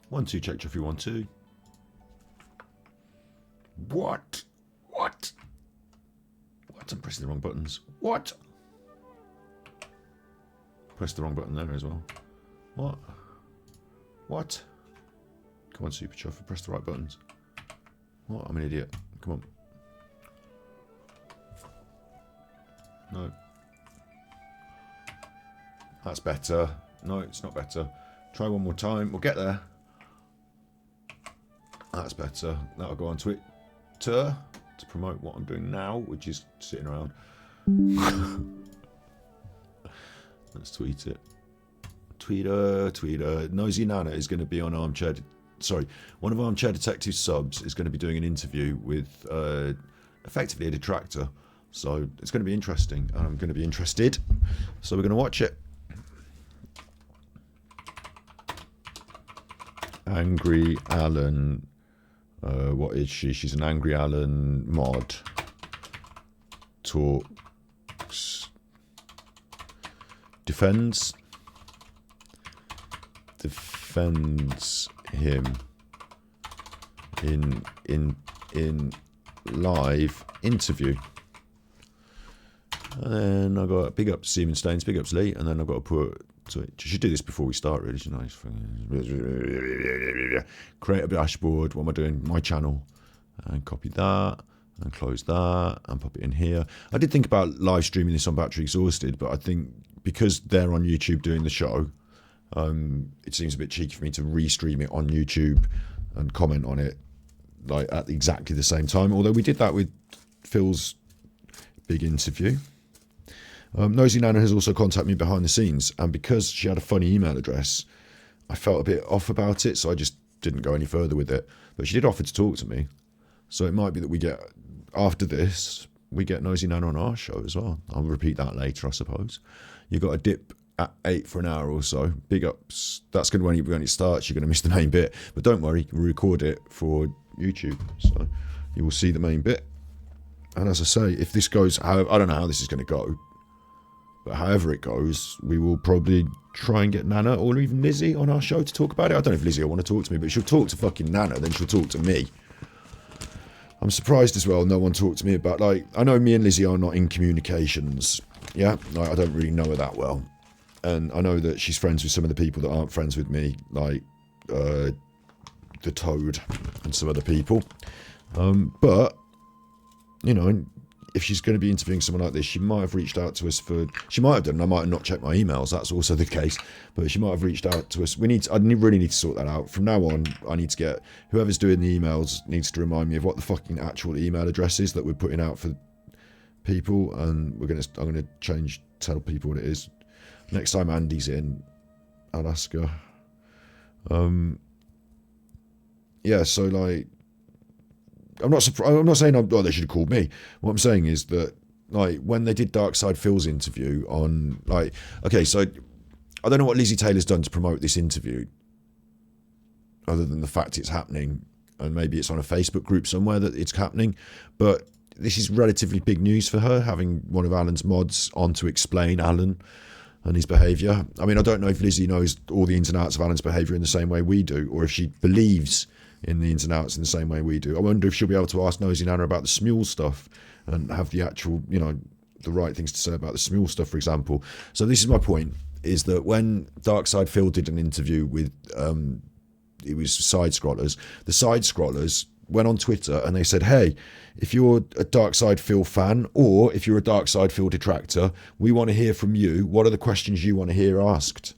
1, 2, check Jeffrey 1, 2. What? What? What? I'm pressing the wrong buttons. What? Press the wrong button there as well. What? What? Come on, Super Chuffer, press the right buttons. What? I'm an idiot. Come on. No. That's better. No, it's not better. Try one more time. We'll get there. That's better. That'll go on Twitter to promote what I'm doing now, which is sitting around. Let's tweet it. Tweeter. Nosey Nana is going to be on Armchair. Sorry, one of Armchair Detective's subs is going to be doing an interview with effectively a detractor. So it's going to be interesting, and I'm going to be interested. So we're going to watch it. Angry Alan. What is she? She's an Angry Alan mod. Talks. Defends him in live interview. And then I got big ups Seaman Staines, big ups Lee, and then I've got to put. So you should do this before we start, really, shouldn't I? Create a dashboard. What am I doing? My channel. And copy that. And close that. And pop it in here. I did think about live streaming this on Battery Exhausted, but I think because they're on YouTube doing the show, it seems a bit cheeky for me to restream it on YouTube and comment on it like at exactly the same time. Although we did that with Phil's big interview. Nosey Nana has also contacted me behind the scenes, and because she had a funny email address, I felt a bit off about it, so I just didn't go any further with it. But she did offer to talk to me, so it might be that we get, after this, we get Nosey Nana on our show as well. I'll repeat that later, I suppose. You got a dip at 8 for an hour or so. Big ups. That's going to when it starts. You're going to miss the main bit, but don't worry, we'll record it for YouTube, so you will see the main bit. And as I say, if this goes, I don't know how this is going to go. But however it goes, we will probably try and get Nana or even Lizzy on our show to talk about it. I don't know if Lizzy will want to talk to me, but she'll talk to fucking Nana, then she'll talk to me. I'm surprised as well no one talked to me about, like, I know me and Lizzy are not in communications, yeah? Like, I don't really know her that well. And I know that she's friends with some of the people that aren't friends with me, like the Toad and some other people. But, you know, if she's going to be interviewing someone like this, she might have reached out to us she might have done, and I might have not checked my emails, that's also the case, but she might have reached out to us. I really need to sort that out. From now on, I need to get, whoever's doing the emails needs to remind me of what the fucking actual email address is that we're putting out for people, and I'm going to tell people what it is. Next time Andy's in, I'll ask her. Yeah, so like, I'm not saying they should have called me. What I'm saying is that, like, when they did Dark Side Phil's interview on, like, okay, so I don't know what Lizzy Taylor's done to promote this interview, other than the fact it's happening, and maybe it's on a Facebook group somewhere that it's happening, but this is relatively big news for her, having one of Alan's mods on to explain Alan and his behaviour. I mean, I don't know if Lizzy knows all the ins and outs of Alan's behaviour in the same way we do, or if she believes in the ins and outs in the same way we do. I wonder if she'll be able to ask Nosey Nana about the Smule stuff and have the actual, you know, the right things to say about the Smule stuff, for example. So this is my point, is that when Dark Side Phil did an interview with, it was Side Scrollers, the Side Scrollers went on Twitter and they said, hey, if you're a Dark Side Phil fan, or if you're a Dark Side Phil detractor, we want to hear from you. What are the questions you want to hear asked?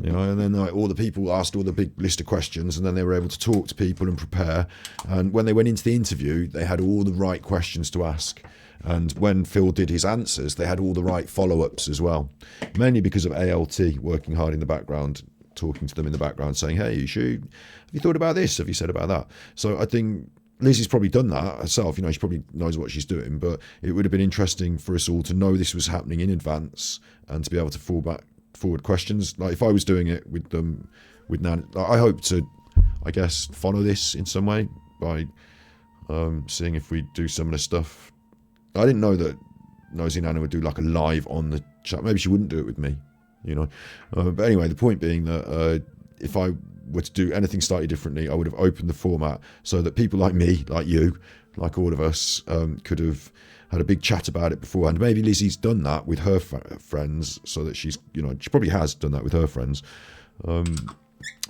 You know, and then like, all the people asked all the big list of questions, and then they were able to talk to people and prepare. And when they went into the interview, they had all the right questions to ask. And when Phil did his answers, they had all the right follow-ups as well. Mainly because of ALT working hard in the background, talking to them in the background, saying, hey, have you thought about this? Have you said about that? So I think Lizzie's probably done that herself. You know, she probably knows what she's doing, but it would have been interesting for us all to know this was happening in advance and to be able to forward questions. Like if I was doing it with them, with Nan, I hope to, I guess, follow this in some way by seeing if we do similar stuff. I didn't know that Nosey Nana would do like a live on the chat. Maybe she wouldn't do it with me, you know. But anyway, the point being that if I were to do anything slightly differently, I would have opened the format so that people like me, like you, like all of us, could have had a big chat about it beforehand. Maybe Lizzy's done that with her friends, so that she's, she probably has done that with her friends.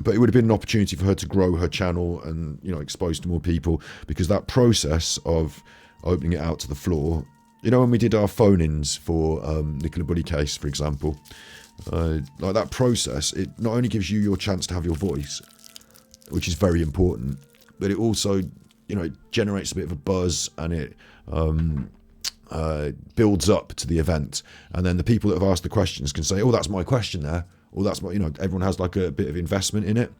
But it would have been an opportunity for her to grow her channel and, expose to more people, because that process of opening it out to the floor, when we did our phone-ins for Nicola Buddy case, for example, like that process, it not only gives you your chance to have your voice, which is very important, but it also, it generates a bit of a buzz, and it builds up to the event. And then the people that have asked the questions can say, oh, that's my question there. Or that's what, everyone has like a bit of investment in it.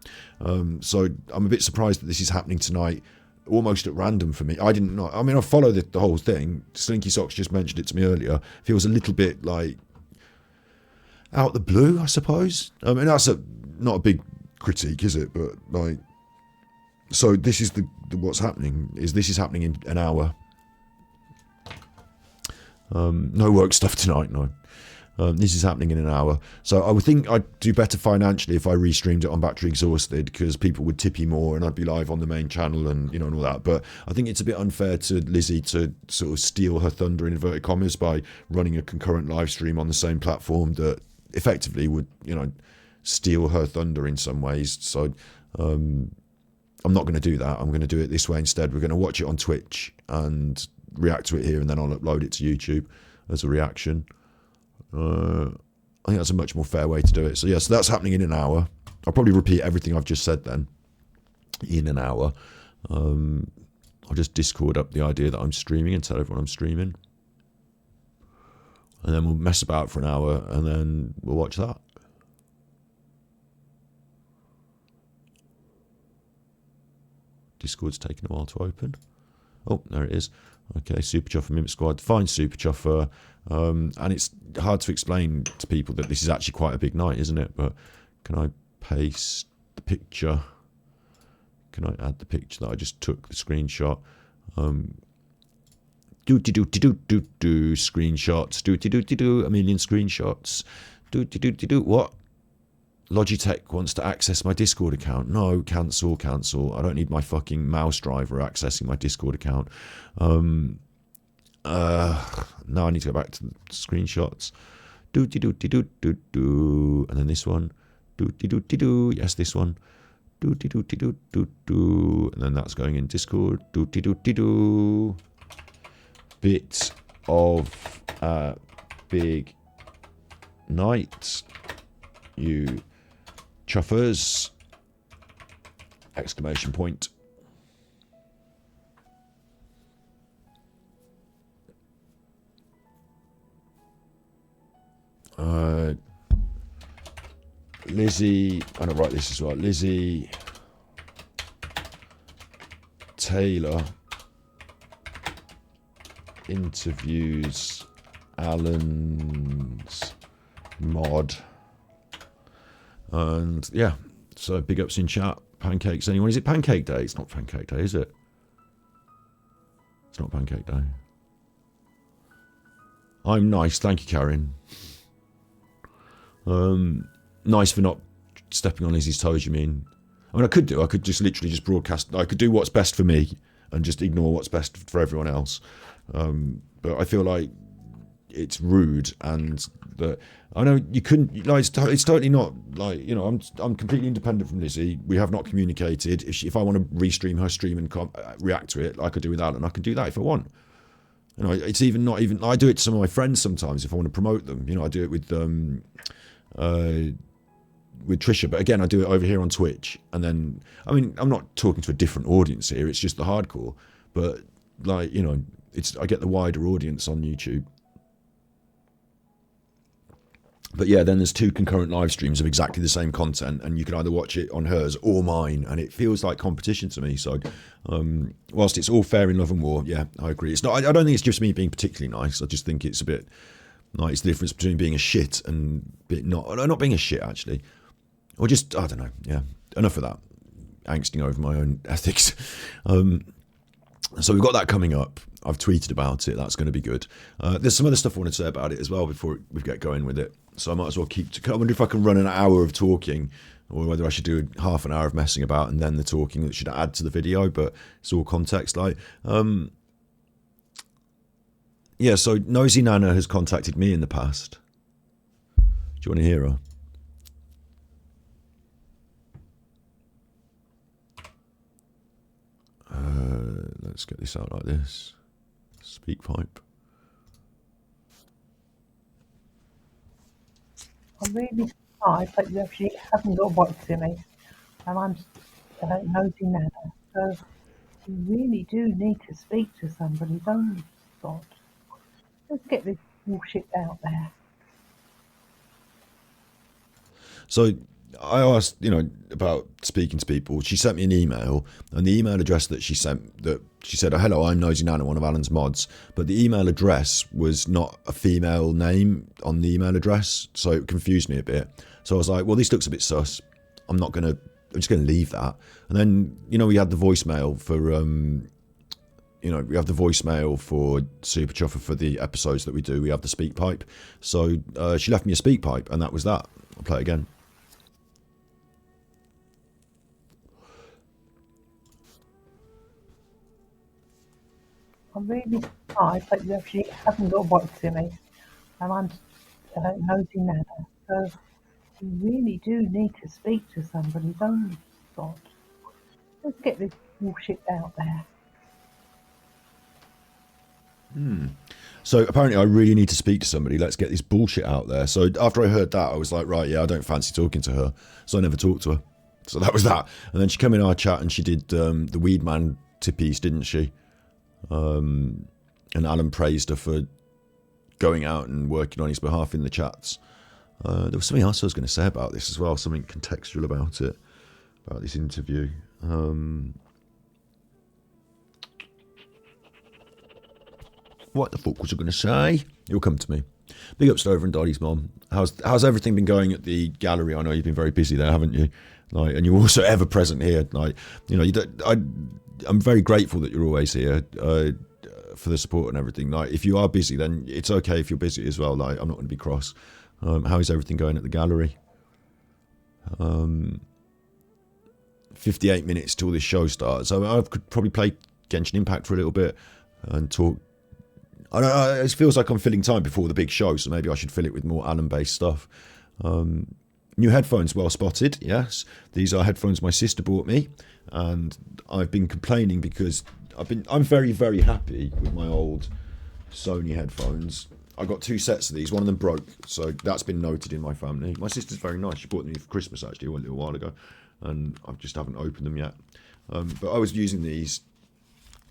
So I'm a bit surprised that this is happening tonight, almost at random for me. I didn't know. I mean, I followed the whole thing. Slinky Socks just mentioned it to me earlier. Feels a little bit like out the blue, I suppose. I mean, that's not a big critique, is it? But like, so this is the what's happening. This is happening in an hour. No work stuff tonight, no. This is happening in an hour. So I would think I'd do better financially if I restreamed it on Battery Exhausted, because people would tip you more and I'd be live on the main channel and, and all that. But I think it's a bit unfair to Lizzy to sort of steal her thunder, in inverted commas, by running a concurrent live stream on the same platform that effectively would, steal her thunder in some ways. So I'm not going to do that. I'm going to do it this way instead. We're going to watch it on Twitch and react to it here, and then I'll upload it to YouTube as a reaction. I think that's a much more fair way to do it. So so that's happening in an hour. I'll probably repeat everything I've just said then in an hour. I'll just Discord up the idea that I'm streaming and tell everyone I'm streaming. And then we'll mess about for an hour, and then we'll watch that. Discord's taking a while to open. Oh, there it is. Okay, Super Chuffer Mimic Squad. Fine, Super Chuffer. And it's hard to explain to people that this is actually quite a big night, isn't it? But can I paste the picture? Can I add the picture that I just took, the screenshot? Screenshots. A million screenshots. What? Logitech wants to access my Discord account. No, cancel. I don't need my fucking mouse driver accessing my Discord account. Now I need to go back to the screenshots. And then this one. Yes, this one. And then that's going in Discord. Bit of a big night, you chuffers! Exclamation point. Lizzy, I'm gonna write this as well. Lizzy Taylor interviews Alan's mod. And yeah, so big ups in chat. Pancakes, anyone? Is it Pancake Day? It's not Pancake Day, is it? It's not Pancake Day. I'm nice, thank you, Karen. Nice for not stepping on Lizzy's toes, you mean? I mean, I could just literally just broadcast. I could do what's best for me and just ignore what's best for everyone else. But I feel like it's rude, and that I know you couldn't. Like, it's totally not like, I'm completely independent from Lizzy. We have not communicated. If I want to restream her stream and react to it like I do with Alan, I can do that if I want. It's even not even. I do it to some of my friends sometimes if I want to promote them. I do it with Trisha, but again, I do it over here on Twitch. And then, I mean, I'm not talking to a different audience here. It's just the hardcore, but like, I get the wider audience on YouTube. But yeah, then there's 2 concurrent live streams of exactly the same content, and you can either watch it on hers or mine, and it feels like competition to me. So, whilst it's all fair in love and war, yeah, I agree. It's not. I don't think it's just me being particularly nice. I just think it's a bit like, it's the difference between being a shit and not being a shit, actually, or just, I don't know. Yeah, enough of that angsting over my own ethics. So we've got that coming up. I've tweeted about it. That's going to be good. There's some other stuff I want to say about it as well before we get going with it. So I might as well I wonder if I can run an hour of talking, or whether I should do half an hour of messing about and then the talking that should add to the video. But it's all context. Yeah. So Nosey Nana has contacted me in the past. Do you want to hear her? Let's get this out like this. Speak pipe. I'm really surprised that you actually haven't got back to me, and I'm Nosey Nana. So you really do need to speak to somebody, don't you, God? Let's get this bullshit out there. So I asked, about speaking to people. She sent me an email, and the email address that she sent, that she said, "Oh, hello, I'm Nosey Nana, one of Alan's mods." But the email address was not a female name on the email address, so it confused me a bit. So I was like, well, this looks a bit sus. I'm just going to leave that. And then, we had the voicemail for, we have the voicemail for Super Chuffer for the episodes that we do. We have the speak pipe. So she left me a speak pipe, and that was that. I'll play it again. I'm really surprised that you actually haven't got back to me, and I'm Nosey Nana. So you really do need to speak to somebody, don't you, God? Let's get this bullshit out there. So apparently I really need to speak to somebody. Let's get this bullshit out there. So after I heard that, I was like, right, yeah, I don't fancy talking to her. So I never talked to her. So that was that. And then she came in our chat and she did the Weed Man tippies, didn't she? And Alan praised her for going out and working on his behalf in the chats. There was something else I was going to say about this as well, something contextual about it, about this interview. What the fuck was I going to say? You'll come to me. Big up Stover and Dottie's mom. How's everything been going at the gallery? I know you've been very busy there, haven't you? And you're also ever present here. I'm very grateful that you're always here for the support and everything. If you are busy, then it's okay if you're busy as well. I'm not going to be cross. How is everything going at the gallery? 58 minutes till this show starts. So I could probably play Genshin Impact for a little bit and talk. I don't know, it feels like I'm filling time before the big show, so maybe I should fill it with more Alan-based stuff. New headphones, well spotted, yes. These are headphones my sister bought me, and I've been complaining because I'm very, very happy with my old Sony headphones. I got 2 sets of these, one of them broke, so that's been noted in my family. My sister's very nice, she bought them for Christmas actually a little while ago, and I just haven't opened them yet. But I was using these,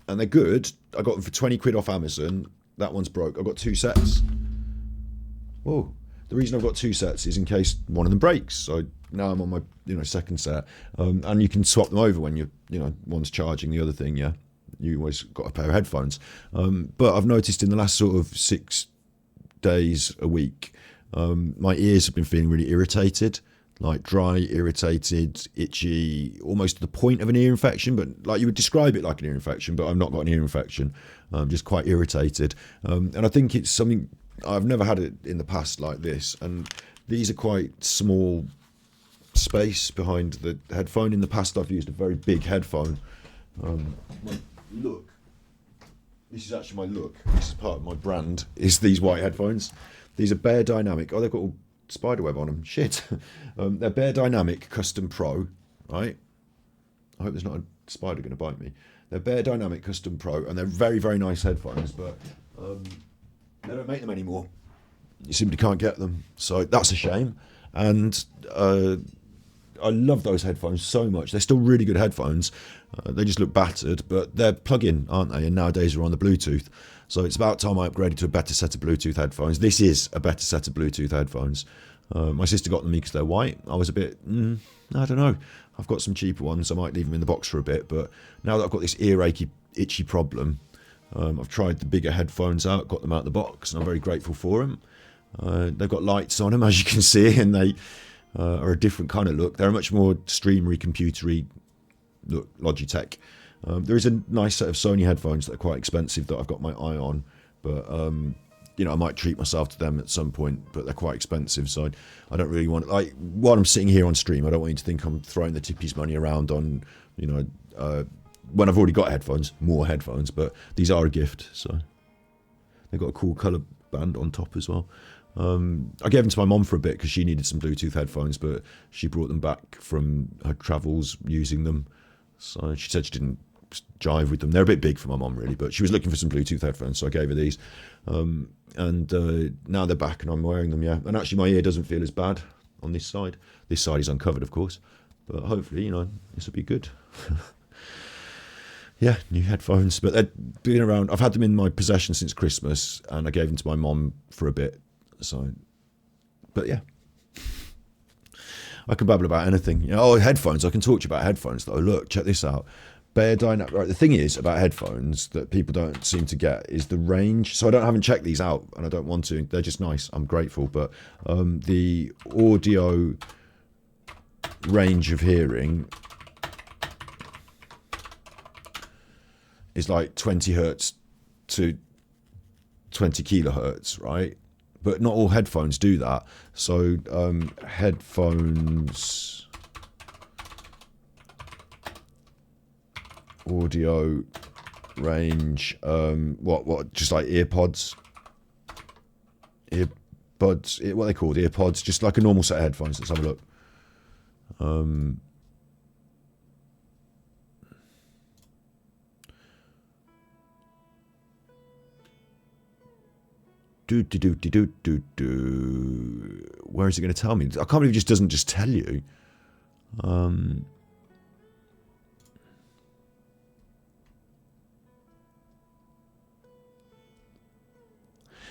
and they're good. I got them for 20 quid off Amazon. That one's broke. I've got 2 sets. Whoa. The reason I've got 2 sets is in case one of them breaks. So now I'm on my second set. And you can swap them over when one's charging the other thing, yeah. You always got a pair of headphones. But I've noticed in the last sort of 6 days, a week, my ears have been feeling really irritated. Like dry, irritated, itchy, almost to the point of an ear infection, but like you would describe it like an ear infection, but I've not got an ear infection. I'm just quite irritated. And I think it's something, I've never had it in the past like this. And these are quite small space behind the headphone. In the past, I've used a very big headphone. My look, this is actually my look. This is part of my brand, is these white headphones. These are Bear Dynamic. Oh, they've got all spiderweb on them. Shit. They're Bear Dynamic Custom Pro, right? I hope there's not a spider going to bite me. They're Bear Dynamic Custom Pro, and they're very, very nice headphones, but they don't make them anymore. You simply can't get them, so that's a shame. And I love those headphones so much. They're still really good headphones. They just look battered, but they're plug-in, aren't they? And nowadays we're on the Bluetooth. So it's about time I upgraded to a better set of Bluetooth headphones. This is a better set of Bluetooth headphones. My sister got them because they're white. I was a bit, I don't know. I've got some cheaper ones. I might leave them in the box for a bit. But now that I've got this ear-achy, itchy problem, I've tried the bigger headphones out, got them out of the box, and I'm very grateful for them. They've got lights on them, as you can see, and they are a different kind of look. They're a much more streamery, computery look, Logitech. There is a nice set of Sony headphones that are quite expensive that I've got my eye on, but you know, I might treat myself to them at some point, but they're quite expensive, so I don't really want, like, while I'm sitting here on stream, I don't want you to think I'm throwing the Tippy's money around on, you know, when I've already got headphones, more headphones, but these are a gift, so they've got a cool colour band on top as well. I gave them to my mom for a bit because she needed some Bluetooth headphones, but she brought them back from her travels using them, so she said she didn't jive with them. They're a bit big for my mom, really, but she was looking for some Bluetooth headphones, so I gave her these. And now they're back and I'm wearing them, yeah. And actually my ear doesn't feel as bad on this side. This side is uncovered, of course, but hopefully, you know, this will be good. Yeah, new headphones, but they've been around. I've had them in my possession since Christmas, and I gave them to my mom for a bit. So, but yeah, I can babble about anything. You know, oh, headphones. I can talk to you about headphones though. Look, check this out. Bare dynamic. Right, the thing is about headphones that people don't seem to get is the range. So I haven't checked these out, and I don't want to. They're just nice. I'm grateful, but the audio range of hearing is like 20 hertz to 20 kilohertz, right? But not all headphones do that. So headphones audio range, what just like earpods, what are they called? Earpods, just like a normal set of headphones. Let's have a look. Where is it going to tell me? I can't believe it just doesn't just tell you.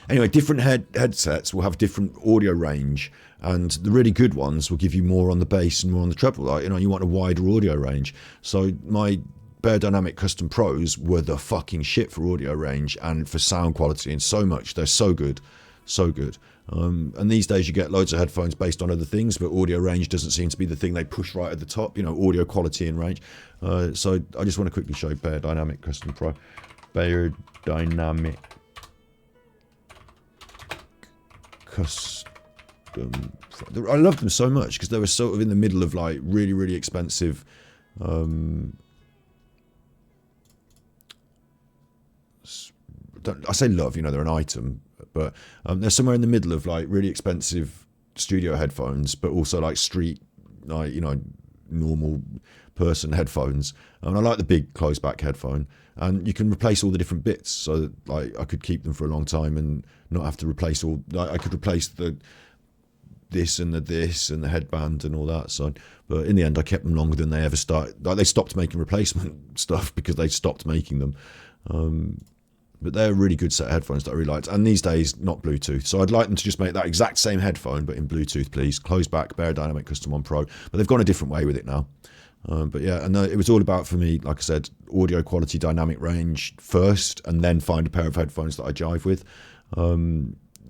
Anyway, different headsets will have different audio range, and the really good ones will give you more on the bass and more on the treble. Like, you know, you want a wider audio range. So my Bare Dynamic Custom Pros were the fucking shit for audio range and for sound quality and so much. They're so good, so good. And these days you get loads of headphones based on other things, but audio range doesn't seem to be the thing they push right at the top, you know, audio quality and range. So I just want to quickly show Bare Dynamic Custom Pro. Bare Dynamic Custom. I love them so much because they were sort of in the middle of like really, really expensive I say love, you know, they're an item, but they're somewhere in the middle of like really expensive studio headphones, but also like street, like, you know, normal person headphones. And I like the big closed back headphone, and you can replace all the different bits, so that, like, I could keep them for a long time and not have to replace all. Like, I could replace the this and the headband and all that. So, but in the end, I kept them longer than they ever started. Like, they stopped making replacement stuff because they stopped making them. But they're a really good set of headphones that I really liked. And these days, not Bluetooth. So I'd like them to just make that exact same headphone, but in Bluetooth, please. Closed back, Bare Dynamic Custom 1 Pro. But they've gone a different way with it now. But yeah, and it was all about, for me, like I said, audio quality, dynamic range first, and then find a pair of headphones that I jive with.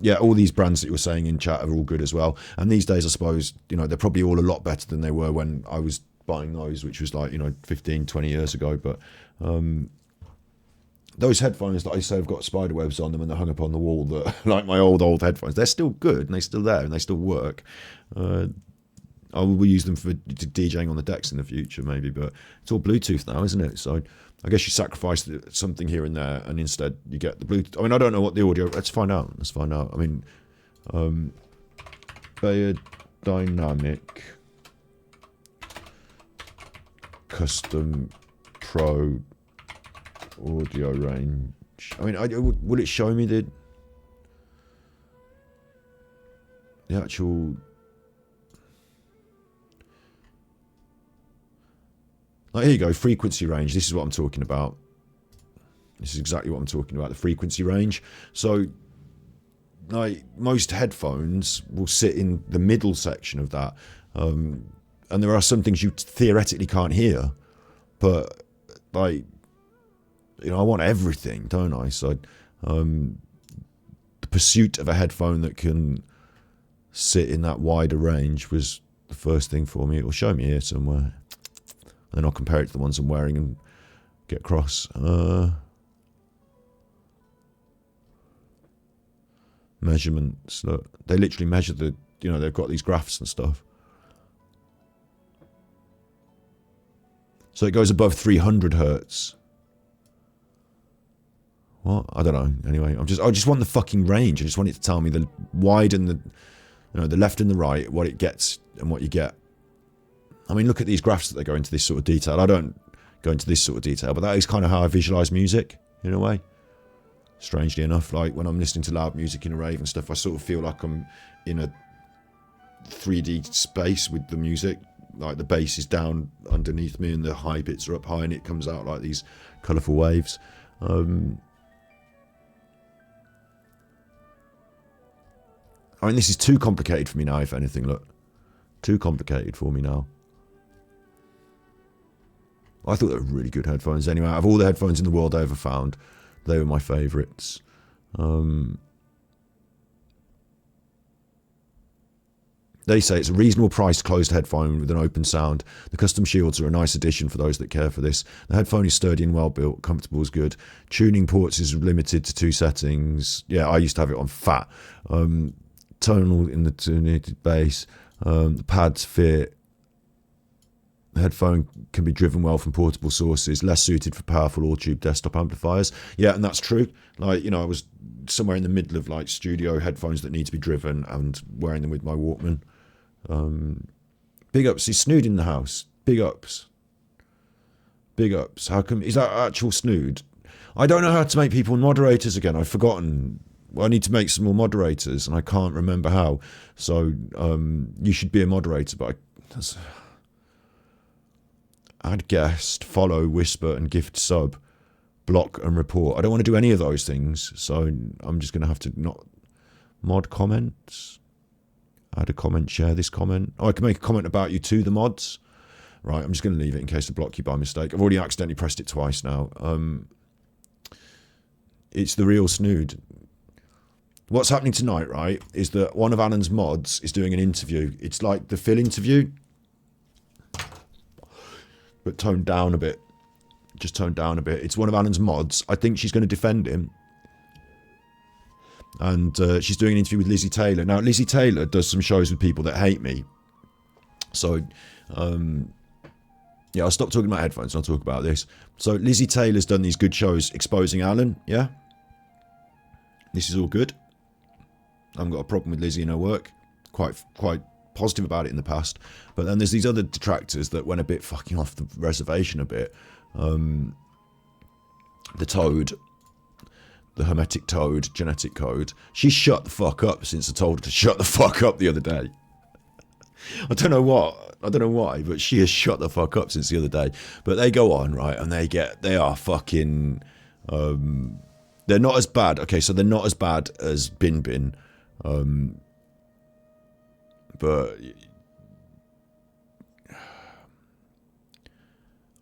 Yeah, all these brands that you were saying in chat are all good as well. And these days, I suppose, you know, they're probably all a lot better than they were when I was buying those, which was like, you know, 15, 20 years ago. But those headphones that I say have got spider webs on them and they're hung up on the wall, that like my old headphones, they're still good and they're still there and they still work. I will use them for DJing on the decks in the future, maybe, but it's all Bluetooth now, isn't it? So I guess you sacrifice something here and there, and instead you get the Bluetooth. I mean, I don't know what the audio. Let's find out. I mean, Bare Dynamic Custom Pro audio range. I mean, would it show me the actual? Like, here you go, frequency range. This is what I'm talking about. This is exactly what I'm talking about, the frequency range. So, like, most headphones will sit in the middle section of that. And there are some things you theoretically can't hear. But, like, you know, I want everything, don't I? So, the pursuit of a headphone that can sit in that wider range was the first thing for me. It will show me here somewhere. And then I'll compare it to the ones I'm wearing and get across. Measurements. Look, they literally measure the, they've got these graphs and stuff. So it goes above 300 hertz. What? I don't know. Anyway, I just want the fucking range. I just want it to tell me the wide and the left and the right, what it gets and what you get. I mean, look at these graphs that they go into this sort of detail. I don't go into this sort of detail, but that is kind of how I visualize music in a way. Strangely enough, like when I'm listening to loud music in a rave and stuff, I sort of feel like I'm in a 3D space with the music. Like the bass is down underneath me and the high bits are up high and it comes out like these colourful waves. I mean, this is too complicated for me now, if anything, look. Too complicated for me now. I thought they were really good headphones anyway. Out of all the headphones in the world I ever found, they were my favourites. They say it's a reasonable priced closed headphone with an open sound. The custom shields are a nice addition for those that care for this. The headphone is sturdy and well built. Comfortable is good. Tuning ports is limited to 2 settings. Yeah, I used to have it on fat. Tonal in the tunated bass. The pads fit. The headphone can be driven well from portable sources, less suited for powerful all-tube desktop amplifiers. Yeah, and that's true. Like, I was somewhere in the middle of like studio headphones that need to be driven and wearing them with my Walkman. Big ups. Is Snood in the house? Big ups. Big ups. How come? Is that actual Snood? I don't know how to make people moderators again. I've forgotten. Well, I need to make some more moderators and I can't remember how. So you should be a moderator, but add guest, follow, whisper, and gift sub, block and report. I don't want to do any of those things, so I'm just going to have to not mod comments. Add a comment, share this comment. Oh, I can make a comment about you to the mods. Right, I'm just going to leave it in case I block you by mistake. I've already accidentally pressed it twice now. It's the real Snood. What's happening tonight, right, is that one of Alan's mods is doing an interview. It's like the Phil interview, but toned down a bit. Just toned down a bit. It's one of Alan's mods. I think she's going to defend him. And she's doing an interview with Lizzy Taylor. Now, Lizzy Taylor does some shows with people that hate me. So, yeah, I'll stop talking about headphones and I'll talk about this. So, Lizzy Taylor's done these good shows exposing Alan, yeah? This is all good. I haven't got a problem with Lizzy and her work. Quite positive about it in the past. But then there's these other detractors that went a bit fucking off the reservation a bit. The Toad, the Hermetic Toad genetic code, she shut the fuck up since I told her to shut the fuck up the other day. I don't know why, but she has shut the fuck up since the other day. But they go on, right, and they are fucking, they're not as bad. Okay, so they're not as bad as Bin Bin, but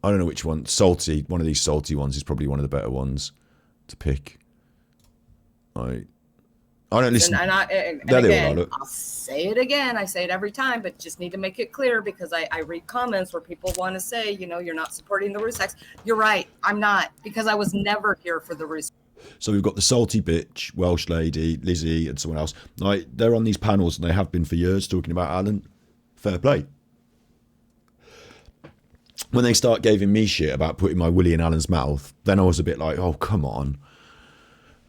I don't know which one. Salty, one of these salty ones is probably one of the better ones to pick. I don't listen. And again, I'll say it again. I say it every time, but just need to make it clear because I read comments where people want to say, you're not supporting the Rusaks. You're right. I'm not, because I was never here for the Rusaks. So we've got the salty bitch, Welsh lady, Lizzy, and someone else. Like, they're on these panels and they have been for years talking about Alan. Fair play. When they start giving me shit about putting my willy in Alan's mouth, then I was a bit like, oh, come on.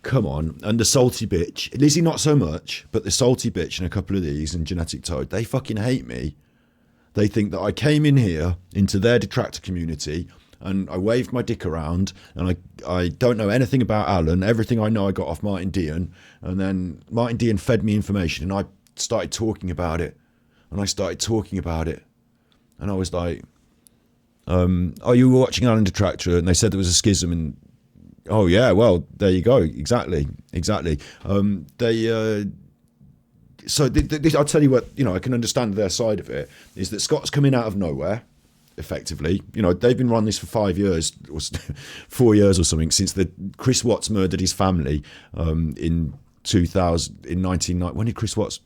Come on. And the salty bitch, Lizzy not so much, but the salty bitch and a couple of these and Genetic Toad, they fucking hate me. They think that I came in here into their detractor community and I waved my dick around and I don't know anything about Alan. Everything I know I got off Martin Dean, and then Martin Dean fed me information and I started talking about it. And I was like, oh, you were watching Alan Detractor and they said there was a schism and oh yeah, well, there you go. Exactly. So I'll tell you what, I can understand their side of it, is that Scott's coming out of nowhere, effectively. They've been running this for 5 years, or 4 years or something, since Chris Watts murdered his family in 1990. When did Chris Watts...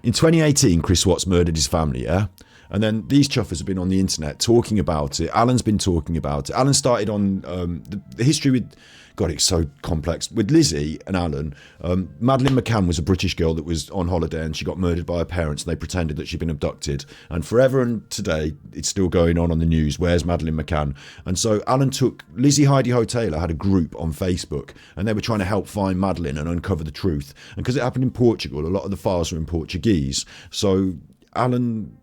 In 2018, Chris Watts murdered his family, yeah? And then these chuffers have been on the internet talking about it. Alan's been talking about it. Alan started on the history with, God, it's so complex. With Lizzy and Alan, Madeleine McCann was a British girl that was on holiday and she got murdered by her parents and they pretended that she'd been abducted. And forever and today, it's still going on the news. Where's Madeleine McCann? And so Alan took, Lizzie Heidi Ho Taylor had a group on Facebook and they were trying to help find Madeleine and uncover the truth. And because it happened in Portugal, a lot of the files were in Portuguese. So Alan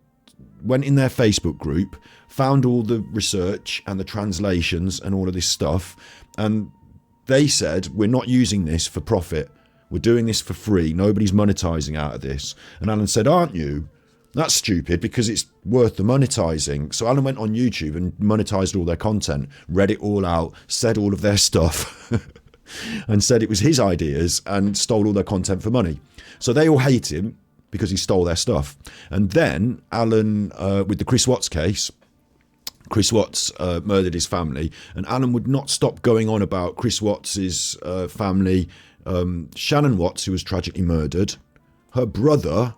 went in their Facebook group, found all the research and the translations and all of this stuff, and they said, we're not using this for profit. We're doing this for free. Nobody's monetizing out of this. And Alan said, aren't you? That's stupid because it's worth the monetizing. So Alan went on YouTube and monetized all their content, read it all out, said all of their stuff and said it was his ideas and stole all their content for money. So they all hate him because he stole their stuff. And then Alan, with the Chris Watts case, Chris Watts murdered his family, and Alan would not stop going on about Chris Watts's family. Shannon Watts, who was tragically murdered, her brother,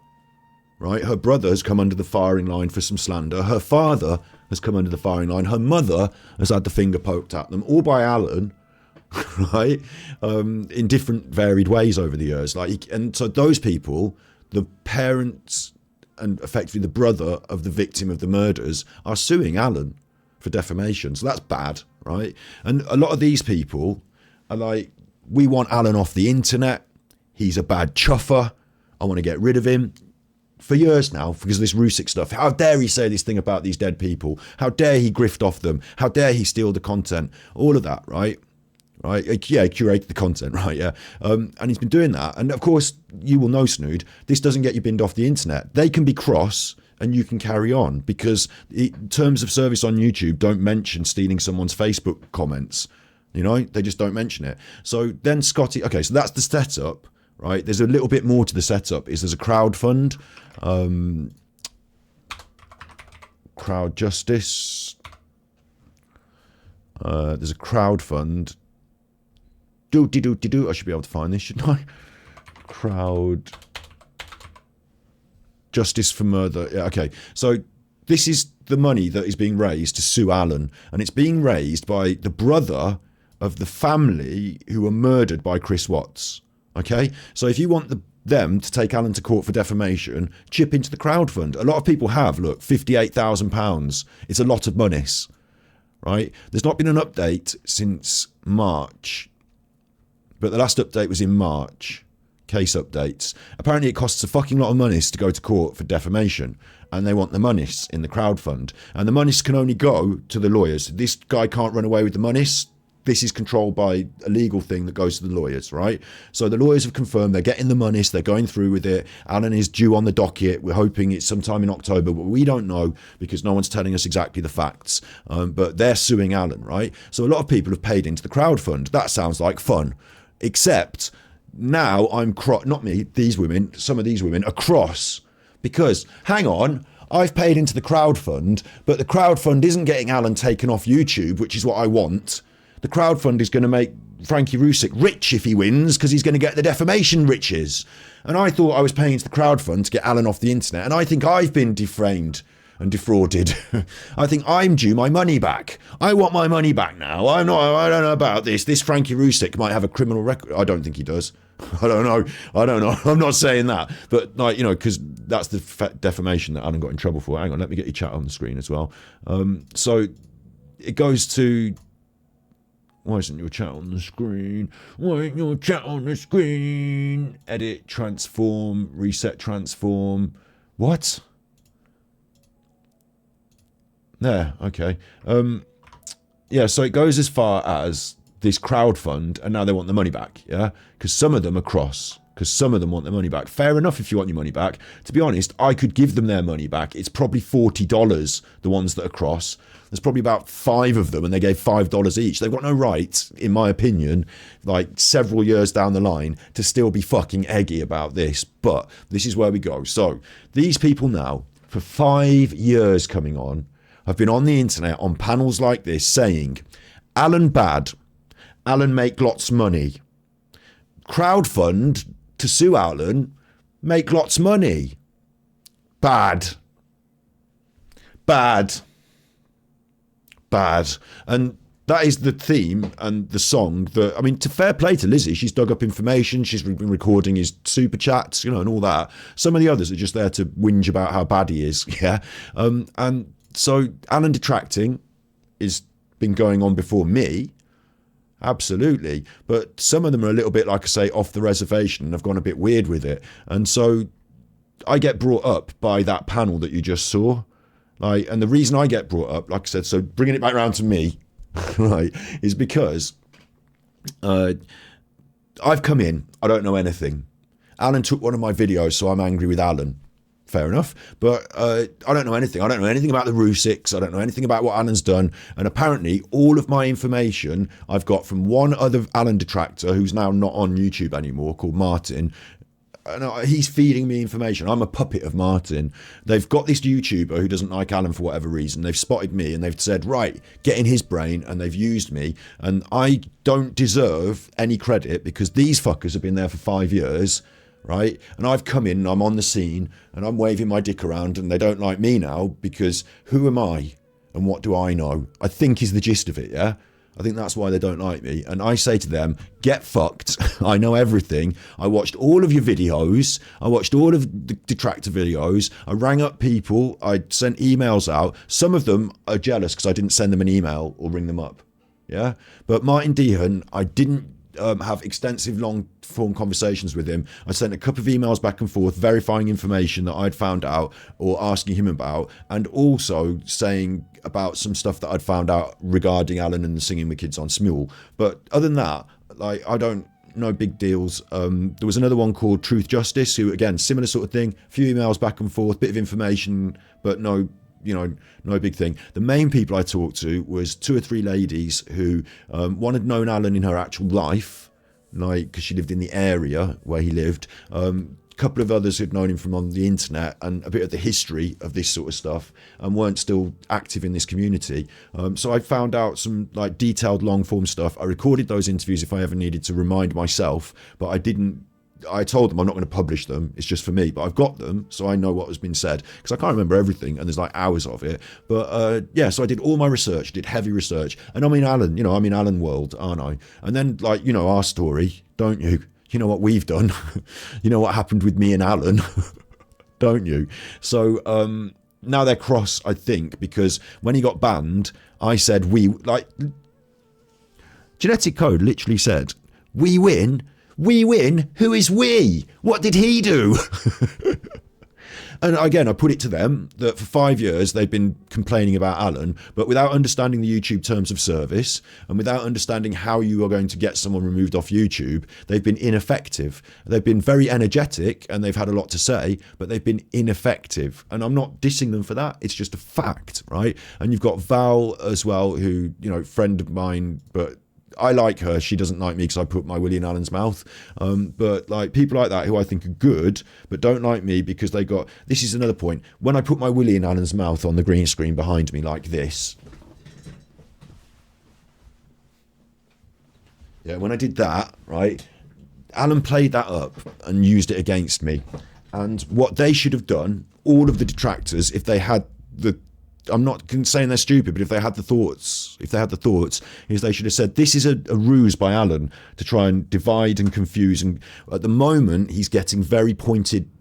right? Her brother has come under the firing line for some slander. Her father has come under the firing line. Her mother has had the finger poked at them, all by Alan, right? In different varied ways over the years. And so those people, the parents and effectively the brother of the victim of the murders, are suing Alan for defamation. So that's bad, right? And a lot of these people are like, we want Alan off the internet. He's a bad chuffer. I want to get rid of him. For years now, because of this Rusick stuff. How dare he say this thing about these dead people? How dare he grift off them? How dare he steal the content? All of that, right? Right, yeah, curate the content, right, yeah. And he's been doing that. And of course, you will know, Snood, this doesn't get you binned off the internet. They can be cross and you can carry on because terms of service on YouTube don't mention stealing someone's Facebook comments. You know, they just don't mention it. So then Scotty, okay, so that's the setup, right? There's a little bit more to the setup. There's a crowd fund, crowd justice. There's a crowd fund. I should be able to find this, shouldn't I? Crowd justice for murder. Yeah, okay. So this is the money that is being raised to sue Alan, and it's being raised by the brother of the family who were murdered by Chris Watts. Okay. So if you want them to take Alan to court for defamation, chip into the crowd fund. A lot of people have. Look, £58,000. It's a lot of monies, right? There's not been an update since March. But the last update was in March, case updates. Apparently it costs a fucking lot of monies to go to court for defamation, and they want the monies in the crowd fund. And the monies can only go to the lawyers. This guy can't run away with the monies. This is controlled by a legal thing that goes to the lawyers, right? So the lawyers have confirmed they're getting the monies, they're going through with it. Alan is due on the docket. We're hoping it's sometime in October, but we don't know because no one's telling us exactly the facts. But they're suing Alan, right? So a lot of people have paid into the crowd fund. That sounds like fun. Except now I'm not me, these women, some of these women are cross because, hang on, I've paid into the crowd fund, but the crowd fund isn't getting Alan taken off YouTube, which is what I want. The crowd fund is going to make Frankie Rusick rich if he wins because he's going to get the defamation riches. And I thought I was paying into the crowd fund to get Alan off the internet, and I think I've been deframed and defrauded. I think I'm due my money back. I want my money back now. I don't know about this. This Frankie Rusick might have a criminal record. I don't think he does. I don't know. I'm not saying that. But, like, you know, because that's the defamation that Alan got in trouble for. Hang on, let me get your chat on the screen as well. So it goes to... Why isn't your chat on the screen? Why ain't your chat on the screen? Edit, transform, reset, transform. What? There, okay. Yeah, so it goes as far as this crowd fund, and now they want the money back, yeah? Because some of them are cross, because some of them want their money back. Fair enough if you want your money back. To be honest, I could give them their money back. It's probably $40, the ones that are cross. There's probably about 5 of them, and they gave $5 each. They've got no right, in my opinion, like several years down the line, to still be fucking eggy about this. But this is where we go. So these people now, for 5 years coming on, have been on the internet on panels like this saying, Alan bad, Alan make lots money. Crowdfund to sue Alan, make lots money. Bad. bad. And that is the theme and the song that, I mean, to fair play to Lizzy, she's dug up information, she's been recording his super chats, you know, and all that. Some of the others are just there to whinge about how bad he is, yeah. And so Alan detracting is been going on before me, absolutely. But some of them are a little bit, like I say, off the reservation and have gone a bit weird with it. And so I get brought up by that panel that you just saw. Like, and the reason I get brought up, like I said, so bringing it back around to me, right, is because I've come in, I don't know anything. Alan took one of my videos, so I'm angry with Alan. Fair enough. But I don't know anything. I don't know anything about the Rusiks. I don't know anything about what Alan's done. And apparently all of my information I've got from one other Alan detractor who's now not on YouTube anymore, called Martin. And he's feeding me information. I'm a puppet of Martin. They've got this YouTuber who doesn't like Alan for whatever reason. They've spotted me and they've said, right, get in his brain, and they've used me. And I don't deserve any credit because these fuckers have been there for 5 years, right? And I've come in and I'm on the scene and I'm waving my dick around and they don't like me now because who am I and what do I know? I think is the gist of it, yeah? I think that's why they don't like me. And I say to them, get fucked. I know everything. I watched all of your videos. I watched all of the detractor videos. I rang up people. I sent emails out. Some of them are jealous because I didn't send them an email or ring them up. Yeah. But Martin Dehan, I didn't have extensive long form conversations with him. I sent a couple of emails back and forth verifying information that I'd found out or asking him about, and also saying about some stuff that I'd found out regarding Alan and the Singing with Kids on Smule. But other than that, like, I don't know big deals. There was another one called Truth Justice, who again, similar sort of thing, a few emails back and forth, bit of information, but no, you know, no big thing. The main people I talked to was 2 or 3 ladies who, one had known Alan in her actual life, like, because she lived in the area where he lived. A couple of others who'd known him from on the internet, and a bit of the history of this sort of stuff, and weren't still active in this community. So I found out some like detailed long form stuff. I recorded those interviews if I ever needed to remind myself, but I told them I'm not going to publish them. It's just for me, but I've got them, so I know what has been said, because I can't remember everything, and there's like hours of it. But yeah, so I did all my research, did heavy research, and I'm in Alan, you know, I'm in Alan world, aren't I? And then, like, you know our story, don't you? You know what we've done. You know what happened with me and Alan, don't you? So now they're cross, I think, because when he got banned, I said Genetic Code literally said, we win. We win? Who is we? What did he do? And again, I put it to them that for 5 years they've been complaining about Alan, but without understanding the YouTube terms of service and without understanding how you are going to get someone removed off YouTube, they've been ineffective. They've been very energetic and they've had a lot to say, but they've been ineffective. And I'm not dissing them for that. It's just a fact, right? And you've got Val as well, who, you know, friend of mine, but I like her. She doesn't like me because I put my willy in Alan's mouth. But like people like that who I think are good, but don't like me because they got, this is another point. When I put my willy in Alan's mouth on the green screen behind me like this. Yeah, when I did that, right, Alan played that up and used it against me. And what they should have done, all of the detractors, if they had the, I'm not saying they're stupid, but if they had the thoughts, is they should have said, this is a ruse by Alan to try and divide and confuse. And at the moment, he's getting very pointed,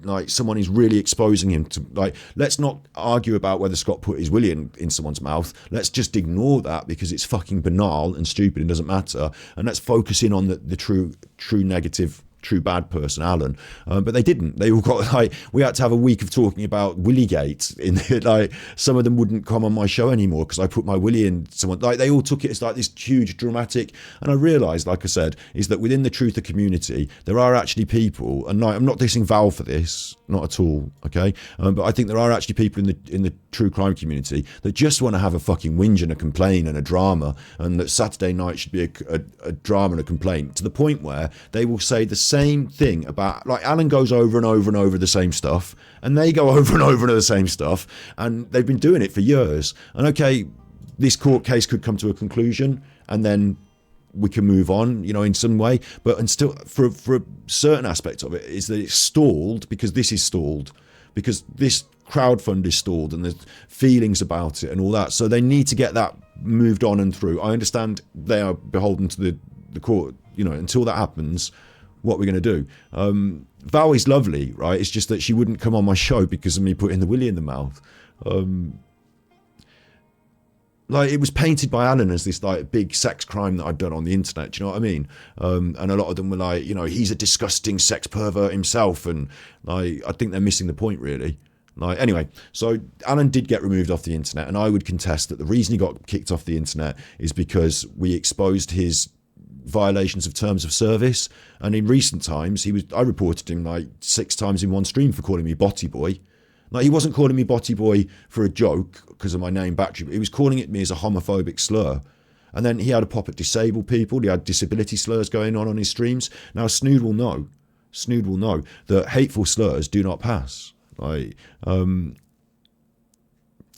like someone is really exposing him to, like, let's not argue about whether Scott put his willy in someone's mouth. Let's just ignore that because it's fucking banal and stupid and doesn't matter. And let's focus in on the true negative, true bad person, Alan. But they didn't. They all got, like, we had to have a week of talking about Willygate. In like, some of them wouldn't come on my show anymore because I put my willy in someone. Like, they all took it as like this huge dramatic. And I realised, like I said, is that within the truther community there are actually people, and like, I'm not dissing Val for this, not at all, okay? But I think there are actually people in the true crime community that just want to have a fucking whinge and a complaint and a drama, and that Saturday night should be a drama and a complaint, to the point where they will say the same thing about, like, Alan goes over and over and over the same stuff, and they go over and over the same stuff, and they've been doing it for years. And okay, this court case could come to a conclusion and then we can move on, you know, in some way, but and still for a certain aspect of it is that it's stalled because this is stalled, because this crowdfund is stalled and there's feelings about it and all that. So they need to get that moved on and through. I understand they are beholden to the court, you know, until that happens, what we're going to do. Val is lovely, right? It's just that she wouldn't come on my show because of me putting the willy in the mouth. Like, it was painted by Alan as this like big sex crime that I'd done on the internet. Do you know what I mean? And a lot of them were like, you know, he's a disgusting sex pervert himself, and like, I think they're missing the point, really. Like, anyway, so Alan did get removed off the internet, and I would contest that the reason he got kicked off the internet is because we exposed his violations of terms of service. And in recent times, I reported him like 6 times in one stream for calling me Botty Boy. Like, he wasn't calling me Botty Boy for a joke because of my name Battery, but he was calling it me as a homophobic slur. And then he had a pop at disabled people. He had disability slurs going on his streams. Now, Snood will know that hateful slurs do not pass. Like, to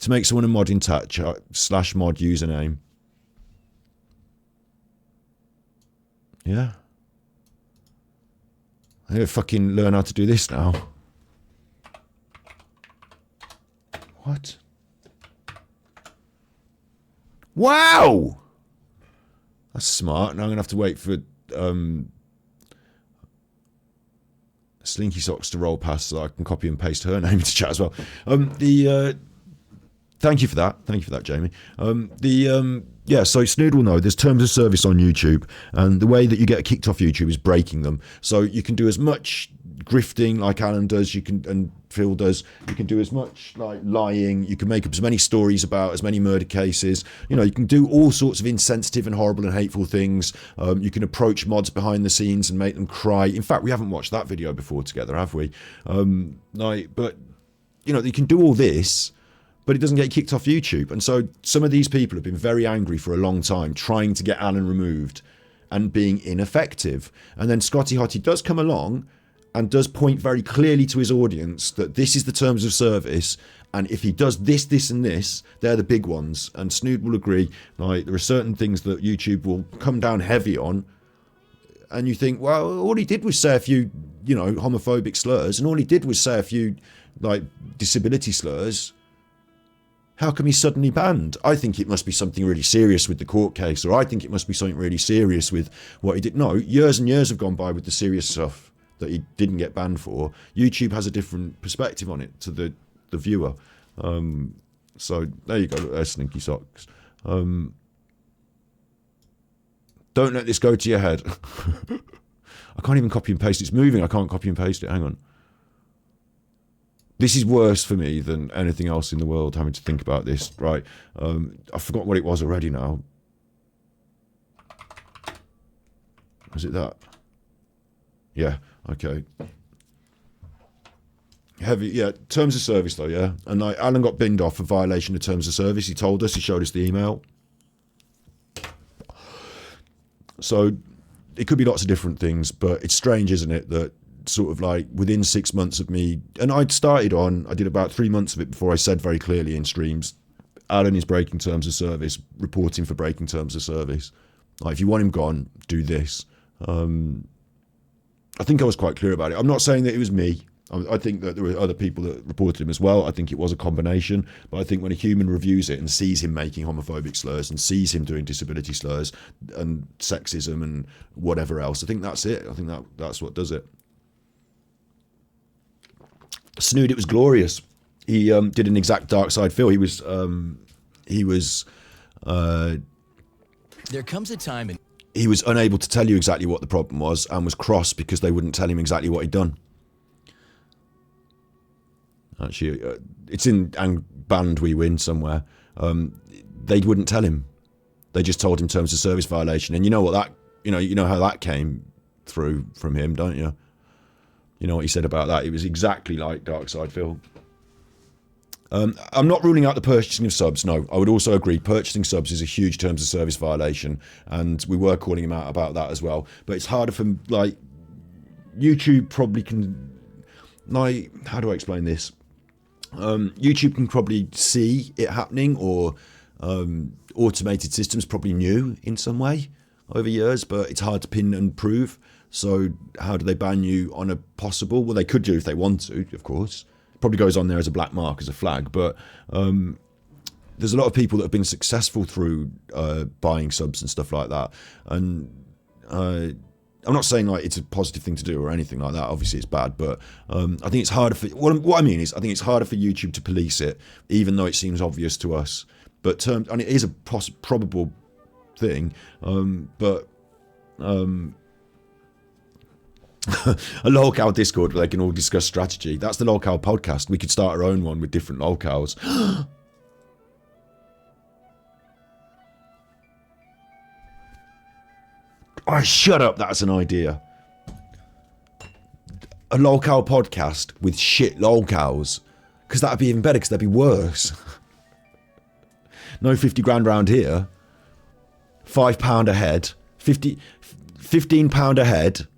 make someone a mod in touch, /mod username. Yeah. I need to fucking learn how to do this now. What? Wow! That's smart. Now I'm going to have to wait for Slinky Socks to roll past so I can copy and paste her name into chat as well. Thank you for that. Thank you for that, Jamie. Yeah, so Snood will know there's terms of service on YouTube, and the way that you get kicked off YouTube is breaking them. So you can do as much grifting like Alan does, and Phil does. You can do as much like lying. You can make up as many stories about as many murder cases. You know, you can do all sorts of insensitive and horrible and hateful things. You can approach mods behind the scenes and make them cry. In fact, we haven't watched that video before together, have we? But you know, you can do all this, but it doesn't get kicked off YouTube. And so some of these people have been very angry for a long time, trying to get Alan removed and being ineffective. And then Scotty Hottie does come along and does point very clearly to his audience that this is the terms of service, and if he does this, this and this, they're the big ones. And Snood will agree, like, there are certain things that YouTube will come down heavy on, and you think, well, all he did was say a few, you know, homophobic slurs, and all he did was say a few, like, disability slurs. How come he's suddenly banned? I think it must be something really serious with the court case, or I think it must be something really serious with what he did. No, years and years have gone by with the serious stuff that he didn't get banned for. YouTube has a different perspective on it to the viewer. So there you go, Slinky Socks. Don't let this go to your head. I can't even copy and paste. It's moving. I can't copy and paste it. Hang on. This is worse for me than anything else in the world, having to think about this, right? I forgot what it was already now. Was it that? Yeah, okay. Heavy, yeah, terms of service though, yeah. And like, Alan got binned off for violation of terms of service. He told us, he showed us the email. So it could be lots of different things, but it's strange, isn't it, that sort of like within 6 months of me, and I did about 3 months of it before I said very clearly in streams, Alan is breaking terms of service, reporting for breaking terms of service. Like, if you want him gone, do this. I think I was quite clear about it. I'm not saying that it was me. I think that there were other people that reported him as well. I think it was a combination. But I think when a human reviews it and sees him making homophobic slurs and sees him doing disability slurs and sexism and whatever else, I think that's it. I think that's what does it. Snood, it was glorious. He did an exact dark side Phil. He was there comes a time in he was unable to tell you exactly what the problem was and was cross because they wouldn't tell him exactly what he'd done. Actually, it's in Banned We Win somewhere. They wouldn't tell him. They just told him terms of service violation. And you know what that, you know how that came through from him, don't you? You know what he said about that? It was exactly like Dark Side Phil. I'm not ruling out the purchasing of subs. No, I would also agree purchasing subs is a huge terms of service violation, and we were calling him out about that as well. But it's harder for, like, YouTube probably can, like, how do I explain this? YouTube can probably see it happening, or automated systems probably knew in some way over years, but it's hard to pin and prove. So how do they ban you on a possible? Well, they could do if they want to, of course. Probably goes on there as a black mark, as a flag, but there's a lot of people that have been successful through buying subs and stuff like that. And I'm not saying like it's a positive thing to do or anything like that. Obviously, it's bad, but I think it's harder for what I mean is I think it's harder for YouTube to police it, even though it seems obvious to us. But and it is a probable thing, but. A lolcow Discord where they can all discuss strategy. That's the lolcow podcast. We could start our own one with different lolcows. Oh, shut up. That's an idea. A lolcow podcast with shit lolcows. Because that'd be even better, because they'd be worse. No 50 grand round here. £5 a head. £15 a head.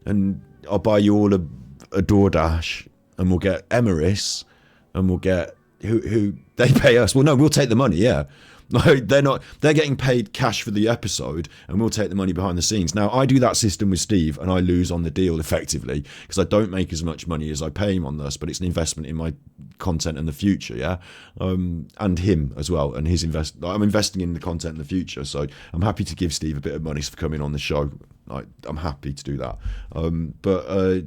And I'll buy you all a DoorDash, and we'll get Emirates, and we'll get who they pay us. Well, no, we'll take the money. Yeah, no, they're not. They're getting paid cash for the episode, and we'll take the money behind the scenes. Now, I do that system with Steve, and I lose on the deal effectively because I don't make as much money as I pay him on this, but it's an investment in my content in the future. Yeah, and him as well, and his I'm investing in the content in the future, so I'm happy to give Steve a bit of money for coming on the show. I'm happy to do that, but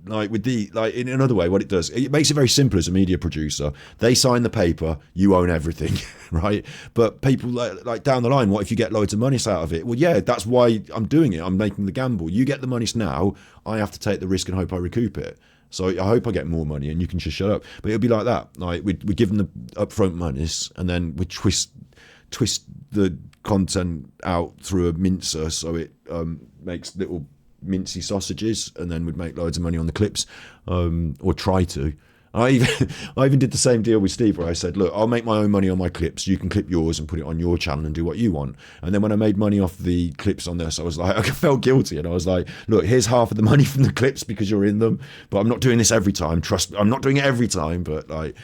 like with in another way, what it does, it makes it very simple as a media producer. They sign the paper, you own everything, right? But people like down the line, what if you get loads of money out of it? Well, yeah, that's why I'm doing it. I'm making the gamble. You get the money now, I have to take the risk and hope I recoup it. So I hope I get more money, and you can just shut up. But it'll be like that. Like we give them the upfront monies, and then we twist the content out through a mincer, so it makes little mincy sausages, and then we'd make loads of money on the clips, or try to. I even did the same deal with Steve, where I said, look, I'll make my own money on my clips, you can clip yours and put it on your channel and do what you want. And then when I made money off the clips on this, I was like, I felt guilty, and I was like, look, here's half of the money from the clips because you're in them, but I'm not doing this every time, trust me, I'm not doing it every time. But like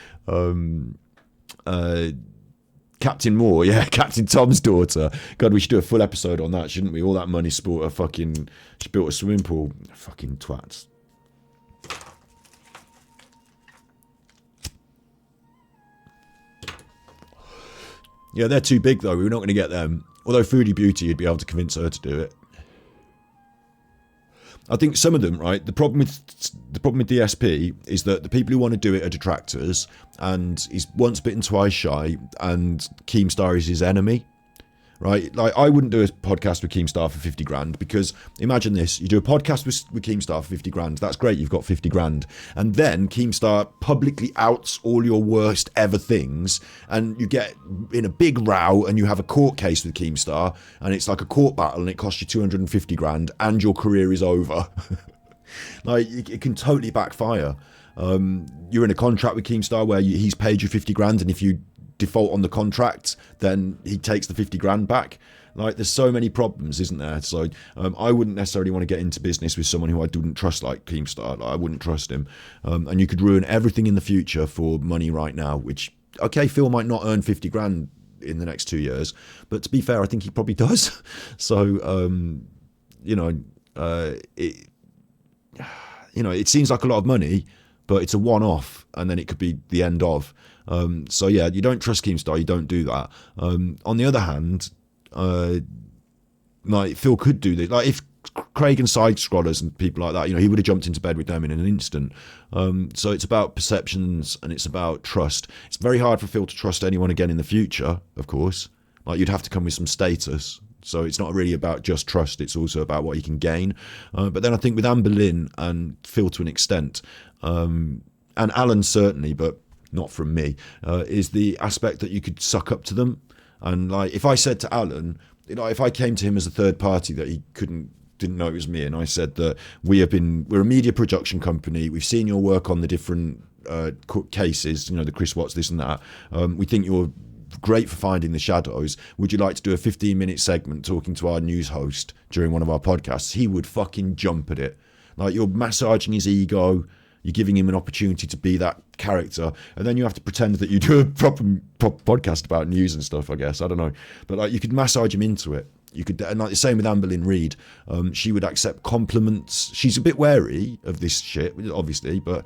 Captain Moore, yeah, Captain Tom's daughter. God, we should do a full episode on that, shouldn't we? All that money sport she built a swimming pool. Fucking twats. Yeah, they're too big though. We're not going to get them. Although Foodie Beauty, you'd be able to convince her to do it. I think some of them, right, the problem with DSP is that the people who want to do it are detractors, and he's once bitten, twice shy, and Keemstar is his enemy, right? Like, I wouldn't do a podcast with Keemstar for 50 grand, because imagine this, you do a podcast with Keemstar for 50 grand, that's great, you've got 50 grand, and then Keemstar publicly outs all your worst ever things, and you get in a big row, and you have a court case with Keemstar, and it's like a court battle, and it costs you 250 grand, and your career is over. Like, it can totally backfire. You're in a contract with Keemstar where he's paid you 50 grand, and if you default on the contract, then he takes the 50 grand back. Like, there's so many problems, isn't there? So I wouldn't necessarily want to get into business with someone who I didn't trust, like Keemstar. Like, I wouldn't trust him. And you could ruin everything in the future for money right now, which, okay, Phil might not earn 50 grand in the next 2 years, but to be fair, I think he probably does. So it seems like a lot of money, but it's a one-off, and then it could be the end of. So yeah, you don't trust Keemstar, you don't do that. On the other hand, like, Phil could do this. Like, if Craig and Side Scrollers and people like that, he would have jumped into bed with them in an instant. So it's about perceptions, and it's about trust. It's very hard for Phil to trust anyone again in the future, of course. Like, you'd have to come with some status. So it's not really about just trust, it's also about what you can gain. But then I think with Amber Lynn and Phil to an extent, and Alan certainly, but not from me, is the aspect that you could suck up to them. And like, if I said to Alan, if I came to him as a third party that he didn't know it was me, and I said that we're a media production company, we've seen your work on the different cases, the Chris Watts, this and that, we think you're great for finding the shadows, would you like to do a 15-minute segment talking to our news host during one of our podcasts? He would fucking jump at it. Like, you're massaging his ego, you're giving him an opportunity to be that character, and then you have to pretend that you do a proper podcast about news and stuff, I guess. I don't know. But like, you could massage him into it. you could, and like the same with Anne Boleyn Reid. She would accept compliments. She's a bit wary of this shit, obviously, but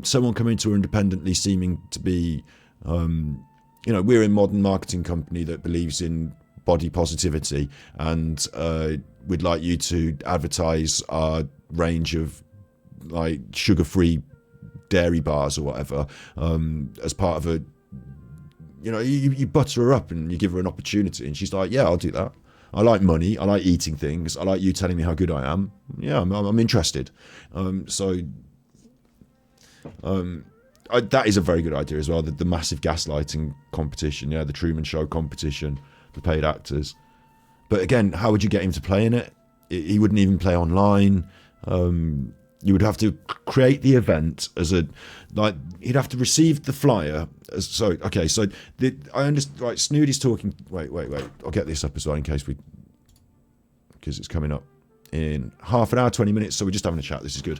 someone coming to her independently, seeming to be, we're a modern marketing company that believes in body positivity, and we'd like you to advertise our range of like sugar-free dairy bars or whatever, as part of a, you butter her up and you give her an opportunity, and she's like, yeah, I'll do that. I like money. I like eating things. I like you telling me how good I am. Yeah, I'm interested. That is a very good idea as well. The massive gaslighting competition. Yeah, the Truman Show competition, the paid actors. But again, how would you get him to play in it? He wouldn't even play online. You would have to create the event as he'd have to receive the flyer. I understand. Right, Snoody's talking. Wait. I'll get this up as well because it's coming up in half an hour, 20 minutes. So we're just having a chat. This is good.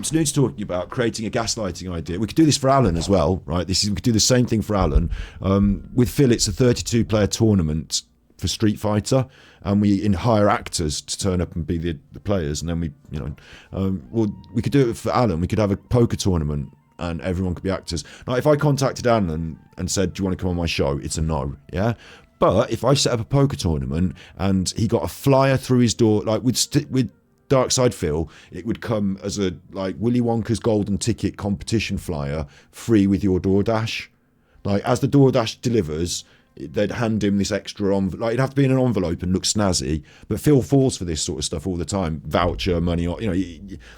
Snoody's talking about creating a gaslighting idea. We could do this for Alan as well, right? We could do the same thing for Alan. With Phil, it's a 32-player tournament for Street Fighter, and we hire actors to turn up and be the players, and then we could do it for Alan. We could have a poker tournament and everyone could be actors. Now, if I contacted Alan and said, do you want to come on my show? It's a no, yeah? But if I set up a poker tournament and he got a flyer through his door, like with Dark Side Phil, it would come as a like Willy Wonka's golden ticket competition flyer, free with your DoorDash. Like as the DoorDash delivers, they'd hand him this extra envelope. It'd have to be in an envelope and look snazzy. But Phil falls for this sort of stuff all the time. Voucher, money,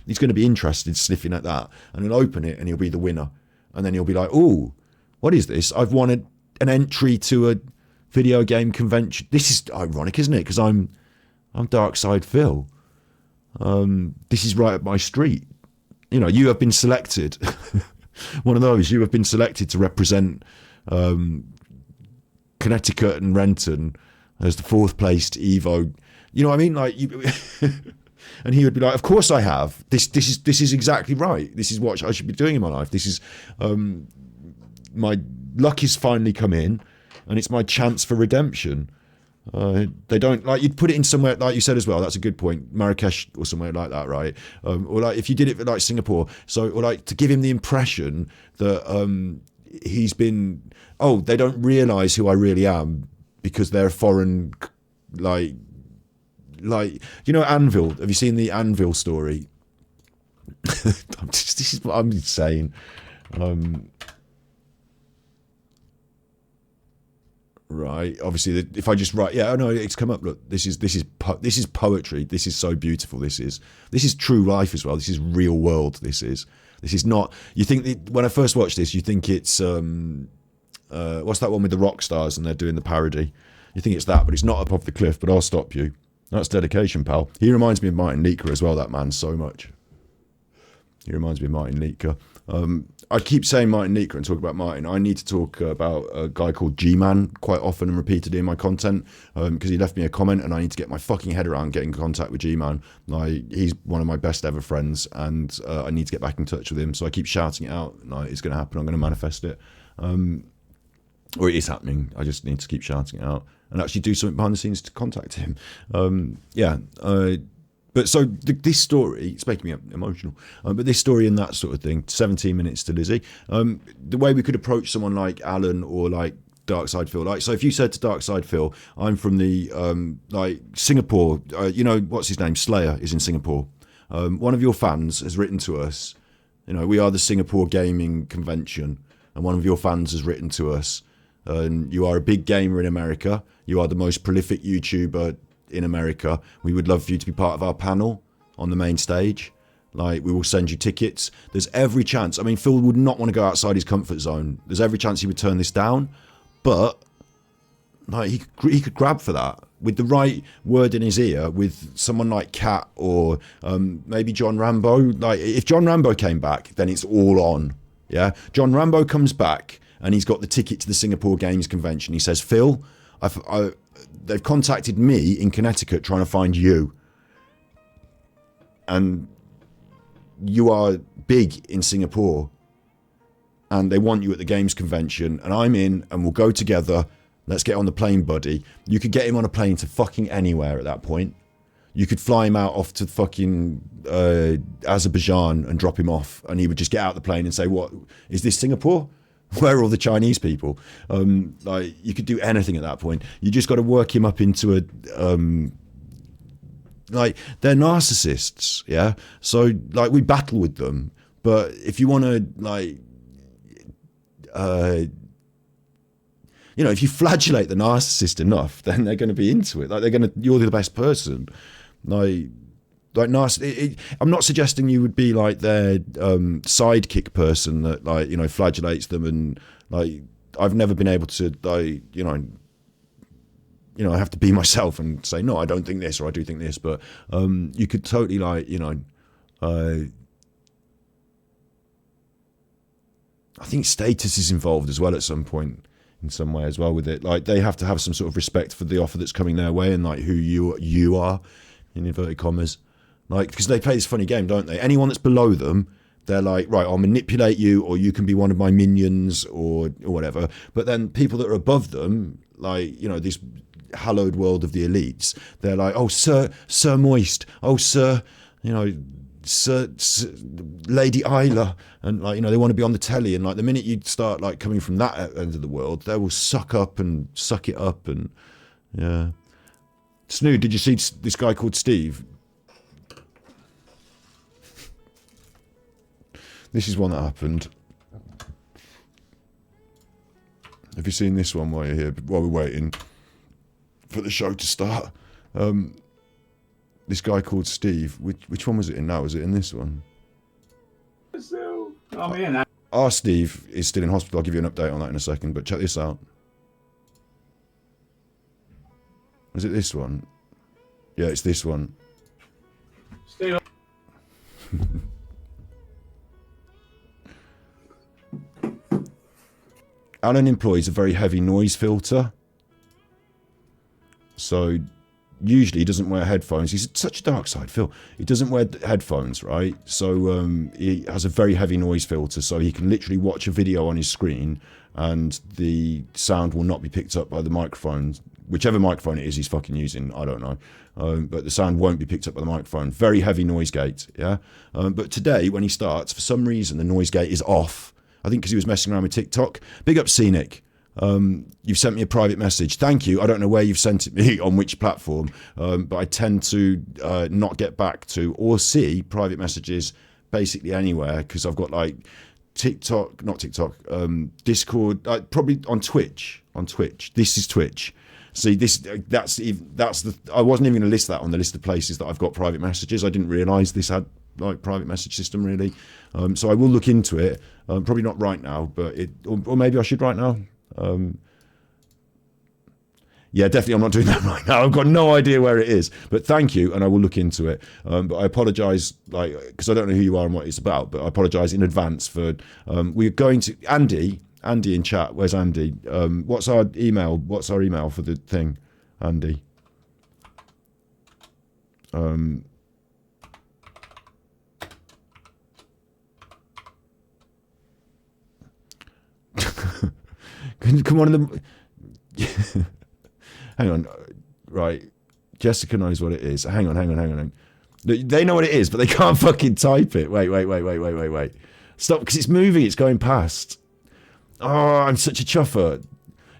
he's going to be interested sniffing at that. And he'll open it and he'll be the winner. And then he'll be like, oh, what is this? I've won an entry to a video game convention. This is ironic, isn't it? Because I'm Dark Side Phil. This is right up my street. You have been selected. One of those. You have been selected to represent Connecticut and Renton as the fourth placed Evo. You know what I mean? Like you, and he would be like, "Of course I have. This is exactly right. This is what I should be doing in my life. This is my luck has finally come in, and it's my chance for redemption." They don't like you'd put it in somewhere like you said as well. That's a good point, Marrakesh or somewhere like that, right? Or like if you did it for like Singapore, or like to give him the impression that he's been. Oh, they don't realise who I really am because they're foreign, like Anvil. Have you seen the Anvil story? This is what I'm saying. Right. Obviously, if I just write, it's come up. Look, this is poetry. This is so beautiful. This is true life as well. This is real world. This is not. You think when I first watched this, you think it's what's that one with the rock stars and they're doing the parody? You think it's that, but it's not Up Off the Cliff. But I'll stop you. That's dedication, pal. He reminds me of Martin Leaker as well. That man so much. He reminds me of Martin Leaker. I keep saying Martin Leaker and talk about Martin. I need to talk about a guy called G-Man quite often and repeatedly in my content because he left me a comment and I need to get my fucking head around getting in contact with G-Man. Like, he's one of my best ever friends and I need to get back in touch with him. So I keep shouting it out. Like, it's going to happen. I'm going to manifest it. Or it is happening. I just need to keep shouting it out and actually do something behind the scenes to contact him. But so this story, it's making me emotional, but this story and that sort of thing, 17 minutes to Lizzy, the way we could approach someone like Alan or like Dark Side Phil, like, so if you said to Dark Side Phil, I'm from the, like Singapore, what's his name? Slayer is in Singapore. One of your fans has written to us, we are the Singapore Gaming Convention, and one of your fans has written to us, and you are a big gamer in America. You are the most prolific YouTuber in America. We would love for you to be part of our panel on the main stage. Like, we will send you tickets. There's every chance. I mean, Phil would not want to go outside his comfort zone. There's every chance he would turn this down, but like he could grab for that with the right word in his ear, with someone like Kat or maybe John Rambo. Like, if John Rambo came back, then it's all on. Yeah, John Rambo comes back and he's got the ticket to the Singapore Games Convention. He says, Phil, they've contacted me in Connecticut trying to find you. And you are big in Singapore. And they want you at the Games Convention. And I'm in, and we'll go together. let's get on the plane, buddy. You could get him on a plane to fucking anywhere at that point. You could fly him out off to fucking Azerbaijan and drop him off, and he would just get out the plane and say, what, is this Singapore? Where are all the Chinese people? Like, you could do anything at that point. You just got to work him up into a... like, they're narcissists, yeah? So, like, we battle with them. But if you want to, like... you know, if you flagellate the narcissist enough, then they're going to be into it. Like, you're the best person. Like I'm not suggesting you would be like their sidekick person that, like, you know, flagellates them, and like, I've never been able to, like, you know, I have to be myself and say, no, I don't think this, or I do think this. But you could totally, like, you know, I think status is involved as well at some point, in some way as well with it. Like, they have to have some sort of respect for the offer that's coming their way, and like who you are, in inverted commas. Like, because they play this funny game, don't they? Anyone that's below them, they're like, right, I'll manipulate you, or you can be one of my minions, or whatever. But then people that are above them, like, you know, this hallowed world of the elites, they're like, oh, Sir Moist, oh, Sir, you know, Sir Lady Isla, and, like, you know, they want to be on the telly, and like the minute you start, like, coming from that end of the world, they will suck it up, and yeah. Snood, did you see this guy called Steve? This is one that happened. Have you seen this one while you're here, while we're waiting for the show to start? This guy called Steve. Which one was it in now? Was it in this one? Our Steve is still in hospital. I'll give you an update on that in a second, but check this out. Was it this one? Yeah, it's this one. Steve. Alan employs a very heavy noise filter. So usually he doesn't wear headphones. He's such a dark side, Phil. He doesn't wear headphones, right? So he has a very heavy noise filter, so he can literally watch a video on his screen and the sound will not be picked up by the microphone. Whichever microphone it is he's fucking using, I don't know. But the sound won't be picked up by the microphone. Very heavy noise gate, yeah? But today, when he starts, for some reason, the noise gate is off. I think because he was messing around with TikTok. Big up Scenic. You've sent me a private message. Thank you. I don't know where you've sent it me, on which platform, but I tend to not get back to or see private messages basically anywhere, because I've got, like, TikTok, not TikTok, Discord, probably on Twitch. This is Twitch. See, that's the. I wasn't even going to list that on the list of places that I've got private messages. I didn't realise this had, like, private message system, really. So I will look into it. Probably not right now, but or maybe I should right now. Yeah, definitely I'm not doing that right now. I've got no idea where it is, but thank you, and I will look into it. But I apologise, like, because I don't know who you are and what it's about, but I apologise in advance for. We're going to Andy in chat. Where's Andy? What's our email? What's our email for the thing, Andy? Come on, hang on, right? Jessica knows what it is. Hang on. They know what it is, but they can't fucking type it. Wait. Stop, because it's moving. It's going past. Oh, I'm such a chuffer.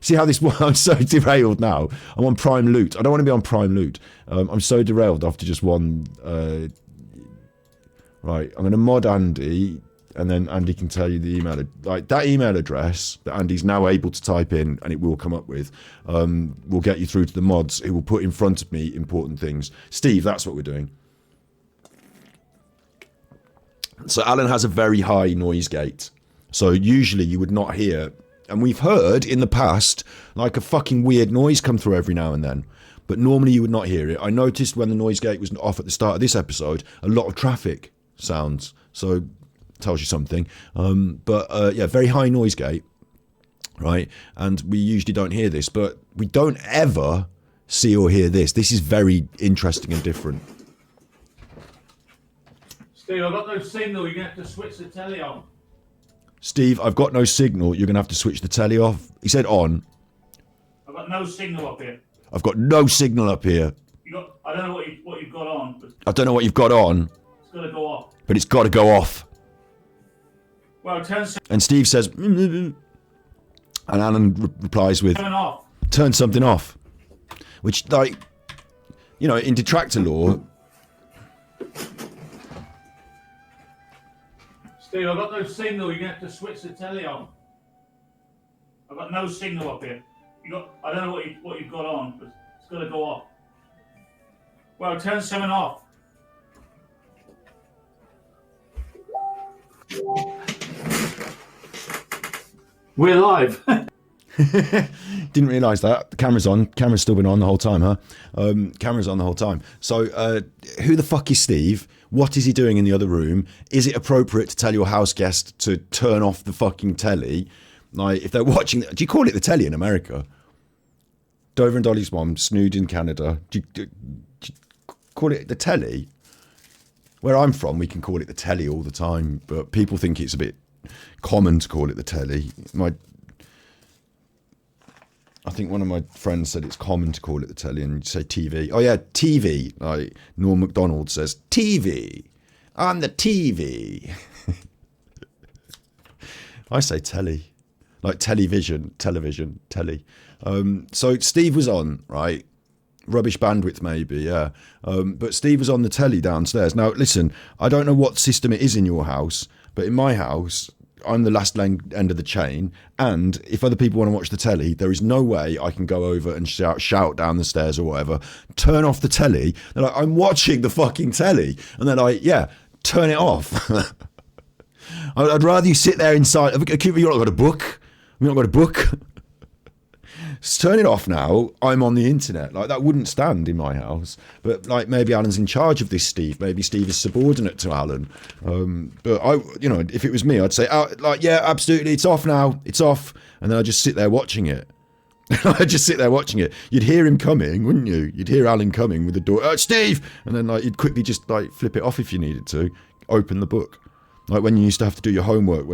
See how this? I'm so derailed now. I'm on Prime Loot. I don't want to be on Prime Loot. I'm so derailed after just one. Right, I'm going to mod Andy. And then Andy can tell you the email, like that email address that Andy's now able to type in, and it will come up with, will get you through to the mods who will put in front of me important things. Steve, that's what we're doing. So Alan has a very high noise gate. So usually you would not hear, and we've heard in the past, like a fucking weird noise come through every now and then. But normally you would not hear it. I noticed when the noise gate was off at the start of this episode, a lot of traffic sounds. So tells you something. Yeah, very high noise gate, right? And we usually don't hear this, but we don't ever see or hear this. This is very interesting and different. Steve, I've got no signal. You're going to have to switch the telly on. Steve, I've got no signal. You're going to have to switch the telly off. He said on. I've got got no signal up here. I've got no signal up here. I don't know what you've got on. But I don't know what you've got on. it's got to go off. But it's got to go off. Well, and Steve says, and Alan replies with, turn off. Turn something off. Which, like, you know, in detractor law. Steve, I've got no signal. You're going to have to switch the telly on. I've got no signal up here. I don't know what you've got on, but it's got to go off. Well, turn something off. We're live. Didn't realise that. The camera's on. Camera's still been on the whole time, huh? Camera's on the whole time. So, who the fuck is Steve? What is he doing in the other room? Is it appropriate to tell your house guest to turn off the fucking telly? Like, if they're watching... Do you call it the telly in America? Dover and Dolly's mom, snood in Canada. Do you call it the telly? Where I'm from, we can call it the telly all the time, but people think it's a bit common to call it the telly. I think one of my friends said it's common to call it the telly and say TV. Oh yeah, TV. Like Norm MacDonald says, TV. On the TV. I say telly. Like television, telly. So Steve was on, right? Rubbish bandwidth maybe, yeah. But Steve was on the telly downstairs. Now listen, I don't know what system it is in your house, but in my house, I'm the last end of the chain, and if other people want to watch the telly, there is no way I can go over and shout down the stairs or whatever, turn off the telly. They're like, I'm watching the fucking telly. And they're like, yeah, turn it off. I'd rather you sit there inside. You've not got a book. You've not got a book. Just turn it off now. I'm on the internet. Like, that wouldn't stand in my house. But like, maybe Alan's in charge of this, Steve. Maybe Steve is subordinate to Alan. But I, you know, if it was me, I'd say, like, yeah, absolutely, it's off now. It's off. And then I'd just sit there watching it. I'd just sit there watching it. You'd hear him coming, wouldn't you? You'd hear Alan coming with the door. Steve! And then like, you'd quickly just like flip it off if you needed to. Open the book. Like when you used to have to do your homework.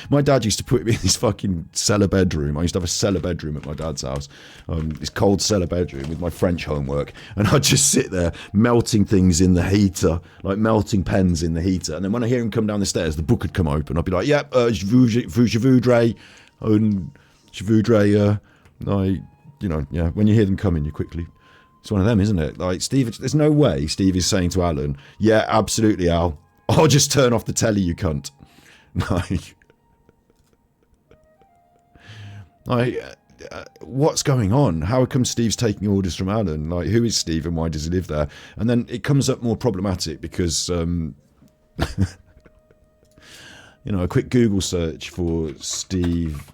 My dad used to put me in this fucking cellar bedroom. I used to have a cellar bedroom at my dad's house. This cold cellar bedroom with my French homework. And I'd just sit there melting things in the heater. Like melting pens in the heater. And then when I hear him come down the stairs, the book would come open. I'd be like, yep, je voudrais, like, you know, yeah. When you hear them coming, you quickly... It's one of them, isn't it? Like, Steve, there's no way Steve is saying to Alan, yeah, absolutely, Al. I'll just turn off the telly, you cunt. What's going on? How come Steve's taking orders from Alan? Like, who is Steve and why does he live there? And then it comes up more problematic because, you know, a quick Google search for Steve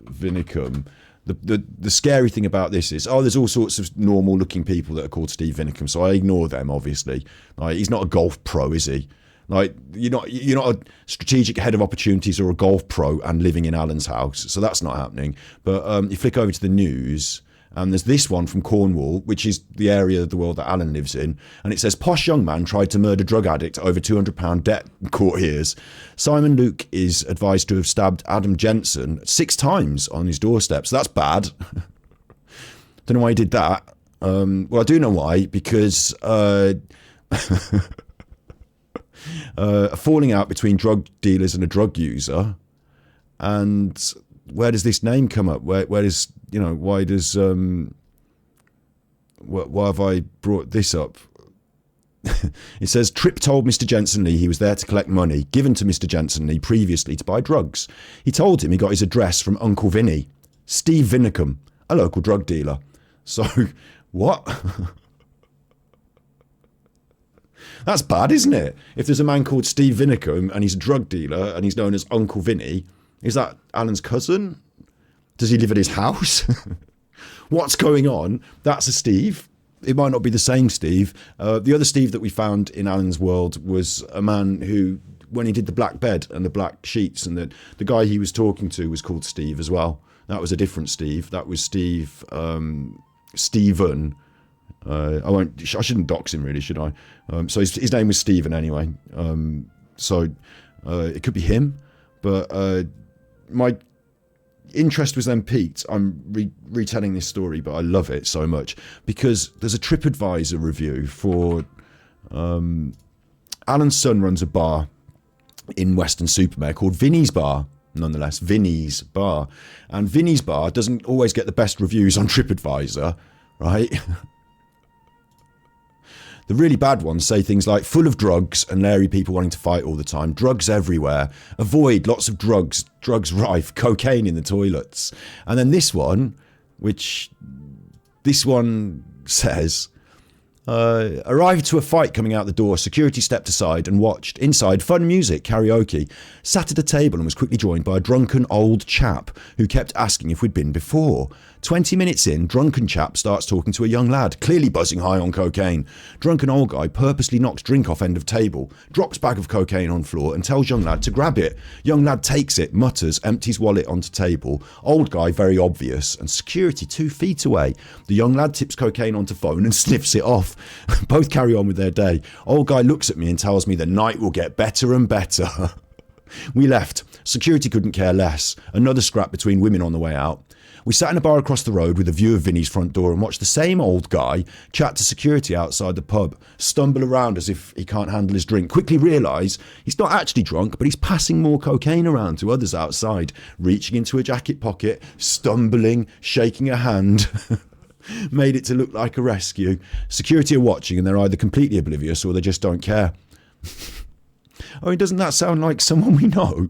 Vinicum. The scary thing about this is, there's all sorts of normal looking people that are called Steve Vinicum, so I ignore them, obviously. Like, he's not a golf pro, is he? Like, you're not a strategic head of opportunities or a golf pro and living in Alan's house, so that's not happening. But you flick over to the news, and there's this one from Cornwall, which is the area of the world that Alan lives in, and it says, posh young man tried to murder drug addict over £200 debt, court hears. Simon Luke is advised to have stabbed Adam Jensen 6 times on his doorstep, so that's bad. Don't know why he did that. Well, I do know why, because a falling out between drug dealers and a drug user, and where does this name come up? Where does, you know, why does why have I brought this up? It says Tripp told Mr. Jensen Lee he was there to collect money given to Mr. Jensen Lee previously to buy drugs. He told him he got his address from Uncle Vinny, Steve Vinicum, a local drug dealer. So what? That's bad, isn't it? If there's a man called Steve Vinicum and he's a drug dealer and he's known as Uncle Vinny, is that Alan's cousin? Does he live at his house? What's going on? That's a Steve. It might not be the same Steve. The other Steve that we found in Alan's world was a man who, when he did the black bed and the black sheets, and the guy he was talking to was called Steve as well. That was a different Steve. That was Steve, Stephen. I shouldn't dox him really, should I? So his name was Stephen anyway. So it could be him, but interest was then piqued. I'm retelling this story, but I love it so much because there's a TripAdvisor review for Alan's son runs a bar in Weston-super-Mare called Vinny's Bar. Nonetheless, Vinny's Bar. And Vinny's Bar doesn't always get the best reviews on TripAdvisor, right? The really bad ones say things like full of drugs and leery people wanting to fight all the time, drugs everywhere, avoid lots of drugs rife, cocaine in the toilets. And then this one says, arrived to a fight coming out the door, security stepped aside and watched. Inside, fun music, karaoke. Sat at a table and was quickly joined by a drunken old chap who kept asking if we'd been before. 20 minutes in, drunken chap starts talking to a young lad, clearly buzzing high on cocaine. Drunken old guy purposely knocks drink off end of table, drops bag of cocaine on floor and tells young lad to grab it. Young lad takes it, mutters, empties wallet onto table. Old guy very obvious and security 2 feet away. The young lad tips cocaine onto phone and sniffs it off. Both carry on with their day. Old guy looks at me and tells me the night will get better and better. We left. Security couldn't care less. Another scrap between women on the way out. We sat in a bar across the road with a view of Vinny's front door and watched the same old guy chat to security outside the pub, stumble around as if he can't handle his drink, quickly realise he's not actually drunk, but he's passing more cocaine around to others outside, reaching into a jacket pocket, stumbling, shaking a hand. Made it to look like a rescue. Security are watching and they're either completely oblivious or they just don't care. I mean, doesn't that sound like someone we know?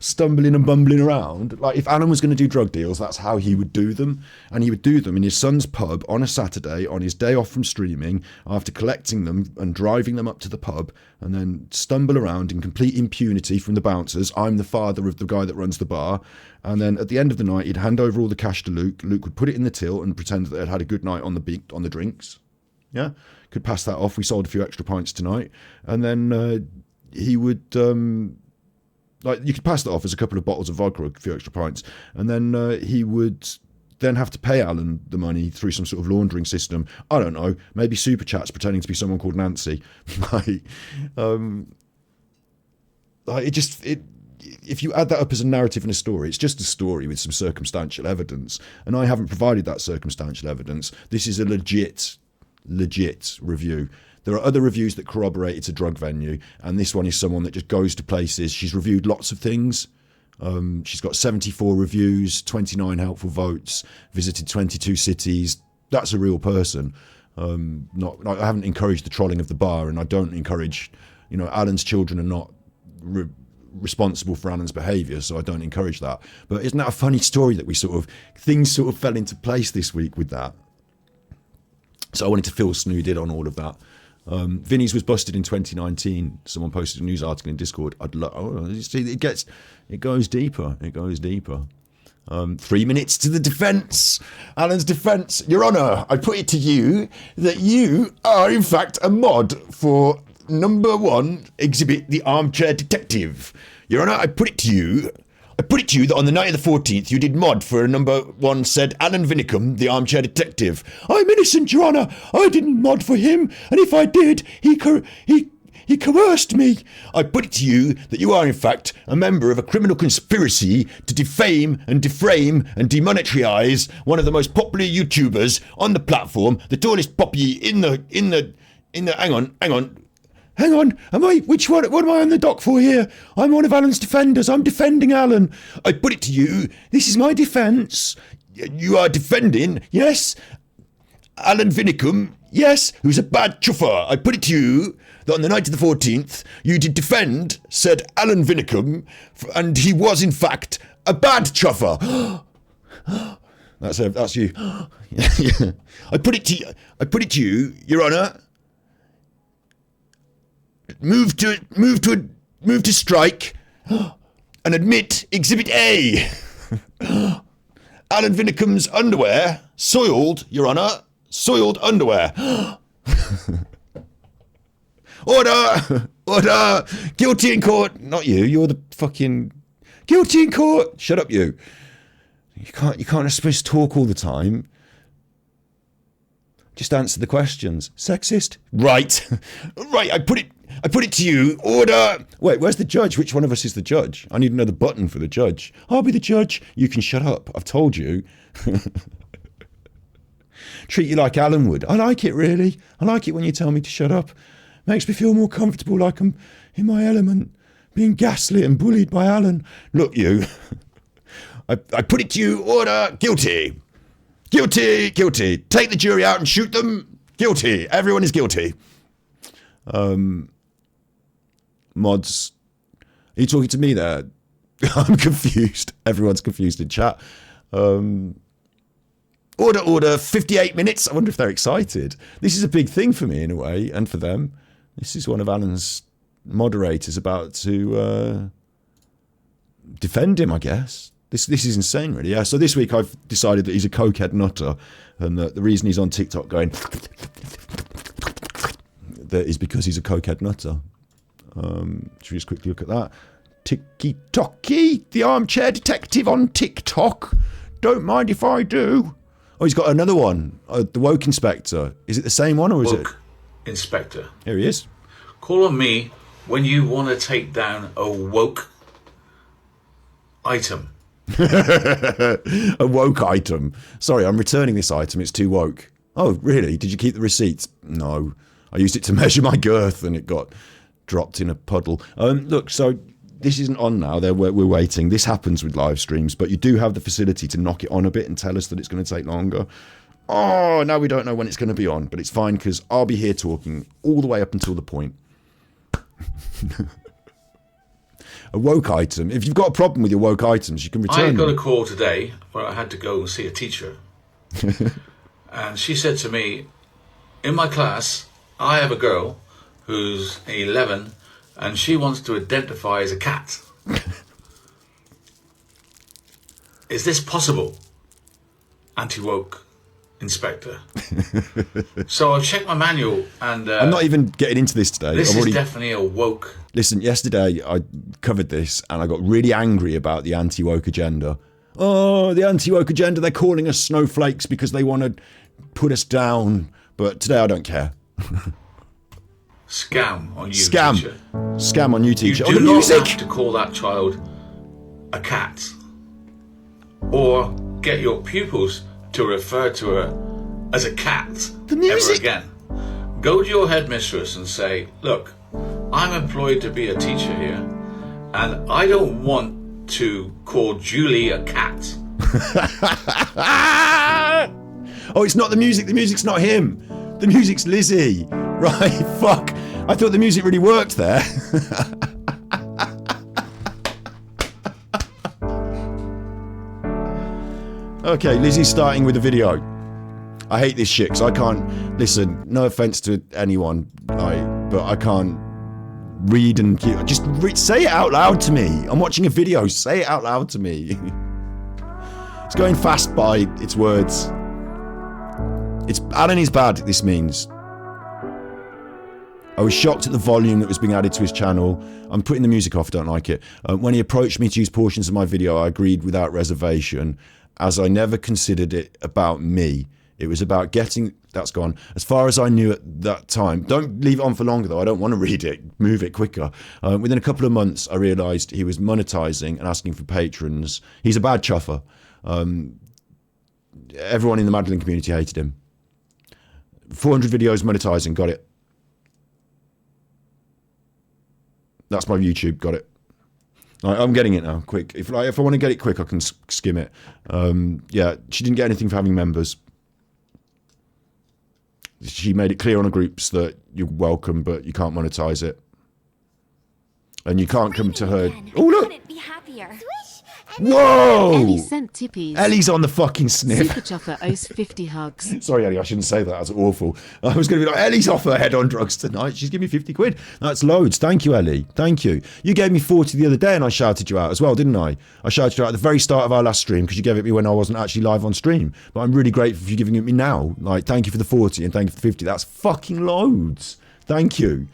Stumbling and bumbling around. Like, if Alan was going to do drug deals, that's how he would do them. And he would do them in his son's pub on a Saturday, on his day off from streaming, after collecting them and driving them up to the pub, and then stumble around in complete impunity from the bouncers. I'm the father of the guy that runs the bar. And then at the end of the night, he'd hand over all the cash to Luke. Luke would put it in the till and pretend that they'd had a good night on the drinks. Yeah, could pass that off. We sold a few extra pints tonight. And then he would... like, you could pass that off as a couple of bottles of vodka, a few extra pints, and then he would then have to pay Alan the money through some sort of laundering system. I don't know, maybe super chats pretending to be someone called Nancy. If you add that up as a narrative and a story, it's just a story with some circumstantial evidence, and I haven't provided that circumstantial evidence. This is a legit review. There are other reviews that corroborate it's a drug venue, and this one is someone that just goes to places. She's reviewed lots of things. She's got 74 reviews, 29 helpful votes, visited 22 cities. That's a real person. I haven't encouraged the trolling of the bar, and I don't encourage, Alan's children are not responsible for Alan's behaviour, so I don't encourage that. But isn't that a funny story that things sort of fell into place this week with that? So I wanted to fill Snood in on all of that. Vinny's was busted in 2019. Someone posted a news article in Discord. You see, it goes deeper. 3 minutes to the defence. Alan's defence. Your Honour, I put it to you that you are in fact a mod for number 1 exhibit, the Armchair Detective. Your Honour, I put it to you that on the night of the 14th you did mod for number 1 said Alan Vinicum, the Armchair Detective. I'm innocent, Your Honour. I didn't mod for him, and if I did, he coerced me. I put it to you that you are in fact a member of a criminal conspiracy to defame and deframe and demonetize one of the most popular YouTubers on the platform, the tallest poppy in the Hang on, what am I on the dock for here? I'm one of Alan's defenders, I'm defending Alan. I put it to you, this is my defence. You are defending, yes, Alan Vinicum, yes, who's a bad chuffer. I put it to you that on the night of the 14th, you did defend said Alan Vinicum, and he was in fact a bad chuffer. That's you. I put it to you, Your Honour. Move to strike and admit Exhibit A. Alan Vinicum's underwear, soiled, Your Honour, soiled underwear. Order, guilty in court. Not you, you're the fucking guilty in court. Shut up, you. You can't supposed to talk all the time. Just answer the questions. Sexist? Right. I put I put it to you, order. Wait, where's the judge? Which one of us is the judge? I need another button for the judge. I'll be the judge. You can shut up. I've told you. Treat you like Alan would. I like it, really. I like it when you tell me to shut up. Makes me feel more comfortable, like I'm in my element, being gaslit and bullied by Alan. Look, you. I put it to you, order. Guilty. Guilty. Guilty. Take the jury out and shoot them. Guilty. Everyone is guilty. Mods, are you talking to me there? I'm confused. Everyone's confused in chat. Order, 58 minutes. I wonder if they're excited. This is a big thing for me in a way, and for them. This is one of Alan's moderators about to defend him, I guess. This is insane, really. Yeah, so this week I've decided that he's a cokehead nutter, and that the reason he's on TikTok going that is because he's a cokehead nutter. Should we just quickly look at that? Tiki-toki, the armchair detective on TikTok. Don't mind if I do. Oh, he's got another one. The woke inspector. Is it the same one or is Woke inspector. Here he is. Call on me when you want to take down a woke item. A woke item. Sorry, I'm returning this item. It's too woke. Oh, really? Did you keep the receipts? No. I used it to measure my girth and it got dropped in a puddle. Look, so this isn't on now. We're waiting. This happens with live streams, but you do have the facility to knock it on a bit and tell us that it's going to take longer. Oh, now we don't know when it's going to be on, but it's fine because I'll be here talking all the way up until the point. A woke item. If you've got a problem with your woke items, you can return I got them. a call today where I had to go and see a teacher. And she said to me, in my class, I have a girl who's 11 and she wants to identify as a cat. Is this possible? Anti-woke inspector. So I've checked my manual and... I'm not even getting into this today. This is definitely a woke... Listen, yesterday I covered this and I got really angry about the anti-woke agenda. Oh, the anti-woke agenda, they're calling us snowflakes because they want to put us down. But today I don't care. Scam on you, Scam. teacher. Scam on you, teacher. You do not have to call that child a cat. Or get your pupils to refer to her as a cat ever again. Go to your headmistress and say, look, I'm employed to be a teacher here, and I don't want to call Julie a cat. Oh, it's not the music. The music's not him. The music's Lizzy. Right, fuck. I thought the music really worked there. Okay, Lizzy's starting with a video. I hate this shit because I can't listen. No offense to anyone, but I can't read and just say it out loud to me. I'm watching a video. Say it out loud to me. It's going fast by its words. It's Alan is bad. This means. I was shocked at the volume that was being added to his channel. I'm putting the music off. Don't like it. When he approached me to use portions of my video, I agreed without reservation, as I never considered it about me. It was about getting... That's gone. As far as I knew at that time... Don't leave it on for longer, though. I don't want to read it. Move it quicker. Within a couple of months, I realised he was monetising and asking for patrons. He's a bad chuffer. Everyone in the Madeline community hated him. 400 videos monetising. Got it. That's my YouTube. Got it. Right, I'm getting it now. Quick. If I want to get it quick, I can skim it. Yeah, she didn't get anything for having members. She made it clear on her groups that you're welcome, but you can't monetize it. And you can't come to her... Oh, look! Whoa! Ellie sent tippies. Ellie's on the fucking sniff. Super Chuffer owes 50 hugs. Sorry, Ellie, I shouldn't say that. That's awful. I was going to be like, Ellie's off her head on drugs tonight. She's giving me 50 quid. That's loads. Thank you, Ellie. Thank you. You gave me 40 the other day and I shouted you out as well, didn't I? I shouted you out at the very start of our last stream because you gave it me when I wasn't actually live on stream. But I'm really grateful for you giving it me now. Like, thank you for the 40 and thank you for the 50. That's fucking loads. Thank you.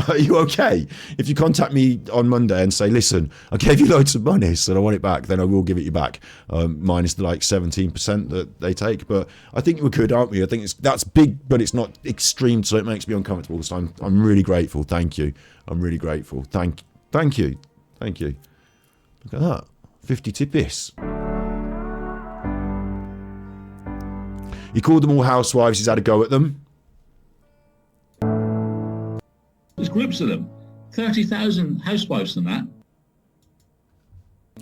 Are you okay? If you contact me on Monday and say, listen, I gave you loads of money, so I want it back, then I will give it you back, minus the like 17% that they take. But I think we're good, aren't we? I think that's big, but it's not extreme, so it makes me uncomfortable. So I'm really grateful. Thank you. I'm really grateful. Thank you. Thank you. Look at that. 50 tippies. He called them all housewives. He's had a go at them. There's groups of them. 30,000 housewives and that.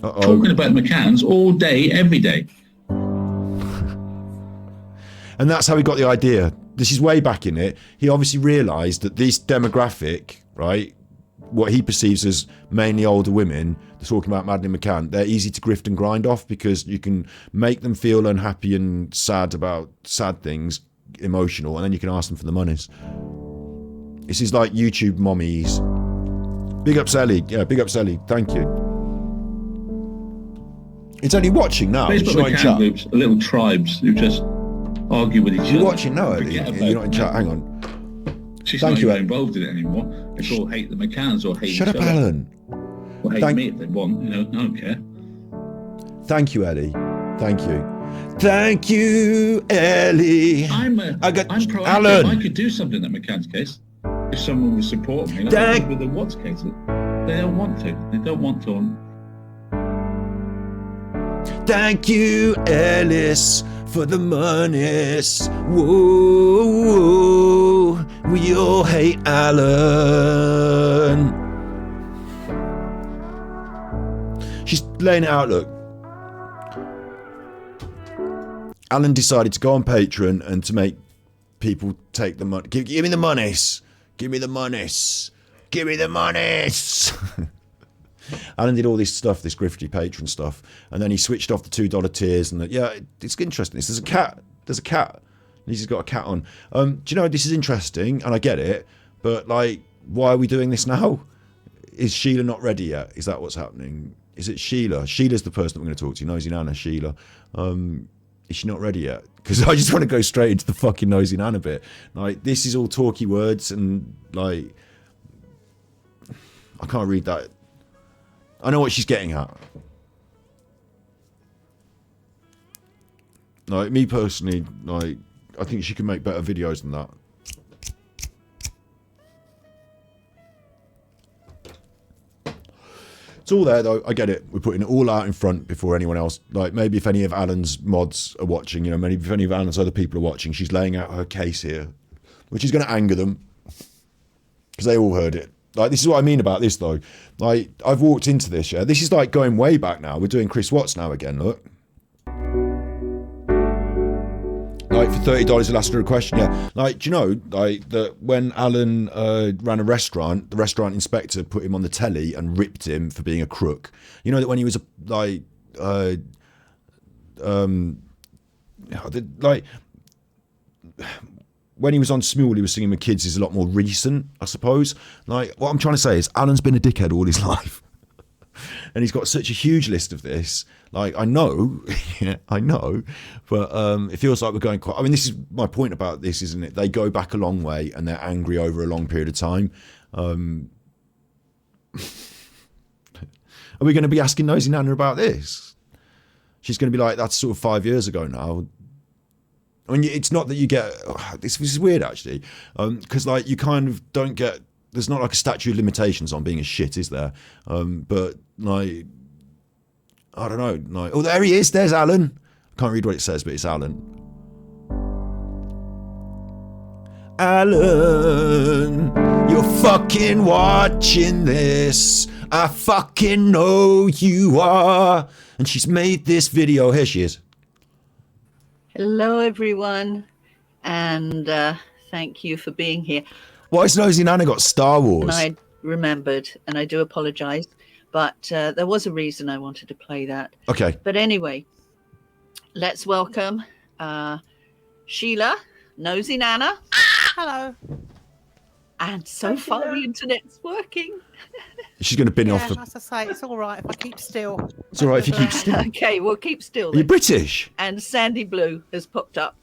Talking about McCann's all day, every day. And that's how he got the idea. This is way back in it. He obviously realised that this demographic, right, what he perceives as mainly older women, they're talking about Madeleine McCann, they're easy to grift and grind off because you can make them feel unhappy and sad about sad things, emotional, and then you can ask them for the monies. This is like YouTube mommies. Big up Sally. Yeah, big up Sally. Thank you. It's only watching now. Facebook McCann groups are little tribes who just argue with each other. You're watching now, Ellie. You're not in chat. Hang on. She's not even involved in it anymore. They all hate the McCanns or hate Shut each up, other. Alan. Or hate me if they want. You know, I don't care. Thank you, Ellie. Thank you. Thank you, Ellie. I'm proactive. Alan. I could do something in McCann's case if someone would support me. Like with the Watts case, they don't want to. They don't want to. Thank you, Ellis, for the monies. Whoa, we all hate Alan. She's laying it out, look. Alan decided to go on Patreon and to make people take the money. Give me the monies. Give me the monies. Give me the monies. Alan did all this stuff, this grifty patron stuff, and then he switched off the $2 tiers. And it's interesting. There's a cat. There's a cat. He's got a cat on. Do you know this is interesting? And I get it, but like, why are we doing this now? Is Sheila not ready yet? Is that what's happening? Is it Sheila? Sheila's the person that we're going to talk to. Nosey Nana, Sheila. Is she not ready yet? Because I just want to go straight into the fucking Nosey Nana bit. Like, this is all talky words, and like, I can't read that. I know what she's getting at. Like, me personally, like, I think she can make better videos than that. It's all there, though. I get it. We're putting it all out in front before anyone else. Like, maybe if any of Alan's mods are watching, you know, maybe if any of Alan's other people are watching, she's laying out her case here, which is going to anger them because they all heard it. Like, this is what I mean about this, though. Like, I've walked into this, yeah. This is like going way back now. We're doing Chris Watts now again, look. Like, for $30, he'll ask her a question, yeah. Like, do you know, like, that when Alan ran a restaurant, the restaurant inspector put him on the telly and ripped him for being a crook. You know that when he was, when he was on Smule, he was singing with kids is a lot more recent, I suppose. Like, what I'm trying to say is Alan's been a dickhead all his life. And he's got such a huge list of this. Like, I know, yeah, I know, but it feels like we're going quite... I mean, this is my point about this, isn't it? They go back a long way and they're angry over a long period of time. Are we going to be asking Nosey Nana about this? She's going to be like, that's sort of 5 years ago now. I mean, it's not that you get... this is weird, actually, because, like, you kind of don't get... There's not like a statute of limitations on being a shit, is there? But, like... I don't know. Like, oh, there he is. There's Alan. I can't read what it says, but it's Alan. Alan, you're fucking watching this. I fucking know you are. And she's made this video. Here she is. Hello, everyone. And thank you for being here. Why has Nosey Nana got Star Wars? And I remembered, and I do apologize. But there was a reason I wanted to play that. Okay. But anyway, let's welcome Sheila, Nosey Nana. Hello. And so far the internet's working. She's going to bin off. As I say, it's all right if I keep still. It's all right if you keep still. Okay, we'll keep still. You're British. And Sandy Blue has popped up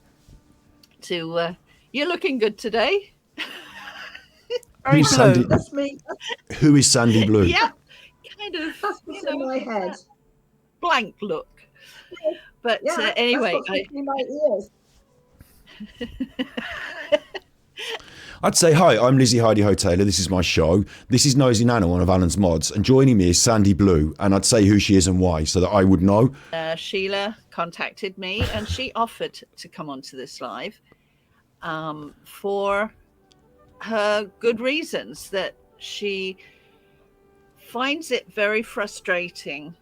to, you're looking good today. Very Who's Sandy? blue. That's me. Who is Sandy Blue? Yeah, kind of. That's what's in my head. Blank look. But Yeah, anyway, that's what's in my ears. I'd say, hi, I'm Lizzy Heidi-Ho Taylor. This is my show. This is Nosey Nana, one of Alan's mods. And joining me is Sandy Blue. And I'd say who she is and why, so that I would know. Sheila contacted me and she offered to come onto this live for her good reasons, that she finds it very frustrating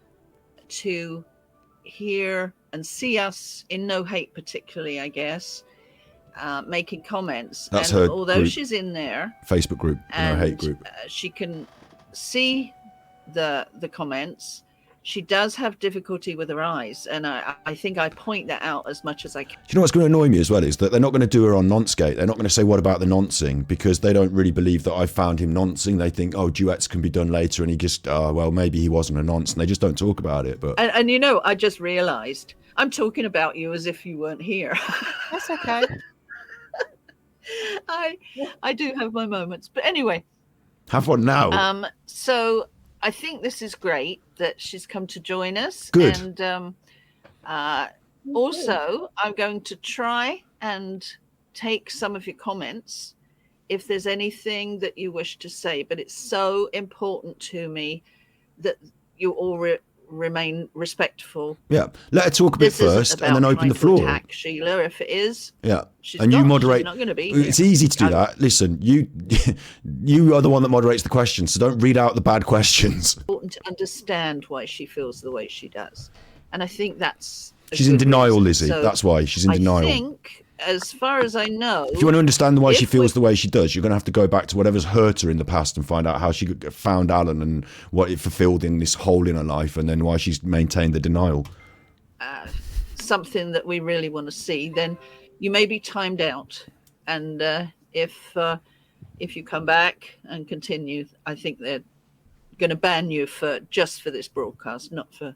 to hear and see us, in no hate particularly, I guess, making comments. That's and her although group. she's in there, Facebook group, and hate group. She can see the comments. She does have difficulty with her eyes, and I think I point that out as much as I can. Do you know what's going to annoy me as well is that they're not going to do her on Nonsgate. They're not going to say, what about the noncing? Because they don't really believe that I found him noncing. They think, oh, duets can be done later, and he just, well, maybe he wasn't a nonce, and they just don't talk about it. But And you know, I just realised I'm talking about you as if you weren't here. That's okay. I do have my moments, but anyway. have one now. So I think this is great that she's come to join us. Good. And also, I'm going to try and take some of your comments if there's anything that you wish to say. But it's so important to me that you all remain respectful. Yeah, let her talk a bit first and then open the floor. Attack Sheila if it is. Yeah, she's and you not, moderate. She's not going to be It's here. easy to do that. Listen, you are the one that moderates the questions, so don't read out the bad questions. Important to understand why she feels the way she does, and I think that's She's in denial, Lizzy. So that's why she's in denial. I think, as far as I know, If you want to understand why she feels the way she does, you're going to have to go back to whatever's hurt her in the past and find out how she found Alan and what it fulfilled in this hole in her life, and then why she's maintained the denial. Something that we really want to see, then you may be timed out. And if you come back and continue, I think they're going to ban you just for this broadcast, not for.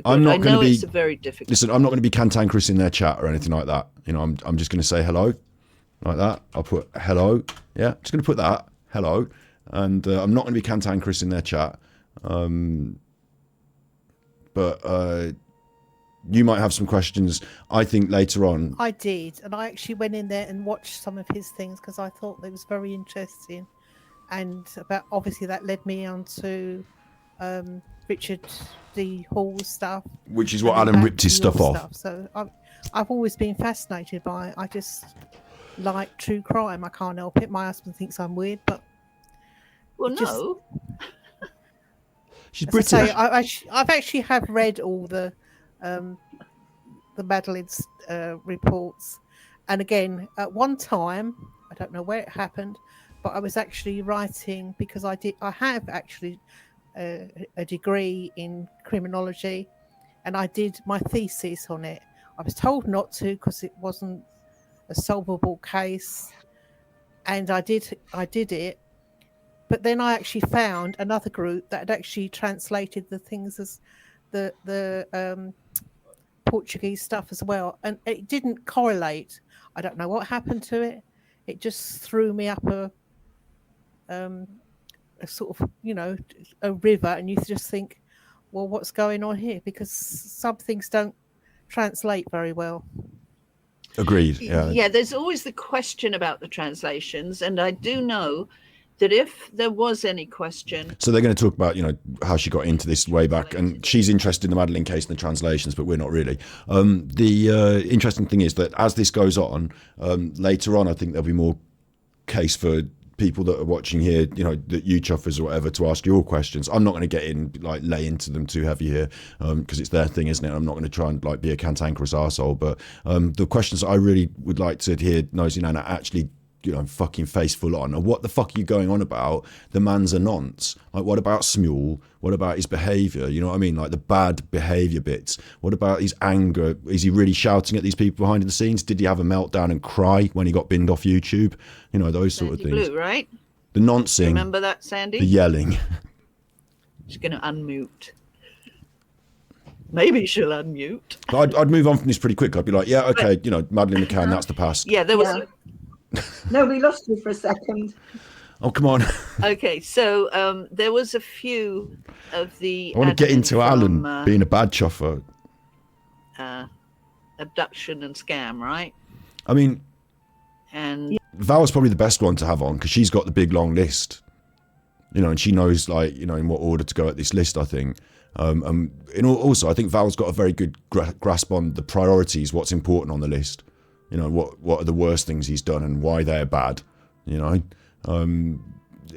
I'm not going to be. It's a very difficult. Listen, I'm not going to be cantankerous in their chat or anything like that. You know, I'm just going to say hello, like that. I'll put hello. Yeah, just going to put that hello, and I'm not going to be cantankerous in their chat. But you might have some questions. I think later on. I did, and I actually went in there and watched some of his things because I thought it was very interesting, and obviously that led me on to Richard D. Hall's stuff, which is what Alan ripped his stuff off. So I've always been fascinated by it. I just like true crime. I can't help it. My husband thinks I'm weird, but no. She's British. I've actually have read all the Madeleine's reports, and again at one time I don't know where it happened, but I was actually writing because I have actually a degree in criminology, and I did my thesis on it. I was told not to because it wasn't a solvable case, and I did it. But then I actually found another group that had actually translated the things as the Portuguese stuff as well, and it didn't correlate. I don't know what happened to it. It just threw me up a sort of, a river, and you just think, well, what's going on here? Because some things don't translate very well. Agreed. Yeah, there's always the question about the translations, and I do know that if there was any question. So they're going to talk about, how she got into this way back, and she's interested in the Madeleine case and the translations, but we're not really. The interesting thing is that as this goes on, later on, I think there'll be more case for people that are watching here, that you chuffers or whatever, to ask your questions. I'm not going to get in, lay into them too heavy here, because it's their thing, isn't it? I'm not going to try and be a cantankerous arsehole, but the questions that I really would like to hear Nosey Nana actually fucking face full on. And what the fuck are you going on about? The man's a nonce. What about Smule? What about his behaviour? You know what I mean? The bad behaviour bits. What about his anger? Is he really shouting at these people behind the scenes? Did he have a meltdown and cry when he got binned off YouTube? Those sort of things. Blue, right? The noncing. Remember that, Sandy? The yelling. She's going to unmute. Maybe she'll unmute. But I'd move on from this pretty quick. I'd be like, yeah, okay, Madeleine McCann, that's the past. Yeah, there was... No, we lost you for a second. Oh, come on. Okay, so there was a few of the. I want to get into admin Alan being a bad chuffer. Abduction and scam, right? I mean, and Val's probably the best one to have on because she's got the big long list, you know, and she knows, like, you know, in what order to go at this list, I think. And also, I think Val's got a very good grasp on the priorities, what's important on the list, you know, what are the worst things he's done and why they're bad, you know.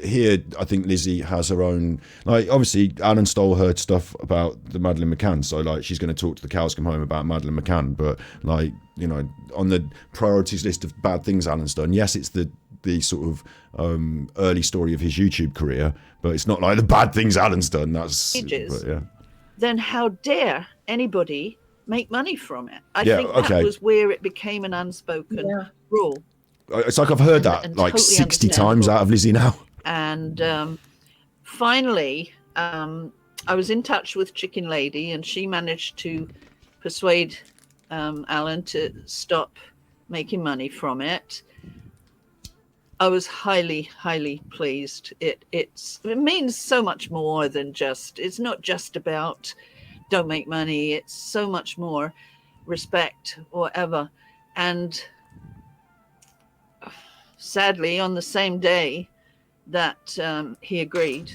Here, I think Lizzy has her own, like, obviously Alan stole her stuff about the Madeleine McCann, so like she's going to talk to the cows come home about Madeleine McCann, but like, you know, on the priorities list of bad things Alan's done, yes, it's the sort of early story of his YouTube career, but it's not like the bad things Alan's done. That's but, yeah. Then how dare anybody make money from it? I think that was where it became an unspoken rule. It's like I've heard that like totally 60 times out of Lizzy now. And finally, I was in touch with Chicken Lady, and she managed to persuade Alan to stop making money from it. I was highly, highly pleased. It means so much more than just, it's not just about don't make money. It's so much more, respect, whatever. And sadly, on the same day that he agreed,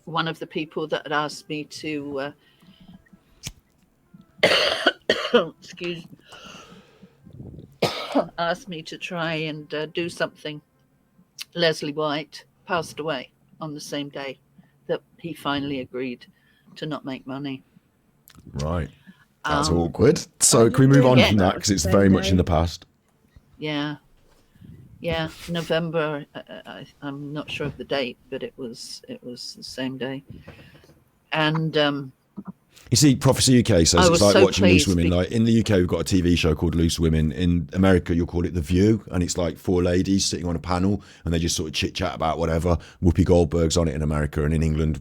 one of the people that had asked me to excuse me, asked me to try and do something, Leslie White, passed away on the same day that he finally agreed to not make money. Right. That's awkward. So can we move on from that, because it's very much in the past? Yeah. Yeah, November. I'm not sure of the date, but it was the same day. And you see, Prophecy UK says it's like so watching Loose Women. Like in the UK, we've got a TV show called Loose Women. In America, you'll call it The View, and it's like 4 ladies sitting on a panel, and they just sort of chit chat about whatever. Whoopi Goldberg's on it in America, and in England,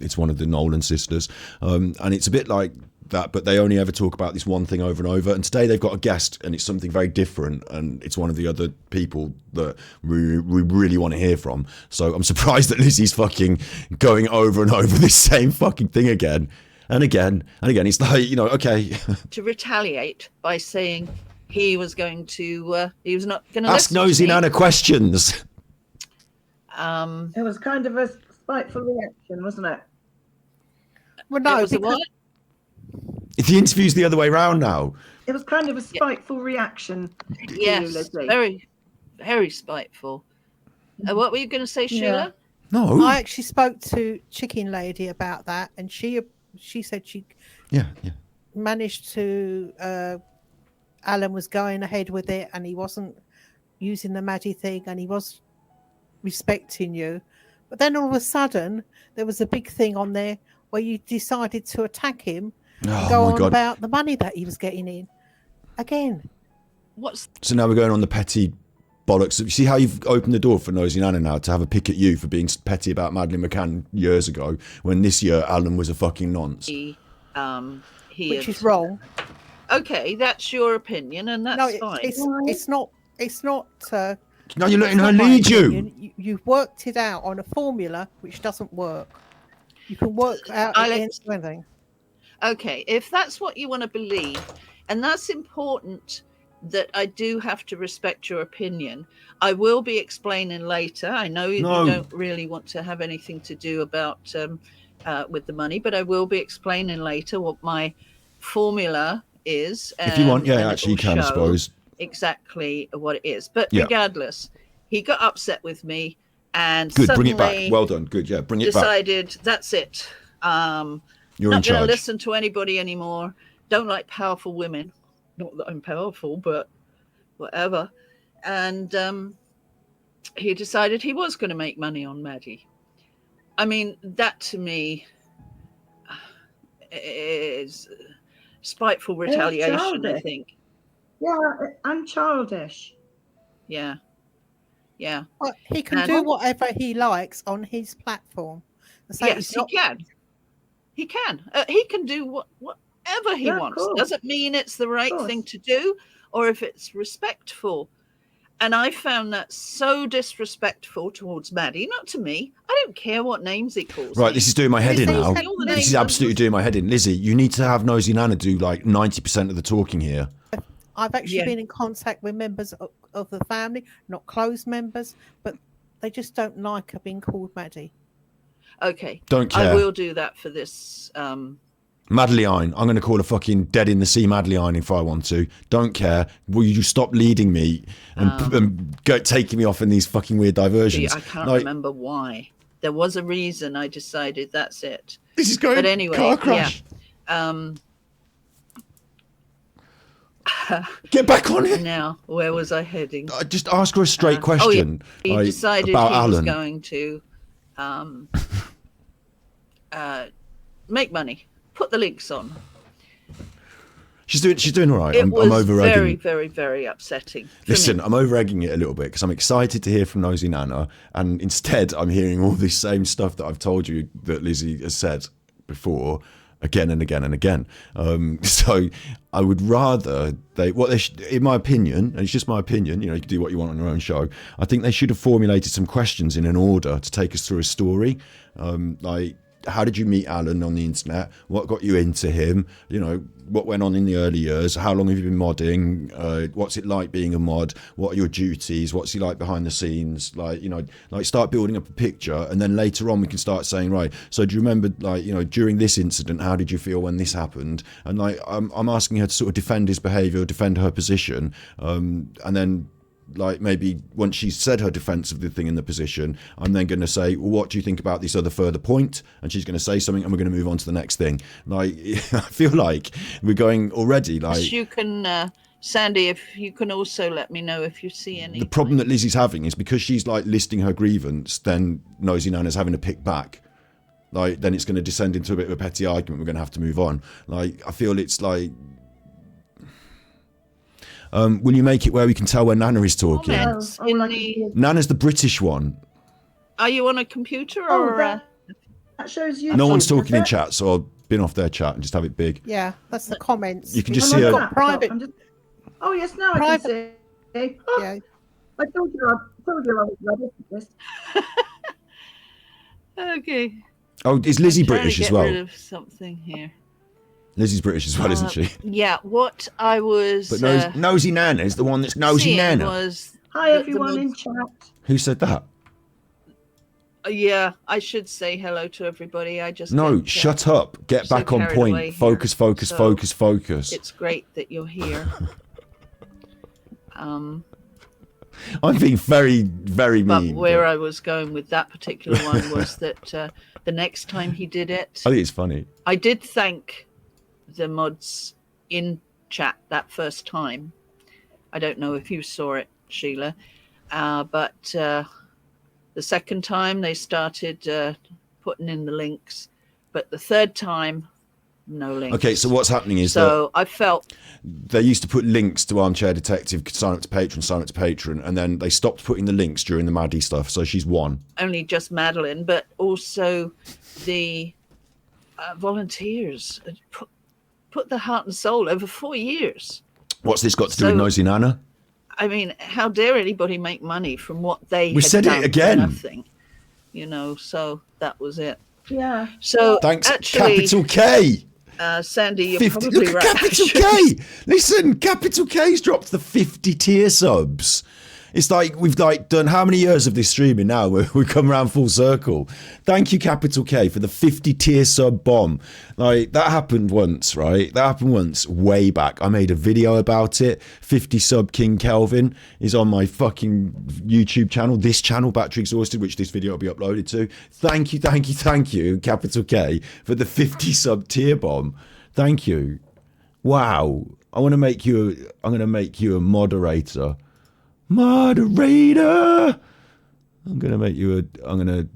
it's one of the Nolan sisters, and it's a bit like that, but they only ever talk about this one thing over and over. And today they've got a guest, and it's something very different, and it's one of the other people that we really want to hear from. So I'm surprised that Lizzy's fucking going over and over this same fucking thing again and again and again. It's like, you know, okay. To retaliate by saying he was going to, he was not going to ask Nosey Nana questions. It was kind of a spiteful reaction, wasn't it? Well, no, it was because if the interview's the other way around now. It was kind of a spiteful reaction. Yes, to you, Lizzy. very, very spiteful. What were you going to say, Sheila? No, I actually spoke to Chicken Lady about that, and she said she managed to. Alan was going ahead with it, and he wasn't using the Maddie thing, and he was respecting you. But then all of a sudden, there was a big thing on there where you decided to attack him. Go on about the money that he was getting in. Again. So now we're going on the petty bollocks. You see how you've opened the door for Nosey Nana now to have a pick at you for being petty about Madeleine McCann years ago, when this year Alan was a fucking nonce. Which is wrong. Okay, that's your opinion, and that's fine. It's not. Now you're letting her lead you. You've worked it out on a formula which doesn't work. You can work out against anything. Okay, if that's what you want to believe, and that's important, that I do have to respect your opinion. I will be explaining later. I know you don't really want to have anything to do about with the money, but I will be explaining later what my formula is. If you want, actually you can, I suppose. Exactly what it is. But regardless, he got upset with me, and good, bring it back. Well done. Good, bring it back. Decided that's it. You're not in going to charge. listen to anybody anymore. Don't like powerful women. Not that I'm powerful, but whatever. And he decided he was going to make money on Maddie. I mean, that to me is spiteful retaliation, I think. Yeah, I'm childish. Yeah. Well, he can do whatever he likes on his platform. So yes, he can. He can. He can do whatever he wants. Doesn't mean it's the right thing to do, or if it's respectful. And I found that so disrespectful towards Maddie, not to me. I don't care what names he calls Right, me. this is doing my head in now. This is absolutely doing my head in. Lizzie, you need to have Nosey Nana do like 90% of the talking here. I've actually been in contact with members of the family, not close members, but they just don't like her being called Maddie. Okay. Don't care. I will do that for this. Madeleine, I'm going to call her fucking dead in the sea Madeleine if I want to. Don't care. Will you just stop leading me and go taking me off in these fucking weird diversions? I can't remember why. There was a reason I decided that's it. This is going but anyway, car crash. Yeah. Get back on it. Now, where was I heading? Just ask her a straight question. He decided about he Alan. was going to make money. Put the links on. She's doing all right. It I'm was over very, egging. very, very upsetting. Listen, I'm over egging it a little bit because I'm excited to hear from Nosey Nana, and instead I'm hearing all this same stuff that I've told you that Lizzie has said before, again and again and again. So I would rather in my opinion, and it's just my opinion, you know, you can do what you want on your own show. I think they should have formulated some questions in an order to take us through a story, like. How did you meet Alan on the internet? What got you into him? You know, what went on in the early years? How long have you been modding? What's it like being a mod? What are your duties? What's he like behind the scenes? Like, you know, like start building up a picture, and then later on we can start saying, right, so do you remember, like, you know, during this incident, how did you feel when this happened? And like, I'm asking her to sort of defend his behaviour, defend her position, and then, like, maybe once she's said her defence of the thing in the position, I'm then going to say, well, what do you think about this other further point? And she's going to say something, and we're going to move on to the next thing. Like, I feel like we're going already, like... You can, Sandy, if you can also let me know if you see any... The problem that Lizzie's having is because she's, like, listing her grievance, then Nosey Nana's having to pick back. Like, then it's going to descend into a bit of a petty argument. We're going to have to move on. Like, I feel it's like... will you make it where we can tell when Nana is talking? Nana's the British one. Are you on a computer or? That shows you. No one's talking in chat, so I'll bin off their chat and just have it big. Yeah, that's the comments. You can just see her. Private. Oh yes, now I can see. Oh, yeah. I told you I was ready for this. Okay. Oh, is Lizzie I'm trying British to as get well? rid of something here. Lizzie's British as well, isn't she? Yeah. What I was. But Nosey Nana is the one that's Nosey Nana. Hi everyone in chat. Who said that? Yeah, I should say hello to everybody. I just shut up. Get so back on carried away point. here. Focus, focus, So, focus, focus. It's great that you're here. I'm being very, very mean. But where I was going with that particular one was that the next time he did it, I think it's funny. I did thank the mods in chat that first time. I don't know if you saw it, Sheila, but the second time they started putting in the links, but the third time, no links. Okay, so what's happening is so I felt they used to put links to Armchair Detective, sign up to Patreon, and then they stopped putting the links during the Maddie stuff. So she's one. only just Madeline, but also the volunteers put their heart and soul over 4 years. What's this got to do with Nosey Nana? I mean, how dare anybody make money from what they We had said it done for again. nothing, you know, so that was it. Yeah. So Thanks, actually, capital K. Sandy, you're 50, probably look right. at capital K. Listen, capital K's dropped the 50 tier subs. It's like we've like done how many years of this streaming now? We've come around full circle. Thank you, capital K, for the 50 tier sub bomb. Like that happened once, right? That happened once way back. I made a video about it. 50 sub King Kelvin is on my fucking YouTube channel. This channel, Battery Exhausted, which this video will be uploaded to. Thank you, capital K, for the 50 sub tier bomb. Thank you. Wow. I'm gonna make you a moderator. Moderator. I'm gonna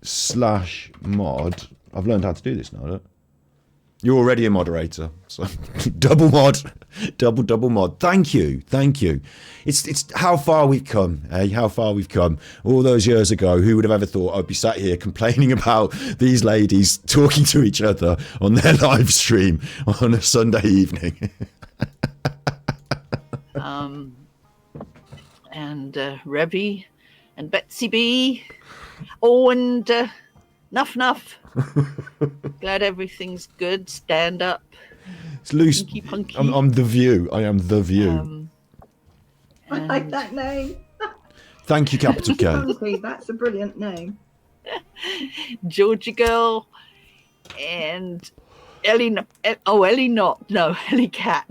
slash mod. I've learned how to do this now, look. You're already a moderator, so double mod. Thank you. It's how far we've come, eh? How far we've come. All those years ago, who would have ever thought I'd be sat here complaining about these ladies talking to each other on their live stream on a Sunday evening? and Revy and Betsy B. Oh, and Nuff Nuff. Glad everything's good. Stand up. It's loose. Punky, punky. I'm the View. I am the View. I like that name. Thank you, capital K. Honestly, that's a brilliant name. Georgia Girl and Ellie Cat.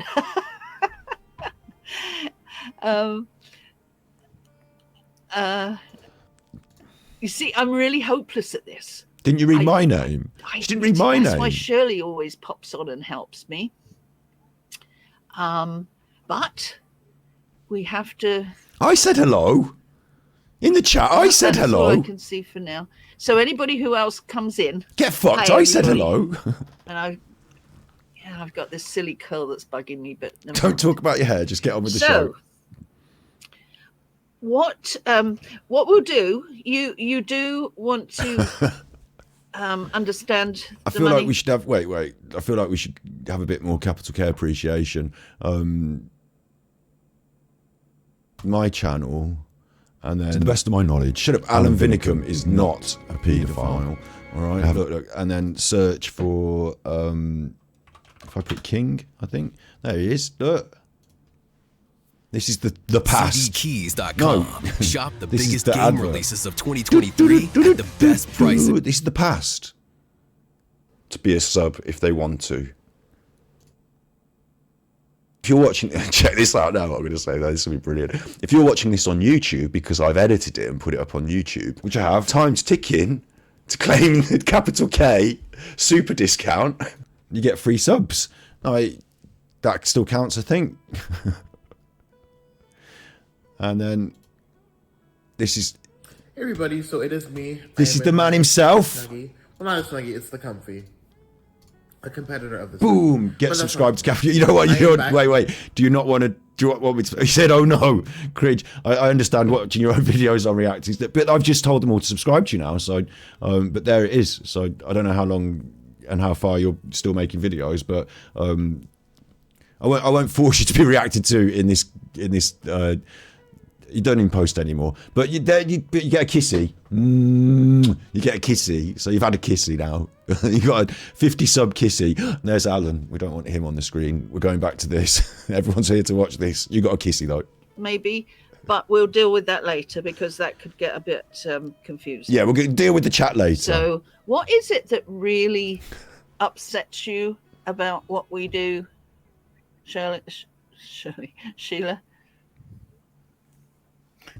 You see, I'm really hopeless at this. Didn't you read my name? She didn't read my name. That's why Shirley always pops on and helps me. But we have to. I said hello in the chat. I said That's hello. all I can see for now. So anybody who else comes in, get fucked. Hi, I said everybody. hello. And I've got this silly curl that's bugging me. But never Don't mind. talk about your hair. Just get on with the show. What we'll do? You do want to understand? I feel like we should have. Wait. I feel like we should have a bit more capital K appreciation. My channel, and then to the best of my knowledge, shut up. Alan Vinicum is not a paedophile. All right. Look, and then search for. If I put King, I think there he is. Look. This is the past. CDkeys.com. No. Shop the This is biggest the game advert. releases of 2023 at the best price. This is the past. To be a sub if they want to. If you're watching, check this out now. What I'm going to say, this will be brilliant. If you're watching this on YouTube because I've edited it and put it up on YouTube, which I have, time's ticking to claim the capital K super discount. You get free subs. That still counts, I think. And then this is everybody, so it is me. This is the man himself. Snuggie. Well, not a Snuggie, it's the Comfy. A competitor of the Boom! Get subscribed to Gaff. You know what? Wait. Do you not want to? Do you want me to? He said, "Oh no, cringe." I understand watching your own videos on reacting, but I've just told them all to subscribe to you now. So, but there it is. So I don't know how long and how far you're still making videos, but I won't force you to be reacted to in this. You don't even post anymore, but you get a kissy. You get a kissy, so you've had a kissy now. You got a 50 sub kissy. There's Alan. We don't want him on the screen. We're going back to this. Everyone's here to watch this. You got a kissy though. Maybe, but we'll deal with that later because that could get a bit confusing. Yeah, we'll deal with the chat later. So, what is it that really upsets you about what we do, Sheila?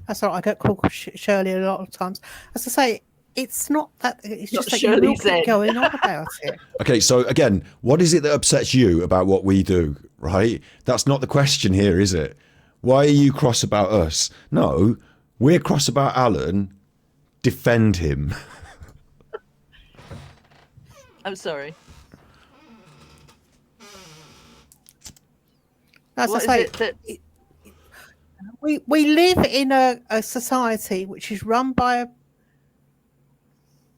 That's all right. I get called Shirley a lot of times. As I say, it's not that. It's Not just that Shirley you said. keep going on about it. Okay, so again, what is it that upsets you about what we do, right? That's not the question here, is it? Why are you cross about us? No, we're cross about Alan. Defend him. I'm sorry. As What I say, is it that we live in a society which is run by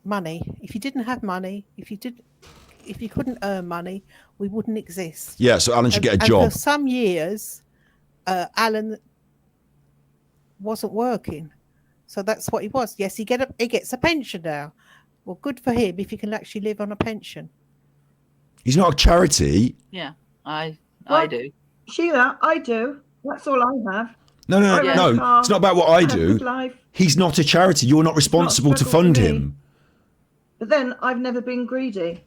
money. If you didn't have money, if you couldn't earn money, we wouldn't exist. Yeah, so Alan should get a And job. for some years, Alan wasn't working, so that's what he was. Yes, he gets a pension now. Well, good for him if he can actually live on a pension. He's not a charity. Yeah, I Well, do. Sheila, I do. That's all I have. No. I rent a car, It's not about what I have a do. good life. He's not a charity. You're not responsible to struggle fund for me. him. But then I've never been greedy.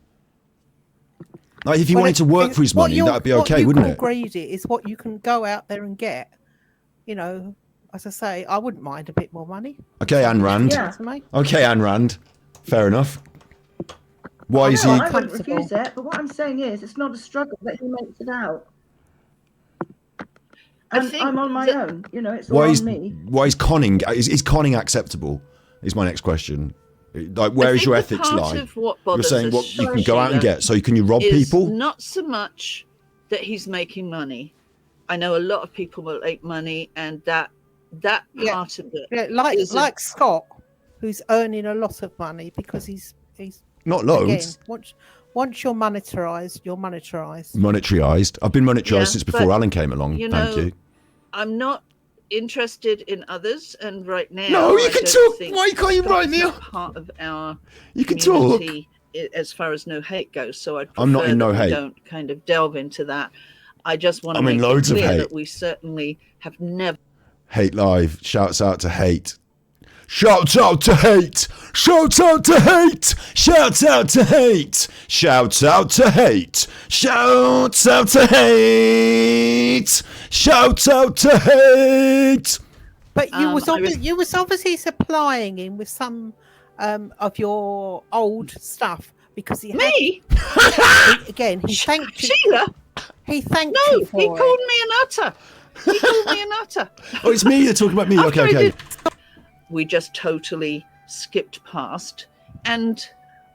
Like if he Well, wanted to work for his money, that'd be okay, wouldn't it? What you call greedy is what you can go out there and get. You know, as I say, I wouldn't mind a bit more money. Okay, Ayn Rand. Yeah. To me. Okay, Ayn Rand. Fair enough. Why is he? I wouldn't refuse it, but what I'm saying is it's not a struggle that he makes it out. And I'm on my own, you know, it's all on me. Why is conning? Is conning acceptable? Is my next question. Like, where is your ethics part lie? of what You're bothers saying us, what you can go out and Sheila, get. So can you rob is people? Not so much that he's making money. I know a lot of people will make money, and that part of it. Yeah, isn't- like Scott, who's earning a lot of money because he's Not loads. Again, once you're monetarized, you're monetarized. Monetarized. I've been monetarized Yeah, since before but, Alan came along. you Thank know, you. I'm not interested in others, and right now, No, you I can don't talk. think Why can't you Scott write is me not up? part of our You can talk. community as far as no hate goes. So I'd I'm not prefer in no that we hate. don't kind of delve into that. I just want to I'm in make it loads of clear hate. that we certainly have never. Hate Live. Shouts out to Hate. Shouts out to Hate. Shouts out to Hate. Shouts out to Hate. Shouts out to Hate. Shouts out to Hate. Shouts out to Hate. But you was obviously supplying him with some of your old stuff because he Me? Again, he thanked you. Sheila? He thanked No, you for he it. called me an utter. He called me an utter. Oh, it's me. You're talking about me. After Okay, I okay. we just totally skipped past, and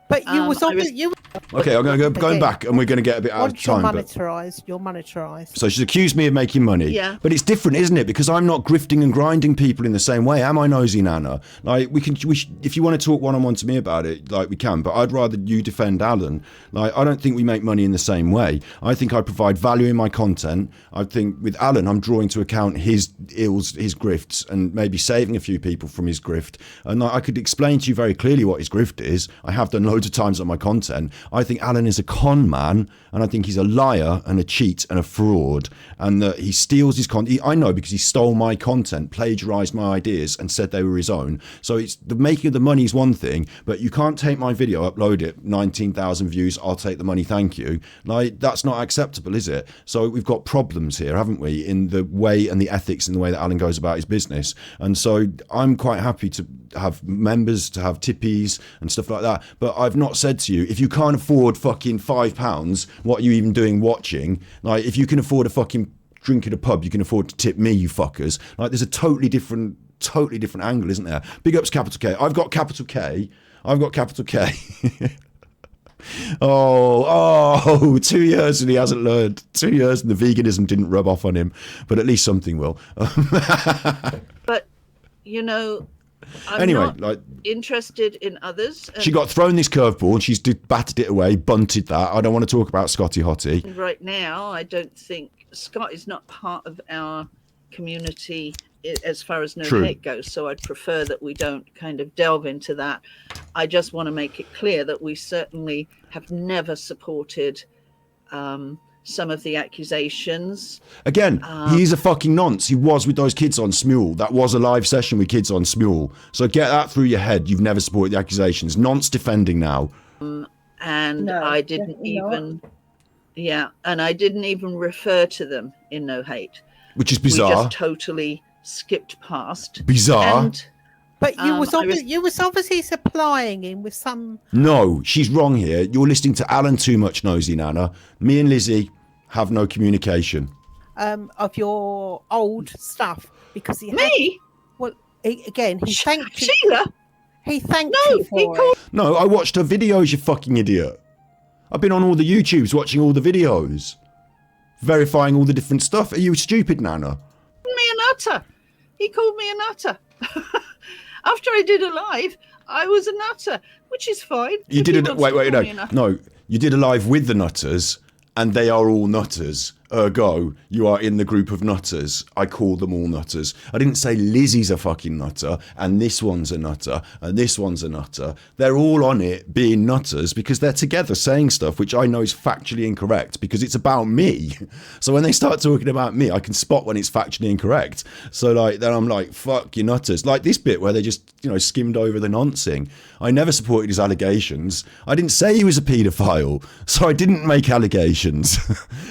but you was obviously Okay, I'm going Again, back, and we're going to get a bit out of once you're time. But monetarised, you're monetarised. so she's accused me of making money. Yeah. But it's different, isn't it? Because I'm not grifting and grinding people in the same way. Am I, Nosey Nana? Like, if you want to talk one-on-one to me about it, like, we can. But I'd rather you defend Alan. Like, I don't think we make money in the same way. I think I provide value in my content. I think with Alan, I'm drawing to account his ills, his grifts, and maybe saving a few people from his grift. And I could explain to you very clearly what his grift is. I have done loads of times on my content. I think Alan is a con man, and I think he's a liar and a cheat and a fraud, and that he steals his content. I know because he stole my content, plagiarized my ideas, and said they were his own. So it's the making of the money is one thing, but you can't take my video, upload it, 19,000 views, I'll take the money, thank you. Like, that's not acceptable, is it? So we've got problems here, haven't we, in the way and the ethics in the way that Alan goes about his business. And so I'm quite happy to have members, to have tippies and stuff like that. But I've not said to you, if you can't afford fucking £5, what are you even doing watching? Like, if you can afford a fucking drink at a pub, you can afford to tip me, you fuckers. Like, there's a totally different angle, isn't there? Big ups capital K. I've got capital K. Oh, 2 years and he hasn't learned. 2 years and the veganism didn't rub off on him, but at least something will. But you know, I'm Anyway, not like, interested in others. she got thrown this curveball and she's batted it away, bunted that. I don't want to talk about Scotty Hottie. Right now, I don't think Scott is not part of our community as far as no True. hate goes. So I'd prefer that we don't kind of delve into that. I just want to make it clear that we certainly have never supported some of the accusations. Again, he's a fucking nonce. He was with those kids on Smule. That was a live session with kids on Smule. So get that through your head. You've never supported the accusations. Nonce defending now. And No, I didn't even, and I didn't even refer to them in no hate. Which is We bizarre. just totally skipped past. Bizarre. And, But you was I you was obviously supplying him with some. No, she's wrong here. You're listening to Alan too much, Nosey Nana. Me and Lizzy have no communication. Of your old stuff because he me. Well, he thanked you. Sheila. He thanked No, you for he it. called. No, I watched her videos, you fucking idiot. I've been on all the YouTubes watching all the videos, verifying all the different stuff. Are you stupid, Nana? Me an utter. He called me an utter. After I did a live, I was a nutter, which is fine. You If he did it. wants Wait, to wait, call me a no, nutter. no. You did a live with the nutters, and they are all nutters. Ergo, you are in the group of nutters. I call them all nutters. I didn't say Lizzie's a fucking nutter, and this one's a nutter, and this one's a nutter. They're all on it being nutters because they're together saying stuff which I know is factually incorrect because it's about me. So when they start talking about me, I can spot when it's factually incorrect. So like, then I'm like, fuck you nutters. Like this bit where they just, skimmed over the noncing. I never supported his allegations. I didn't say he was a paedophile, so I didn't make allegations.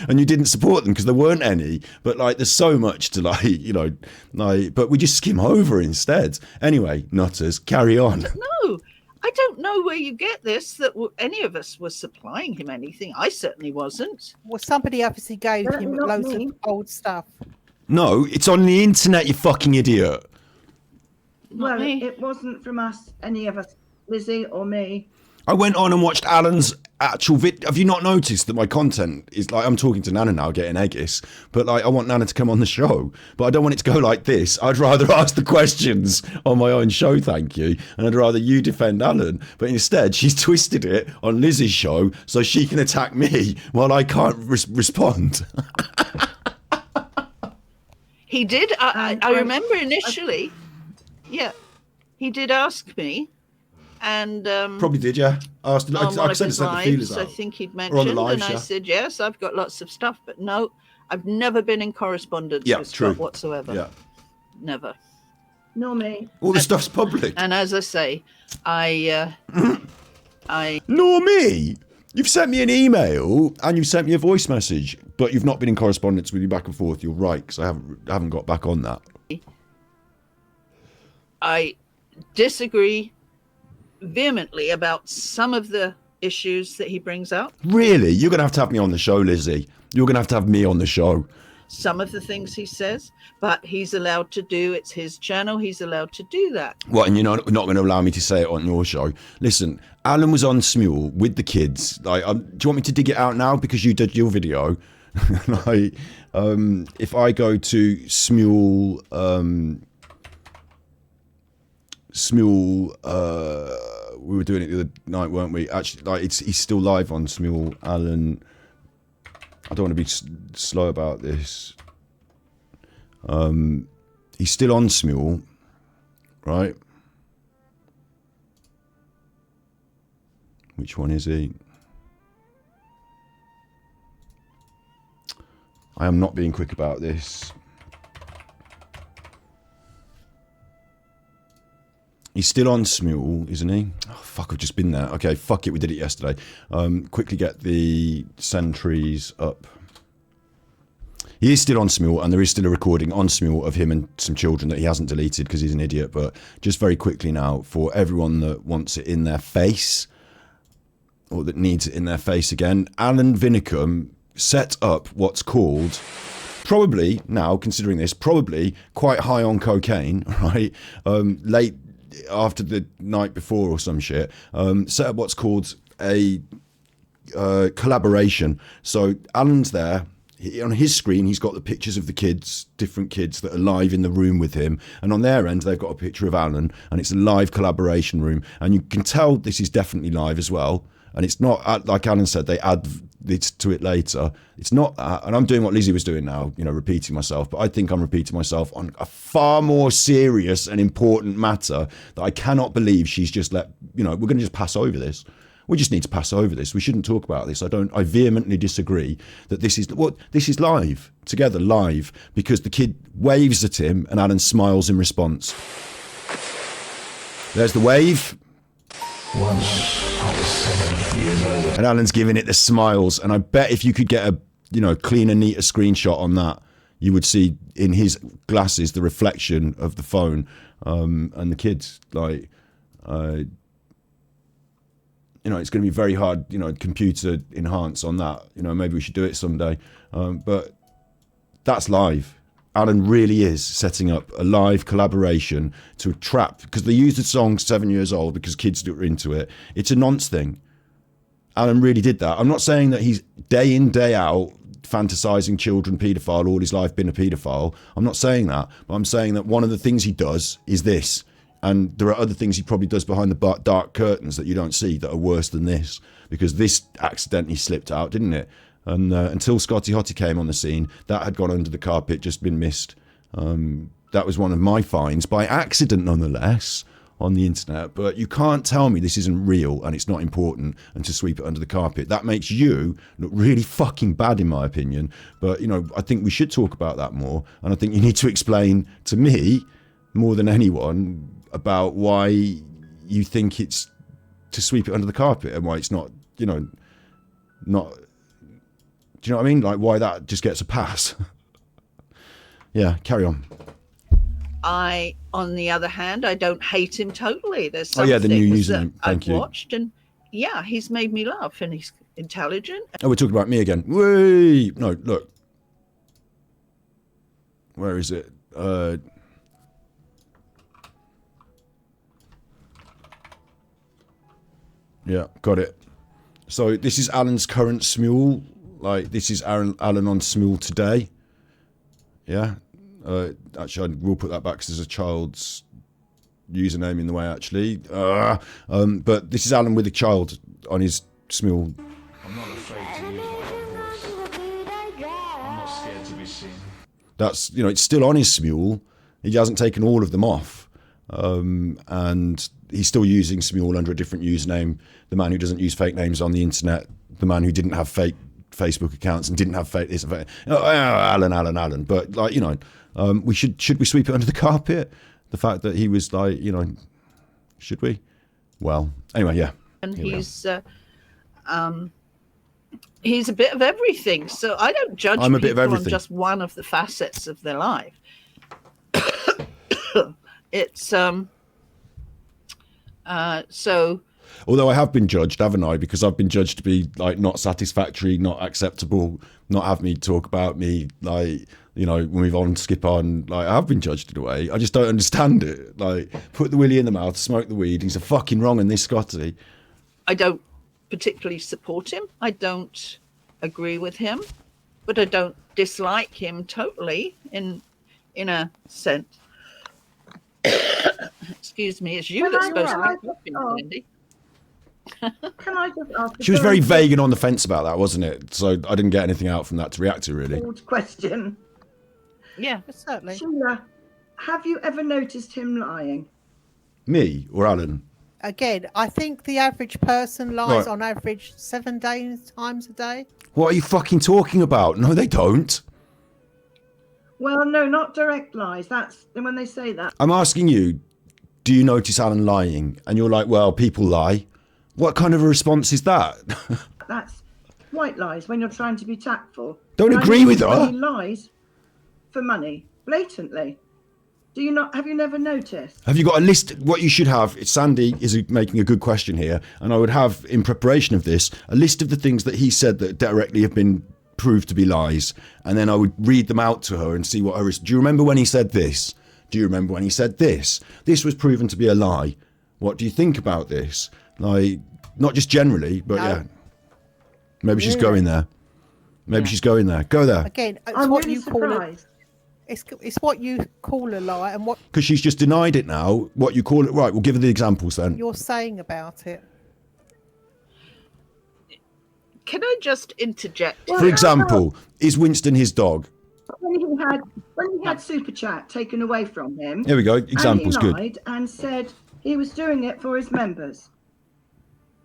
And you didn't support them because there weren't any. But like, there's so much to but we just skim over instead. Anyway, nutters, carry on. No, I don't know where you get this, that any of us was supplying him anything. I certainly wasn't. Well, somebody obviously gave him not loads me. of old stuff. No, it's on the internet, you fucking idiot. Well, me. it wasn't from us, any of us, Lizzie or me. I went on and watched Alan's actual vid. Have you not noticed that my content is like, I'm talking to Nana now, getting eggish, but like, I want Nana to come on the show, but I don't want it to go like this. I'd rather ask the questions on my own show, thank you, and I'd rather you defend Alan. But instead, she's twisted it on Lizzie's show so she can attack me while I can't respond. He did. I remember initially. Yeah, he did ask me, and probably did. Yeah, I asked. On one I of sent his the feelers lives, I out. think he'd Or on the mentioned, lives, and I yeah. said yes. I've got lots of stuff, but no, I've never been in correspondence Yeah, with true. Scott whatsoever. Yeah. Never. Nor me. All the stuff's public. And as I say, I Nor me. You've sent me an email and you've sent me a voice message, but you've not been in correspondence with me back and forth. You're right, because I haven't got back on that. I disagree vehemently about some of the issues that he brings up. Really? You're going to have me on the show, Lizzie. You're going to have me on the show. Some of the things he says, but he's allowed to do. It's his channel. He's allowed to do that. What, and you're not going to allow me to say it on your show? Listen, Alan was on Smule with the kids. Like, do you want me to dig it out now because you did your video? Like, if I go to Smule, we were doing it the other night, weren't we? Actually, like, he's still live on Smule, Alan. I don't want to be slow about this. He's still on Smule, right? Which one is he? I am not being quick about this. He's still on Smule, isn't he? Oh, fuck, I've just been there. Okay, fuck it, we did it yesterday. Quickly get the sentries up. He is still on Smule, and there is still a recording on Smule of him and some children that he hasn't deleted because he's an idiot. But just very quickly now, for everyone that wants it in their face, or that needs it in their face again, Alan Vinicum set up what's called, probably, now considering this, probably quite high on cocaine, right? Late after the night before or some shit, set up what's called a collaboration. So Alan's there. On his screen, he's got the pictures of the kids, different kids that are live in the room with him. And on their end, they've got a picture of Alan, and it's a live collaboration room. And you can tell this is definitely live as well. And it's not, like Alan said, they add this to it later. It's not that. And I'm doing what Lizzie was doing now, you know, repeating myself. But I think I'm repeating myself on a far more serious and important matter that I cannot believe she's just let, you know, we're going to just pass over this. We just need to pass over this. We shouldn't talk about this. I vehemently disagree that this is live, together, live, because the kid waves at him and Alan smiles in response. There's the wave. Once I was 7 years old. And Alan's giving it the smiles. And I bet if you could get a, you know, cleaner, neater screenshot on that, you would see in his glasses the reflection of the phone and the kids. Like, you know, it's going to be very hard, you know, computer enhance on that. You know, maybe we should do it someday. But that's live. Alan really is setting up a live collaboration to trap, because they used the song 7 years old because kids are into it. It's a nonce thing. Alan really did that. I'm not saying that he's day in, day out fantasizing children, paedophile, all his life been a paedophile. I'm not saying that. But I'm saying that one of the things he does is this. And there are other things he probably does behind the dark curtains that you don't see that are worse than this, because this accidentally slipped out, didn't it? And until Scotty Hottie came on the scene, that had gone under the carpet, just been missed. That was one of my finds, by accident nonetheless, on the internet. But you can't tell me this isn't real and it's not important and to sweep it under the carpet. That makes you look really fucking bad, in my opinion. But, you know, I think we should talk about that more. And I think you need to explain to me, more than anyone, about why you think it's to sweep it under the carpet and why it's not, you know, not, do you know what I mean? Like, why that just gets a pass. Yeah, carry on. On the other hand, I don't hate him totally. There's some the new things username. that I've watched, and yeah, he's made me laugh, and he's intelligent. Oh, we're talking about me again. Wait, no, look. Where is it? Yeah, got it. So this is Alan's current Smule. Like, this is Alan on Smule today. Yeah. Actually, I will put that back because there's a child's username in the way, actually. But this is Alan with a child on his Smule. I'm not afraid to use my voice. I'm not scared to be seen. That's, it's still on his Smule. He hasn't taken all of them off. And he's still using Smule under a different username. The man who doesn't use fake names on the internet, the man who didn't have fake Facebook accounts and didn't have fake this and fake, Alan. But we should we sweep it under the carpet? The fact that he was should we? Well, anyway, yeah. And he's a bit of everything. So I don't judge people on just one of the facets of their life. It's so. Although I have been judged, haven't I? Because I've been judged to be not satisfactory, not acceptable, not have me talk about me, move on, skip on. I have been judged in a way. I just don't understand it. Put the willy in the mouth, smoke the weed. He's a fucking wrong in this Scotty. I don't particularly support him. I don't agree with him, but I don't dislike him totally in a sense. Excuse me, it's you that's supposed to be talking, Cindy. Can I just ask? She was very vague and on the fence about that, wasn't it? So I didn't get anything out from that to react to, really. Question. Yeah, certainly. Sheila, have you ever noticed him lying? Me or Alan? Again, I think the average person lies on average 7 times a day. What are you fucking talking about? No, they don't. Well, no, not direct lies. That's when they say that. I'm asking you, do you notice Alan lying? And you're like, well, people lie. What kind of a response is that? That's white lies when you're trying to be tactful. Don't agree with her. He lies for money, blatantly. Have you never noticed? Have you got a list? What you should have, Sandy is making a good question here, and I would have, in preparation of this, a list of the things that he said that directly have been proved to be lies, and then I would read them out to her and see what her is. Do you remember when he said this? Do you remember when he said this? This was proven to be a lie. What do you think about this? Not just generally, but yeah. Maybe she's going there. Maybe she's going there. Go there. Again, it's what you call it. It's what you call a lie, and what because she's just denied it now. What you call it? Right. We'll give her the examples then. You're saying about it. Can I just interject? For example, is Winston his dog? When he had Super Chat taken away from him. Here we go. Examples. And he lied and said he was doing it for his members,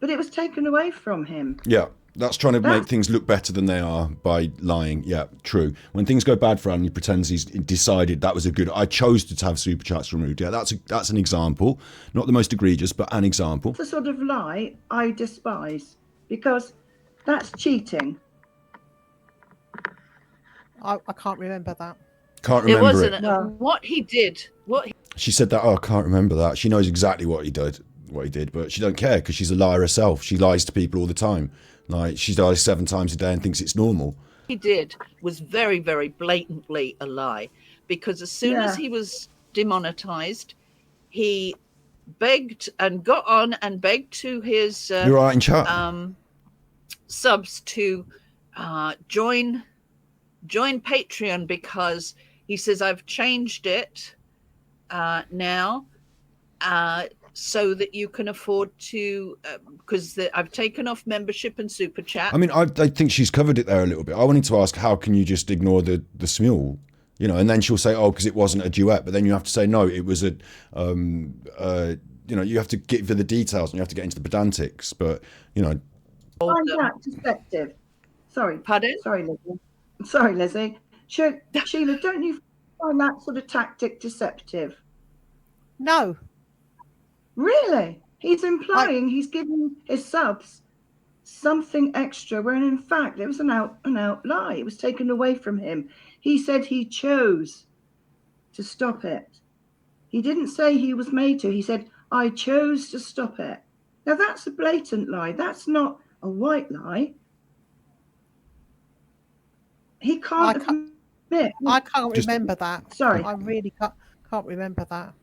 but it was taken away from him. Yeah. That's trying to make things look better than they are by lying. Yeah, true. When things go bad for Alan, he pretends he's decided that was I chose to have super chats removed. Yeah, that's an example. Not the most egregious, but an example. The sort of lie I despise because that's cheating. I can't remember that. Can't remember it. What he did. She said that. Oh, I can't remember that. She knows exactly what he did, but she don't care because she's a liar herself. She lies to people all the time. She lies 7 times a day and thinks it's normal. He did was very, very blatantly a lie, because as soon as he was demonetized, he begged and got on and begged to his You're right in chat. Subs to join Patreon, because he says, I've changed it now so that you can afford to, because I've taken off membership and super chat. I mean, I think she's covered it there a little bit. I wanted to ask, how can you just ignore the Smule? And then she'll say, oh, because it wasn't a duet. But then you have to say, no, it was you have to get for the details and you have to get into the pedantics. But, Find that deceptive. Sorry. Pardon? Sorry, Lizzie. Sheila, don't you find that sort of tactic deceptive? No. Really? He's implying he's giving his subs something extra, when in fact it was an out lie. It was taken away from him. He said he chose to stop it. He didn't say he was made to. He said, I chose to stop it. Now that's a blatant lie. That's not a white lie. He can't admit. I can't remember that. Sorry. I really can't remember that.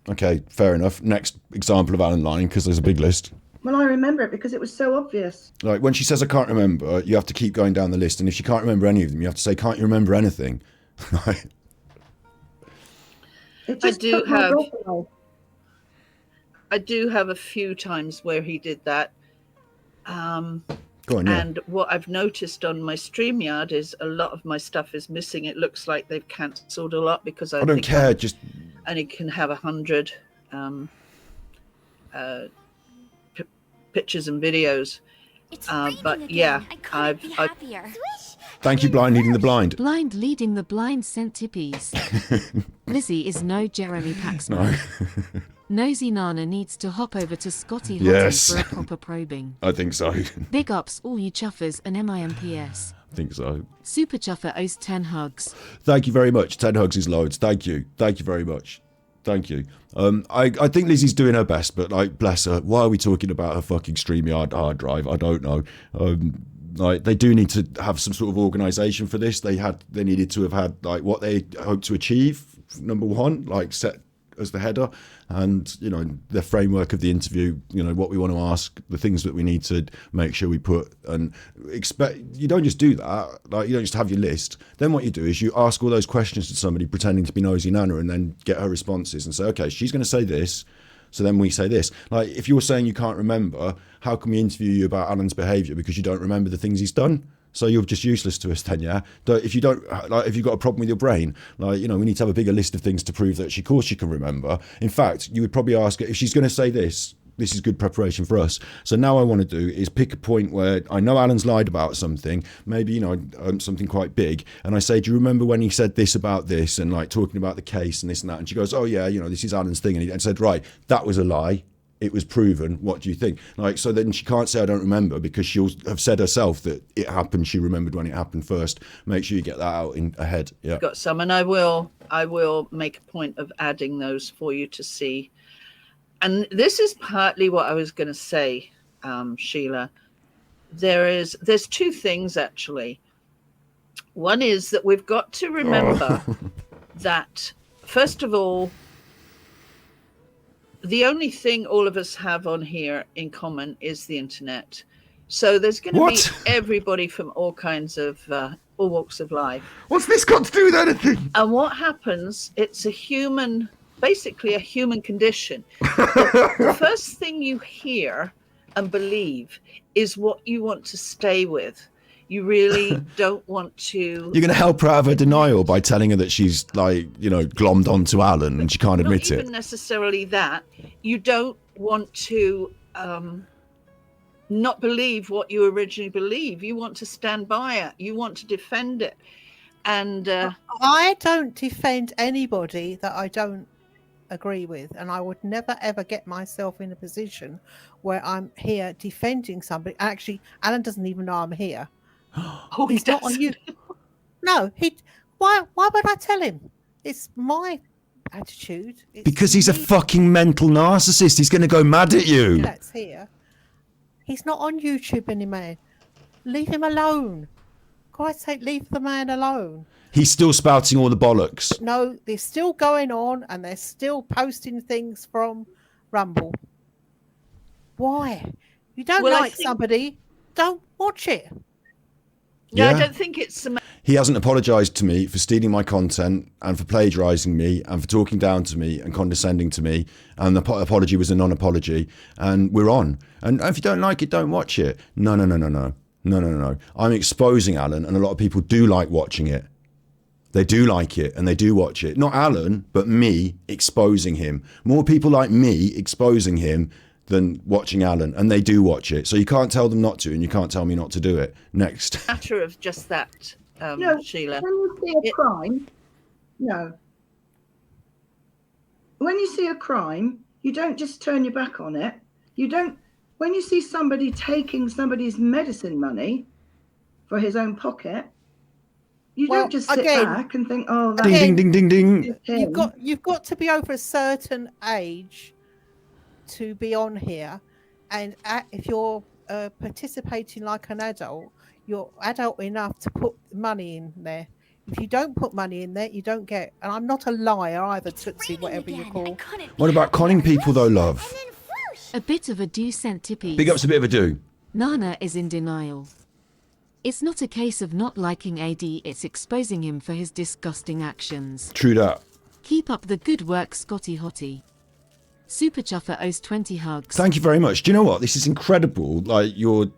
Okay, fair enough. Next example of Alan lying, because there's a big list. Well, I remember it because it was so obvious. Like when she says, I can't remember, you have to keep going down the list. And if she can't remember any of them, you have to say, can't you remember anything? I do have a few times where he did that. Go on, yeah. And what I've noticed on my StreamYard is a lot of my stuff is missing. It looks like they've cancelled a lot because I don't think care. Just and it can have 100 pictures and videos. But yeah, I've thank you, Blind Leading the Blind. Blind Leading the Blind sent tippies. Lizzy is no Jeremy Paxman. No. Nosey Nana needs to hop over to Scotty Hottie Yes. for a proper probing. I think so. Big ups all you chuffers and MIMPS. I think so. Super Chuffer owes 10 hugs. Thank you very much. 10 hugs is loads. Thank you. Thank you very much. Thank you. I think Lizzie's doing her best, but like, bless her. Why are we talking about her fucking StreamYard hard drive? I don't know. Like, they do need to have some sort of organisation for this. They needed to have had like what they hoped to achieve. Number one, like set as the header, and you know the framework of the interview. You know what we want to ask, the things that we need to make sure we put and expect. You don't just do that. Like you don't just have your list. Then what you do is you ask all those questions to somebody pretending to be Nosy Nana, and then get her responses and say, okay, she's going to say this. So then we say this. Like, if you're saying you can't remember, how can we interview you about Alan's behaviour because you don't remember the things he's done? So you're just useless to us then, yeah? If you don't, like, if you've got a problem with your brain, like, you know, we need to have a bigger list of things to prove that of course she can remember. In fact, you would probably ask her, if she's going to say this is good preparation for us. So now I want to do is pick a point where I know Alan's lied about something, maybe, you know, something quite big. And I say, do you remember when he said this about this and like talking about the case and this and that? And she goes, oh yeah, you know, this is Alan's thing. And he said, right, that was a lie. It was proven. What do you think? Like, so then she can't say I don't remember because she'll have said herself that it happened. She remembered when it happened first. Make sure you get that out in ahead. Yeah. Got some, and I will make a point of adding those for you to see. And this is partly what I was going to say, Sheila. There's two things actually. One is that we've got to remember that first of all, the only thing all of us have on here in common is the internet. So there's going to be everybody from all kinds of, all walks of life. What's this got to do with anything? And what happens, it's basically a human condition. The first thing you hear and believe is what you want to stay with. You really don't want to... You're going to help her out of her denial by telling her that she's, like, you know, glommed onto Alan and she can't admit it. Not even necessarily that. You don't want to not believe what you originally believe. You want to stand by it. You want to defend it. And I don't defend anybody that I don't agree with. And I would never, ever get myself in a position where I'm here defending somebody. Actually, Alan doesn't even know I'm here. Oh, he's not on you. No, why would I tell him? It's my attitude. Because he's a fucking mental narcissist. He's going to go mad at you. That's here. He's not on YouTube anymore. Leave him alone. Christ's sake, leave the man alone. He's still spouting all the bollocks. No, they're still going on and they're still posting things from Rumble. Why? You don't like somebody, don't watch it. Yeah, I don't think it's... He hasn't apologised to me for stealing my content and for plagiarising me and for talking down to me and condescending to me. And the apology was a non-apology. And we're on. And if you don't like it, don't watch it. No. I'm exposing Alan, and a lot of people do like watching it. They do like it and they do watch it. Not Alan, but me exposing him. More people like me exposing him than watching Alan, and they do watch it. So you can't tell them not to, and you can't tell me not to do it. Next. Matter of just that, no, Sheila. When you see a crime, when you see a crime, you don't just turn your back on it. You don't. When you see somebody taking somebody's medicine money for his own pocket, you don't just sit back and think, "Oh, that's ding, ding, ding, ding, ding." You've got to be over a certain age to be on here, and if you're participating like an adult, you're adult enough to put money in there. If you don't put money in there, you don't get. And I'm not a liar either, Tootsie, whatever you call. What about conning people though, love? A bit of a do sent tippies. Big up's a bit of a do. Nana is in denial. It's not a case of not liking AD, it's exposing him for his disgusting actions. True that. Keep up the good work, Scotty Hottie. Super Chuffer owes 20 hugs. Thank you very much. Do you know what? This is incredible. Like, you're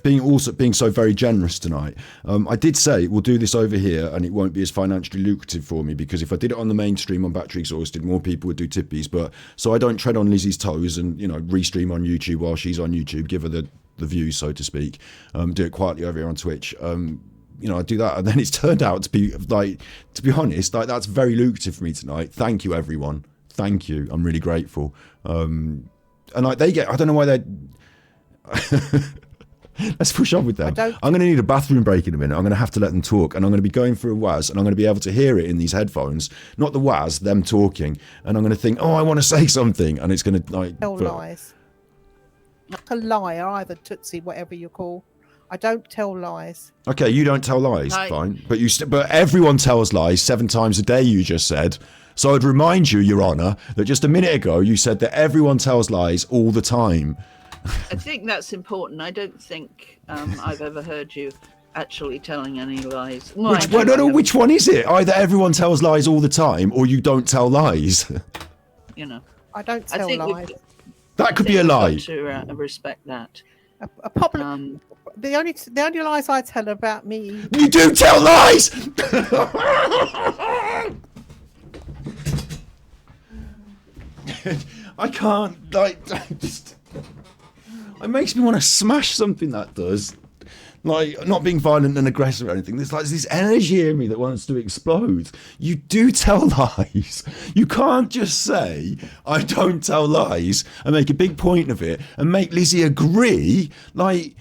being so very generous tonight. I did say we'll do this over here and it won't be as financially lucrative for me, because if I did it on the mainstream on Battery Exhausted, more people would do tippies. But so I don't tread on Lizzy's toes and, restream on YouTube while she's on YouTube, give her the views, so to speak. Do it quietly over here on Twitch. I do that, and then it's turned out to be to be honest, that's very lucrative for me tonight. Thank you, everyone. Thank you. I'm really grateful. And they get, I don't know why they're. Let's push on with them. I'm going to need a bathroom break in a minute. I'm going to have to let them talk, and I'm going to be going for a waz, and I'm going to be able to hear it in these headphones, not the waz, them talking, and I'm going to think, oh, I want to say something, and it's going to tell lies. Like a liar, either Tootsie, whatever you call. I don't tell lies. Okay, you don't tell lies, fine, but but everyone tells lies 7 times a day. You just said. So I'd remind you, Your Honour, that just a minute ago you said that everyone tells lies all the time. I think that's important. I don't think I've ever heard you actually telling any lies. No, which one is it? Either everyone tells lies all the time, or you don't tell lies. I don't tell lies. That could be a lie. To respect that. A problem. The only lies I tell about me. You do tell lies. I can't. It makes me want to smash something, that does. Like, not being violent and aggressive or anything. There's this energy in me that wants to explode. You do tell lies. You can't just say, I don't tell lies, and make a big point of it, and make Lizzy agree. Like,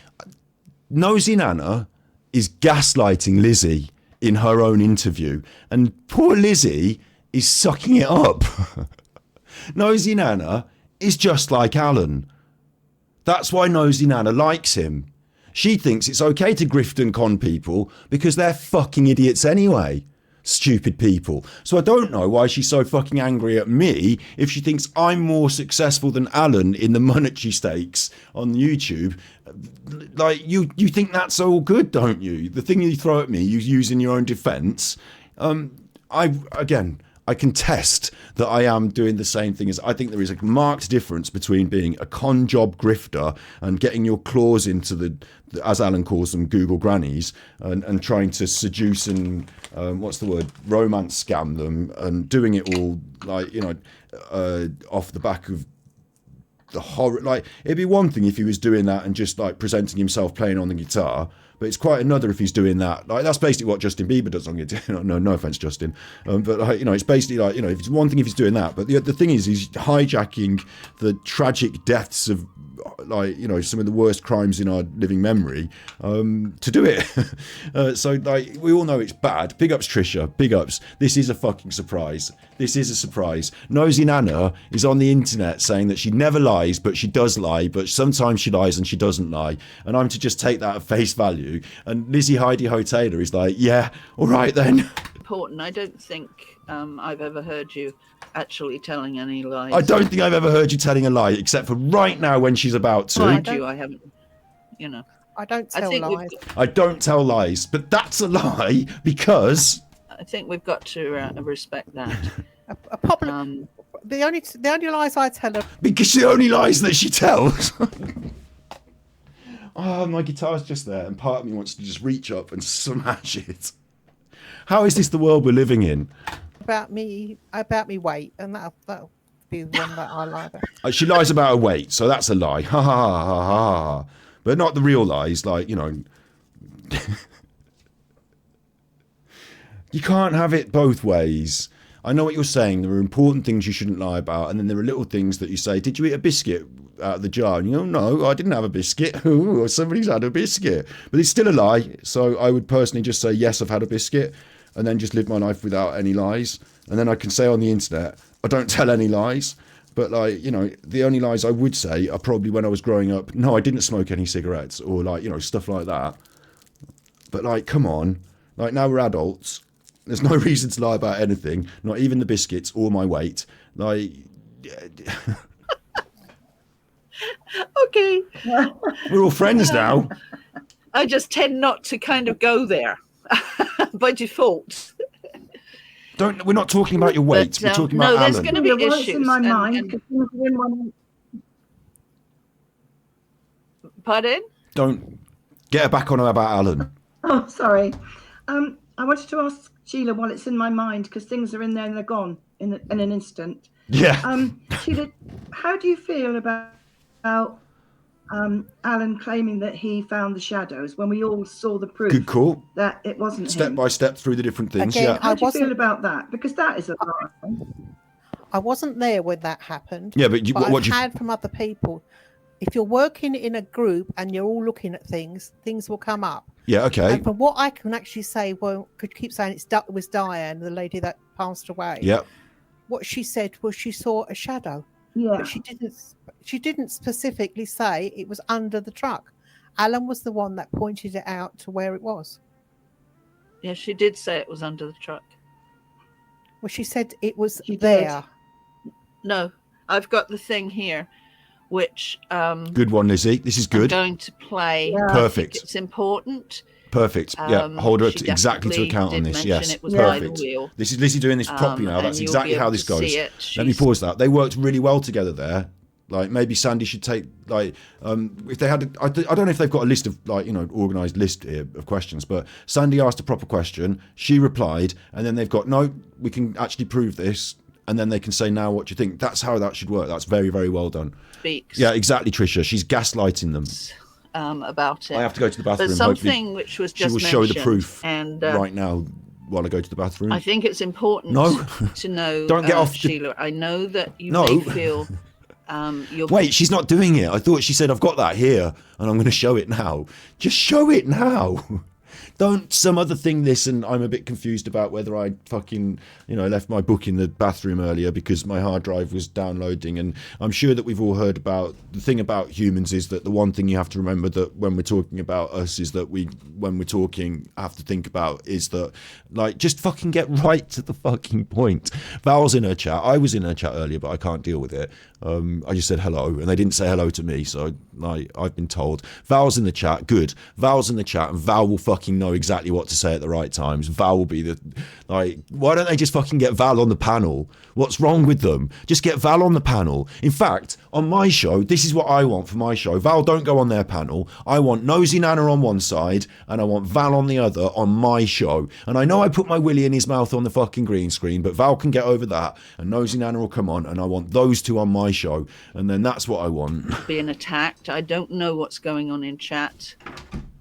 Nosey Nana is gaslighting Lizzy in her own interview, and poor Lizzy is sucking it up. Nosey Nana is just like Alan. That's why Nosey Nana likes him. She thinks it's okay to grift and con people because they're fucking idiots anyway. Stupid people. So I don't know why she's so fucking angry at me if she thinks I'm more successful than Alan in the monetary stakes on YouTube. Like, you think that's all good, don't you? The thing you throw at me, you use in your own defence. I contest that I am doing the same thing. As I think there is a marked difference between being a con job grifter and getting your claws into the as Alan calls them, Google grannies, and trying to seduce and romance scam them, and doing it all off the back of the horror. Like, it'd be one thing if he was doing that and just presenting himself playing on the guitar. But it's quite another if he's doing that. That's basically what Justin Bieber does on guitar. No offense, Justin. But it's basically if it's one thing if he's doing that. But the thing is, he's hijacking the tragic deaths of some of the worst crimes in our living memory to do it. So we all know it's bad. Big ups, Trisha. Big ups. This is a fucking surprise. This is a surprise. Nosey Nana is on the internet saying that she never lies, but she does lie. But sometimes she lies and she doesn't lie. And I'm to just take that at face value. And Lizzy Heidi Ho Taylor is like, yeah, all right then. Important. I don't think I've ever heard you actually telling any lies. I don't think I've ever heard you telling a lie, except for right now when she's about to. I haven't. I don't tell lies. I don't tell lies, but that's a lie because. I think we've got to respect that. A problem. The only lies I tell her. Because the only lies that she tells. Oh, my guitar's just there, and part of me wants to just reach up and smash it. How is this the world we're living in? About me weight, and that'll be the one that I lie about. She lies about her weight, so that's a lie. Ha ha ha ha ha. But not the real lies, You can't have it both ways. I know what you're saying. There are important things you shouldn't lie about, and then there are little things that you say. Did you eat a biscuit out of the jar? And you go, no, I didn't have a biscuit. Ooh, somebody's had a biscuit. But it's still a lie. So I would personally just say, yes, I've had a biscuit, and then just live my life without any lies. And then I can say on the internet, I don't tell any lies. But the only lies I would say are probably when I was growing up. No, I didn't smoke any cigarettes or stuff like that. But come on, now we're adults. There's no reason to lie about anything, not even the biscuits or my weight. Okay. We're all friends now. I just tend not to kind of go there by default. We're not talking about your weight. We're talking about there's Alan. going to be Well, issues. it's in my and- mind. and- because things are in one- Pardon? Don't get her back on her about Alan. Oh, sorry. I wanted to ask Sheila while it's in my mind, because things are in there and they're gone in an instant. Yeah. Sheila, how do you feel about Alan claiming that he found the shadows when we all saw the proof Good call. that it wasn't Step him? by step through the different things. Again, Yeah. How do you feel wasn't- about that? Because that is a lie. I wasn't there when that happened. Yeah, but what I've do you? had from other people. If you're working in a group and you're all looking at things, things will come up. Yeah. Okay. And from what I can actually say, well, could keep saying it was Diane, the lady that passed away. Yeah. What she said was she saw a shadow. Yeah. But she didn't specifically say it was under the truck. Alan was the one that pointed it out to where it was. Yeah, she did say it was under the truck. Well, she said it was She did. there. No, I've got the thing here, which Good one, Lizzie. This is I'm good. going to play. Yeah. I think Perfect. it's important. Perfect. Yeah. Hold her she exactly to definitely account on did this. mention Yes. it was by the Perfect. wheel. This is Lizzie doing this properly now. and That's you'll exactly be how able this to goes. see it. Let me She's- pause that. They worked really well together there. Like maybe Sandy should take if they had I don't know if they've got a list of organised list here of questions, but Sandy asked a proper question, she replied, and then they've got no, we can actually prove this, and then they can say, now what do you think? That's how that should work. That's very, very well done. Speaks. Yeah, exactly, Tricia. She's gaslighting them. About it. I have to go to the bathroom. But Hopefully something which was she just will show the mentioned, proof and right now while I go to the bathroom. I think it's important No. to know. Don't get off the- Sheila. I know that you No. may feel. You're Wait, she's not doing it. I thought she said, I've got that here and I'm going to show it now. Just show it now. Don't some other thing listen. I'm a bit confused about whether I fucking, left my book in the bathroom earlier because my hard drive was downloading. And I'm sure that we've all heard about the thing about humans is that the one thing you have to remember that when we're talking about us is that when we're talking, have to think about is that, just fucking get right to the fucking point. Val's in her chat. I was in her chat earlier, but I can't deal with it. I just said hello and they didn't say hello to me. So I've been told Val's in the chat. Good. Val's in the chat and Val will fucking know exactly what to say at the right times. Val will be why don't they just fucking get Val on the panel? What's wrong with them? Just get Val on the panel. In fact, on my show, this is what I want for my show. Val, don't go on their panel. I want Nosey Nana on one side and I want Val on the other on my show. And I know I put my willy in his mouth on the fucking green screen, but Val can get over that and Nosey Nana will come on and I want those two on my show. And then that's what I want. being attacked. I don't know what's going on in chat.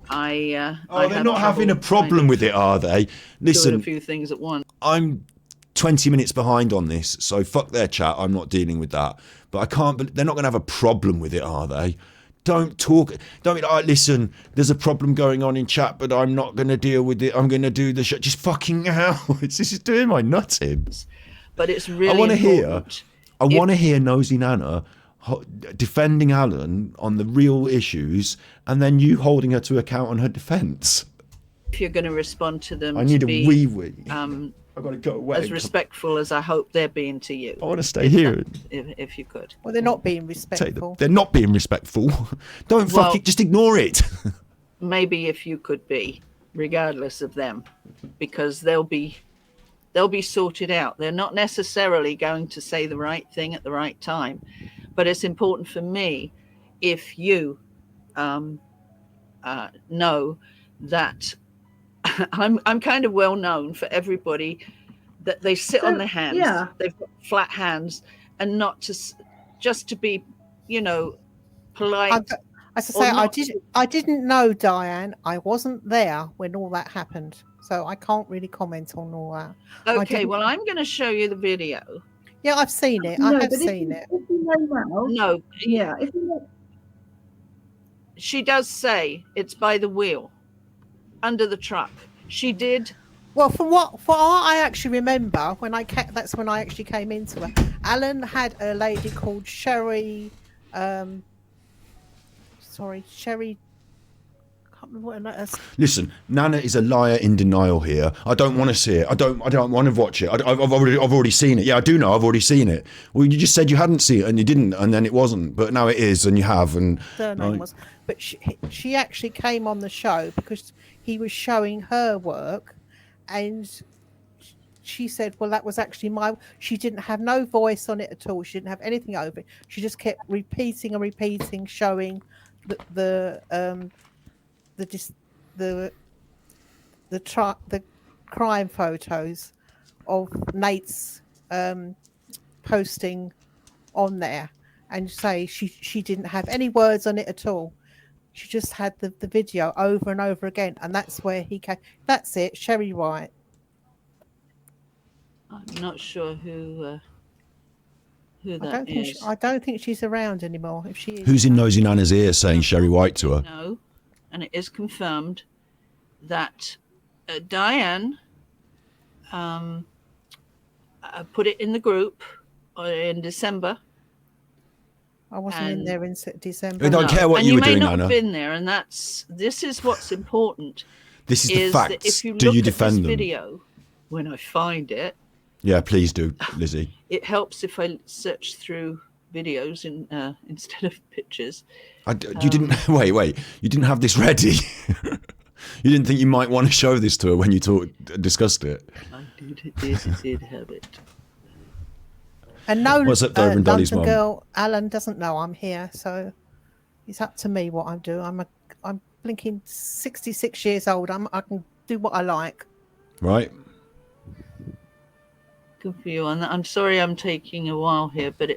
They're not having a problem with it, are they? Listen, doing a few things at once. I'm 20 minutes behind on this, so fuck their chat. I'm not dealing with that. But I can't. They're not going to have a problem with it, are they? Don't talk. Don't be like, listen, there's a problem going on in chat, but I'm not going to deal with it. I'm going to do the shit. Just fucking hell. This is doing my nuts in. But it's really I want to important. hear Nosey Nana defending Alan on the real issues and then you holding her to account on her defence. If you're going to respond to them, I need to a be, wee. I've got to go away. as respectful as I hope they're being to you. I want to stay here. If you could. Well, they're not being respectful. They're not being respectful. Don't fuck it. Just ignore it. Maybe if you could be, regardless of them, because they'll be sorted out. They're not necessarily going to say the right thing at the right time, but it's important for me if you know that I'm kind of well known for everybody that they sit on their hands. Yeah. They've got flat hands, and not just to be, polite. As I say, I didn't know, Diane. I wasn't there when all that happened, so I can't really comment on all that. Okay, well, I'm going to show you the video. Yeah, I've seen it. I have seen it. If you know now, No. yeah. If you know, She does say it's by the wheel, under the truck. She did. Well, from what I actually remember, that's when I actually came into it. Alan had a lady called Sherry. Sherry. I can't remember what her name is. Listen, Nana is a liar in denial here. I don't want to see it. I don't want to watch it. I've already seen it. Yeah, I do know. I've already seen it. Well, you just said you hadn't seen it and you didn't, and then it wasn't. But now it is, and you have. And Her name was. But she actually came on the show because he was showing her work, and she said, well, that was actually she didn't have no voice on it at all. She didn't have anything over it. She just kept repeating and repeating, showing the crime photos of Nate's posting on there, and say she didn't have any words on it at all. She just had the video over and over again, and that's where he came. That's it, Sherry White. I'm not sure who that is. I don't think she's around anymore. If she is, Who's in Nosey Nana's ear saying Sherry White to her? No, and it is confirmed that Diane put it in the group in December. I wasn't in there in December. I don't care what and you were doing, may not Nana. have been there, and this is what's important. This is the facts. That if you do look you at defend this them? video, when I find it, Yeah, please do, Lizzie. it helps if I search through videos instead of pictures. You didn't wait. You didn't have this ready. You didn't think you might want to show this to her when you discussed it. I did have it. And no, What's up, Dover and Dolly's London mum? girl Alan doesn't know I'm here, so it's up to me what I do. I'm blinking 66 years old. I can do what I like. Right. Good for you on that. I'm sorry I'm taking a while here, but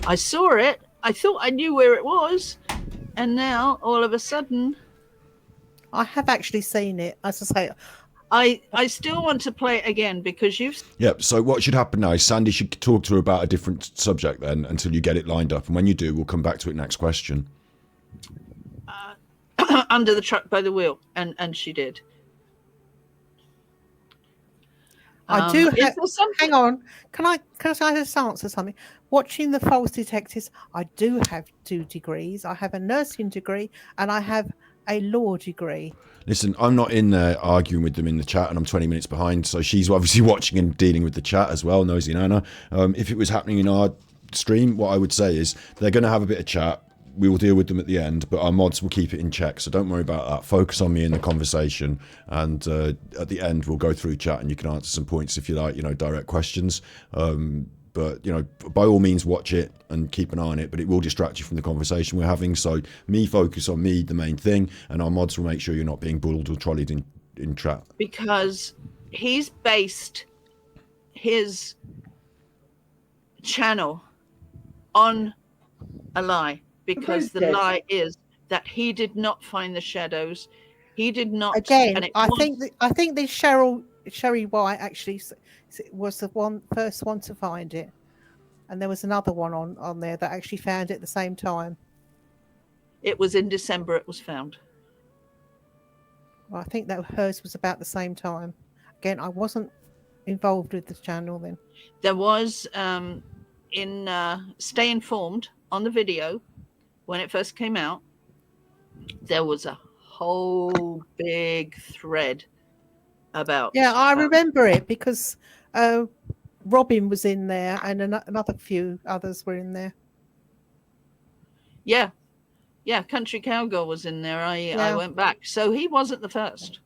I saw it. I thought I knew where it was, and now all of a sudden, I have actually seen it. As I say, I still want to play it again because you've. Yep. So what should happen now is Sandy should talk to her about a different subject then until you get it lined up, and when you do, we'll come back to it next question. Under the truck by the wheel, and she did. I do have. Hang on, can I just answer something? Watching The False Detectives, I do have 2 degrees. I have a nursing degree and I have a law degree. Listen, I'm not in there arguing with them in the chat, and I'm 20 minutes behind, so she's obviously watching and dealing with the chat as well, Nosey Nana. If it was happening in our stream, what I would say is they're going to have a bit of chat. We will deal with them at the end, but our mods will keep it in check, so don't worry about that. Focus on me in the conversation, and at the end we'll go through chat and you can answer some points if you like, direct questions. But, by all means watch it and keep an eye on it, but it will distract you from the conversation we're having. So focus on me, the main thing, and our mods will make sure you're not being bulled or trolleyed in chat. Because he's based his channel on a lie. Because the lie is that he did not find the shadows. He did not. Again, I think this Sherry White actually was the first one to find it, and there was another one on there that actually found it at the same time. It was in December. It was found. Well, I think that hers was about the same time. Again, I wasn't involved with the channel then. There was in Stay Informed on the video. When it first came out, there was a whole big thread about. Yeah, I remember it because Robin was in there and another few others were in there. Yeah, Country Cowgirl was in there. I went back. So he wasn't the first.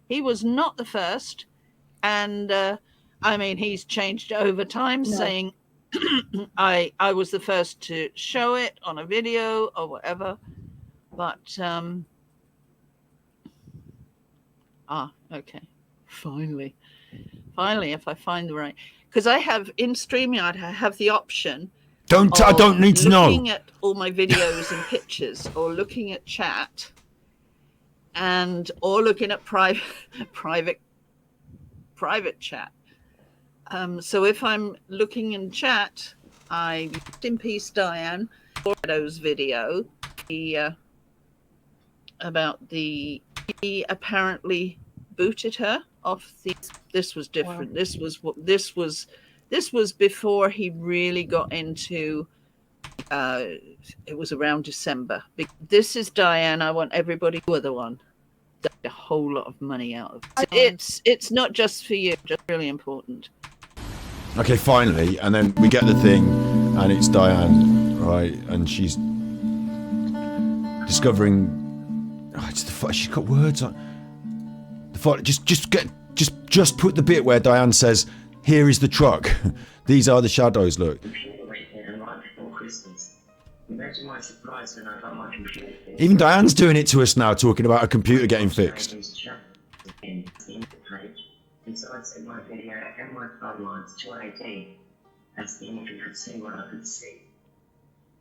He was not the first. And he's changed over time, saying I was the first to show it on a video or whatever, but okay, finally if I find the right, because I have in StreamYard I have the option I don't need to know, looking at all my videos and pictures, or looking at chat, or looking at private chat. So if I'm looking in chat, I rest in peace Diane Shadows video about he apparently booted her off this was different. Wow. This was before he really got into it was around December. This is Diane. I want everybody to the one. A whole lot of money out of it. It's not just for you, just really important. Okay, finally, and then we get the thing, and it's Diane, right? And she's discovering. She's got words on. Just Just put the bit where Diane says, "Here is the truck. These are the shadows. Look." Imagine my surprise when I got my computer fixed. Even Diane's doing it to us now, talking about a computer getting fixed. And so I sent my video and my timelines to IT. That's the only could see what I could see.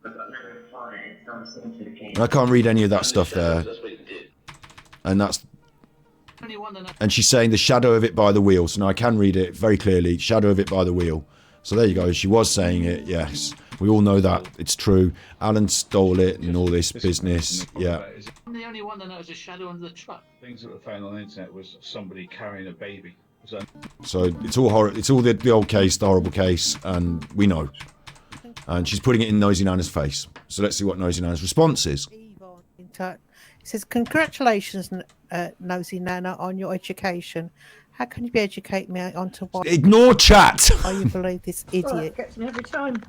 I got no reply, and so I sent it again. I can't read any of that stuff there. And that's... And she's saying the shadow of it by the wheel. So now I can read it very clearly. Shadow of it by the wheel. So there you go. She was saying it, yes. We all know that. It's true. Alan stole it and all this business. Yeah. I'm the only one that knows a shadow under the truck. Things that were found on the internet was somebody carrying a baby. So it's all horror. It's all the old case, the horrible case, and we know. And she's putting it in Nosey Nana's face. So let's see what Nosey Nana's response is. It says, "Congratulations, Nosey Nana, on your education. How can you be educating me onto what? Ignore chat. Oh, you believe this idiot? Oh, that gets me every time.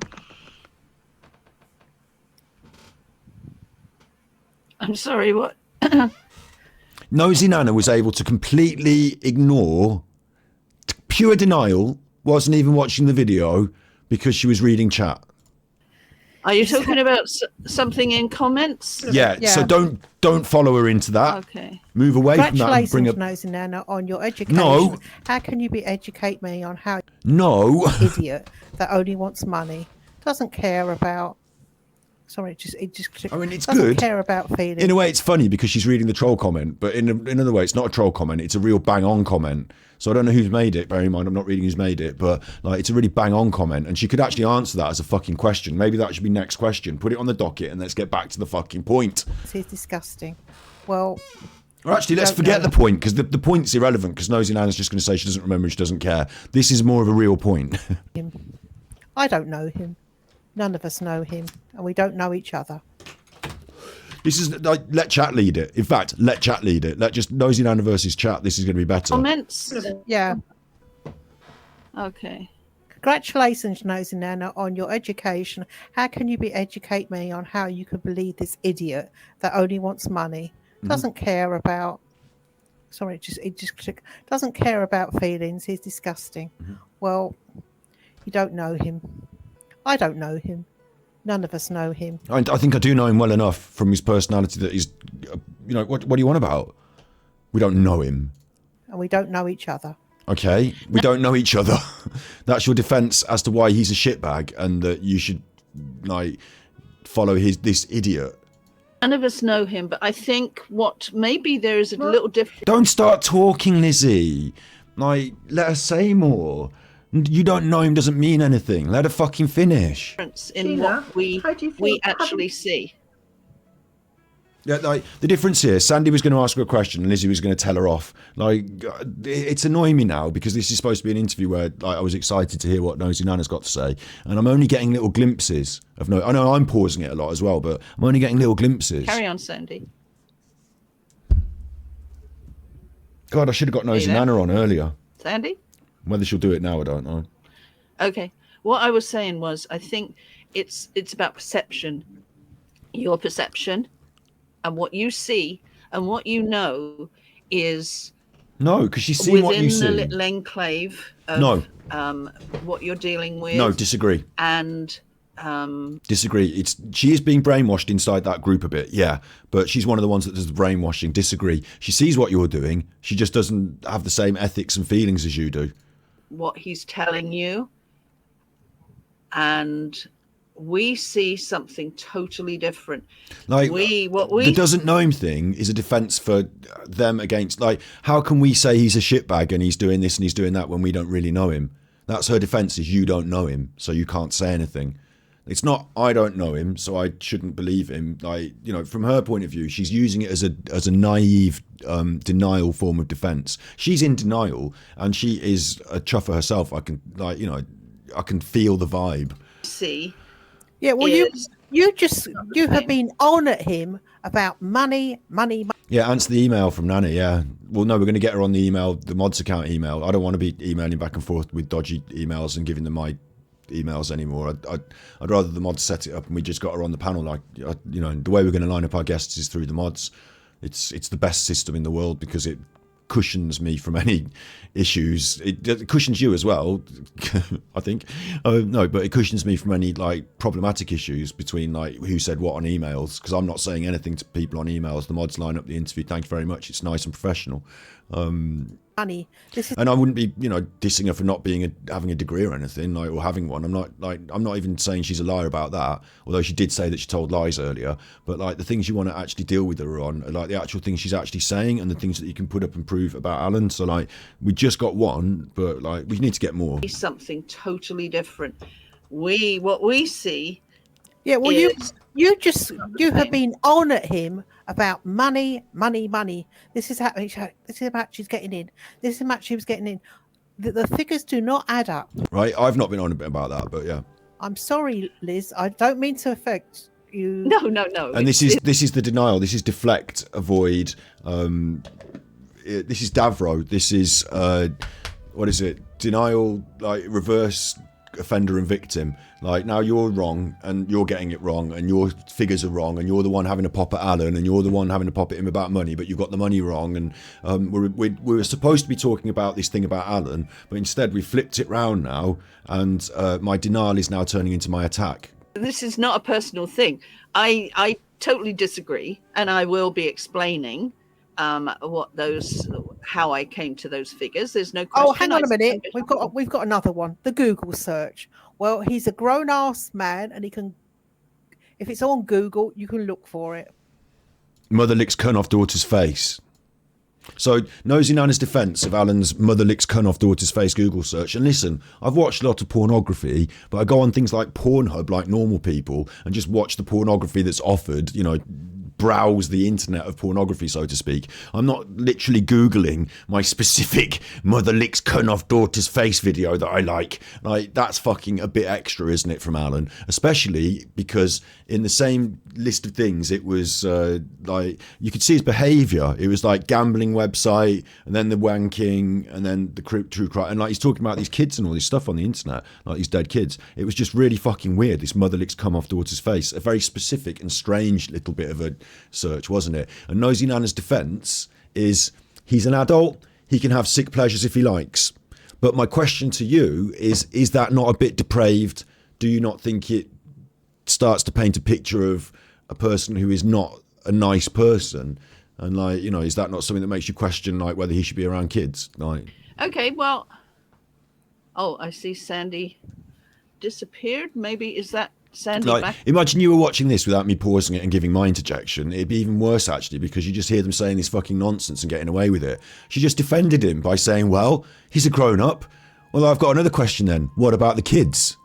I'm sorry, what? Nosey Nana was able to completely ignore, pure denial, wasn't even watching the video because she was reading chat. Are you talking about something in comments? Yeah, so don't follow her into that. Okay. Move away from that and Congratulations, bring up... Nosey Nana, on your education. No. How can you educate me on how... No. Idiot that only wants money, doesn't care about... Sorry, it just I mean, it's doesn't good. care about feelings. In a way, it's funny because she's reading the troll comment, but in another way, it's not a troll comment. It's a real bang-on comment. So I don't know who's made it. Bear in mind, I'm not reading who's made it, but like, it's a really bang-on comment, and she could actually answer that as a fucking question. Maybe that should be next question. Put it on the docket, and let's get back to the fucking point. This is disgusting. Well, or actually, let's forget the point, because the point's irrelevant. Because Nosey Nana's just going to say she doesn't remember and she doesn't care. This is more of a real point. I don't know him. None of us know him, and we don't know each other. This is like, let chat lead it. In fact, let chat lead it. Let just Nosey Nana versus chat. This is going to be better. Comments? Yeah. Okay. Congratulations, Nosey Nana, on your education. How can you educate me on how you can believe this idiot that only wants money, doesn't care about... Sorry, it just doesn't care about feelings. He's disgusting. Well, you don't know him. I don't know him. None of us know him. I think I do know him well enough from his personality that he's, what do you want about? We don't know him. And we don't know each other. Okay, we don't know each other. That's your defence as to why he's a shitbag and that you should, like, follow this idiot. None of us know him, but I think maybe there is a little difference. Don't start talking, Lizzy. Like, let her say more. You don't know him doesn't mean anything. Let her fucking finish. In what we actually see. Yeah, like the difference here, Sandy was going to ask her a question and Lizzy was going to tell her off. Like, it's annoying me now because this is supposed to be an interview where like, I was excited to hear what Nosey Nana's got to say, and I'm only getting little glimpses of I know I'm pausing it a lot as well, but I'm only getting little glimpses. Carry on, Sandy. God, I should have got Nosey Nana on earlier. Sandy? Whether she'll do it now, I don't know. Okay. What I was saying was, I think it's about perception. Your perception and what you see and what you know is no, because she's seen what you see. Within the little enclave of what you're dealing with. No, disagree. And disagree. She is being brainwashed inside that group a bit, yeah. But she's one of the ones that does the brainwashing. Disagree. She sees what you're doing. She just doesn't have the same ethics and feelings as you do. What he's telling you, and we see something totally different. Like the doesn't know him thing is a defense for them against, like, how can we say he's a shitbag and he's doing this and he's doing that when we don't really know him? That's her defense, is you don't know him, so you can't say anything. It's not I don't know him, so I shouldn't believe him. Like, from her point of view, she's using it as a naive denial form of defense. She's in denial, and she is a chuffer herself. I can I can feel the vibe. See, yeah. Well, you have been on at him about money. Yeah, answer the email from Nana. Yeah. Well, no, we're going to get her on the email, the mods account email. I don't want to be emailing back and forth with dodgy emails and giving them my emails anymore. I'd rather the mods set it up and we just got her on the panel. Like, the way we're going to line up our guests is through the mods. It's the best system in the world because it cushions me from any issues. It cushions you as well, I think. No, but it cushions me from any like problematic issues between like who said what on emails, because I'm not saying anything to people on emails. The mods line up the interview. Thank you very much. It's nice and professional. Honey, this is. And I wouldn't be, dissing her for not having a degree or anything, like, or having one. I'm not even saying she's a liar about that. Although she did say that she told lies earlier. But like the things you want to actually deal with her on, are like the actual things she's actually saying and the things that you can put up and prove about Alan. So like we just got one, but like we need to get more. Something totally different. What we see. Yeah, well, you have been on at him about money. This is how much she's getting in. This is how much she was getting in. The figures do not add up. Right, I've not been on a bit about that, but yeah. I'm sorry, Liz. I don't mean to affect you. No. And this is the denial. This is deflect, avoid. This is Davro. This is what is it? Denial, like reverse offender and victim. Like, now you're wrong and you're getting it wrong and your figures are wrong and you're the one having a pop at Alan and you're the one having a pop at him about money, but you've got the money wrong. And we were supposed to be talking about this thing about Alan, but instead we flipped it round now, and my denial is now turning into my attack. This is not a personal thing. I totally disagree, and I will be explaining how I came to those figures. There's no question. Oh, hang on a minute. We've got another one. The Google search. Well, he's a grown-ass man, and he can. If it's on Google, you can look for it. Mother licks cun off daughter's face. So, Nosey Nana's defence of Alan's mother licks cun off daughter's face Google search. And listen, I've watched a lot of pornography, but I go on things like Pornhub like normal people and just watch the pornography that's offered, browse the internet of pornography, so to speak. I'm not literally Googling my specific mother licks cun off daughter's face video that I like. Like, that's fucking a bit extra, isn't it, from Alan? Especially because in the same list of things, it was like, you could see his behaviour. It was like gambling website, and then the wanking, and then the true crime. And like, he's talking about these kids and all this stuff on the internet, like these dead kids. It was just really fucking weird, this mother licks cum off daughter's face. A very specific and strange little bit of a search, wasn't it? And Nosey Nana's defence is, he's an adult, he can have sick pleasures if he likes. But my question to you is that not a bit depraved? Do you not think it starts to paint a picture of a person who is not a nice person? And like, is that not something that makes you question like whether he should be around kids? Like, okay, well, I see Sandy disappeared. Maybe is that Sandy back? Imagine you were watching this without me pausing it and giving my interjection. It'd be even worse, actually, because you just hear them saying this fucking nonsense and getting away with it. She just defended him by saying, well, he's a grown-up. Well, I've got another question then. What about the kids?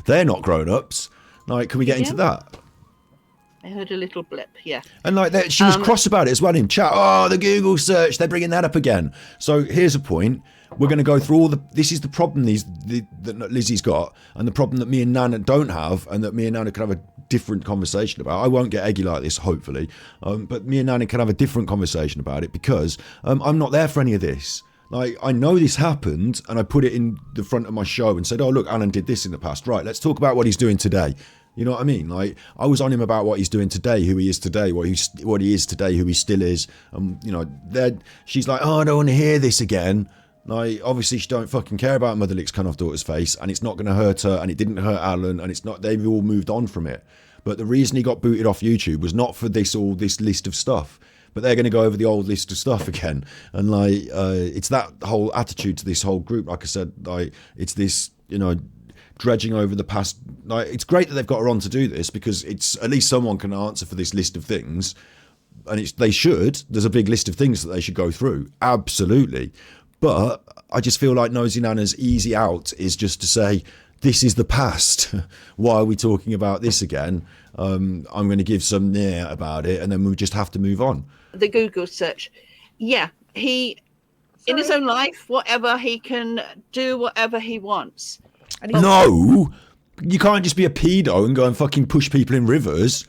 They're not grown-ups. Like, can we get into that? I heard a little blip, yeah. And like that, she was cross about it as well in chat. Oh, the Google search, they're bringing that up again. So here's a point. We're going to go through this is the problem that Lizzy's got, and the problem that me and Nana don't have, and that me and Nana can have a different conversation about. I won't get eggy like this, hopefully, but me and Nana can have a different conversation about it, because I'm not there for any of this. Like, I know this happened, and I put it in the front of my show and said, oh, look, Alan did this in the past. Right, let's talk about what he's doing today. You know what I mean? Like, I was on him about what he's doing today, who he is today, what he is today, who he still is. She's like, oh, I don't want to hear this again. Like, obviously she don't fucking care about Mother Licks cun off daughter's face, and it's not going to hurt her, and it didn't hurt Alan, and it's not. They've all moved on from it. But the reason he got booted off YouTube was not for this list of stuff. But they're going to go over the old list of stuff again, and like, it's that whole attitude to this whole group. Like I said, like, it's this, dredging over the past. Like, it's great that they've got her on to do this, because it's at least someone can answer for this list of things, and they should. There's a big list of things that they should go through, absolutely. But I just feel like Nosey Nana's easy out is just to say, this is the past. Why are we talking about this again? I'm going to give some near about it, and then we just have to move on. The Google search. Yeah, in his own life, whatever, he can do whatever he wants. No, you can't just be a pedo and go and fucking push people in rivers.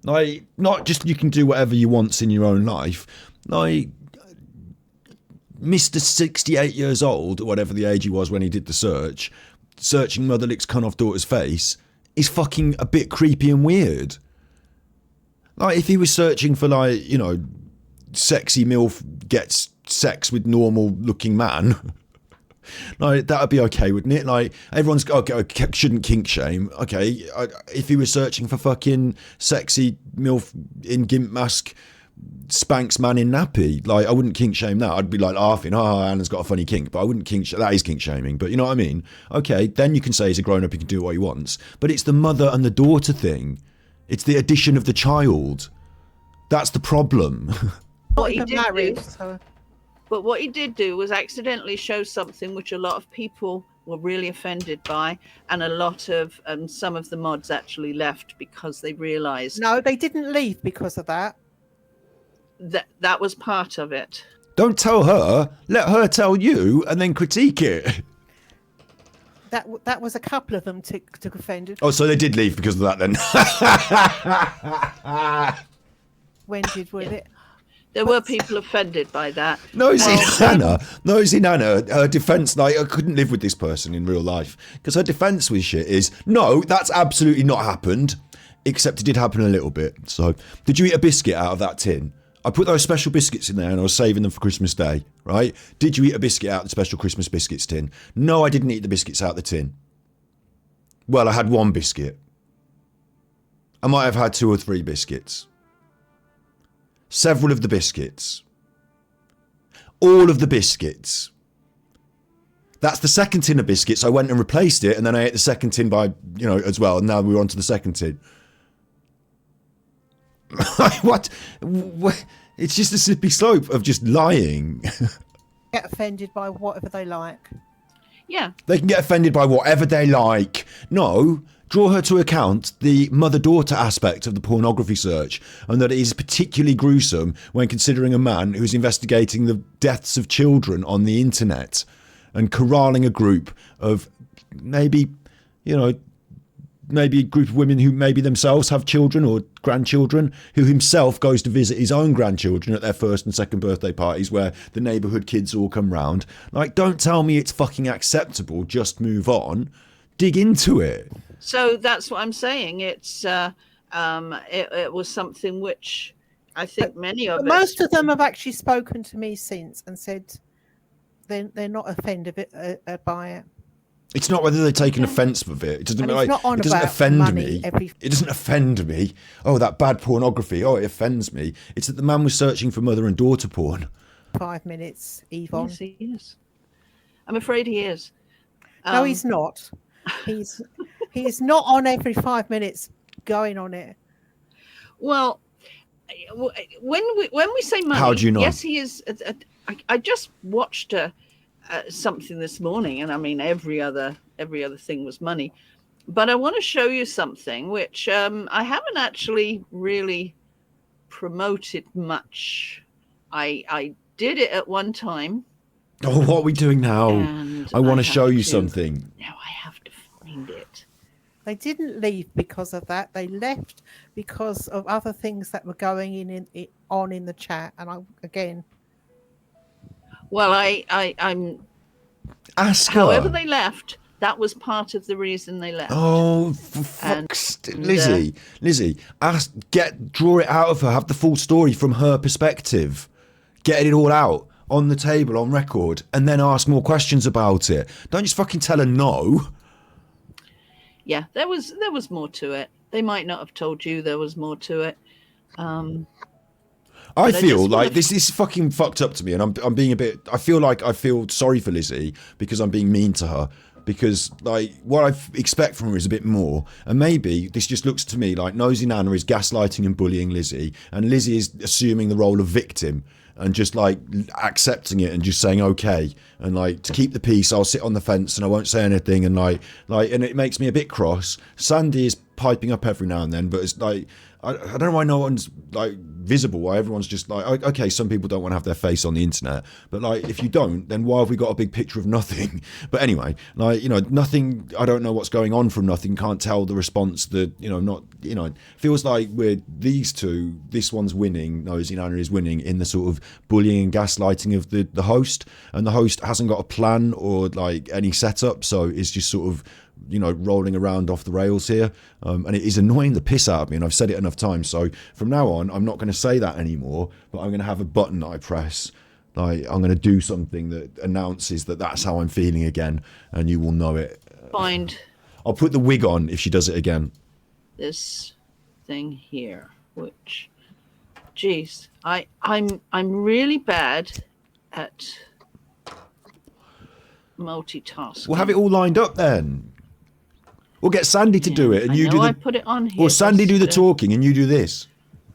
Like, not just you can do whatever you want in your own life. Like, Mr. 68 years old, or whatever the age he was when he did the search, searching Mother Licks cun off daughter's face is fucking a bit creepy and weird. Like, if he was searching for, like, sexy MILF gets sex with normal looking man. Like, that would be okay, wouldn't it? Like, everyone's shouldn't kink shame. Okay, if he was searching for fucking sexy MILF in gimp mask Spanx man in nappy, like, I wouldn't kink shame that. I'd be like laughing, Alan's got a funny kink, but I wouldn't that is kink shaming, but you know what I mean? Okay, then you can say he's a grown up, he can do what he wants. But it's the mother and the daughter thing. It's the addition of the child. That's the problem. What he did do, but what he did do was accidentally show something which a lot of people were really offended by, and a lot of some of the mods actually left because they realised. No, they didn't leave because of that. That was part of it. Don't tell her. Let her tell you, and then critique it. That was a couple of them took offended. Oh, so they did leave because of that then. When did with it? There were people offended by that. Nosey Nana, her defence, like, I couldn't live with this person in real life, because her defence with shit is, no, that's absolutely not happened, except it did happen a little bit. So, did you eat a biscuit out of that tin? I put those special biscuits in there and I was saving them for Christmas Day, right? Did you eat a biscuit out of the special Christmas biscuits tin? No, I didn't eat the biscuits out of the tin. Well, I had one biscuit. I might have had 2 or 3 biscuits. Several of the biscuits. All of the biscuits. That's the second tin of biscuits. I went and replaced it, and then I ate the second tin as well, and now we're on to the second tin. What? It's just a slippery slope of just lying. Get offended by whatever they like. Yeah. They can get offended by whatever they like. No, draw her to account the mother-daughter aspect of the pornography search, and that it is particularly gruesome when considering a man who's investigating the deaths of children on the internet and corralling a group of maybe a group of women who maybe themselves have children or grandchildren, who himself goes to visit his own grandchildren at their first and second birthday parties where the neighbourhood kids all come round. Like, don't tell me it's fucking acceptable, just move on. Dig into it. So that's what I'm saying. It's it was something which I think most of them have actually spoken to me since and said they're not offended by it. It's not whether they take an offence with it. It doesn't offend me. It doesn't offend me. Oh, that bad pornography. Oh, it offends me. It's that the man was searching for mother and daughter porn. 5 minutes, Yvonne. Yes, he is. I'm afraid he is. No, he's not. He's not on every 5 minutes going on it. Well, when we say money, how do you know? Yes, he is. I just watched something this morning, and I mean every other thing was money. But I want to show you something which I haven't actually really promoted much. I did it at one time. Oh, what are we doing now? I want to show you something. Now I have to find it. They didn't leave because of that. They left because of other things that were going on in the chat. And well, I'm. Ask her. However they left, that was part of the reason they left. Oh, Lizzy, draw it out of her. Have the full story from her perspective. Get it all out on the table, on record, and then ask more questions about it. Don't just fucking tell her no. Yeah, there was more to it. They might not have told you there was more to it. I feel like this is fucking fucked up to me, and I'm being a bit. I feel sorry for Lizzy because I'm being mean to her, because like what I expect from her is a bit more, and maybe this just looks to me like Nosey Nana is gaslighting and bullying Lizzy, and Lizzy is assuming the role of victim and just like accepting it and just saying okay, and like to keep the peace I'll sit on the fence and I won't say anything, and like and it makes me a bit cross. Sandy is piping up every now and then, but it's like I don't know why no one's like visible, why everyone's just like, okay, some people don't want to have their face on the internet, but like if you don't, then why have we got a big picture of nothing? But anyway, like, nothing, I don't know what's going on from nothing, can't tell the response that, feels like we're these two, this one's winning, Nosey Nana is winning in the sort of bullying and gaslighting of the host, and the host hasn't got a plan or like any setup, so it's just sort of rolling around off the rails here, and it is annoying the piss out of me, and I've said it enough times, so from now on I'm not going to say that anymore, but I'm going to have a button that I press Like, I'm going to do something that announces that that's how I'm feeling again, and you will know it. Find I'll put the wig on if she does it again. this thing here, which, geez, I'm really bad at multitasking. We'll have it all lined up then. We'll get Sandy to do it, and you do the. I put it on here. Or Sandy do the just, talking, and you do this.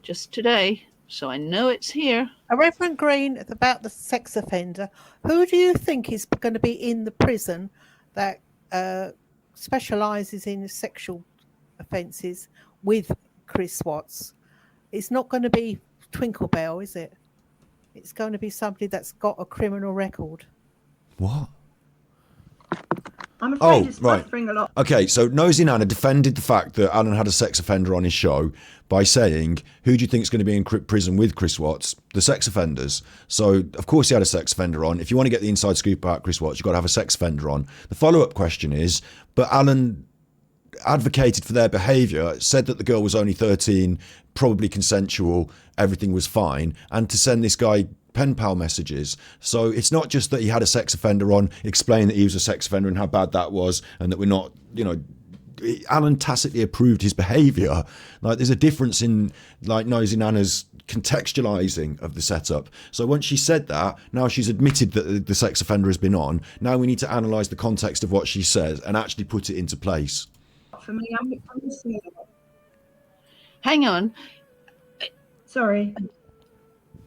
just today, so I know it's here. Reverend Green, about the sex offender, who do you think is going to be in the prison that specialises in sexual offences with Chris Watts? It's not going to be Twinkle is it? It's going to be somebody that's got a criminal record. What? I'm afraid it's buffering a lot. Okay, so Nosey Nana defended the fact that Alan had a sex offender on his show by saying, who do you think is going to be in prison with Chris Watts? The sex offenders. So, of course, he had a sex offender on. If you want to get the inside scoop about Chris Watts, you've got to have a sex offender on. The follow-up question is, but Alan advocated for their behaviour, said that the girl was only 13, probably consensual, everything was fine, and to send this guy pen pal messages. So it's not just that he had a sex offender on, explain that he was a sex offender and how bad that was, and that we're not, Alan tacitly approved his behaviour. Like, there's a difference in, like, Nosey Nana's contextualising of the setup. So once she said that, now she's admitted that the sex offender has been on. Now we need to analyse the context of what she says and actually put it into place. For me, I'm listening. Hang on. Sorry.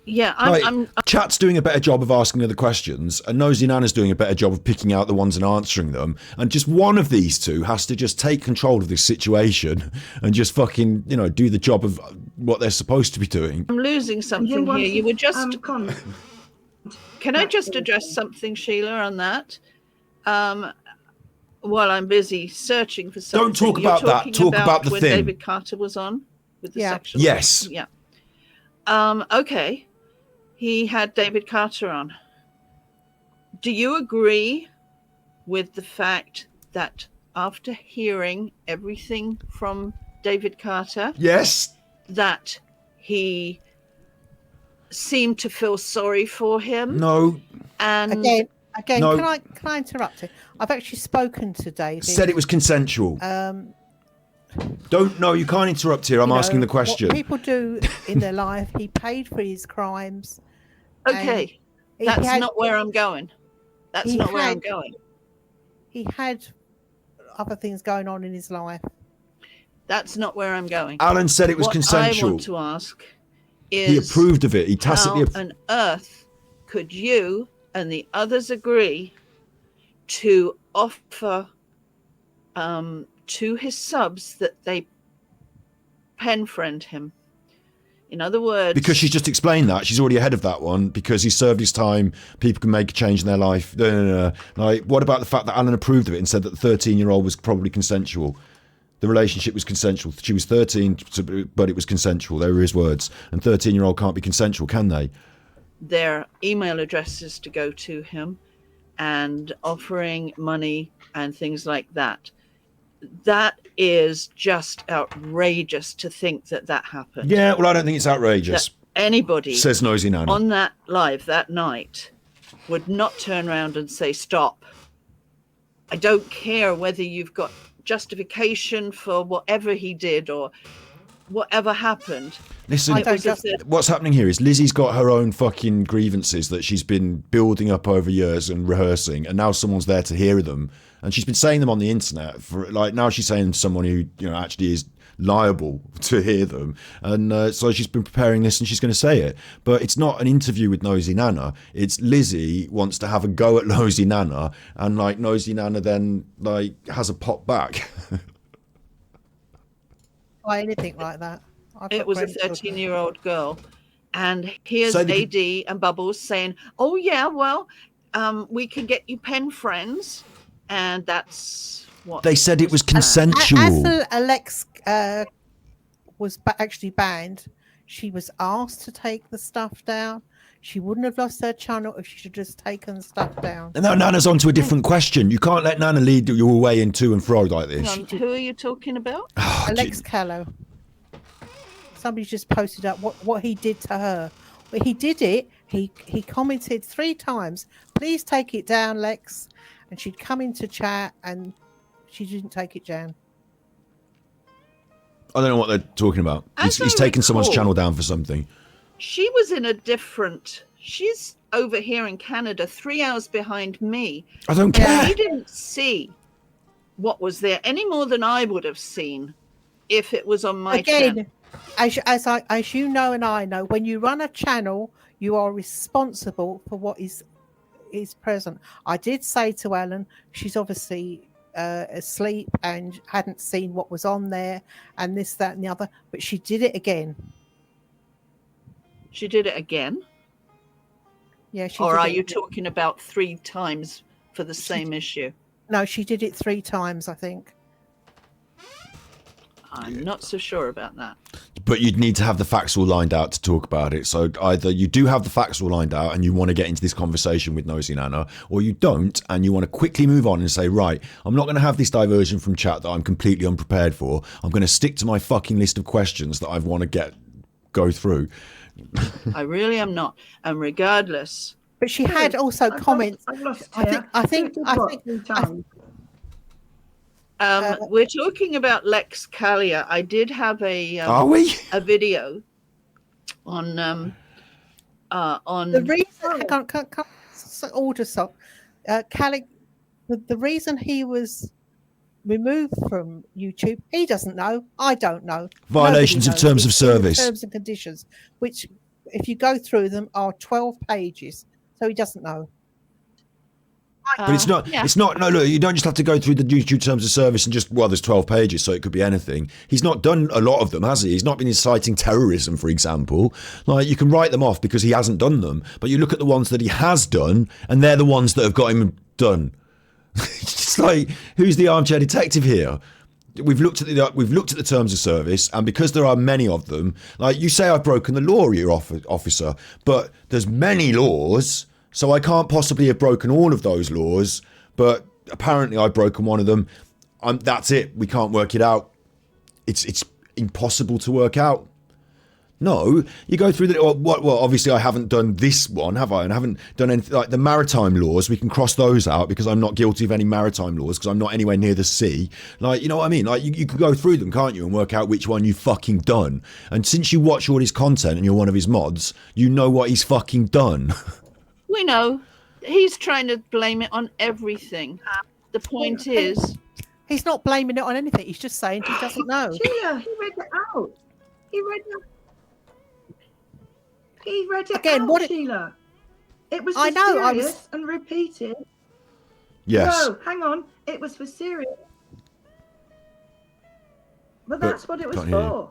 Yeah, I'm Chat's doing a better job of asking other questions, and Nosey Nana's doing a better job of picking out the ones and answering them. And just one of these two has to just take control of this situation and just fucking, do the job of what they're supposed to be doing. I'm losing something here. You were just. Can I just address something, Sheila, on that? While I'm busy searching for something. Don't talk about that. Talk about the when thing. David Carter was on with the sexual. Yes. Yeah. Okay. He had David Carter on. Do you agree with the fact that after hearing everything from David Carter, yes, that he seemed to feel sorry for him? No. And again, no. can I interrupt you? I've actually spoken to David. Said it was consensual. You can't interrupt here. I'm asking the question. What people do in their life, he paid for his crimes. Okay, that's not where I'm going. That's not where I'm going. He had other things going on in his life. That's not where I'm going. Alan said it was consensual. I want to ask is, he approved of it. He tacitly. How on earth could you and the others agree to offer to his subs that they pen friend him? In other words, because she's just explained that she's already ahead of that one, because he served his time, people can make a change in their life. No. Like, what about the fact that Alan approved of it and said that the 13-year-old was probably consensual? The relationship was consensual. She was 13, but it was consensual. They were his words. And 13-year-old can't be consensual, can they? Their email addresses to go to him and offering money and things like that. That is just outrageous to think that happened. Yeah, well, I don't think it's outrageous. That anybody, says Nosey Nana, on that live that night would not turn around and say, stop. I don't care whether you've got justification for whatever he did or whatever happened. Listen, what's happening here is Lizzie's got her own fucking grievances that she's been building up over years and rehearsing, and now someone's there to hear them. And she's been saying them on the internet for, like, now she's saying someone who, actually is liable to hear them. And so she's been preparing this and she's going to say it. But it's not an interview with Nosey Nana. It's Lizzie wants to have a go at Nosey Nana, and, like, Nosey Nana then, like, has a pop back. Why anything like that? It was a 13-year-old girl. And here's AD and Bubbles saying, oh, yeah, well, we can get you pen friends. And that's what they said. It was consensual. As Alex was actually banned, she was asked to take the stuff down. She wouldn't have lost her channel if she should just taken stuff down. And now Nana's on to a different question. You can't let Nana lead your way in to and fro like this. Who are you talking about? Alex Callow. Somebody just posted up what he did to her. But he did it He commented 3 times, "Please take it down, Lex," and she'd come into chat and she didn't take it down. I don't know what they're talking about. He's taken someone's channel down for something. She was in a different. She's over here in Canada, 3 hours behind me. I don't care. She didn't see what was there any more than I would have seen if it was on my channel. As you know and I know, when you run a channel, you are responsible for what is present. I did say to Ellen, she's obviously asleep and hadn't seen what was on there and this, that and the other, but she did it again. She did it again? Yeah, she or did are it you again. talking about 3 times for the same issue? No, she did it 3 times, I think. I'm not so sure about that. But you'd need to have the facts all lined out to talk about it. So either you do have the facts all lined out and you want to get into this conversation with Nosey Nana, or you don't and you want to quickly move on and say, right, I'm not going to have this diversion from chat that I'm completely unprepared for. I'm going to stick to my fucking list of questions that I want to go through. I really am not. And regardless. But she had also comments. I think we're talking about Lex Callier. I did have a video on the reason the reason he was removed from YouTube, he doesn't know. I don't know. Violations of terms of service. Terms and conditions, which, if you go through them, are 12 pages. So he doesn't know. But it's not, no, look, you don't just have to go through the YouTube terms of service and just, well, there's 12 pages, so it could be anything. He's not done a lot of them, has he? He's not been inciting terrorism, for example. Like, you can write them off because he hasn't done them, but you look at the ones that he has done, and they're the ones that have got him done. It's like, who's the armchair detective here? We've looked at the terms of service, and because there are many of them, like you say, I've broken the law, your officer, but there's many laws. So I can't possibly have broken all of those laws, but apparently I've broken one of them. That's it. We can't work it out. It's impossible to work out. No, you go through well, obviously I haven't done this one, have I? And I haven't done anything like the maritime laws. We can cross those out because I'm not guilty of any maritime laws because I'm not anywhere near the sea. Like, you know what I mean? Like, you can go through them, can't you, and work out which one you've fucking done. And since you watch all his content and you're one of his mods, you know what he's fucking done. We know. He's trying to blame it on everything. The point is... He's not blaming it on anything. He's just saying he doesn't know. Sheila, he read it out. He read it Again, out, Sheila. It was for serious and repeated. Yes. No, hang on. It was for serious. But that's what it was for.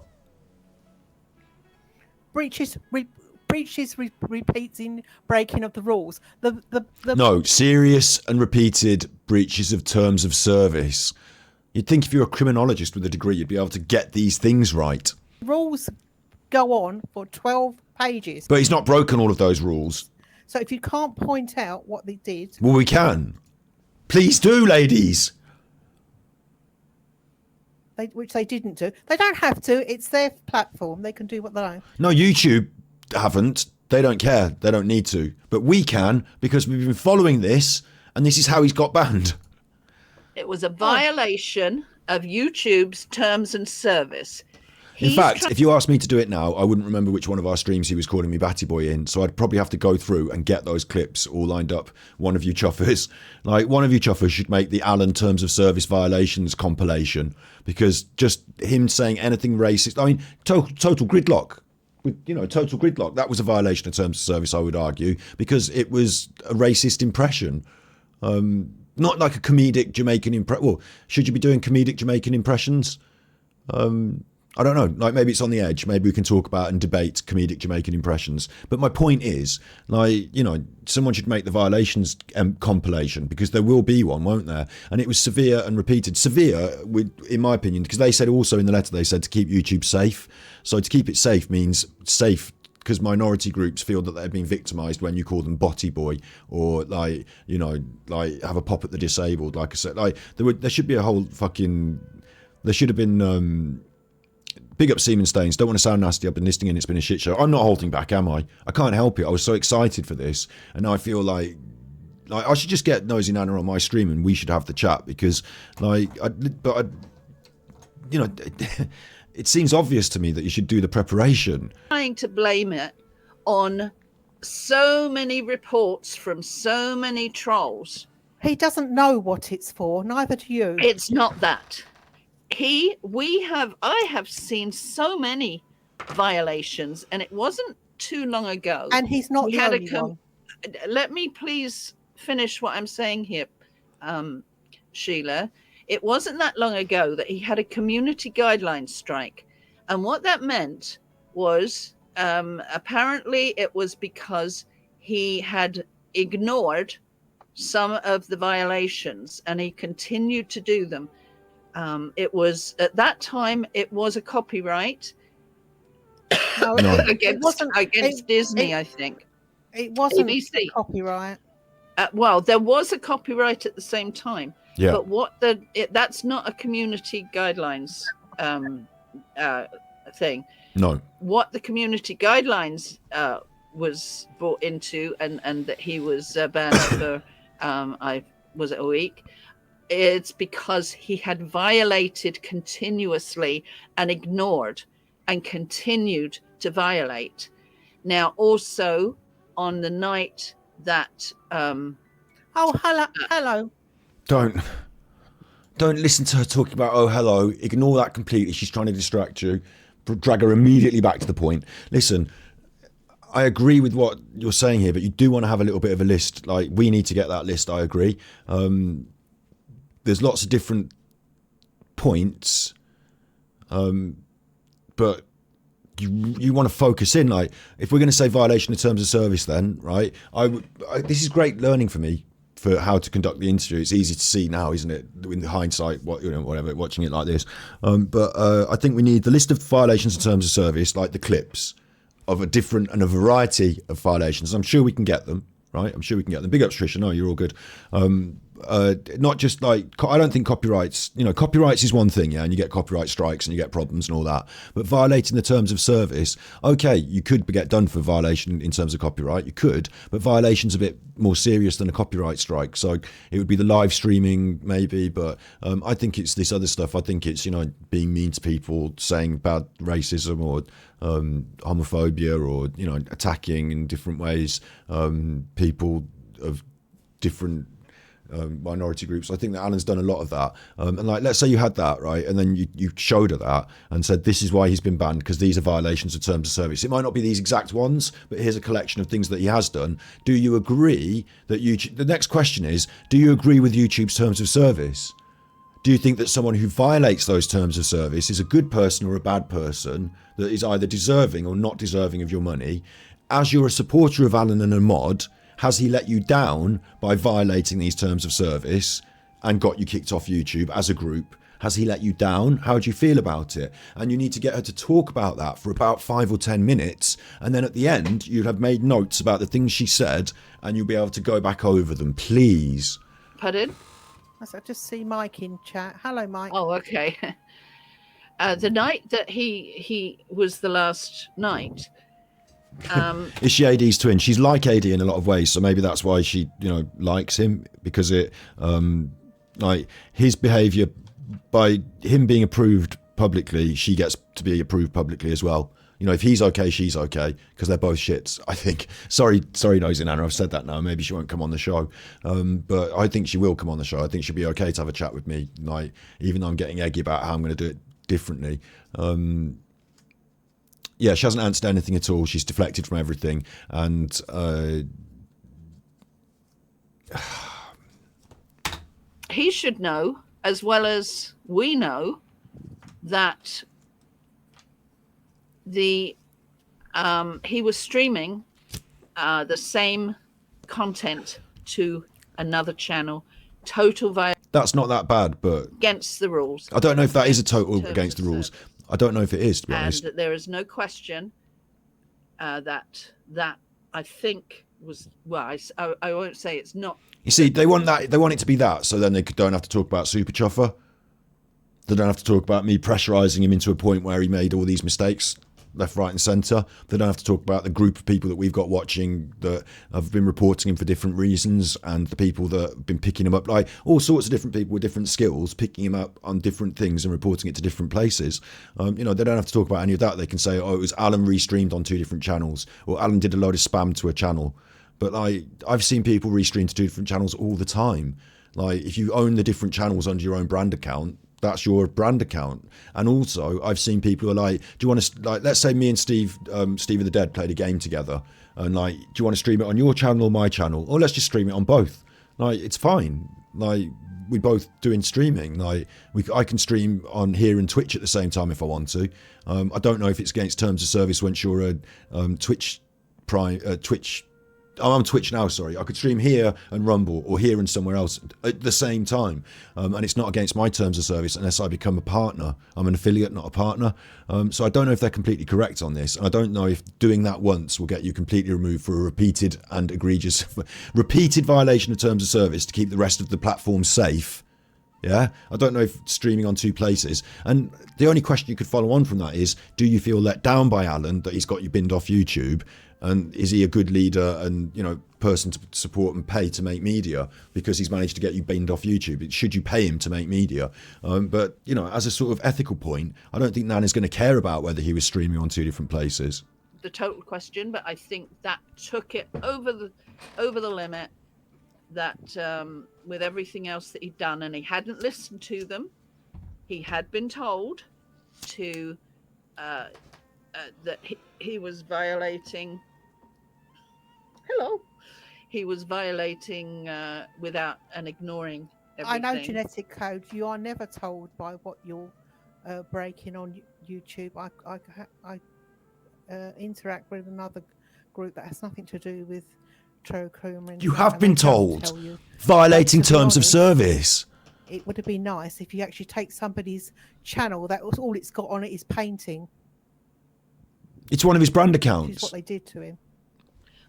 Breaches, repeating, breaking of the rules. No, serious and repeated breaches of terms of service. You'd think if you're a criminologist with a degree, you'd be able to get these things right. Rules go on for 12 pages. But he's not broken all of those rules. So if you can't point out what they did... Well, we can. Please do, ladies. Which they didn't do. They don't have to. It's their platform. They can do what they like. No, YouTube haven't. They don't care. They don't need to. But we can, because we've been following this, and this is how he's got banned. It was a violation of YouTube's terms and service. In fact, if you asked me to do it now, I wouldn't remember which one of our streams he was calling me Batty Boy in, so I'd probably have to go through and get those clips all lined up. One of you chuffers. Like, one of you chuffers should make the Alan Terms of Service Violations compilation, because just him saying anything racist... I mean, total gridlock. Total gridlock. That was a violation of terms of service, I would argue, because it was a racist impression. Not like a comedic Jamaican impression. Well, should you be doing comedic Jamaican impressions? I don't know. Like, maybe it's on the edge. Maybe we can talk about and debate comedic Jamaican impressions. But my point is, like, someone should make the violations compilation, because there will be one, won't there? And it was severe and repeated. Severe, in my opinion, because they said also in the letter, they said to keep YouTube safe. So to keep it safe means safe because minority groups feel that they're being victimised when you call them Botty Boy, or like have a pop at the disabled. Like I said, like there should be a whole fucking... There should have been... big up Seaman Stains. Don't want to sound nasty. I've been listening and it's been a shit show. I'm not holding back, am I? I can't help it. I was so excited for this, and now I feel like I should just get Nosey Nana on my stream and we should have the chat, because you know, it seems obvious to me that you should do the preparation. Trying to blame it on so many reports from so many trolls. He doesn't know what it's for, neither do you. It's not that. I have seen so many violations, and it wasn't too long ago. And he's not the only one. Let me please finish what I'm saying here, Sheila. It wasn't that long ago that he had a community guidelines strike. And what that meant was apparently it was because he had ignored some of the violations and he continued to do them. It was at that time, it was a copyright against Disney, I think. It wasn't ABC. copyright. Well, there was a copyright at the same time. Yeah. But that's not a community guidelines thing. No. What the community guidelines was brought into, and that he was banned for, was it a week? It's because he had violated continuously and ignored and continued to violate. Now, also on the night that hello. Don't listen to her talking about oh hello. Ignore that completely. She's trying to distract you. Drag her immediately back to the point. Listen, I agree with what you're saying here, but you do want to have a little bit of a list. Like, we need to get that list. I agree. There's lots of different points, but you want to focus in. Like, if we're going to say violation of terms of service, then right, this is great learning for me for how to conduct the interview. It's easy to see now, isn't it, in hindsight, whatever, watching it like this. But I think we need the list of violations of terms of service, like the clips of a different and a variety of violations. I'm sure we can get them, right? I'm sure we can get them. Big ups, Trisha. No, you're all good. Not just like, I don't think copyrights is one thing, yeah, and you get copyright strikes and you get problems and all that, but violating the terms of service, okay, you could get done for violation in terms of copyright, you could, but violation's a bit more serious than a copyright strike. So it would be the live streaming maybe, but I think it's this other stuff. I think it's, being mean to people, saying bad racism or homophobia, or attacking in different ways people of different minority groups. I think that Alan's done a lot of that, and like, let's say you had that, right, and then you showed her that and said this is why he's been banned, because these are violations of terms of service. It might not be these exact ones, but here's a collection of things that he has done. Do you agree that the next question is, do you agree with YouTube's terms of service? Do you think that someone who violates those terms of service is a good person or a bad person, that is either deserving or not deserving of your money? As you're a supporter of Alan and a mod, has he let you down by violating these terms of service and got you kicked off YouTube as a group? Has he let you down? How do you feel about it? And you need to get her to talk about that for about 5 or 10 minutes. And then at the end, you'd have made notes about the things she said and you'll be able to go back over them, please. Pardon? I just see Mike in chat. Hello, Mike. Oh, okay. The night that he was the last night, is she AD's twin? She's like AD in a lot of ways, so maybe that's why she likes him, because it like his behavior, by him being approved publicly, she gets to be approved publicly as well. If he's okay, she's okay, because they're both shits, I think. Sorry Nosey Nana, I've said that now. Maybe she won't come on the show, but I think she will come on the show. I think she'll be okay to have a chat with me, like, even though I'm getting eggy about how I'm going to do it differently. Yeah, she hasn't answered anything at all. She's deflected from everything. And he should know, as well as we know, that he was streaming the same content to another channel. Total violation. That's not that bad, but against the rules. I don't know if that is a total against the rules. I don't know if it is, to be honest. And there is no question that I think was, well, I won't say it's not. You see, they want it to be that, so then they don't have to talk about Super Chuffer. They don't have to talk about me pressurising him into a point where he made all these mistakes, left, right and centre. They don't have to talk about the group of people that we've got watching that have been reporting him for different reasons, and the people that have been picking him up, like all sorts of different people with different skills, picking him up on different things and reporting it to different places. They don't have to talk about any of that. They can say, oh, it was Alan restreamed on 2 different channels, or Alan did a load of spam to a channel. But I've seen people restream to 2 different channels all the time. Like, if you own the different channels under your own brand account, that's your brand account. And also, I've seen people who are like, do you want to, like, let's say me and Steve of the Dead played a game together, and like, do you want to stream it on your channel or my channel? Or let's just stream it on both. Like, it's fine. Like, we both doing streaming. Like, I can stream on here and Twitch at the same time if I want to. I don't know if it's against terms of service once you're a Twitch Prime, Twitch. I'm on Twitch now, sorry. I could stream here and Rumble, or here and somewhere else at the same time. And it's not against my terms of service unless I become a partner. I'm an affiliate, not a partner. So I don't know if they're completely correct on this. And I don't know if doing that once will get you completely removed for a repeated and egregious, repeated violation of terms of service to keep the rest of the platform safe. Yeah, I don't know if streaming on 2 places. And the only question you could follow on from that is, do you feel let down by Alan that he's got you binned off YouTube? And is he a good leader and, person to support and pay to make media because he's managed to get you binned off YouTube? Should you pay him to make media? But, as a sort of ethical point, I don't think Nan is going to care about whether he was streaming on 2 different places. The total question, but I think that took it over the limit. That with everything else that he'd done, and he hadn't listened to them, he had been told to that he was violating. Hello, he was violating without and ignoring everything. I know genetic code. You are never told by what you're breaking on YouTube. I interact with another group that has nothing to do with. You have been told. Violating terms of service. It would have been nice if you actually take somebody's channel that was all it's got on it is painting. It's one of his brand accounts. Which is what they did to him.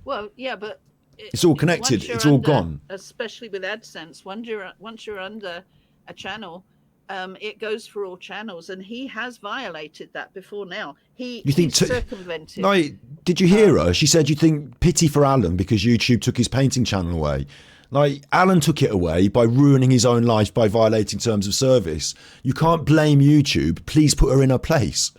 Well, yeah, but it's all connected. It's all gone. Especially with AdSense, once you're under a channel, it goes for all channels, and he has violated that before now. He circumvented. Like, did you hear her? She said you think pity for Alan because YouTube took his painting channel away. Like, Alan took it away by ruining his own life by violating terms of service. You can't blame YouTube. Please put her in her place.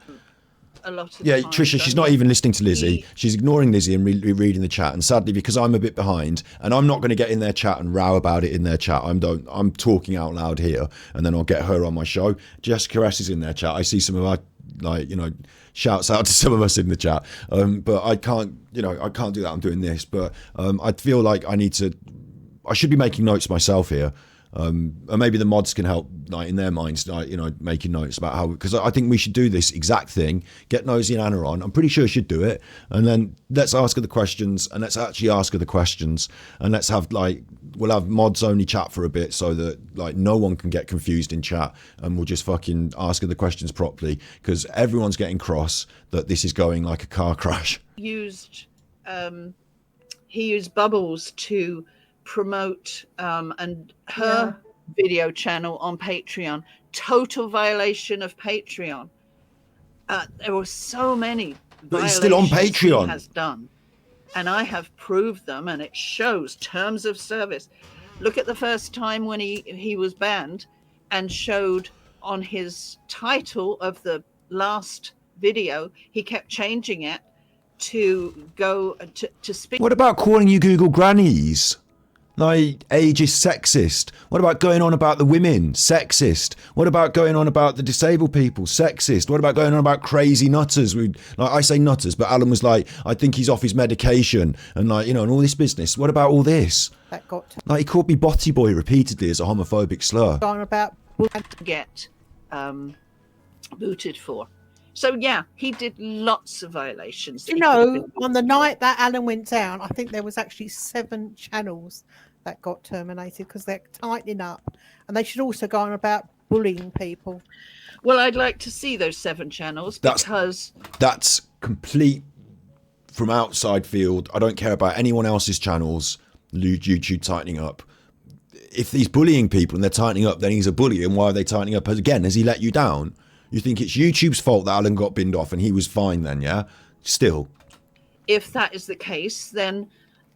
A lot of Trisha, she's not even listening to Lizzy. She's ignoring Lizzy and reading the chat. And sadly, because I'm a bit behind, and I'm not going to get in their chat and row about it in their chat. I'm talking out loud here, and then I'll get her on my show. Jessica S is in their chat. I see some of our, shouts out to some of us in the chat. But I can't do that. I'm doing this. But I feel like I should be making notes myself here. And maybe the mods can help, in their minds, making notes about how, because I think we should do this exact thing, get Nosey and Anna on. I'm pretty sure she'd do it, and then let's ask her the questions, and let's actually ask her the questions, and let's have we'll have mods only chat for a bit so that no one can get confused in chat, and we'll just fucking ask her the questions properly, because everyone's getting cross that this is going like a car crash. He used Bubbles to promote and her video channel on Patreon. Total violation of Patreon. There were so many but it's still on Patreon. He has done, and I have proved them, and it shows terms of service. Look at the first time when he was banned, and showed on his title of the last video, he kept changing it to go to speak. What about calling you Google grannies? Age is sexist. What about going on about the women? Sexist. What about going on about the disabled people? Sexist. What about going on about crazy nutters? I say nutters, but Alan was like, I think he's off his medication, and and all this business. What about all this? That got he called me Botty Boy repeatedly as a homophobic slur. Gone about to get booted for. So yeah, he did lots of violations. On the night that Alan went down, I think there was actually 7 channels that got terminated because they're tightening up, and they should also go on about bullying people. Well, I'd like to see those 7 channels because that's complete from outside field. I don't care about anyone else's channels. YouTube tightening up. if he's bullying people and they're tightening up, then he's a bully. And why are they tightening up? Again, has he let you down? You think it's YouTube's fault that Alan got binned off and he was fine then, yeah? Still. If that is the case, then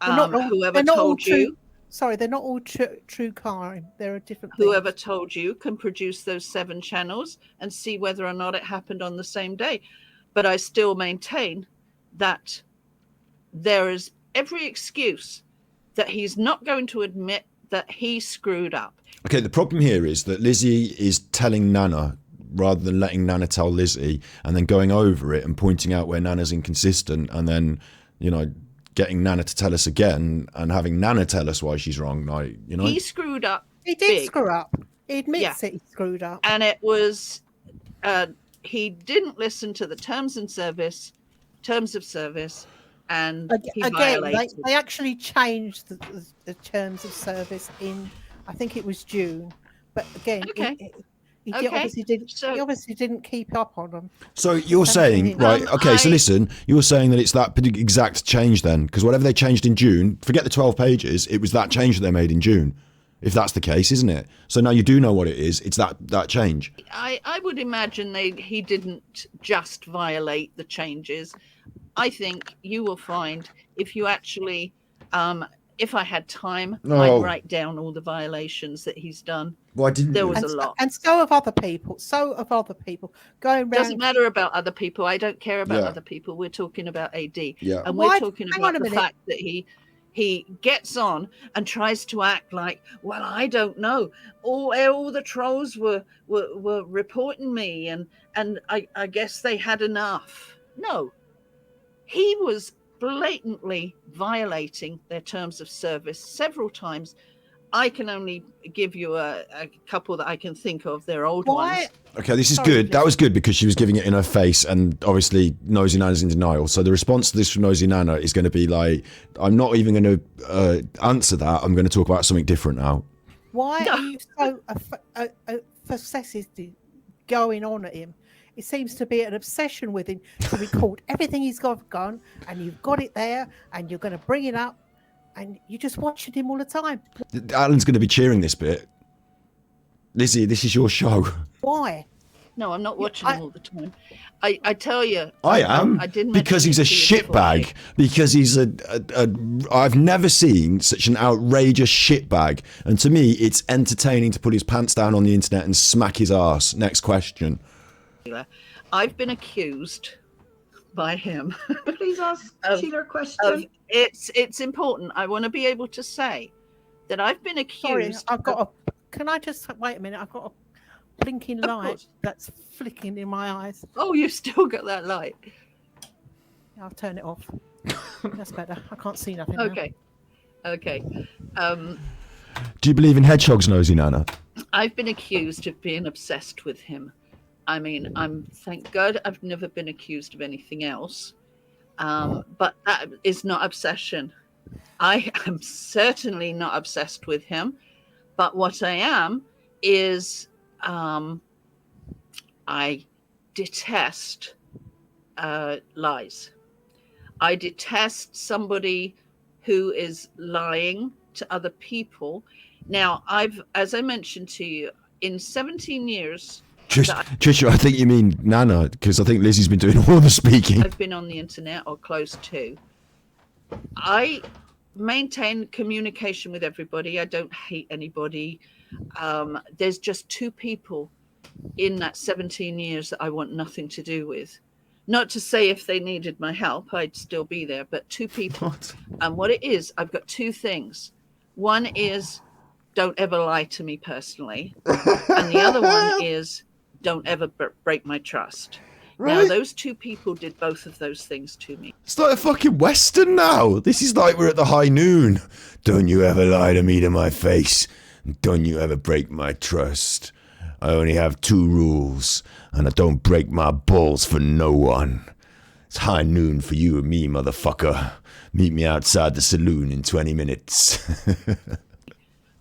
whoever they're not all told you... Sorry, they're not all true crime. There are different things. Whoever told you can produce those 7 channels and see whether or not it happened on the same day. But I still maintain that there is every excuse that he's not going to admit that he screwed up. Okay, the problem here is that Lizzy is telling Nana rather than letting Nana tell Lizzy and then going over it and pointing out where Nana's inconsistent and then, you know, getting Nana to tell us again and having Nana tell us why she's wrong. Like, you know, he screwed up. He did screw up. He admits that he screwed up. And it was, he didn't listen to the terms of service, and he violated. They actually changed the terms of service in, I think it was June. But again, he obviously didn't keep up on them. So you're saying, right, okay, so listen, you're saying that it's that exact change then, because whatever they changed in June, forget the 12 pages, it was that change that they made in June, if that's the case, isn't it? So now you do know what it is, it's that change. I would imagine he didn't just violate the changes. I think you will find if you actually, if I had time, I'd write down all the violations that he's done. Why didn't there was a lot, and so have other people. Going around. Doesn't matter about other people. I don't care about other people. We're talking about AD, and we're talking about the fact that he gets on and tries to act like, well, I don't know. All the trolls were reporting me, and I guess they had enough. No, he was blatantly violating their terms of service several times. I can only give you a couple that I can think of. They're old ones. Okay, this is good. That was good because she was giving it in her face, and obviously Nosey Nana's in denial. So the response to this from Nosey Nana is going to be like, I'm not even going to answer that. I'm going to talk about something different now. Why are you so obsessive going on at him? It seems to be an obsession with him to record everything he's got gone, and you've got it there, and you're going to bring it up, and you're just watching him all the time. Alan's going to be cheering this bit. Lizzy, this is your show. Why? No, I'm not watching him all the time. I tell you, I am. I didn't because he's a shitbag. Because he's I've never seen such an outrageous shitbag. And to me, it's entertaining to put his pants down on the internet and smack his ass. Next question. I've been accused by him. Please ask Sheila a question. It's important. I want to be able to say that I've been accused. Sorry, can I just wait a minute? I've got a blinking light that's flicking in my eyes. Oh, you've still got that light. I'll turn it off. That's better. I can't see nothing. Okay. Okay. Do you believe in hedgehogs, Nosey Nana? I've been accused of being obsessed with him. I mean, thank God I've never been accused of anything else. But that is not obsession. I am certainly not obsessed with him. But what I am is I detest lies. I detest somebody who is lying to other people. Now, as I mentioned to you, in 17 years... Trisha, I think you mean Nana, because I think Lizzy's been doing all the speaking. I've been on the internet, or close to. I maintain communication with everybody. I don't hate anybody. There's just 2 people in that 17 years that I want nothing to do with. Not to say if they needed my help, I'd still be there, but 2 people. What? And what it is, I've got 2 things. One is, don't ever lie to me personally. And the other one is, don't ever break my trust. Right. Now, those 2 people did both of those things to me. It's like a fucking Western now. This is like we're at the high noon. Don't you ever lie to me to my face. Don't you ever break my trust. I only have 2 rules, and I don't break my balls for no one. It's high noon for you and me, motherfucker. Meet me outside the saloon in 20 minutes.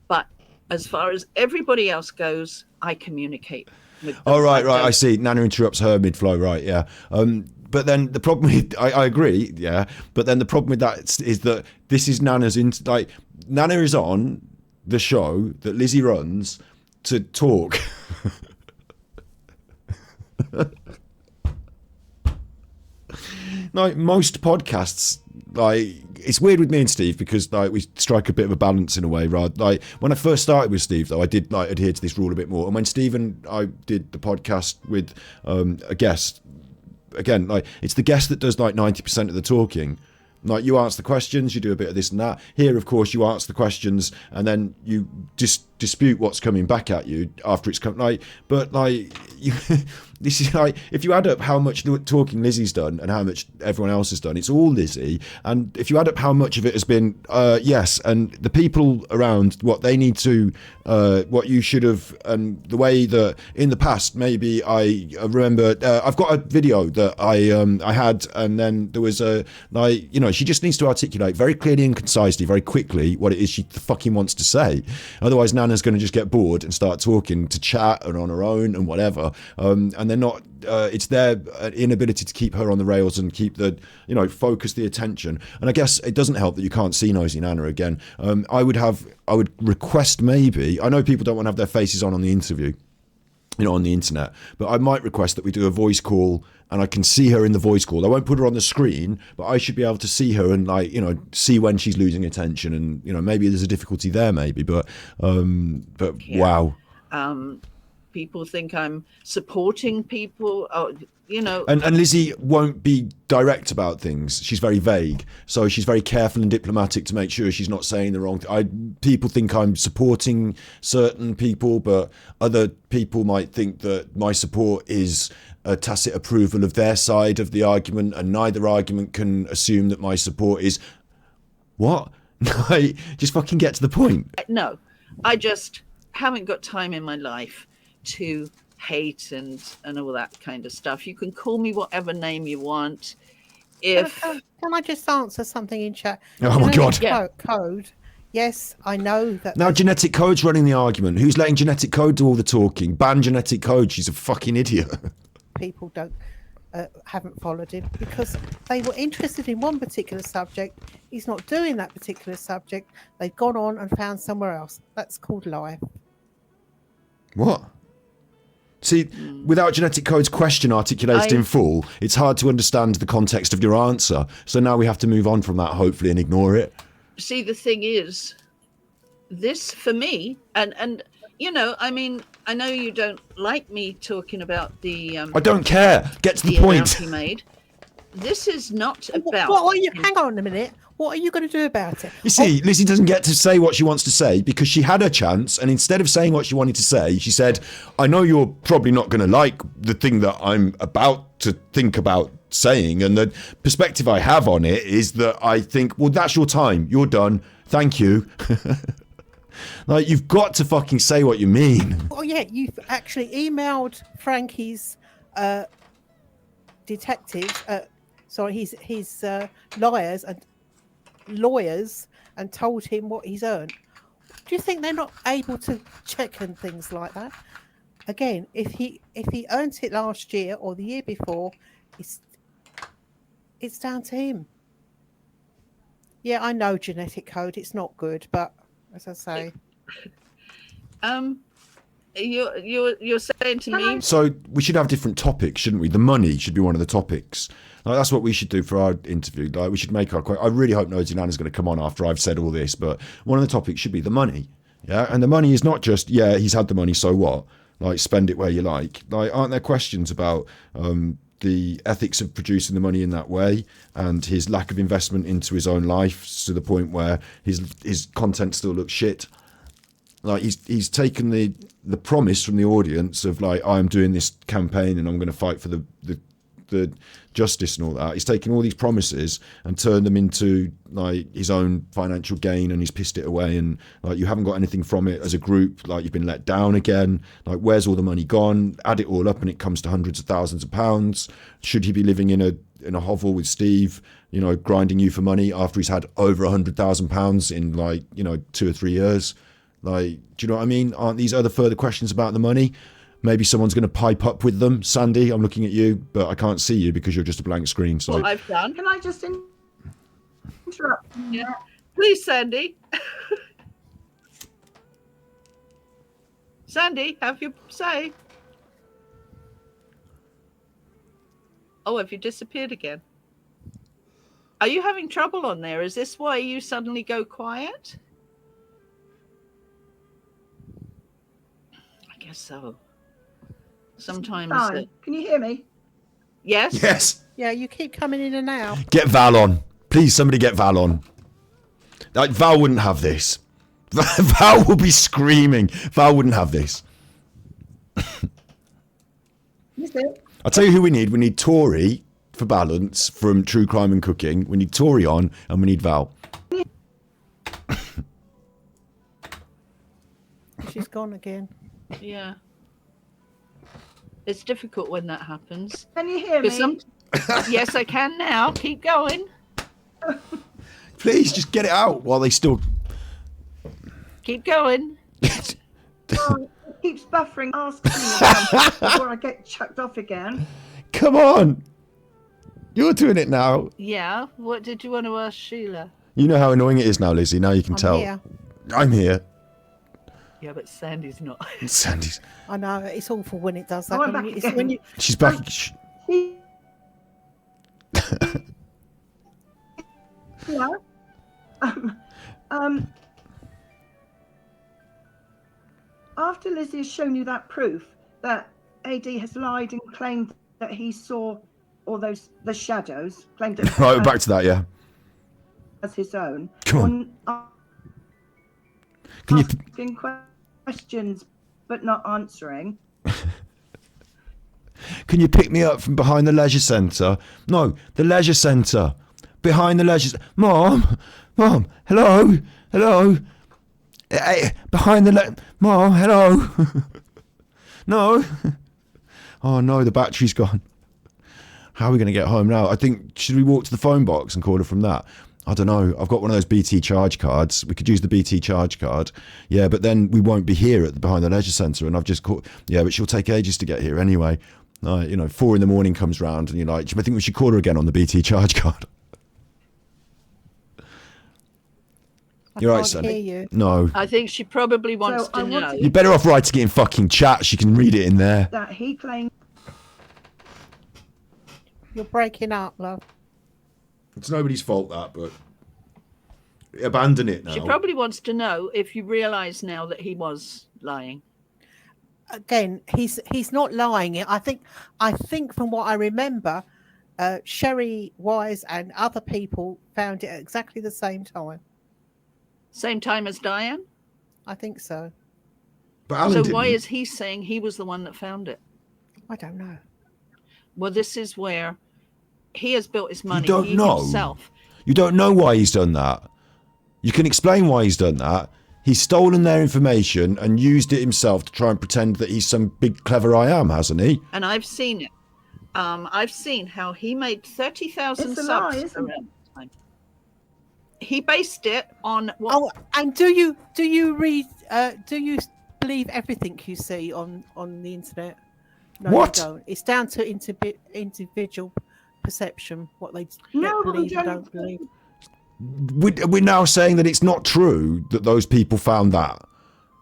But as far as everybody else goes, I communicate. Oh, right, I see. Nana interrupts her mid-flow, right, yeah. But then the problem with, I agree, yeah, but then the problem with that is that this is Nana's, Nana is on the show that Lizzy runs to talk. Like most podcasts, like it's weird with me and Steve because like we strike a bit of a balance in a way. Right, like when I first started with Steve, though, I did like adhere to this rule a bit more. And when Steve and I did the podcast with a guest, again, like it's the guest that does like 90% of the talking. Like you answer the questions, you do a bit of this and that. Here, of course, you answer the questions and then you dispute what's coming back at you after it's come. Like, but like you, this is like if you add up how much talking Lizzy's done and how much everyone else has done, it's all Lizzy. And if you add up how much of it has been yes, and the people around what they need to, what you should have, and the way that in the past maybe I remember I've got a video that I had, and then there was a like she just needs to articulate very clearly and concisely, very quickly what it is she fucking wants to say. Otherwise, Nana's going to just get bored and start talking to chat and on her own and whatever. And they're not. It's their inability to keep her on the rails and keep the focus the attention. And I guess it doesn't help that you can't see Nosey Nana again. I would request maybe. I know people don't want to have their faces on the interview, on the internet, but I might request that we do a voice call and I can see her in the voice call. I won't put her on the screen, but I should be able to see her and see when she's losing attention, and maybe there's a difficulty there maybe, but wow. People think I'm supporting people, And Lizzy won't be direct about things. She's very vague, so she's very careful and diplomatic to make sure she's not saying the wrong thing. People think I'm supporting certain people, but other people might think that my support is a tacit approval of their side of the argument, and neither argument can assume that my support is what? Just fucking get to the point. No, I just haven't got time in my life to hate and all that kind of stuff. You can call me whatever name you want. If can I just answer something in chat? Oh my God. Code. Yes, I know that. Now Genetic Code's running the argument. Who's letting Genetic Code do all the talking? Ban Genetic Code. She's a fucking idiot. People haven't followed him because they were interested in one particular subject. He's not doing that particular subject. They've gone on and found somewhere else. That's called life. What? See, without Genetic Code's question articulated in full, it's hard to understand the context of your answer. So now we have to move on from that, hopefully, and ignore it. See, the thing is, this for me, and I mean, I know you don't like me talking about the. I don't care. Get to the point. He made. This is not about. What are you? Hang on a minute. What are you going to do about it? You see, Lizzy doesn't get to say what she wants to say because she had her chance, and instead of saying what she wanted to say, she said, I know you're probably not going to like the thing that I'm about to think about saying, and the perspective I have on it is that I think, well, that's your time. You're done. Thank you. Like, you've got to fucking say what you mean. Oh, yeah, you've actually emailed Frankie's detectives, his lawyers and told him what he's earned. Do you think they're not able to check and things like that? Again, if he earned it last year or the year before, it's down to him. Yeah, I know Genetic Code. It's not good, but as I say, you're saying to me. So we should have different topics, shouldn't we? The money should be one of the topics. Like, that's what we should do for our interview. Like, we should make our. I really hope Nosey Nana's going to come on after I've said all this, but one of the topics should be the money. Yeah, and the money is not just he's had the money, so what? Like, spend it where you like. Like, aren't there questions about the ethics of producing the money in that way and his lack of investment into his own life to the point where his content still looks shit? Like, he's taken the promise from the audience of like, I'm doing this campaign and I'm going to fight for the justice and all that. He's taken all these promises and turned them into like his own financial gain, and he's pissed it away, and like, you haven't got anything from it as a group. Like, you've been let down again. Like, where's all the money gone? Add it all up and it comes to hundreds of thousands of pounds. Should he be living in a hovel with Steve, grinding you for money after he's had over £100,000 in like 2 or 3 years? Like, do you know what I mean? Aren't these other further questions about the money? Maybe someone's going to pipe up with them. Sandy, I'm looking at you, but I can't see you because you're just a blank screen. So what I've done. Can I just interrupt? Yeah. Please, Sandy. Sandy, have your say. Oh, have you disappeared again? Are you having trouble on there? Is this why you suddenly go quiet? I guess so. Sometimes. Fine. Can you hear me? Yes. Yes. Yeah, you keep coming in and out. Get Val on. Please, somebody get Val on. Like, Val wouldn't have this. Val will be screaming. Val wouldn't have this. I'll tell you who we need. We need Tori for balance from True Crime and Cooking. We need Tori on, and we need Val. She's gone again. Yeah. It's difficult when that happens. Can you hear me? Yes, I can now. Keep going. Please, just get it out while they still... Keep going. Oh, it keeps buffering. Ask me before I get chucked off again. Come on. You're doing it now. Yeah. What did you want to ask Sheila? You know how annoying it is now, Lizzie. Now you can tell. Here. I'm here. Yeah, but Sandy's not. Sandy's... I know, it's awful when it does that. Oh, I'm back It's again. when you, She's back. Yeah. After Lizzie has shown you that proof that AD has lied and claimed that he saw all the shadows, claimed it Right, back to that, yeah. as his own. Come on. Can you... Asking questions but not answering. Can you pick me up from behind the leisure centre? No, the leisure centre. Behind the leisure... Mom! Mom! Hello! Hello! Hey, behind the... Mom! Hello! No! Oh no, the battery's gone. How are we going to get home now? I think... Should we walk to the phone box and call her from that? I don't know. I've got one of those BT charge cards. We could use the BT charge card. Yeah, but then we won't be here behind the leisure centre. And I've just called... Yeah, but she'll take ages to get here anyway. 4 a.m. comes round and you're like, I think we should call her again on the BT charge card. You're right, Sandy. You. No. I think she probably wants to know. You're better off writing it in fucking chat. She can read it in there. That he claimed. You're breaking up, love. It's nobody's fault that, but abandon it now. She probably wants to know if you realise now that he was lying. Again, he's not lying. I think from what I remember, Sherry Wise and other people found it at exactly the same time. Same time as Diane? I think so. But Alan so why didn't. is he saying he was the one that found it? I don't know. Well, this is where he has built his money. You don't know. Himself. You don't know why he's done that. You can explain why he's done that. He's stolen their information and used it himself to try and pretend that he's some big clever I am, hasn't he? And I've seen it. I've seen how he made 30,000 It's a subs lie, isn't it? around the time. He based it on what? Oh, and do you read? Do you believe everything you see on the internet? No, What? You don't. It's down to individual perception. What they No, believe and Jenny- don't believe. We're now saying that it's not true that those people found that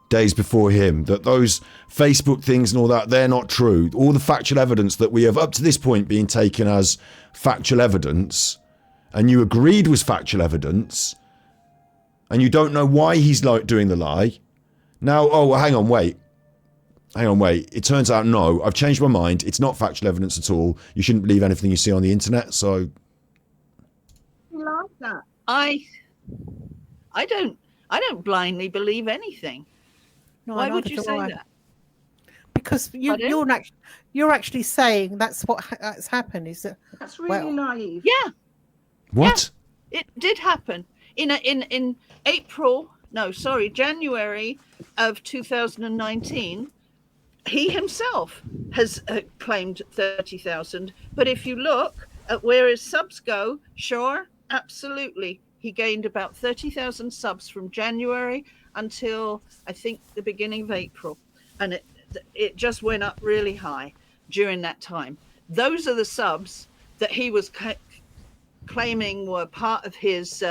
days before him, that those Facebook things and all that, they're not true. All the factual evidence that we have up to this point being taken as factual evidence, and you agreed was factual evidence, and you don't know why he's doing the lie. Now, hang on, wait. It turns out, no, I've changed my mind. It's not factual evidence at all. You shouldn't believe anything you see on the internet, so... Like that. I don't blindly believe anything. No, Why would neither you do say I. that? Because you're actually saying that's what has happened. Is that That's really naive. Yeah. What? It did happen in January of 2019. He himself has claimed 30,000. But if you look at where his subs go, sure, absolutely, he gained about 30,000 subs from January until I think the beginning of April, and it just went up really high during that time. Those are the subs that he was claiming were part of his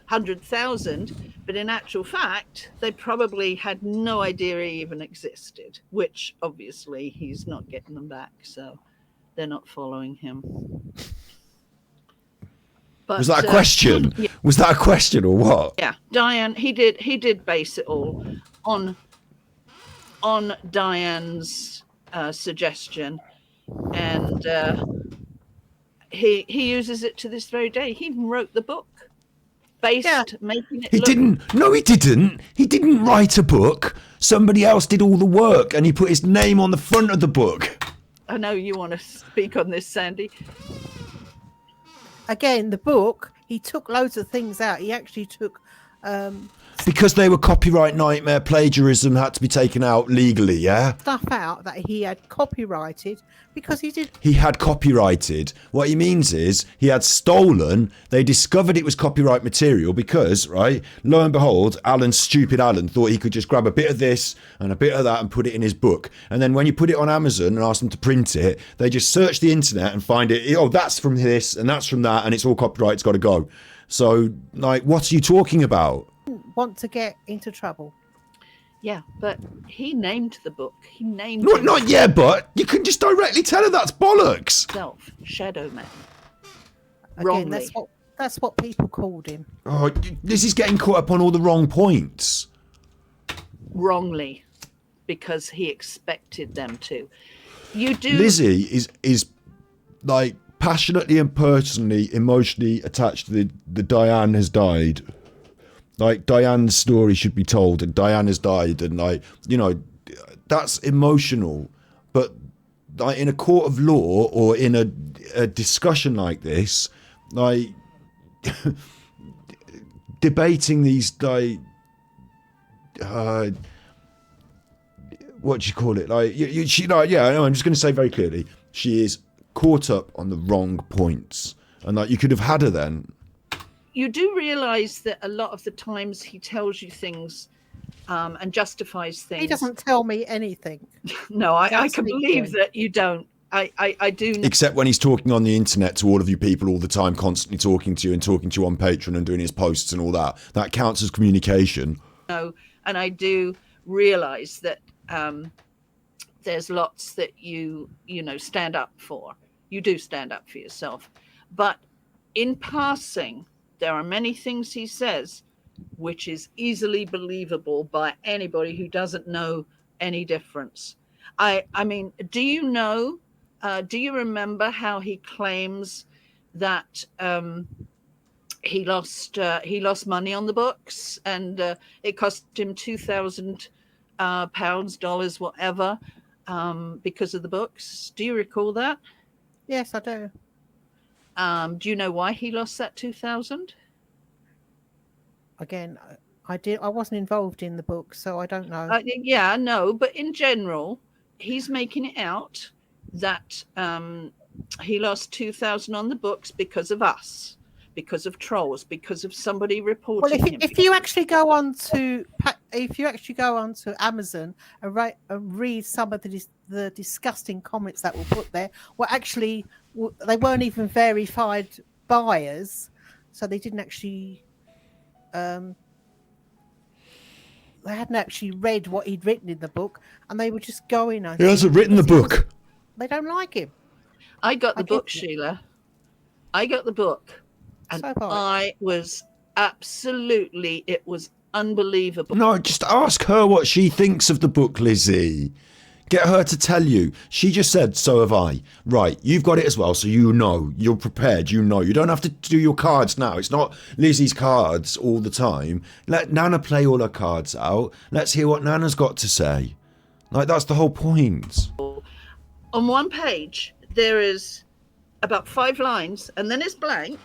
100,000, but in actual fact, they probably had no idea he even existed, which obviously he's not getting them back, so they're not following him. But, was that a question? Yeah. Was that a question or what? Yeah, Diane, he did base it all on Diane's suggestion, and he uses it to this very day. He even wrote the book making it. He didn't. No, he didn't. He didn't write a book. Somebody else did all the work, and he put his name on the front of the book. I know you want to speak on this, Sandy. Again, the book, he took loads of things out. He actually took because they were copyright nightmare plagiarism had to be taken out legally, yeah? stuff out that he had copyrighted because he did. He had copyrighted. What he means is he had stolen. They discovered it was copyright material because, right, lo and behold, stupid Alan, thought he could just grab a bit of this and a bit of that and put it in his book. And then when you put it on Amazon and ask them to print it, they just search the internet and find it. Oh, that's from this and that's from that and it's all copyright. It's got to go. So, like, what are you talking about? Want to get into trouble. Yeah, but he named the book. He named Not yet, but you can just directly tell her that's bollocks. Himself, Shadow Man. Again, Wrongly. that's what people called him. Oh, this is getting caught up on all the wrong points. Wrongly, because he expected them to. You do. Lizzy is like passionately and personally, emotionally attached to the Diane has died. Like, Diane's story should be told, and Diane has died, and, like, you know, that's emotional. But, like, in a court of law or in a discussion like this, like, debating these, like, what do you call it? Like, she, like, yeah, I'm just going to say very clearly, she is caught up on the wrong points. And, like, you could have had her then. You do realize that a lot of the times he tells you things and justifies things. He doesn't tell me anything. No, I can believe that you don't. I do. Except when he's talking on the internet to all of you people all the time, constantly talking to you and talking to you on Patreon and doing his posts and all that. That counts as communication. No, and I do realize that there's lots that you stand up for. You do stand up for yourself. But in passing, there are many things he says which is easily believable by anybody who doesn't know any difference. I mean, do you remember how he claims that he lost money on the books and it cost him £2,000, dollars, whatever, because of the books? Do you recall that? Yes, I do. Do you know why he lost that 2,000? Again, I wasn't involved in the book, so I don't know. Yeah, no, but in general, he's making it out that he lost 2,000 on the books because of us, because of trolls, because of somebody reporting him. If you actually go on to Amazon and read some of the disgusting comments that were put there, they weren't even verified buyers, so they didn't actually. They hadn't actually read what he'd written in the book, and they were just going. He hasn't written the book. They don't like him. I got the book, Sheila. I got the book, and I was absolutely. It was unbelievable. No, just ask her what she thinks of the book, Lizzy. Get her to tell you. She just said, so have I. Right, you've got it as well, so you know. You're prepared, you know. You don't have to do your cards now. It's not Lizzy's cards all the time. Let Nana play all her cards out. Let's hear what Nana's got to say. Like, that's the whole point. On one page, there is about 5 lines, and then it's blank.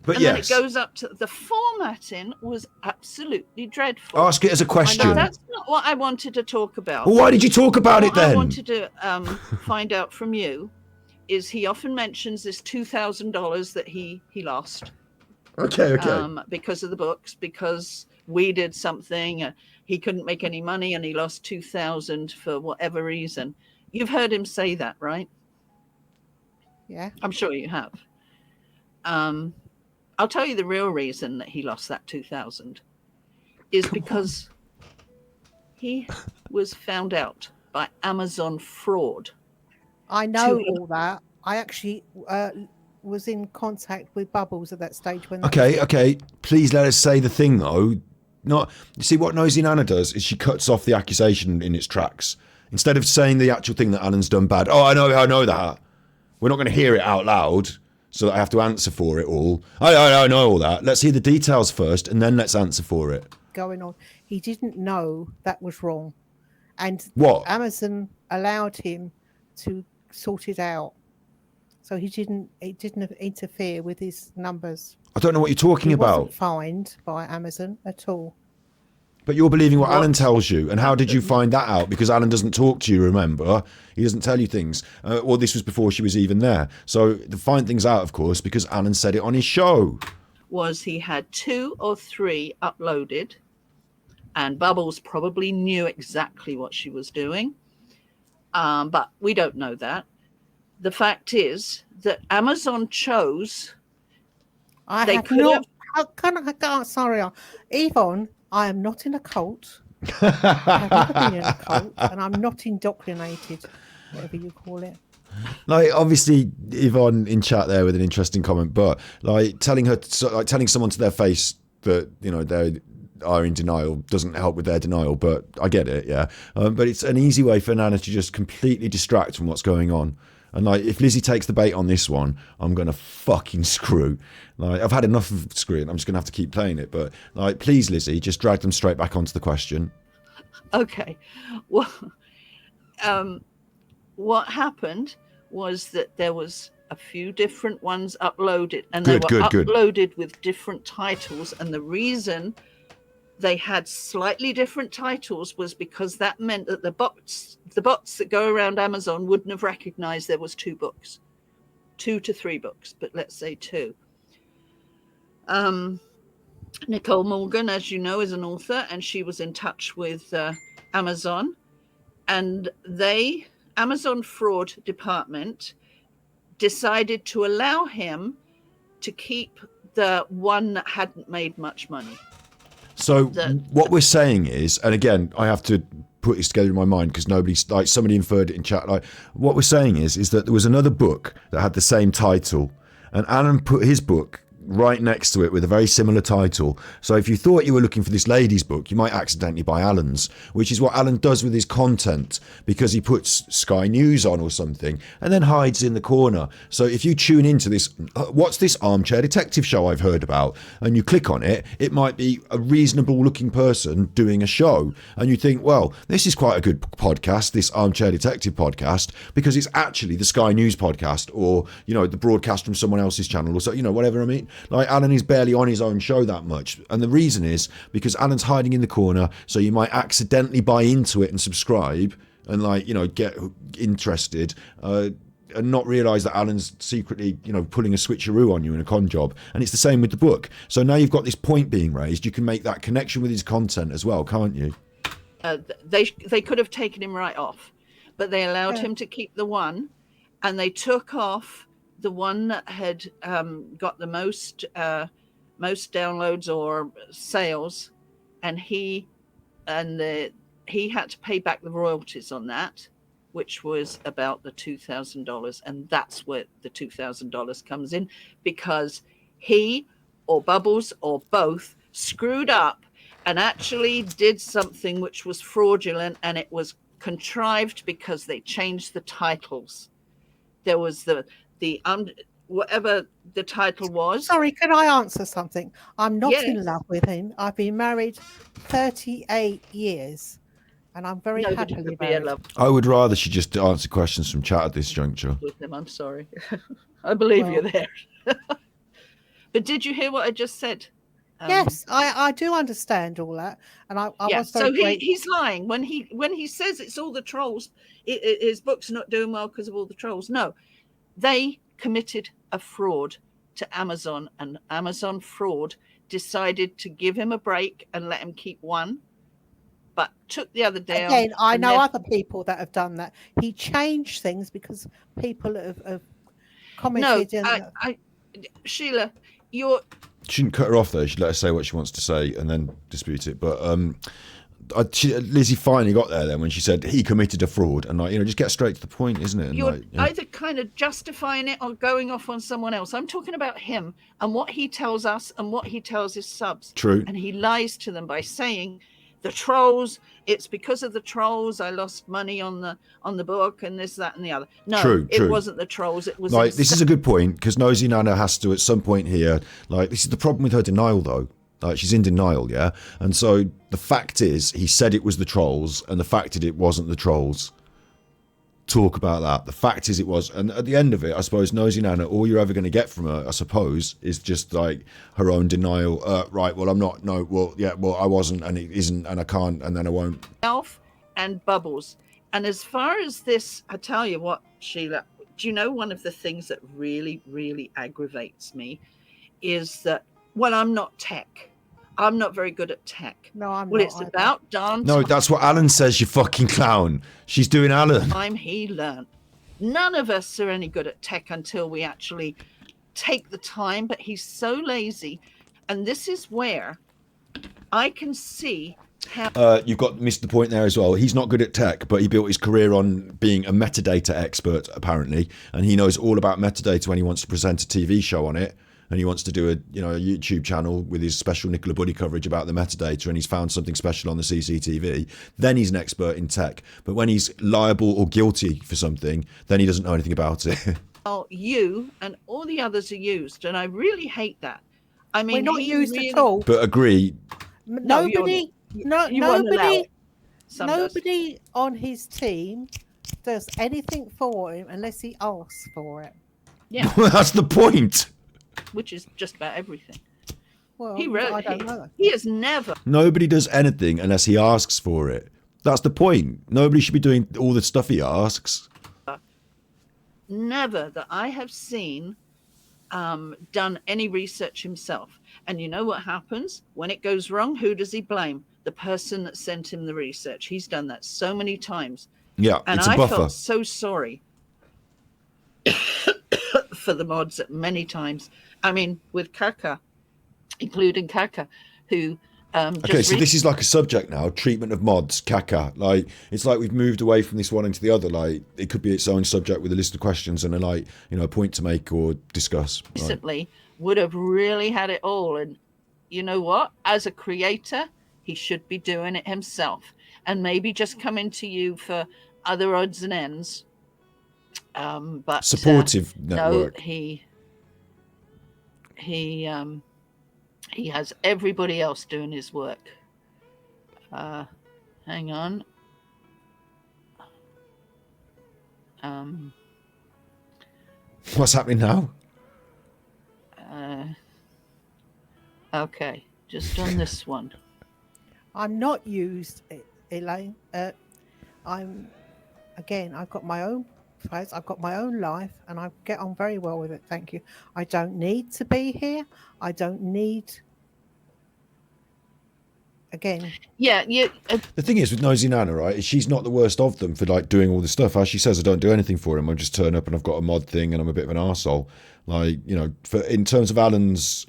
But and yes. Then it goes up to the formatting was absolutely dreadful. Ask it as a question. That's not what I wanted to talk about. Well, why did you talk about it then? What I wanted to find out from you is he often mentions this $2,000 that he lost. Okay. Because of the books, because we did something, he couldn't make any money and he lost 2,000 for whatever reason. You've heard him say that, right? Yeah. I'm sure you have. I'll tell you the real reason that he lost that 2,000 is because he was found out by Amazon fraud. I know all that. I actually was in contact with Bubbles at that stage when. Okay. Please let us say the thing though. Not you see what Nosey Nana does is she cuts off the accusation in its tracks instead of saying the actual thing that Alan's done bad. Oh, I know that. We're not going to hear it out loud, so that I have to answer for it all. I know all that. Let's hear the details first, and then let's answer for it. Going on, he didn't know that was wrong, and what Amazon allowed him to sort it out, so it didn't interfere with his numbers. I don't know what you're talking about. He wasn't fined by Amazon at all. But you're believing what Alan tells you. And how did you find that out? Because Alan doesn't talk to you, remember? He doesn't tell you things. Well, this was before she was even there. So to find things out, of course, because Alan said it on his show. Was he had 2 or 3 uploaded, and Bubbles probably knew exactly what she was doing. But we don't know that. The fact is that Amazon chose... Sorry, Yvonne, I am not in a cult. I've never been in a cult, and I'm not indoctrinated, whatever you call it. Like, obviously, Yvonne in chat there with an interesting comment, but like telling someone to their face that, you know, they are in denial doesn't help with their denial. But I get it, yeah. But it's an easy way for Nana to just completely distract from what's going on. And like, if Lizzy takes the bait on this one, I'm gonna fucking screw. Like, I've had enough of screwing. I'm just gonna have to keep playing it. But like, please, Lizzy, just drag them straight back onto the question. Okay. Well, what happened was that there was a few different ones uploaded, and they were uploaded with different titles. And the reason they had slightly different titles was because that meant that the bots that go around Amazon wouldn't have recognized there was 2 books, 2 to 3 books, but let's say 2. Nicole Morgan, as you know, is an author, and she was in touch with Amazon, and Amazon fraud department decided to allow him to keep the one that hadn't made much money. So what we're saying is, and again, I have to put this together in my mind because somebody inferred it in chat. Like, what we're saying is that there was another book that had the same title, and Alan put his book right next to it with a very similar title. So if you thought you were looking for this lady's book, you might accidentally buy Alan's, which is what Alan does with his content, because he puts Sky News on or something and then hides in the corner. So if you tune into this, what's this armchair detective show I've heard about, and you click on it, it might be a reasonable looking person doing a show, and you think, well, this is quite a good podcast, this armchair detective podcast, because it's actually the Sky News podcast, or, you know, the broadcast from someone else's channel, or so, you know, whatever I mean. Like, Alan is barely on his own show that much, and the reason is because Alan's hiding in the corner, so you might accidentally buy into it and subscribe and, like, you know, get interested and not realise that Alan's secretly, you know, pulling a switcheroo on you in a con job. And it's the same with the book. So now you've got this point being raised, you can make that connection with his content as well, can't you? They could have taken him right off, but they allowed him to keep the one, and they took off the one that had got the most downloads or sales, and he had to pay back the royalties on that, which was about the $2,000, and that's where the $2,000 comes in, because he or Bubbles or both screwed up and actually did something which was fraudulent, and it was contrived because they changed the titles. There was whatever the title was. Sorry, can I answer something? I'm not in love with him. I've been married 38 years, and I'm very happily married. I would rather she just answer questions from chat at this juncture. With them, I'm sorry. I believe you're there. But did you hear what I just said? Yes, I do understand all that, and I was so he's lying when he says it's all the trolls. His book's not doing well because of all the trolls. No, they committed a fraud to Amazon, and Amazon fraud decided to give him a break and let him keep one, but took the other down. Again, I know other people that have done that. He changed things because people have commented. No, Sheila, you're shouldn't cut her off though. She let her say what she wants to say and then dispute it. But Lizzy finally got there then when she said he committed a fraud, and like, just get straight to the point, isn't it? And You're like, either kind of justifying it or going off on someone else. I'm talking about him and what he tells us and what he tells his subs. True. And he lies to them by saying the trolls, it's because of the trolls I lost money on the book and this, that and the other. No, True. it wasn't the trolls. It was like, this is a good point, because Nosey Nana has to at some point here, like, this is the problem with her denial though. Like, she's in denial, yeah? And so the fact is, he said it was the trolls, and the fact is it wasn't the trolls. Talk about that. The fact is it was. And at the end of it, I suppose, Nosey Nana, all you're ever going to get from her, I suppose, is just, like, her own denial. Right, well, I'm not, no, well, yeah, well, I wasn't, and it isn't, and I can't, and then I won't. Elf and Bubbles. And as far as this, I tell you what, Sheila, do you know one of the things that really, really aggravates me is that, well, I'm not tech. I'm not very good at tech. No, I'm well, not. It's about darn No, that's what Alan says, you fucking clown. She's doing Alan. time he learned. None of us are any good at tech until we actually take the time, but he's so lazy. And this is where I can see how... You've missed the point there as well. He's not good at tech, but he built his career on being a metadata expert, apparently. And he knows all about metadata when he wants to present a TV show on it. And he wants to do a YouTube channel with his special Nicola Buddy coverage about the metadata, and he's found something special on the CCTV. Then he's an expert in tech. But when he's liable or guilty for something, then he doesn't know anything about it. Well, you and all the others are used, and I really hate that. I mean, we're not used at all. But agree. Nobody on his team does anything for him unless he asks for it. Yeah. That's the point. Which is just about everything. Well, I don't know. He has never. Nobody does anything unless he asks for it. That's the point. Nobody should be doing all the stuff he asks. Never that I have seen done any research himself. And you know what happens? When it goes wrong, who does he blame? The person that sent him the research. He's done that so many times. Yeah, and it's a buffer. I felt so sorry for the mods many times. I mean, with Kaka, including Kaka, who okay, so this is like a subject now, treatment of mods, Kaka. Like, it's like we've moved away from this one into the other. Like, it could be its own subject with a list of questions and a point to make or discuss. Recently would have really had it all. And you know what? As a creator, he should be doing it himself, and maybe just coming to you for other odds and ends. But supportive network. No, he has everybody else doing his work. Hang on. What's happening now? Okay, just on this one. I'm not used, Elaine. I've got my own place, I've got my own life, and I get on very well with it. Thank you. I don't need to be here. I don't need. Again. Yeah. The thing is with Nosey Nana, right, is she's not the worst of them for like doing all this stuff. As she says, I don't do anything for him. I just turn up and I've got a mod thing and I'm a bit of an arsehole. Like, in terms of Alan's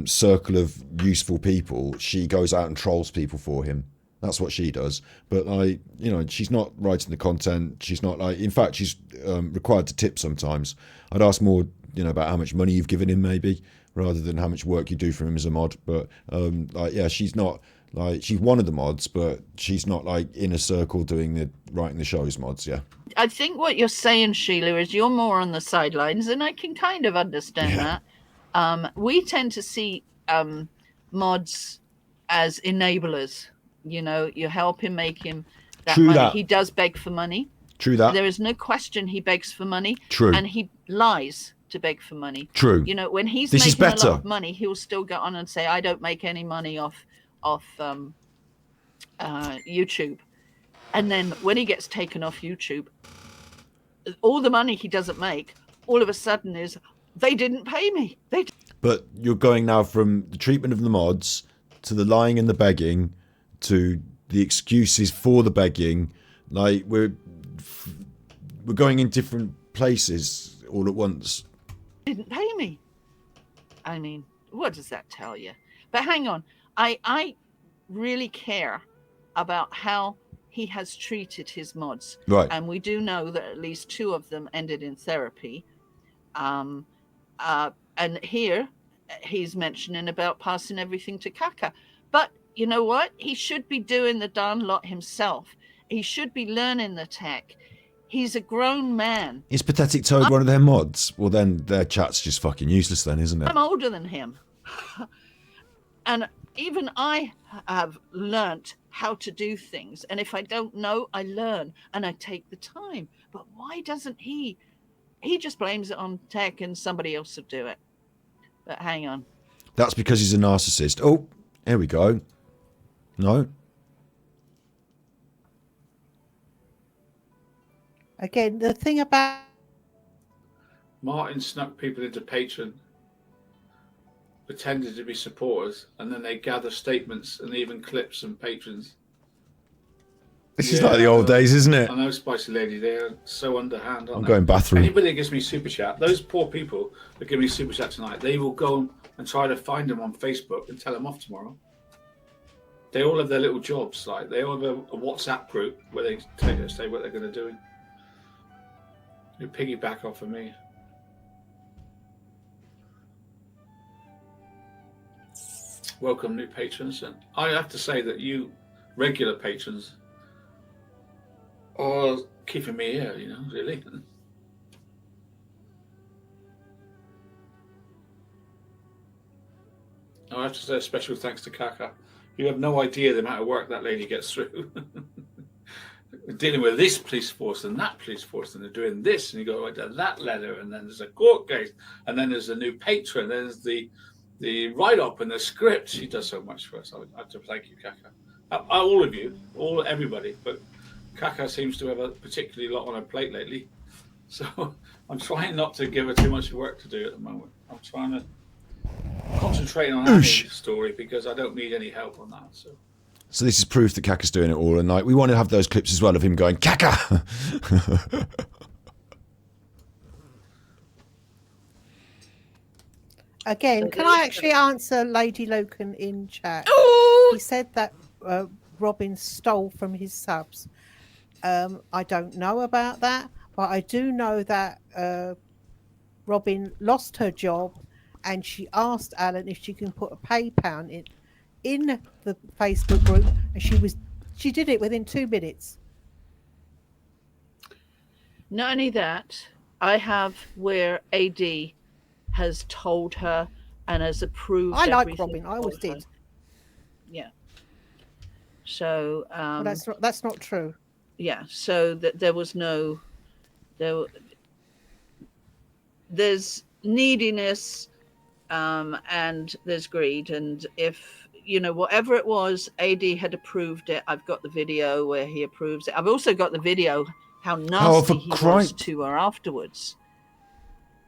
circle of useful people, she goes out and trolls people for him. That's what she does. But she's not writing the content. She's not in fact, she's required to tip sometimes. I'd ask more, about how much money you've given him maybe, rather than how much work you do for him as a mod. But she's not she's one of the mods, but she's not in a circle doing writing the shows mods. Yeah. I think what you're saying, Sheila, is you're more on the sidelines, and I can kind of understand that. We tend to see mods as enablers. You help him, make him that True money. That. He does beg for money. True that. There is no question he begs for money. True. And he lies to beg for money. True. When he's This is making a better. lot of money, he'll still go on and say, I don't make any money off YouTube. And then when he gets taken off YouTube, all the money he doesn't make, all of a sudden is, they didn't pay me. But you're going now from the treatment of the mods to the lying and the begging to the excuses for the begging. We're going in different places all at once. Didn't pay me. I mean, what does that tell you? But hang on, I really care about how he has treated his mods, Right. and we do know that at least 2 of them ended in therapy. And here he's mentioning about passing everything to Kaka. But you know what? He should be doing the darn lot himself. He should be learning the tech. He's a grown man. Is Pathetic Toad one of their mods? Well, then their chat's just fucking useless then, isn't it? I'm older than him. And even I have learnt how to do things. And if I don't know, I learn and I take the time. But why doesn't he? He just blames it on tech and somebody else will do it. But hang on. That's because he's a narcissist. Oh, here we go. No. Again, the thing about Martin snuck people into Patreon, pretended to be supporters, and then they gather statements and even clips from patrons. This is like the old days, isn't it? I know, Spicy Lady, they're so underhand. I'm going bathroom. Anybody that gives me super chat, those poor people that give me super chat tonight, they will go and try to find them on Facebook and tell them off tomorrow. They all have their little jobs, like they all have a WhatsApp group where they say what they're going to do. You piggyback off of me. Welcome, new patrons. And I have to say that you regular patrons are keeping me here, you know, really. I have to say a special thanks to Kaka. You have no idea the amount of work that lady gets through. Dealing with this police force and that police force, and they're doing this, and you go right to that letter, and then there's a court case, and then there's a new patron, there's the write-up and the script. She does so much for us. I have to thank you, Kaka. All of you, everybody, but Kaka seems to have a particularly lot on her plate lately. So I'm trying not to give her too much work to do at the moment. I'm trying to concentrate on Annie's story because I don't need any help on that. So this is proof that Kaka's doing it all, and like we want to have those clips as well of him going Kaka. Again, can I actually answer Lady Loken in chat? He said that Robin stole from his subs. I don't know about that, but I do know that Robin lost her job, and she asked Alan if she can put a PayPal in the Facebook group, and she did it within 2 minutes. Not only that, I have where AD has told her and has approved. I like everything Robin. I always for her. did. Yeah. So Well, that's not true. Yeah. So that there's neediness, and there's greed, and if whatever it was, AD had approved it. I've got the video where he approves it. I've also got the video how nasty he was to her afterwards.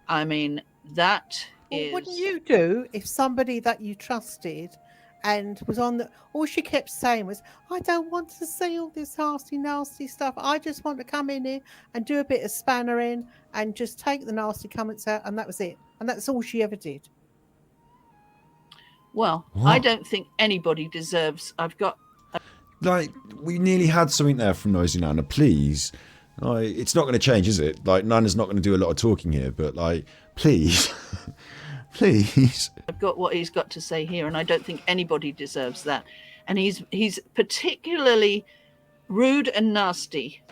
I mean, that is. What wouldn't you do if somebody that you trusted and was on the? All she kept saying was, "I don't want to see all this nasty stuff. I just want to come in here and do a bit of spannering and just take the nasty comments out," and that was it. And that's all she ever did. Well, I don't think anybody deserves. I've got. Like, we nearly had something there from Nosey Nana. Please. Like, it's not going to change, is it? Like, Nana's not going to do a lot of talking here, but, like, please. Please. I've got what he's got to say here, and I don't think anybody deserves that. And he's particularly rude and nasty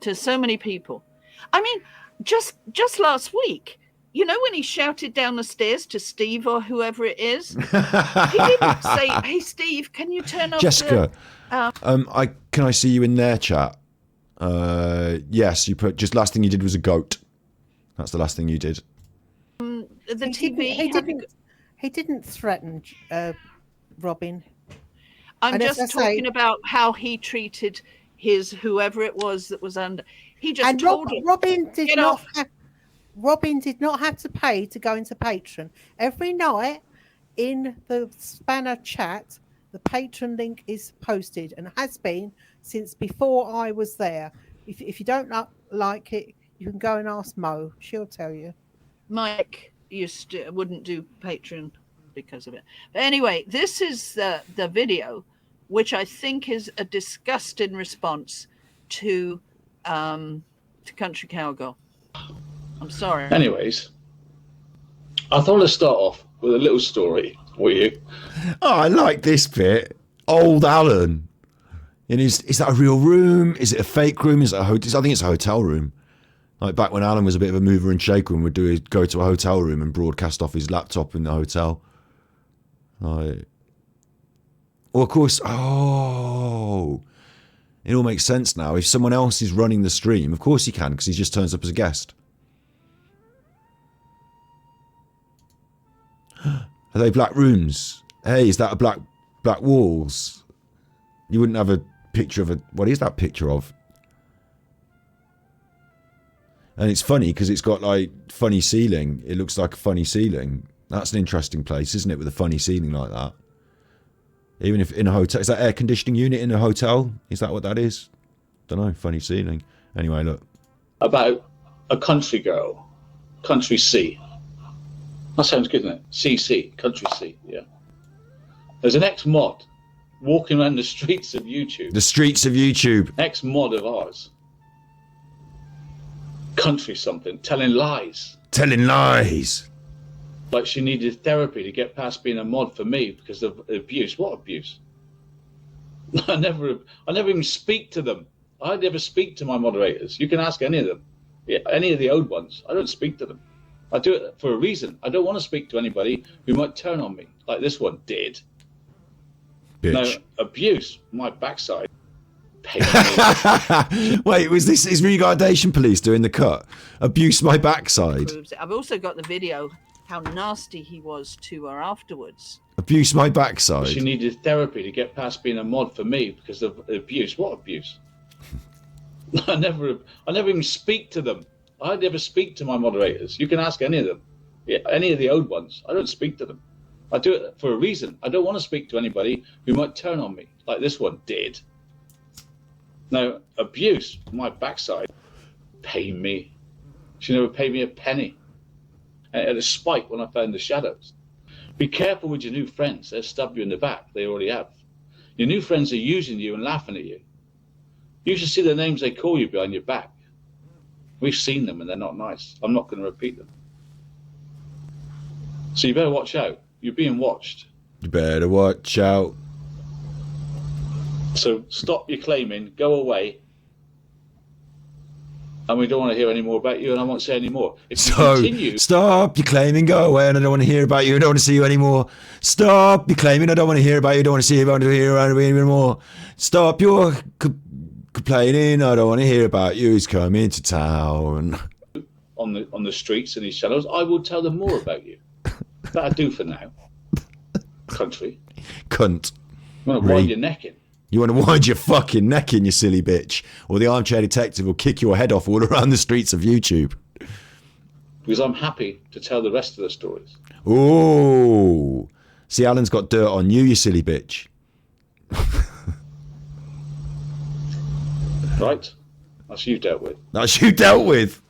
to so many people. I mean, just last week, when he shouted down the stairs to Steve or whoever it is, he didn't say, "Hey, Steve, can you turn off Jessica, the, can I see you in their chat? Yes, you put, just last thing you did was a goat. That's the last thing you did. the TV?" He didn't threaten Robin. I'm And as just I say- talking about how he treated his whoever it was that was under. He just And told him, Robin did "Get not off." have. Robin did not have to pay to go into Patreon. Every night in the Spanner chat, the Patreon link is posted and has been since before I was there. If you don't like it, you can go and ask Mo. She'll tell you. Mike wouldn't do Patreon because of it. But anyway, this is the video, which I think is a disgusting response to Country Cowgirl. I'm sorry. Anyways, I thought I'd start off with a little story for you. Oh, I like this bit. Old Alan. And is that a real room? Is it a fake room? Is it a hotel? I think it's a hotel room. Like back when Alan was a bit of a mover and shaker and would go to a hotel room and broadcast off his laptop in the hotel. Like, well, of course, it all makes sense now. If someone else is running the stream, of course he can, because he just turns up as a guest. Are they black rooms? Hey, is that a black walls? You wouldn't have a picture of a... What is that picture of? And it's funny because it's got like funny ceiling. It looks like a funny ceiling. That's an interesting place, isn't it, with a funny ceiling like that? Even if in a hotel... Is that air conditioning unit in a hotel? Is that what that is? Don't know. Funny ceiling. Anyway, look. About a country girl. Country C. That sounds good, doesn't it? CC. Country C, yeah. There's an ex-mod walking around the streets of YouTube. The streets of YouTube. Ex-mod of ours. Country something. Telling lies. Telling lies. Like she needed therapy to get past being a mod for me because of abuse. What abuse? I never even speak to them. I never speak to my moderators. You can ask any of them. Yeah, any of the old ones. I don't speak to them. I do it for a reason. I don't want to speak to anybody who might turn on me, like this one did. Bitch. No, abuse, my backside. Wait, was this his regardation police doing the cut? Abuse my backside. I've also got the video, how nasty he was to her afterwards. Abuse my backside. She needed therapy to get past being a mod for me because of abuse. What abuse? I never even speak to them. I never speak to my moderators. You can ask any of them. Yeah, any of the old ones. I don't speak to them. I do it for a reason. I don't want to speak to anybody who might turn on me, like this one did. No, abuse, my backside, pay me. She never paid me a penny. And at a spite when I found the shadows. Be careful with your new friends. They'll stab you in the back. They already have. Your new friends are using you and laughing at you. You should see the names they call you behind your back. We've seen them and they're not nice. I'm not going to repeat them. So you better watch out. You're being watched. You better watch out. So stop your claiming, go away. And we don't want to hear any more about you, and I won't say any more. If you continue... Stop your claiming, go away, and I don't want to hear about you, I don't want to see you anymore. Stop your claiming, I don't want to hear about you, I don't want to see you, I don't want to hear about you anymore. Stop your complaining, I don't want to hear about you, he's coming to town. On the streets and these shadows, I will tell them more about you. That'll do for now. Country. Cunt. You want to wind your neck in. You want to wind your fucking neck in, you silly bitch. Or the armchair detective will kick your head off all around the streets of YouTube. Because I'm happy to tell the rest of the stories. Ooh. See, Alan's got dirt on you, you silly bitch. Right? That's you dealt with. That's you dealt with.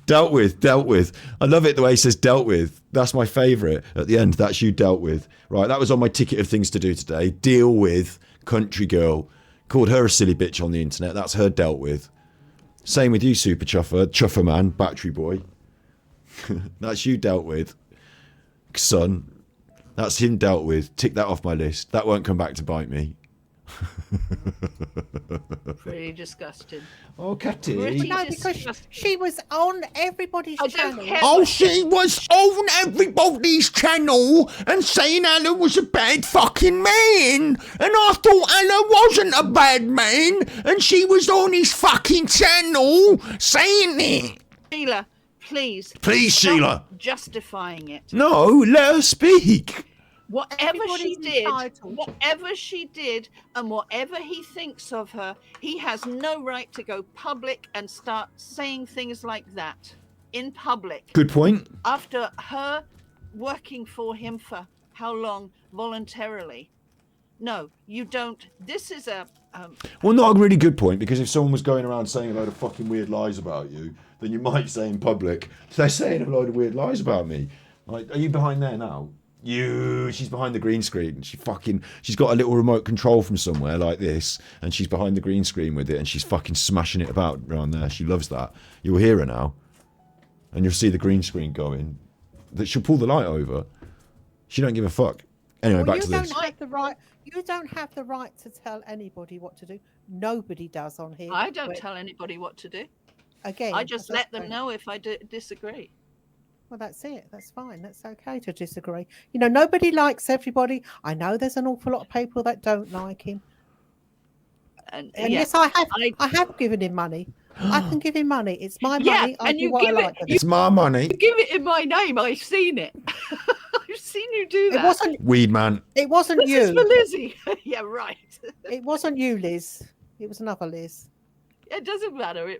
Dealt with. I love it the way he says dealt with. That's my favourite. At the end, that's you dealt with. Right, that was on my ticket of things to do today. Deal with country girl. Called her a silly bitch on the internet. That's her dealt with. Same with you, Super Chuffer Man, Battery Boy. That's you dealt with. Son, that's him dealt with. Tick that off my list. That won't come back to bite me. Pretty disgusted. Oh, Catty. No, because she was on everybody's channel. Oh, she was on everybody's channel and saying Alan was a bad fucking man. And I thought Alan wasn't a bad man. And she was on his fucking channel saying it. Sheila, please. Please, Sheila. Justifying it. No, let her speak. Whatever she did, and whatever he thinks of her, he has no right to go public and start saying things like that in public. Good point. After her working for him for how long voluntarily? No, you don't. This is a... Well, not a really good point, because if someone was going around saying a load of fucking weird lies about you, then you might say in public, they're saying a load of weird lies about me. Like, are you behind there now? She's behind the green screen. She's got a little remote control from somewhere like this, and she's behind the green screen with it, and she's fucking smashing it about around there. She loves that. You'll hear her now, and you'll see the green screen going. That she'll pull the light over. She don't give a fuck. Anyway, back to this. You don't have the right to tell anybody what to do. Nobody does on here. I don't tell anybody what to do. Again, I just let them know if I disagree. Well, that's it. That's fine. That's okay to disagree. You know, nobody likes everybody. I know there's an awful lot of people that don't like him. And yes, I have given him money. I can give him money. It's my money. I do what I like with it. It's my money. You give it in my name. I've seen it. I've seen you do that. It wasn't Weed man. It wasn't this you. Is for Lizzy. Yeah, right. It wasn't you, Liz. It was another Liz. It doesn't matter.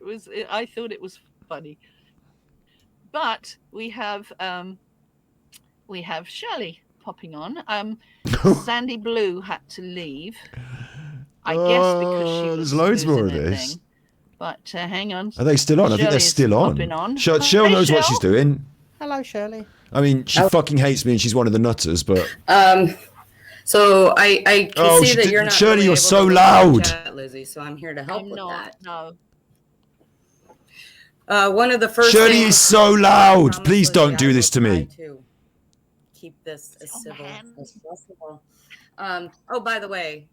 I thought it was funny. But we have Shirley popping on. Sandy Blue had to leave. I guess because she was there's loads more of losing her this. thing. But hang on. Are they still on? I think they're still on. Cheryl knows what she's doing. Hello, Shirley. I mean, she fucking hates me, and she's one of the nutters. But so I can see that you're not. Shirley, really you're able so to loud, chat, Lizzy. So I'm here to help with that. No. One of the first. Shirley things is so loud. Please Lizzy, don't do this to me. to keep this as civil as possible. Oh, by the way,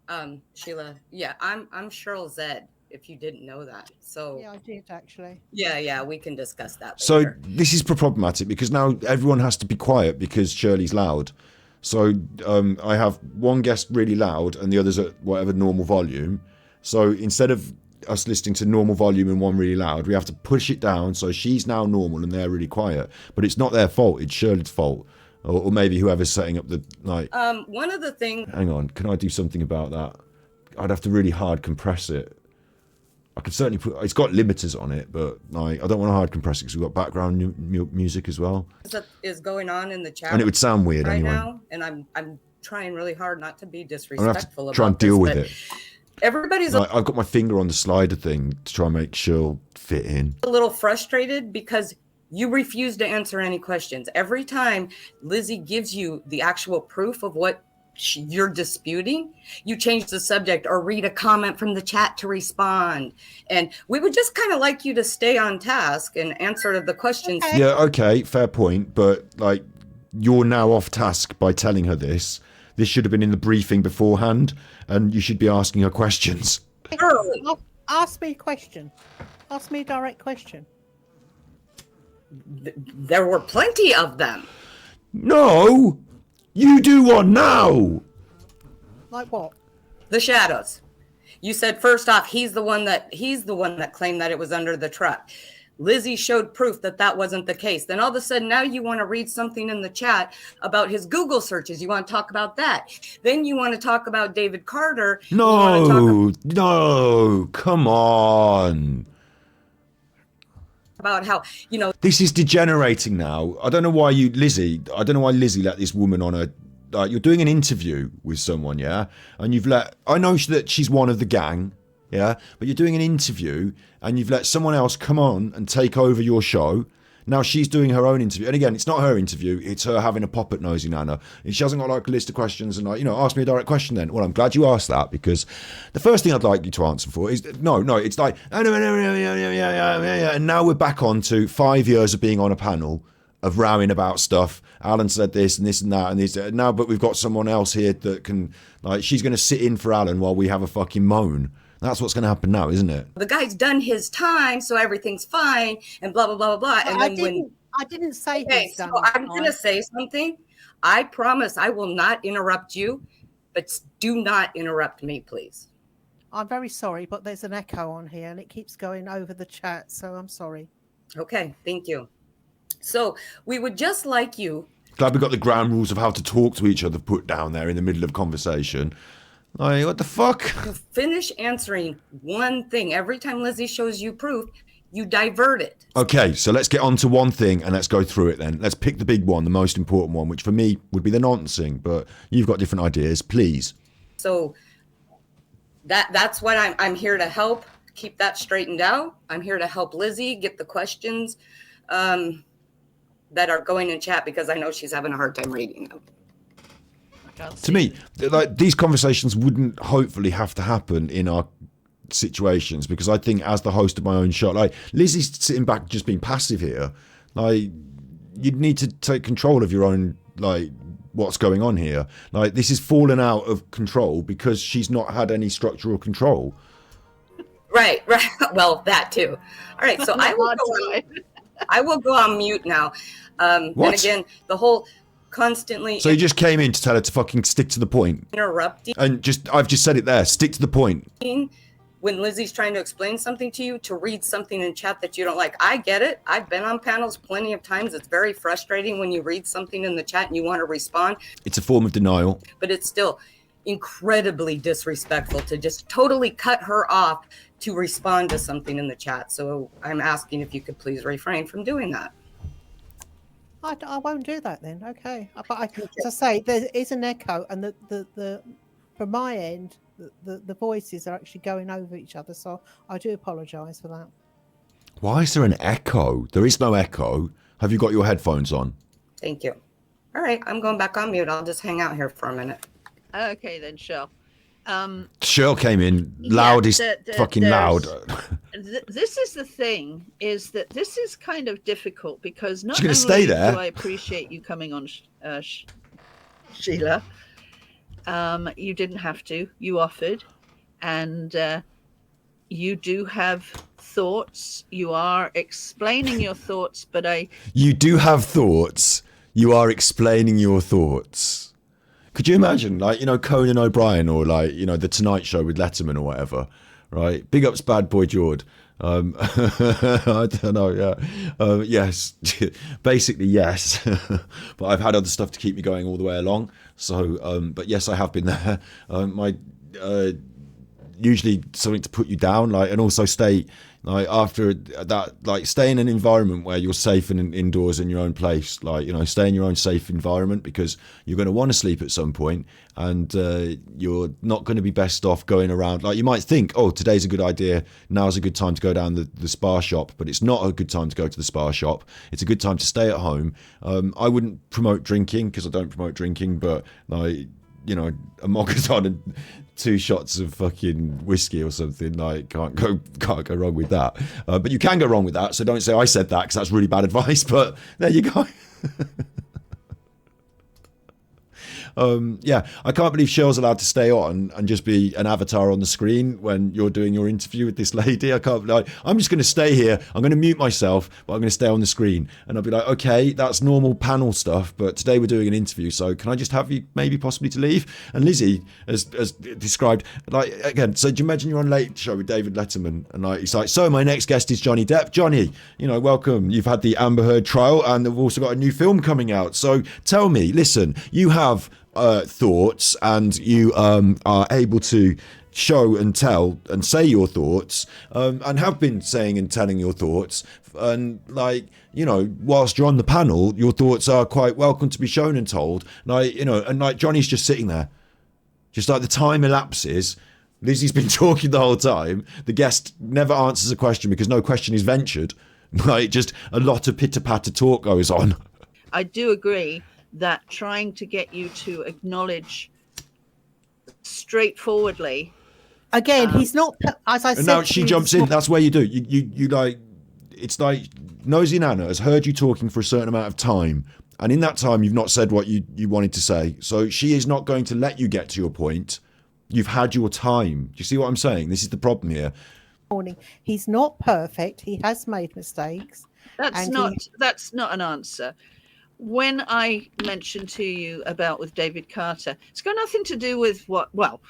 Sheila, yeah, I'm Cheryl Zed. If you didn't know that, so yeah, I did actually. Yeah, we can discuss that. So later. this is problematic because now everyone has to be quiet because Shirley's loud. So I have one guest really loud and the others at whatever normal volume. So instead of us listening to normal volume and one really loud, we have to push it down so she's now normal and they're really quiet. But it's not their fault; it's Shirley's fault, or maybe whoever's setting up the like. One of the things. Hang on, can I do something about that? I'd have to really hard compress it. I could certainly put. It's got limiters on it, but like I don't want to hard compress it because we've got background music as well. That is going on in the chat, and it would sound weird right anyway. Now, and I'm trying really hard not to be I'm disrespectful. gonna have to try and deal with it. Everybody's Like, I've got my finger on the slider thing to try and make sure fit in. a little frustrated because you refuse to answer any questions. Every time Lizzy gives you the actual proof of what you're disputing, you change the subject or read a comment from the chat to respond. And we would just kind of like you to stay on task and answer the questions. Yeah, okay, fair point. But like, you're now off task by telling her this. This should have been in the briefing beforehand, and you should be asking her questions. Ask me a question. Ask me a direct question. There were plenty of them. No, you do one now. Like what? The shadows. You said first off, he's the one that claimed that it was under the truck. Lizzy showed proof that that wasn't the case. Then all of a sudden, now you want to read something in the chat about his Google searches. You want to talk about that. Then you want to talk about David Carter. No, come on. About how, This is degenerating now. I don't know why Lizzy let this woman on a. You're doing an interview with someone, yeah, and I know that she's one of the gang, yeah, but you're doing an interview and you've let someone else come on and take over your show. Now she's doing her own interview, and again, it's not her interview; it's her having a pop at Nosey Nana. And she hasn't got like a list of questions and ask me a direct question. Then, well, I'm glad you asked that because the first thing I'd like you to answer for is no. It's like and now we're back on to 5 years of being on a panel of rowing about stuff. Alan said this and this and that and this. Now, but we've got someone else here that can she's going to sit in for Alan while we have a fucking moan. That's what's going to happen now, isn't it? The guy's done his time, so everything's fine, and blah blah blah blah blah. And I didn't say he's done. So I'm going to say something. I promise I will not interrupt you, but do not interrupt me, please. I'm very sorry, but there's an echo on here, and it keeps going over the chat. So I'm sorry. Okay, thank you. So we would just like you. Glad we got the ground rules of how to talk to each other put down there in the middle of conversation. Like, what the fuck? To finish answering one thing. Every time Lizzy shows you proof, you divert it. Okay, so let's get on to one thing and let's go through it then. Let's pick the big one, the most important one, which for me would be the noncing, but you've got different ideas, please. So that's what I'm here to help keep that straightened out. I'm here to help Lizzy get the questions that are going in chat because I know she's having a hard time reading them. To me, like these conversations wouldn't hopefully have to happen in our situations, because I think as the host of my own show, like Lizzy's sitting back just being passive here. Like you'd need to take control of your own, like what's going on here. Like this is fallen out of control because she's not had any structural control. Right. Well, that too. All right, so I will go on mute now. And again, the whole constantly. So you just came in to tell her to fucking stick to the point. Interrupting. And I've just said it there. Stick to the point. When Lizzy's trying to explain something to you, to read something in chat that you don't like. I get it. I've been on panels plenty of times. It's very frustrating when you read something in the chat and you want to respond. It's a form of denial. But it's still incredibly disrespectful to just totally cut her off to respond to something in the chat. So I'm asking if you could please refrain from doing that. I won't do that then. Okay. But as I say, there is an echo, and the from my end, the voices are actually going over each other. So I do apologise for that. Why is there an echo? There is no echo. Have you got your headphones on? Thank you. All right, I'm going back on mute. I'll just hang out here for a minute. Okay then, Cheryl. Cheryl came in loudest, fucking loud. This is the thing, is that this is kind of difficult because not She's gonna only stay there. do I appreciate you coming on, Sheila, you didn't have to. You offered, and you do have thoughts. You are explaining your thoughts, but You do have thoughts. You are explaining your thoughts. Could you imagine, like, you know, Conan O'Brien or, like, you know, The Tonight Show with Letterman or whatever, right? Big ups, Bad Boy Jord. I don't know, yeah. Yes, basically yes. But I've had other stuff to keep me going all the way along. So, but yes, I have been there. Usually something to put you down, like, and also stay, like, after that, like, stay in an environment where you're safe and indoors in your own place, like, you know, stay in your own safe environment, because you're going to want to sleep at some point, and you're not going to be best off going around, like, you might think, oh, today's a good idea, now's a good time to go down the spa shop, but it's not a good time to go to the spa shop. It's a good time to stay at home. I wouldn't promote drinking, because I don't promote drinking, but, like, you know, a Mogadon and 2 shots of fucking whiskey or something, like, can't go wrong with that. But you can go wrong with that, so don't say I said that, because that's really bad advice, but there you go. Yeah, I can't believe Cheryl's allowed to stay on and just be an avatar on the screen when you're doing your interview with this lady. I can't, like, I'm just going to stay here. I'm going to mute myself, but I'm going to stay on the screen. And I'll be like, okay, that's normal panel stuff, but today we're doing an interview, so can I just have you maybe possibly to leave? And Lizzy has described, like, again, so do you imagine you're on Late Show with David Letterman, and, like, he's like, so my next guest is Johnny Depp. Johnny, you know, welcome. You've had the Amber Heard trial, and they've also got a new film coming out. So tell me, listen, you have thoughts, and you are able to show and tell and say your thoughts, and have been saying and telling your thoughts, and, like, you know, whilst you're on the panel, your thoughts are quite welcome to be shown and told, like, you know, and, like, Johnny's just sitting there, just like the time elapses. Lizzy's been talking the whole time. The guest never answers a question because no question is ventured. Like, just a lot of pitter-patter talk goes on. I do agree that trying to get you to acknowledge straightforwardly. Again, he's not, as I said. And now she jumps in. That's where you do. You like, it's like Nosey Nana has heard you talking for a certain amount of time, and in that time you've not said what you wanted to say. So she is not going to let you get to your point. You've had your time. Do you see what I'm saying? This is the problem here. Morning. He's not perfect. He has made mistakes. That's not an answer. When I mentioned to you about with David Carter, it's got nothing to do with what, well,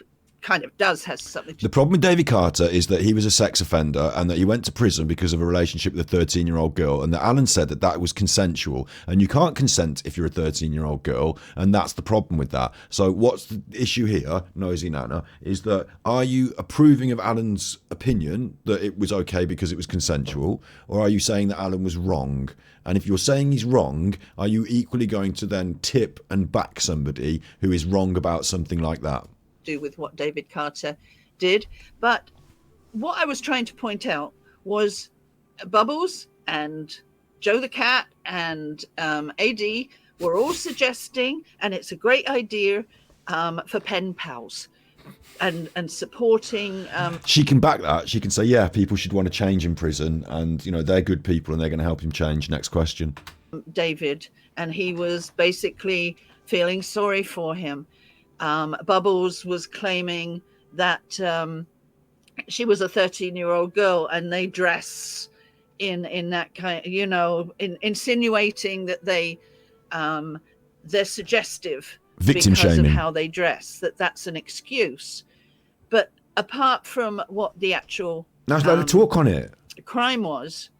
kind of does has something to do. The problem with David Carter is that he was a sex offender and that he went to prison because of a relationship with a 13-year-old girl, and that Alan said that that was consensual, and you can't consent if you're a 13-year-old girl, and that's the problem with that. So what's the issue here, Nosey Nana, is that are you approving of Alan's opinion that it was okay because it was consensual, or are you saying that Alan was wrong? And if you're saying he's wrong, are you equally going to then tip and back somebody who is wrong about something like that? Do with what David Carter did, but what I was trying to point out was Bubbles and Joe the Cat and AD were all suggesting, and it's a great idea, for pen pals and supporting. She can back that. She can say, yeah, people should want to change in prison, and you know they're good people and they're going to help him change. Next question. David, and he was basically feeling sorry for him. Bubbles was claiming that she was a 13-year-old girl and they dress in that kind, you know, insinuating that they're suggestive Victim because shaming. of how they dress, that's an excuse. But apart from what the actual Now let her talk on it. crime was,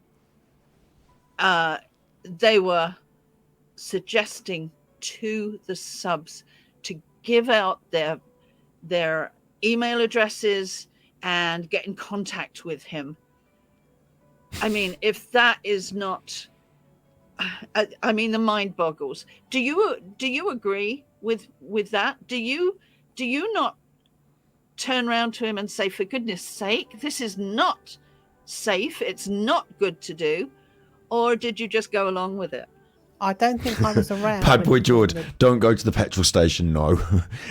they were suggesting to the subs to give out their email addresses and get in contact with him. I mean, if that is not, I mean, the mind boggles. Do you agree with that? Do you not turn around to him and say, for goodness sake, this is not safe, it's not good to do? Or did you just go along with it? I don't think I was around. Bad boy George, don't go to the petrol station, no.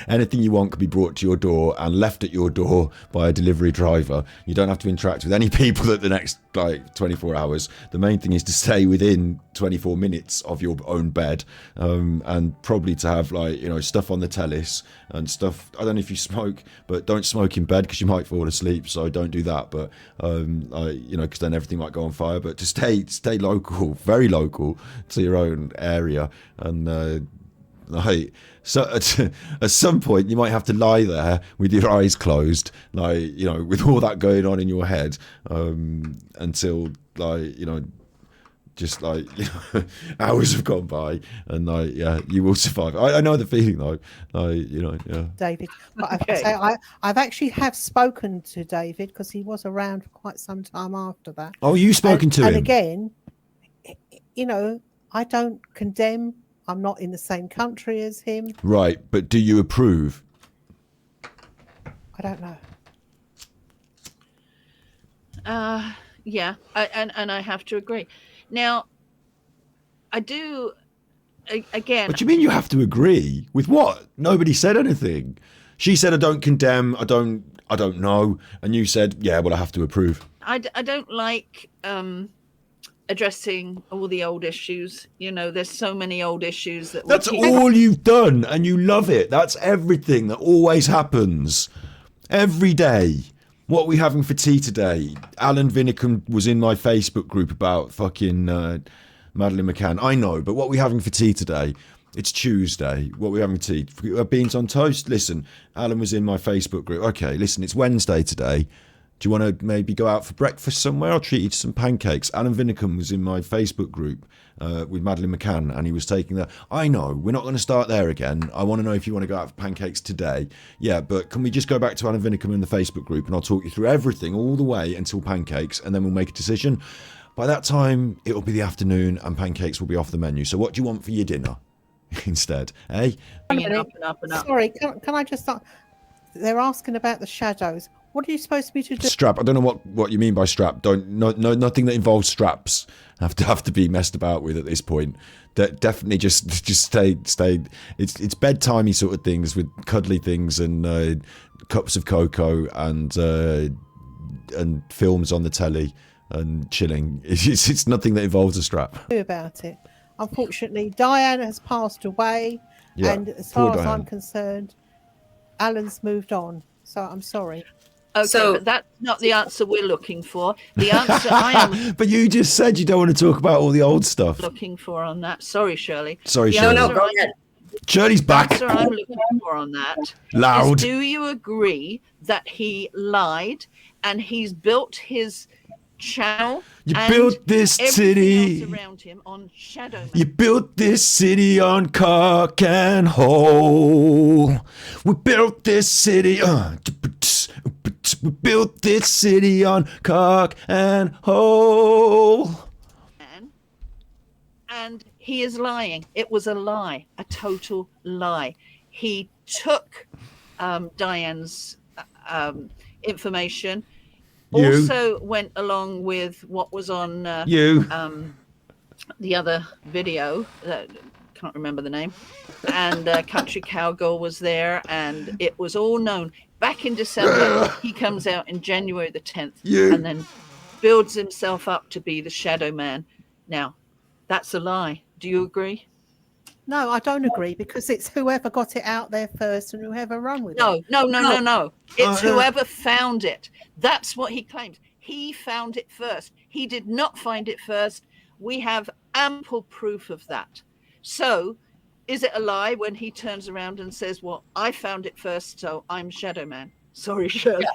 Anything you want can be brought to your door and left at your door by a delivery driver. You don't have to interact with any people at the next, 24 hours. The main thing is to stay within 24 minutes of your own bed, and probably to have, stuff on the tellis and stuff. I don't know if you smoke, but don't smoke in bed because you might fall asleep, so don't do that. But, because then everything might go on fire. But to stay local, very local to your own area, and so at some point you might have to lie there with your eyes closed, with all that going on in your head, until hours have gone by, and you will survive. I know the feeling though, David, but I've actually have spoken to David because he was around for quite some time after that. Oh, you've spoken to him? And again, I don't condemn. I'm not in the same country as him. Right, but do you approve? I don't know. Yeah, and I have to agree. Now, I do, again... What do you mean you have to agree? With what? Nobody said anything. She said, I don't condemn, I don't know. And you said, yeah, well, I have to approve. I don't like addressing all the old issues. There's so many old issues that... That's all you've done, and you love it. That's everything that always happens. Every day. What are we having for tea today? Alan Vinicum was in my Facebook group about fucking Madeleine McCann. I know, but what are we having for tea today? It's Tuesday. What are we having for tea? Beans on toast? Listen, Alan was in my Facebook group. Okay, listen, it's Wednesday today. Do you want to maybe go out for breakfast somewhere? I'll treat you to some pancakes. Alan Vinicum was in my Facebook group with Madeleine McCann, and he was taking that. I know, we're not going to start there again. I want to know if you want to go out for pancakes today. Yeah, but can we just go back to Alan Vinicum in the Facebook group, and I'll talk you through everything all the way until pancakes, and then we'll make a decision. By that time, it'll be the afternoon, and pancakes will be off the menu. So what do you want for your dinner instead, eh? Sorry, can I just start? They're asking about the shadows. What are you supposed to be to do? Strap. I don't know what you mean by strap. Nothing that involves straps have to be messed about with at this point. Definitely just stay. It's bedtimey sort of things with cuddly things and cups of cocoa and films on the telly and chilling. It's nothing that involves a strap. About it. Unfortunately, Diane has passed away, and as far as I'm concerned, Alan's moved on. So I'm sorry. Okay, but that's not the answer we're looking for. The answer I am... But you just said you don't want to talk about all the old stuff. ...looking for on that. Sorry, Shirley. Sorry, Shirley. No, go ahead. Shirley's back. The answer I'm looking for on that Loud. is, do you agree that he lied and he's built his channel... You built this city around him on shadow. You built this city on cock and hole. We built this city we built this city on cock and hole. And he is lying. It was a lie, a total lie. He took Diane's information. Also went along with what was on the other video. can't remember the name, and Country Cowgirl was there, and it was all known. Back in December, he comes out in January the 10th, and then builds himself up to be the Shadow Man. Now, that's a lie. Do you agree? No, I don't agree, because it's whoever got it out there first and whoever run with it. No. It's whoever found it. That's what he claims. He found it first. He did not find it first. We have ample proof of that. So, is it a lie when he turns around and says, well, I found it first, so I'm Shadow Man? Sorry, Shirley.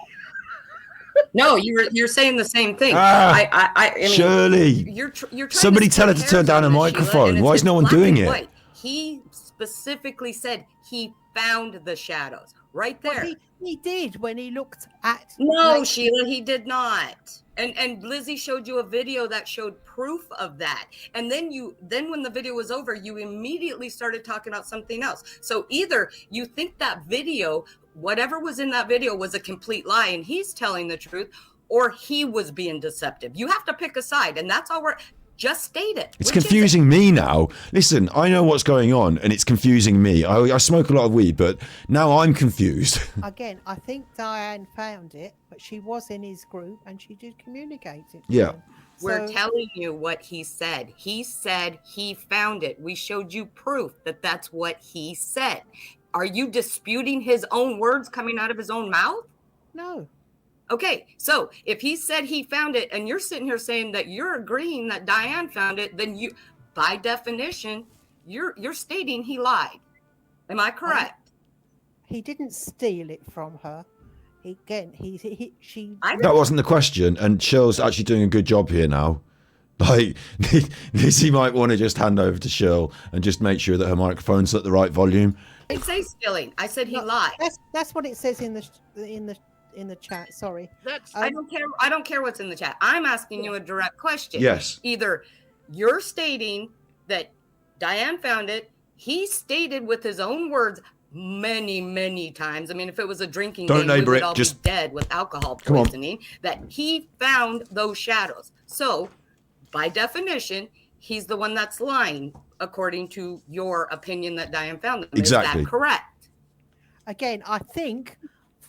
No, you're saying the same thing. I mean, Shirley, you're trying somebody to tell her split to turn hairs down on her this, Sheila, microphone. and Why it's is no one black doing and it? white. He specifically said he found the shadows right there. Well, he did when he looked at. No, Sheila, he did not. And Lizzy showed you a video that showed proof of that. And then when the video was over, you immediately started talking about something else. So either you think that video, whatever was in that video, was a complete lie and he's telling the truth, or he was being deceptive. You have to pick a side, and that's all we're just stated. It's confusing me now. Listen, I know what's going on, and it's confusing me. I smoke a lot of weed, but now I'm confused. Again, I think Diane found it, but she was in his group, and she did communicate it. Yeah. We're telling you what he said. He said he found it. We showed you proof that that's what he said. Are you disputing his own words coming out of his own mouth? No. Okay, so if he said he found it and you're sitting here saying that you're agreeing that Diane found it, then you, by definition, you're stating he lied. Am I correct? He didn't steal it from her. That wasn't the question, and Shirl's actually doing a good job here now. Like, Lizzy might want to just hand over to Shirl and just make sure that her microphone's at the right volume. I didn't say stealing. I said he lied. That's what it says in the chat. Sorry. I don't care. I don't care what's in the chat. I'm asking you a direct question. Yes. Either you're stating that Diane found it. He stated with his own words many times. I mean, if it was a drinking game, we would all be dead with alcohol poisoning. That he found those shadows. So, by definition, he's the one that's lying, according to your opinion that Diane found them. Exactly. Is that correct? Again, I think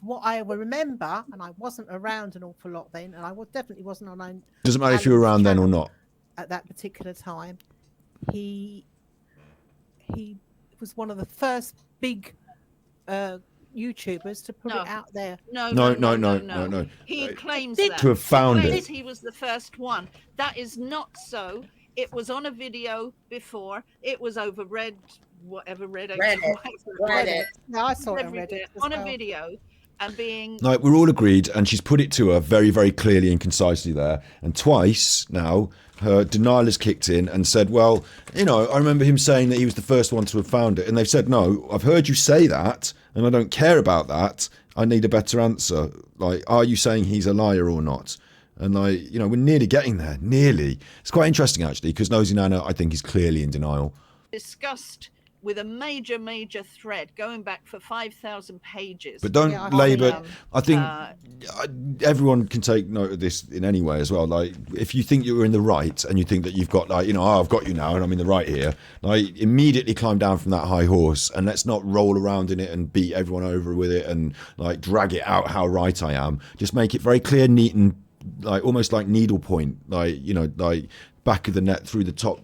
what I will remember, and I wasn't around an awful lot then, and I definitely wasn't on. Doesn't matter if you were around then or not. At that particular time, he was one of the first big YouTubers to put it out there. No. He claims that. To have found it. He was the first one. That is not so. It was on a video before. It was over Reddit. No, I saw it on Reddit. On a video. And being like, we're all agreed, and she's put it to her very, very clearly and concisely there. And twice now, her denial has kicked in and said, well, you know, I remember him saying that he was the first one to have found it. And they've said, no, I've heard you say that, and I don't care about that. I need a better answer. Like, are you saying he's a liar or not? And like, you know, we're nearly getting there. Nearly. It's quite interesting, actually, because Nosey Nana, I think, is clearly in denial. discussed with a major thread going back for 5,000 pages. But don't labour. I think everyone can take note of this in any way as well. Like, if you think you're in the right and you think that you've got, like, you know, oh, I've got you now and I'm in the right here, like, immediately climb down from that high horse and let's not roll around in it and beat everyone over with it and, like, drag it out how right I am. Just make it very clear, neat, and, like, almost like needlepoint, like, you know, like back of the net through the top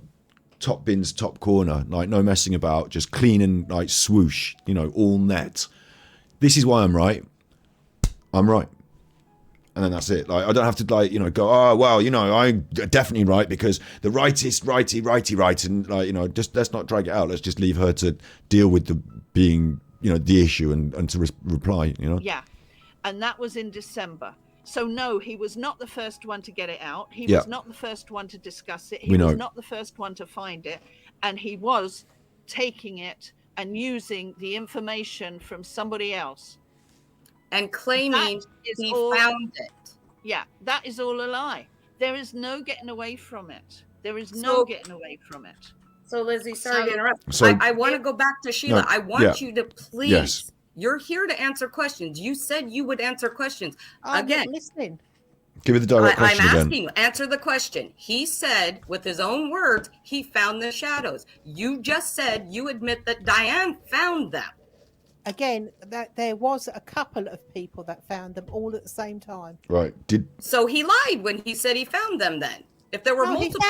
bin's top corner, like, no messing about, just clean and, like, swoosh, you know, all net. This is why I'm right. I'm right. And then that's it. Like, I don't have to, like, you know, go, oh, well, you know, I'm definitely right because the rightist, righty, and, like, you know, just let's not drag it out. Let's just leave her to deal with the being, you know, the issue and to reply, you know? Yeah. And that was in December. So no, he was not the first one to get it out. He Yeah. was not the first one to discuss it. He We know. was not the first one to find it. And he was taking it and using the information from somebody else. And claiming he found it. Yeah, that is all a lie. There is no getting away from it. There is no getting away from it. So Lizzy, sorry to interrupt. So- I want to go back to Sheila. No, I want you to please. Yes. You're here to answer questions. You said you would answer questions. I'm Again, listening. Give me the direct question I'm again. asking you, answer the question. He said, with his own words, he found the shadows. You just said you admit that Diane found them. Again, that there was a couple of people that found them all at the same time. Right. So he lied when he said he found them then. If there were multiple.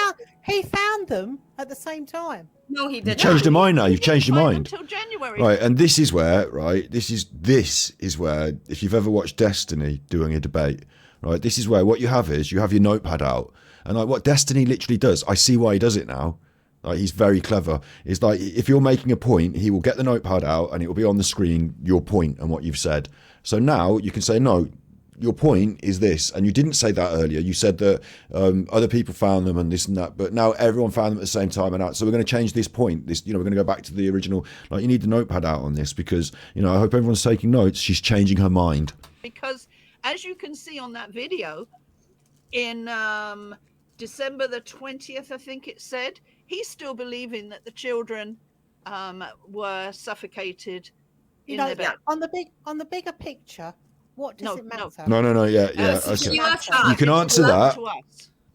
He found them at the same time. No, he You've didn't. changed your mind now. You've changed your mind. Until January. Right, and this is where, right, this is where, if you've ever watched Destiny doing a debate, right, this is where what you have is you have your notepad out, and like what Destiny literally does, I see why he does it now. Like, he's very clever. It's like if you're making a point, he will get the notepad out and it will be on the screen, your point and what you've said. So now you can say, no, your point is this, and you didn't say that earlier. You said that other people found them and this and that, but now everyone found them at the same time. And so we're going to change this point. This, we're going to go back to the original. Like, you need the notepad out on this because, I hope everyone's taking notes. She's changing her mind. Because as you can see on that video, in December the 20th, I think it said, he's still believing that the children were suffocated in their bed. On the bigger picture, what does it matter? No, yeah, okay. You can answer that.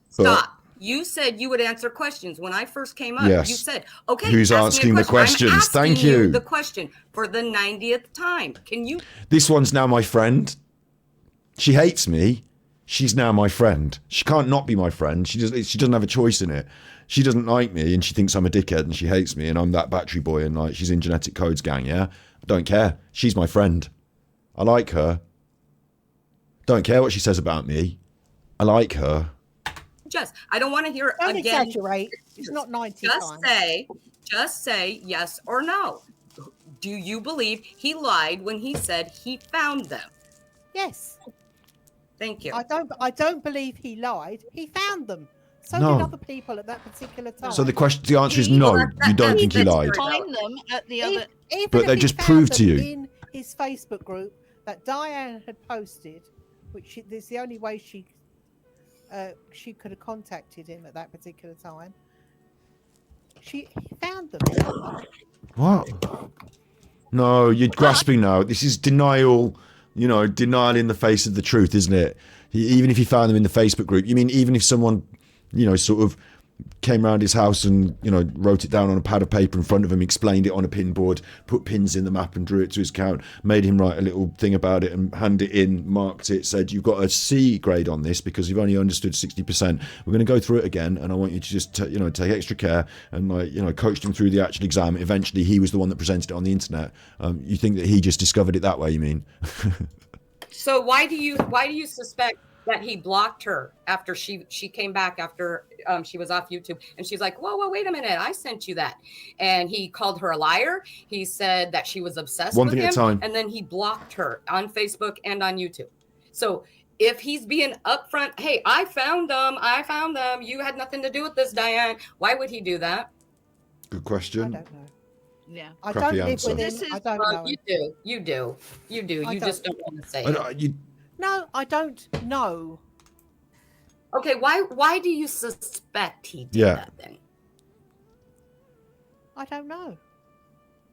Stop. You said you would answer questions. When I first came up, Yes. you said, okay, Who's ask me a asking the question. I'm questions? Thank asking you. The question for the 90th time. Can you? This one's now my friend. She hates me. She's now my friend. She can't not be my friend. She doesn't have a choice in it. She doesn't like me and she thinks I'm a dickhead and she hates me and I'm that battery boy and like she's in Genetic Codes gang, yeah? I don't care. She's my friend. I like her. Don't care what she says about me. I like her. I don't want to hear Don't again. exaggerate. It's not 90 times. Just say yes or no. Do you believe he lied when he said he found them? Yes. Thank you. I don't believe he lied. He found them. So No. did other people at that particular time. So the answer is no. You don't think he lied. Find them at the other. Even But if they he just found proved to them you. in his Facebook group that Diane had posted, which is the only way she could have contacted him at that particular time. He found them. What? No, you're grasping now. This is denial, denial in the face of the truth, isn't it? Even if he found them in the Facebook group, you mean even if someone, sort of came around his house and, wrote it down on a pad of paper in front of him, explained it on a pin board, put pins in the map and drew it to his account, made him write a little thing about it and hand it in, marked it, said, you've got a C grade on this because you've only understood 60%. We're going to go through it again and I want you to just, take extra care and, coached him through the actual exam. Eventually, he was the one that presented it on the internet. You think that he just discovered it that way, you mean? So why do you suspect that he blocked her after she came back after she was off YouTube? And she's like, whoa, wait a minute, I sent you that. And he called her a liar. He said that she was obsessed with him. One thing at a time. And then he blocked her on Facebook and on YouTube. So if he's being upfront, hey, I found them. You had nothing to do with this, Diane. Why would he do that? Good question. I don't know. Yeah. I Crappy don't live answer. with him. I don't know. You do. You just don't want to say it. No, I don't know. Okay, why do you suspect he did that then? I don't know.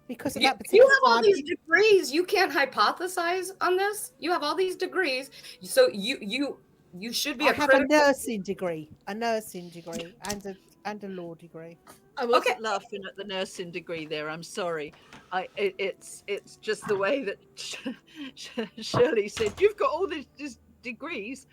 Because of You, that particular you have all time, these degrees. You can't hypothesize on this. You have all these degrees. So you should be I a have critical. a nursing degree, and a law degree. I wasn't laughing at the nursing degree there. I'm sorry. It's just the way that Shirley said, you've got all these degrees.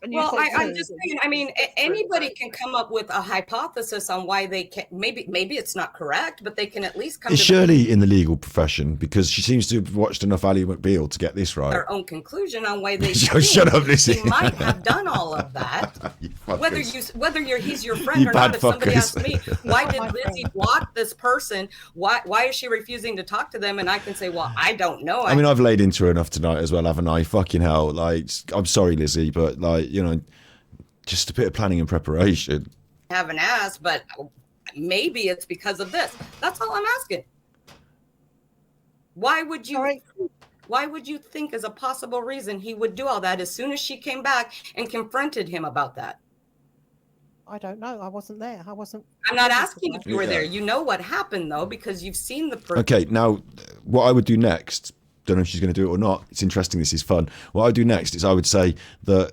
And Well, said I'm just saying. I mean, anybody can come up with a hypothesis on why they can. Maybe it's not correct, but they can at least come Is to Shirley in the legal profession? Because she seems to have watched enough Ally McBeal to get this right. their own conclusion on why they Shut up, Lizzy. He might have done all of that. Whether he's your friend You or not. bad If somebody fuckers. asks me, why did Lizzy block this person? Why is she refusing to talk to them? And I can say, well, I don't know. I mean, I've laid into her enough tonight as well, haven't I? Fucking hell. Like, I'm sorry, Lizzy, but just a bit of planning and preparation. haven't asked, but maybe it's because of this. That's all I'm asking. Why would you think as a possible reason he would do all that as soon as she came back and confronted him about that? I don't know. I wasn't there. I'm not asking if you were there. You know what happened though, because you've seen the proof. Okay, now what I would do next, don't know if she's going to do it or not. It's interesting. This is fun. What I would do next is I would say that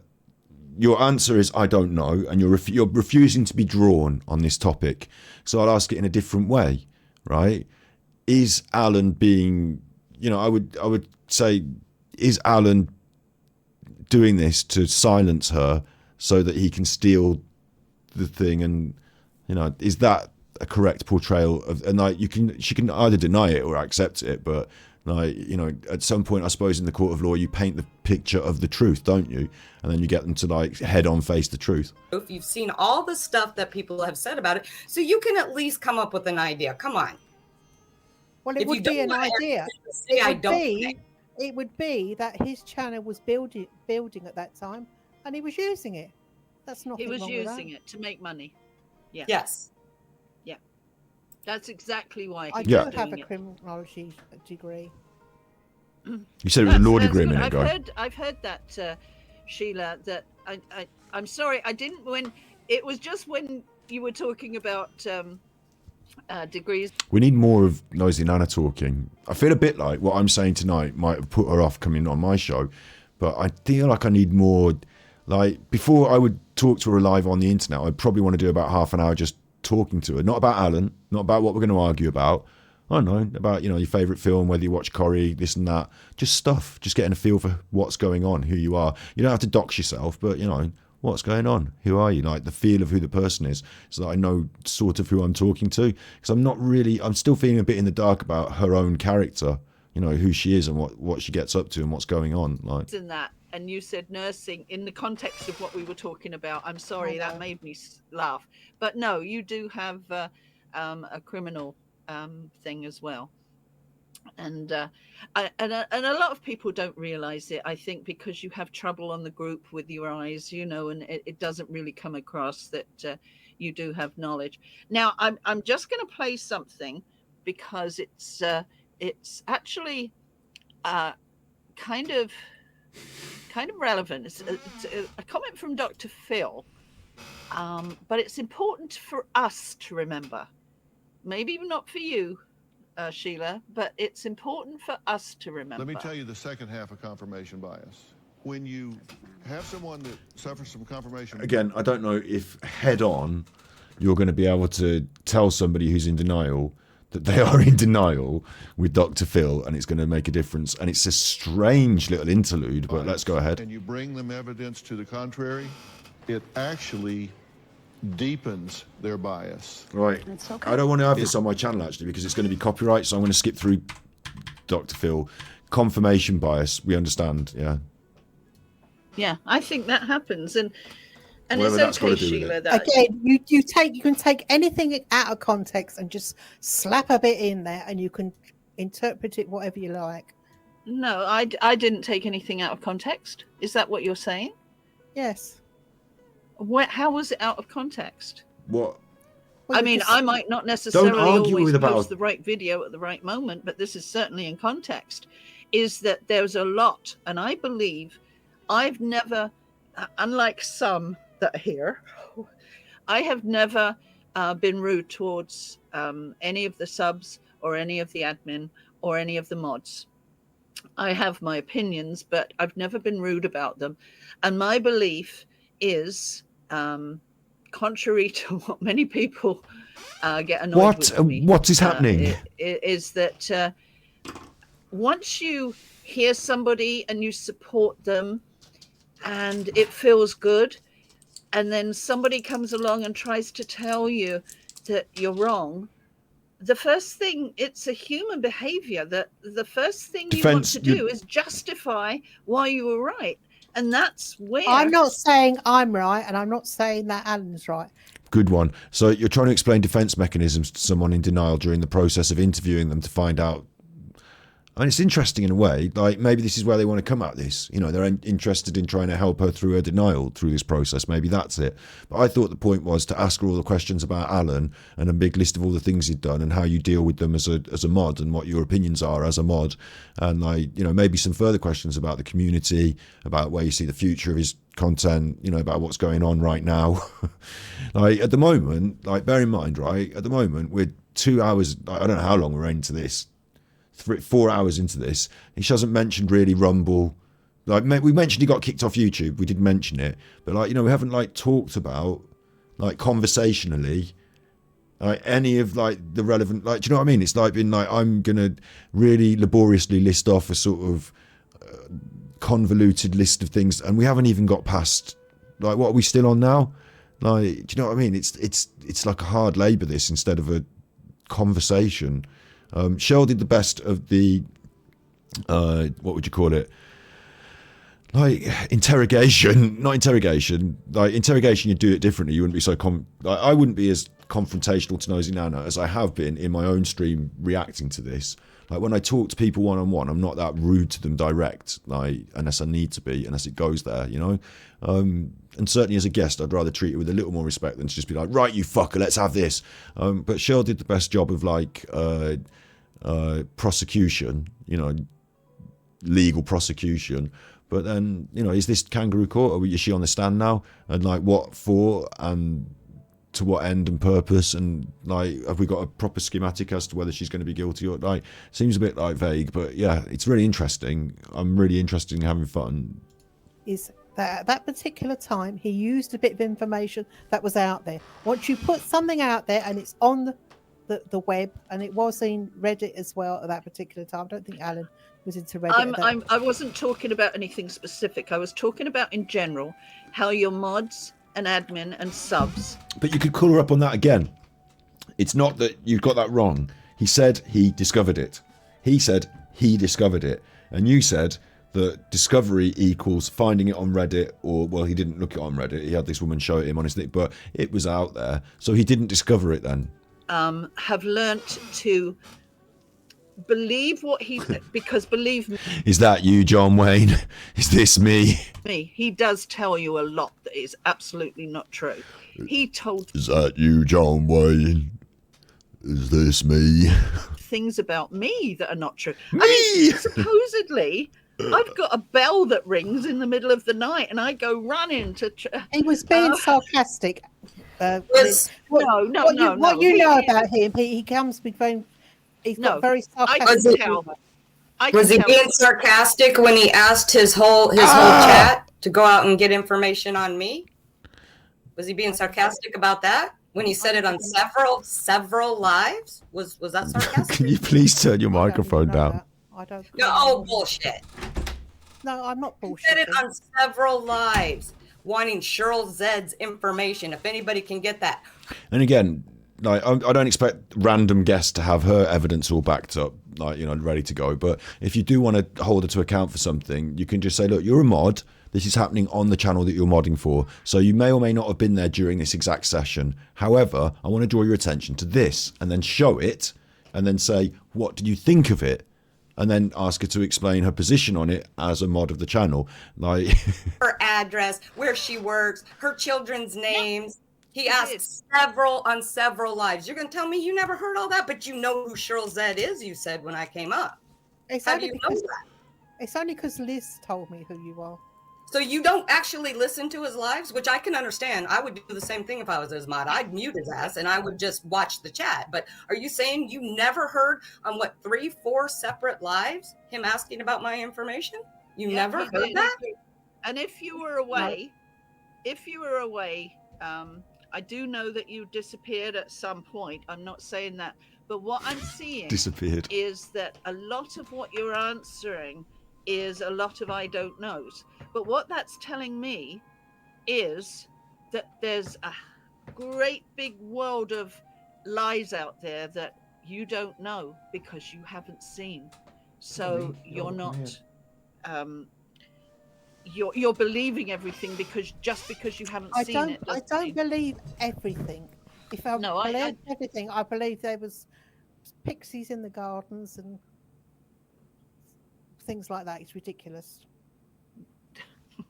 your answer is I don't know, and you're refusing to be drawn on this topic. So I'll ask it in a different way, right? Is Alan being, I would say, is Alan doing this to silence her so that he can steal the thing? And is that a correct portrayal of? And she can either deny it or accept it, but at some point, I suppose in the court of law, you paint the picture of the truth, don't you? And then you get them to head on face the truth. You've seen all the stuff that people have said about it, so you can at least come up with an idea. Come on. Well, it would be an idea. It would be that his channel was building at that time, and he was using it. That's not. He was using it to make money. Yeah. Yes. Yeah. That's exactly why. I do have a criminology degree. You said it was a law degree a minute ago. I've heard that, Sheila. That I'm sorry, I didn't. When it was just when you were talking about degrees. We need more of Nosey Nana talking. I feel a bit like what I'm saying tonight might have put her off coming on my show, but I feel like I need more. Like, before I would talk to her live on the internet, I'd probably want to do about half an hour just talking to her. Not about Alan, not about what we're going to argue about. I don't know, about, your favourite film, whether you watch Corrie, this and that. Just stuff, just getting a feel for what's going on, who you are. You don't have to dox yourself, but, what's going on? Who are you? Like, the feel of who the person is, so that I know sort of who I'm talking to. Because I'm still feeling a bit in the dark about her own character, who she is and what she gets up to and what's going on. Like, in that, and you said nursing in the context of what we were talking about. I'm sorry, that made me laugh. But no, you do have a criminal thing as well. And a lot of people don't realize it, I think, because you have trouble on the group with your eyes, and it doesn't really come across that you do have knowledge. Now, I'm just going to play something because it's actually kind of relevant. It's a comment from Dr. Phil, but it's important for us to remember. Maybe not for you, Sheila, but it's important for us to remember. Let me tell you the second half of confirmation bias. When you have someone that suffers from confirmation... Again, I don't know if head on you're going to be able to tell somebody who's in denial that they are in denial with Dr. Phil, and it's going to make a difference. And it's a strange little interlude, but let's go ahead. And you bring them evidence to the contrary, it actually deepens their bias. Right. It's okay. I don't want to have this on my channel, actually, because it's going to be copyright, so I'm going to skip through Dr. Phil. Confirmation bias, we understand, yeah. Yeah, I think that happens, and Whatever it's okay, Sheila. That Again, you can take anything out of context and just slap a bit in there, and you can interpret it whatever you like. No, I didn't take anything out of context. Is that what you're saying? Yes. How was it out of context? What? I mean, I might not necessarily always about... post the right video at the right moment, but this is certainly in context. Is that there's a lot, and I believe I've never, unlike some that are here, I have never been rude towards any of the subs or any of the admin or any of the mods. I have my opinions, but I've never been rude about them. And my belief is, contrary to what many people get annoyed with me, what is happening? Is that once you hear somebody and you support them and it feels good, and then somebody comes along and tries to tell you that you're wrong, the first thing, it's a human behavior, that the first thing you want to do is justify why you were right. And that's where... I'm not saying I'm right, and I'm not saying that Alan's right. Good one. So you're trying to explain defense mechanisms to someone in denial during the process of interviewing them to find out. I mean, it's interesting in a way. Like, maybe this is where they want to come at this. They're interested in trying to help her through her denial through this process. Maybe that's it. But I thought the point was to ask her all the questions about Alan and a big list of all the things he'd done and how you deal with them as a mod and what your opinions are as a mod. And maybe some further questions about the community, about where you see the future of his content, about what's going on right now. At the moment, bear in mind, right, at the moment, we're 2 hours, I don't know how long we're into this, 4 hours into this. She hasn't mentioned really Rumble, like we mentioned he got kicked off YouTube. We did mention it, but like, you know, we haven't like talked about like conversationally like any of like the relevant, like, do you know what I mean? It's like been like, I'm gonna really laboriously list off a sort of convoluted list of things, and we haven't even got past like, what are we still on now? Like, do you know what I mean? It's like a hard labour this instead of a conversation. Shell did the best of the what would you call it? Like interrogation, not interrogation. Like interrogation, you do it differently. You wouldn't be so like, I wouldn't be as confrontational to Nosey Nana as I have been in my own stream reacting to this. Like when I talk to people one-on-one, I'm not that rude to them direct, like, unless I need to be, unless it goes there, you know? And certainly as a guest, I'd rather treat it with a little more respect than to just be like, right, you fucker, let's have this. But Shell did the best job of like prosecution, you know, legal prosecution. But then, you know, is this kangaroo court, or is she on the stand now? And like what for, and to what end and purpose, and like, have we got a proper schematic as to whether she's going to be guilty or like, seems a bit like vague, but yeah, it's really interesting. I'm really interested in having fun. Is that at that particular time he used a bit of information that was out there. Once you put something out there and it's on the web, and it was in Reddit as well at that particular time. I don't think Alan was into Reddit. I wasn't talking about anything specific. I was talking about in general how your mods and admin and subs. But you could call her up on that again. It's not that you got that wrong. He said he discovered it. He said he discovered it. And you said that discovery equals finding it on Reddit, or, well, he didn't look it on Reddit. He had this woman show it him on his thing, but it was out there. So he didn't discover it then. Have learnt to believe what he, because believe me. Is that you, John Wayne? Is this me? He does tell you a lot that is absolutely not true. He told. Is that you, John Wayne? Is this me? Things about me that are not true. Me! I mean, supposedly, I've got a bell that rings in the middle of the night, and I go running to. He was being sarcastic. No. What you know about him? He comes with very. He's got very sarcastic. Was he being sarcastic when he asked his whole chat to go out and get information on me? Was he being sarcastic about that when he said it on several lives? Was that sarcastic? Can you please turn your microphone down? I don't. No, oh, bullshit. No, I'm not bullshit. He said it on several lives, wanting Cheryl Zed's information. If anybody can get that. And again, like, I don't expect random guests to have her evidence all backed up, like, you know, ready to go. But if you do want to hold her to account for something, you can just say, look, you're a mod. This is happening on the channel that you're modding for. So you may or may not have been there during this exact session. However, I want to draw your attention to this, and then show it, and then say, what did you think of it? And then ask her to explain her position on it as a mod of the channel. Like her address, where she works, her children's names. He asked on several lives. You're going to tell me you never heard all that, but you know who Cheryl Zed is, you said when I came up. How do you know that? It's only because Liz told me who you are. So you don't actually listen to his lives, which I can understand. I would do the same thing if I was his mod. I'd mute his ass and I would just watch the chat. But are you saying you never heard on 3-4 separate lives him asking about my information? You never heard that? And if you were away, I do know that you disappeared at some point. I'm not saying that. But what I'm seeing is that a lot of what you're answering is a lot of I don't knows. But what that's telling me is that there's a great big world of lies out there that you don't know because you haven't seen. So you're not you're believing everything because you haven't seen it. I don't believe everything. If I believed everything, I believe there was pixies in the gardens and things like that. It's ridiculous.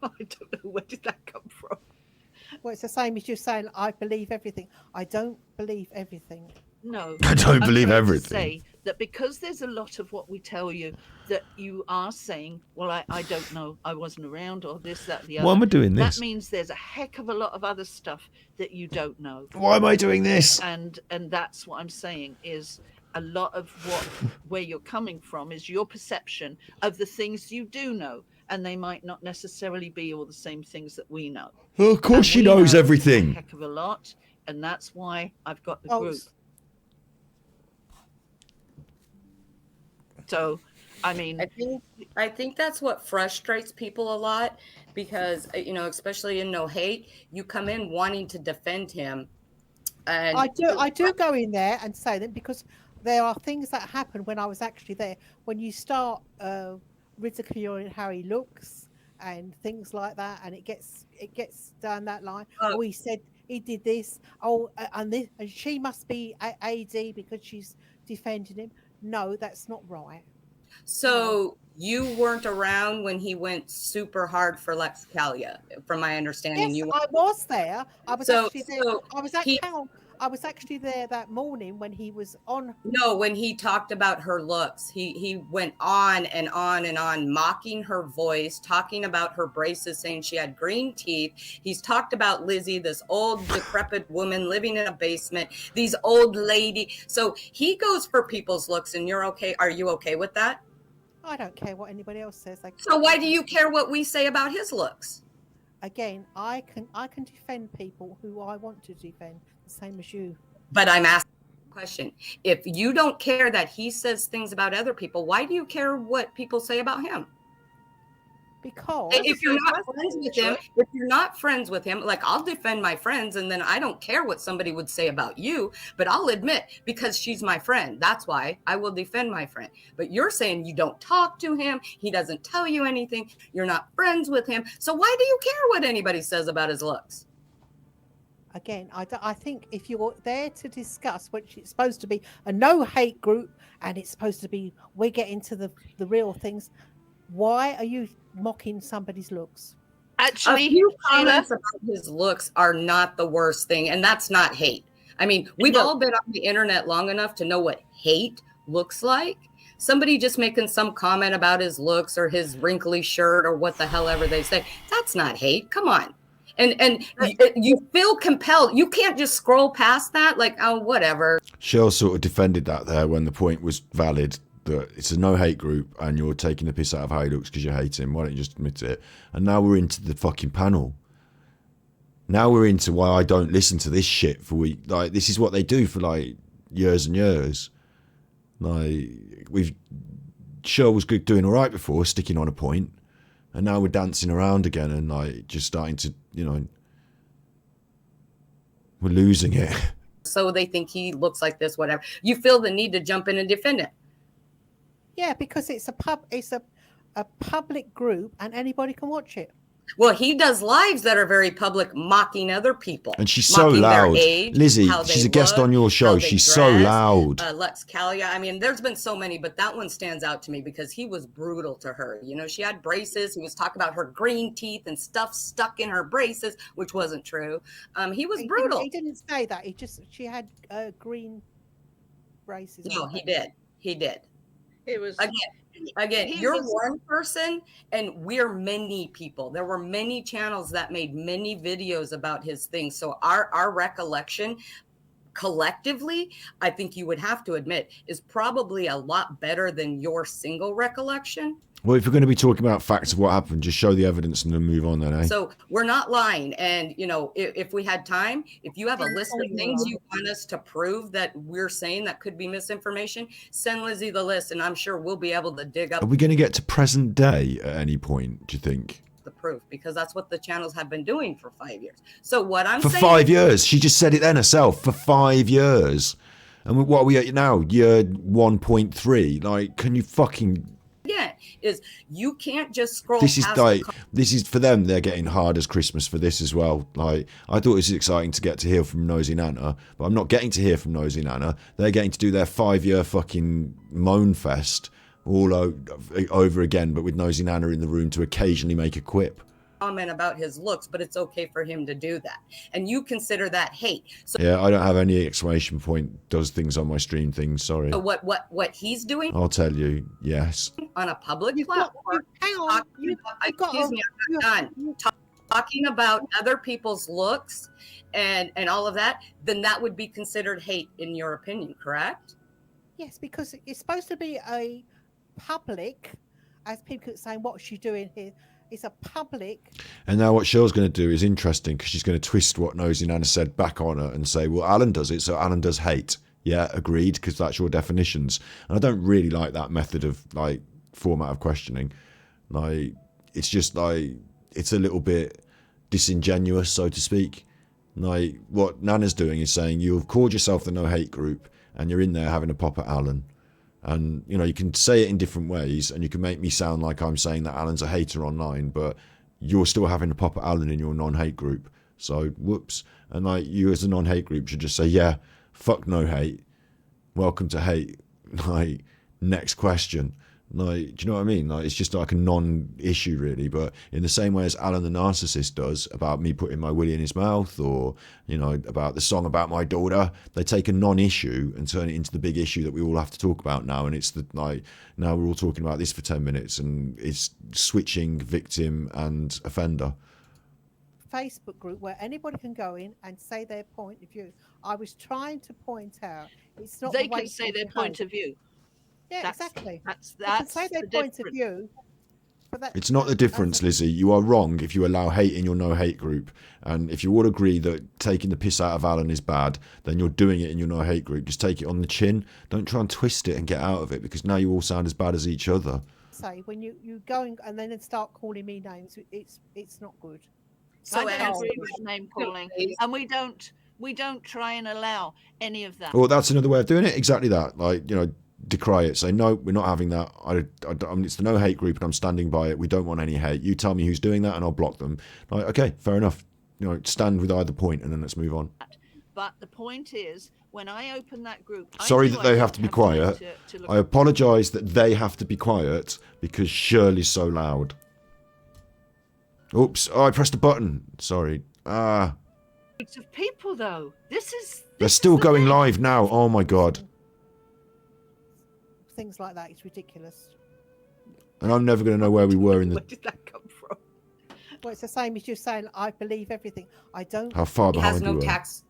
I don't know, where did that come from? Well, it's the same as you saying I believe everything. I don't believe everything. No, I don't believe everything. Say that because there's a lot of what we tell you that you are saying, well, I don't know, I wasn't around, or this, that, the other. Why am I doing this? That means there's a heck of a lot of other stuff that you don't know. Why am I doing this? And that's what I'm saying is a lot of where you're coming from is your perception of the things you do know. and they might not necessarily be all the same things that we know. Oh, of course she We knows know everything. a heck of a lot, and that's why I've got the Oh, group. So, I mean, I think that's what frustrates people a lot, because especially in No Hate, you come in wanting to defend him, and I do go in there and say them, because there are things that happen when I was actually there. When you start ridiculing how he looks and things like that, and it gets down that line. Oh, he said he did this. Oh, and this, and she must be AD because she's defending him. No, that's not right. So you weren't around when he went super hard for Lex Calia, from my understanding. Yes, I was there. I was actually there. I was actually there that morning when he was on. No, when he talked about her looks, he went on and on and on, mocking her voice, talking about her braces, saying she had green teeth. He's talked about Lizzy, this old decrepit woman living in a basement, these old lady. So he goes for people's looks, and you're okay. Are you okay with that? I don't care what anybody else says. So why do you care what we say about his looks? Again, I can defend people who I want to defend, the same as you. But I'm asking a question. If you don't care that he says things about other people, why do you care what people say about him? Because if you're not friends with him, like, I'll defend my friends, and then I don't care what somebody would say about you, but I'll admit, because she's my friend, that's why I will defend my friend. But you're saying you don't talk to him, he doesn't tell you anything, you're not friends with him, so why do you care what anybody says about his looks? Again, I think if you're there to discuss, which it's supposed to be a no hate group, and it's supposed to be we're getting to the real things, why are you mocking somebody's looks? Actually, a few comments about his looks are not the worst thing, and that's not hate. I mean, we've all been on the internet long enough to know what hate looks like. Somebody just making some comment about his looks or his wrinkly shirt or what the hell ever they say, that's not hate. Come on. And you feel compelled. You can't just scroll past that like, oh, whatever. Shell sort of defended that there when the point was valid, that it's a no hate group and you're taking the piss out of how he looks because you hate him. Why don't you just admit it? And now we're into the fucking panel. Now we're into why I don't listen to this shit for weeks. Like, this is what they do for like years and years. Like, Shell was good, doing all right before, sticking on a point, and now we're dancing around again and like just starting to, we're losing it. So they think he looks like this, whatever. You feel the need to jump in and defend it. Yeah, because it's a public group and anybody can watch it. Well, he does lives that are very public, mocking other people. And she's so loud. Age, Lizzy, she's a guest on your show. She's so loud. Lex Calia. I mean, there's been so many, but that one stands out to me because he was brutal to her. She had braces. He was talking about her green teeth and stuff stuck in her braces, which wasn't true. He was brutal. He didn't say that. She had green braces. No, he did. He did. It was Again, you're one person and we're many people. There were many channels that made many videos about his thing. So our recollection collectively, I think you would have to admit, is probably a lot better than your single recollection. Well, if you're going to be talking about facts of what happened, just show the evidence and then move on then, eh? So we're not lying. And, if we had time, if you have a list of things you want us to prove that we're saying that could be misinformation, send Lizzy the list and I'm sure we'll be able to dig up Are we going to get to present day at any point, do you think? the proof, because that's what the channels have been doing for 5 years. So what I'm For saying... 5 years. She just said it then herself. For 5 years. And what are we at now? Year 1.3. Like, can you fucking... Yeah, is you can't just scroll This is past like, this is for them, they're getting hard as Christmas for this as well. Like, I thought it was exciting to get to hear from Nosey Nana, but I'm not getting to hear from Nosey Nana. They're getting to do their 5-year fucking moan fest all over again, but with Nosey Nana in the room to occasionally make a quip. Comment about his looks, but it's okay for him to do that. And you consider that hate. So Yeah, I don't have any exclamation point, does things on my stream things, sorry. what he's doing I'll tell you, yes. on a public platform, talking about other people's looks and all of that, then that would be considered hate in your opinion, correct? Yes, because it's supposed to be a public, as people keep saying, what's she doing here? It's a public. And now what Cheryl's going to do is interesting because she's going to twist what Nosey Nana said back on her and say, well, Alan does it, so Alan does hate. Yeah, agreed, because that's your definitions. And I don't really like that method of like format of questioning. Like, it's just like, it's a little bit disingenuous, so to speak. Like, what Nana's doing is saying, you've called yourself the No Hate Group and you're in there having a pop at Alan. And, you know, you can say it in different ways and you can make me sound like I'm saying that Alan's a hater online, but you're still having a pop at Alan in your non-hate group. So, whoops. And, like, you as a non-hate group should just say, yeah, fuck no hate. Welcome to hate. Like, next question. Like, do you know what I mean? Like, it's just like a non-issue, really. But in the same way as Alan the narcissist does about me putting my willy in his mouth, or, you know, about the song about my daughter, they take a non-issue and turn it into the big issue that we all have to talk about now. And it's the, like, now we're all talking about this for 10 minutes, and it's switching victim and offender. Facebook group where anybody can go in and say their point of view. I was trying to point out it's not. They the way can say their people point behave. of view. Yeah, That's- exactly. that's They can say their the point of difference. view. But that, It's not the difference, Lizzie. You are wrong if you allow hate in your no-hate group. And if you all agree that taking the piss out of Alan is bad, then you're doing it in your no-hate group. Just take it on the chin. Don't try and twist it and get out of it, because now you all sound as bad as each other. say when you go and then start calling me names, it's not good. So I Anne- agree with name calling, and we don't try and allow any of that. Well, that's another way of doing it. Exactly that. Like, you know, decry it. Say, no, we're not having that. It's the no-hate group and I'm standing by it. We don't want any hate. You tell me who's doing that and I'll block them. Like, okay, fair enough. You know, stand with either point and then let's move on. But the point is, when I open that group, Sorry I knew that I they didn't have to be time quiet. to look I apologise that they have to be quiet because Shirley's so loud. Oops, oh, I pressed a button. Sorry. of people, though. They're still going live now. Oh my God. Things like that, it's ridiculous. And I'm never going to know where we were in the... Where did that come from? Well, it's the same as you saying, I believe everything. I don't. How far He has behind no we were. tax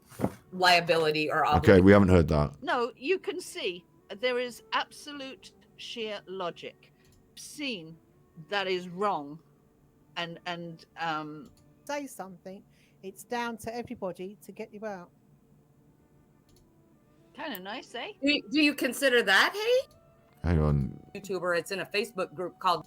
liability or obligation. Okay, we haven't heard that. No, you can see there is absolute sheer logic. Seen that is wrong, and say something. It's down to everybody to get you out. kind of nice, eh? Do you consider that hate? Hang on. YouTuber, it's in a Facebook group called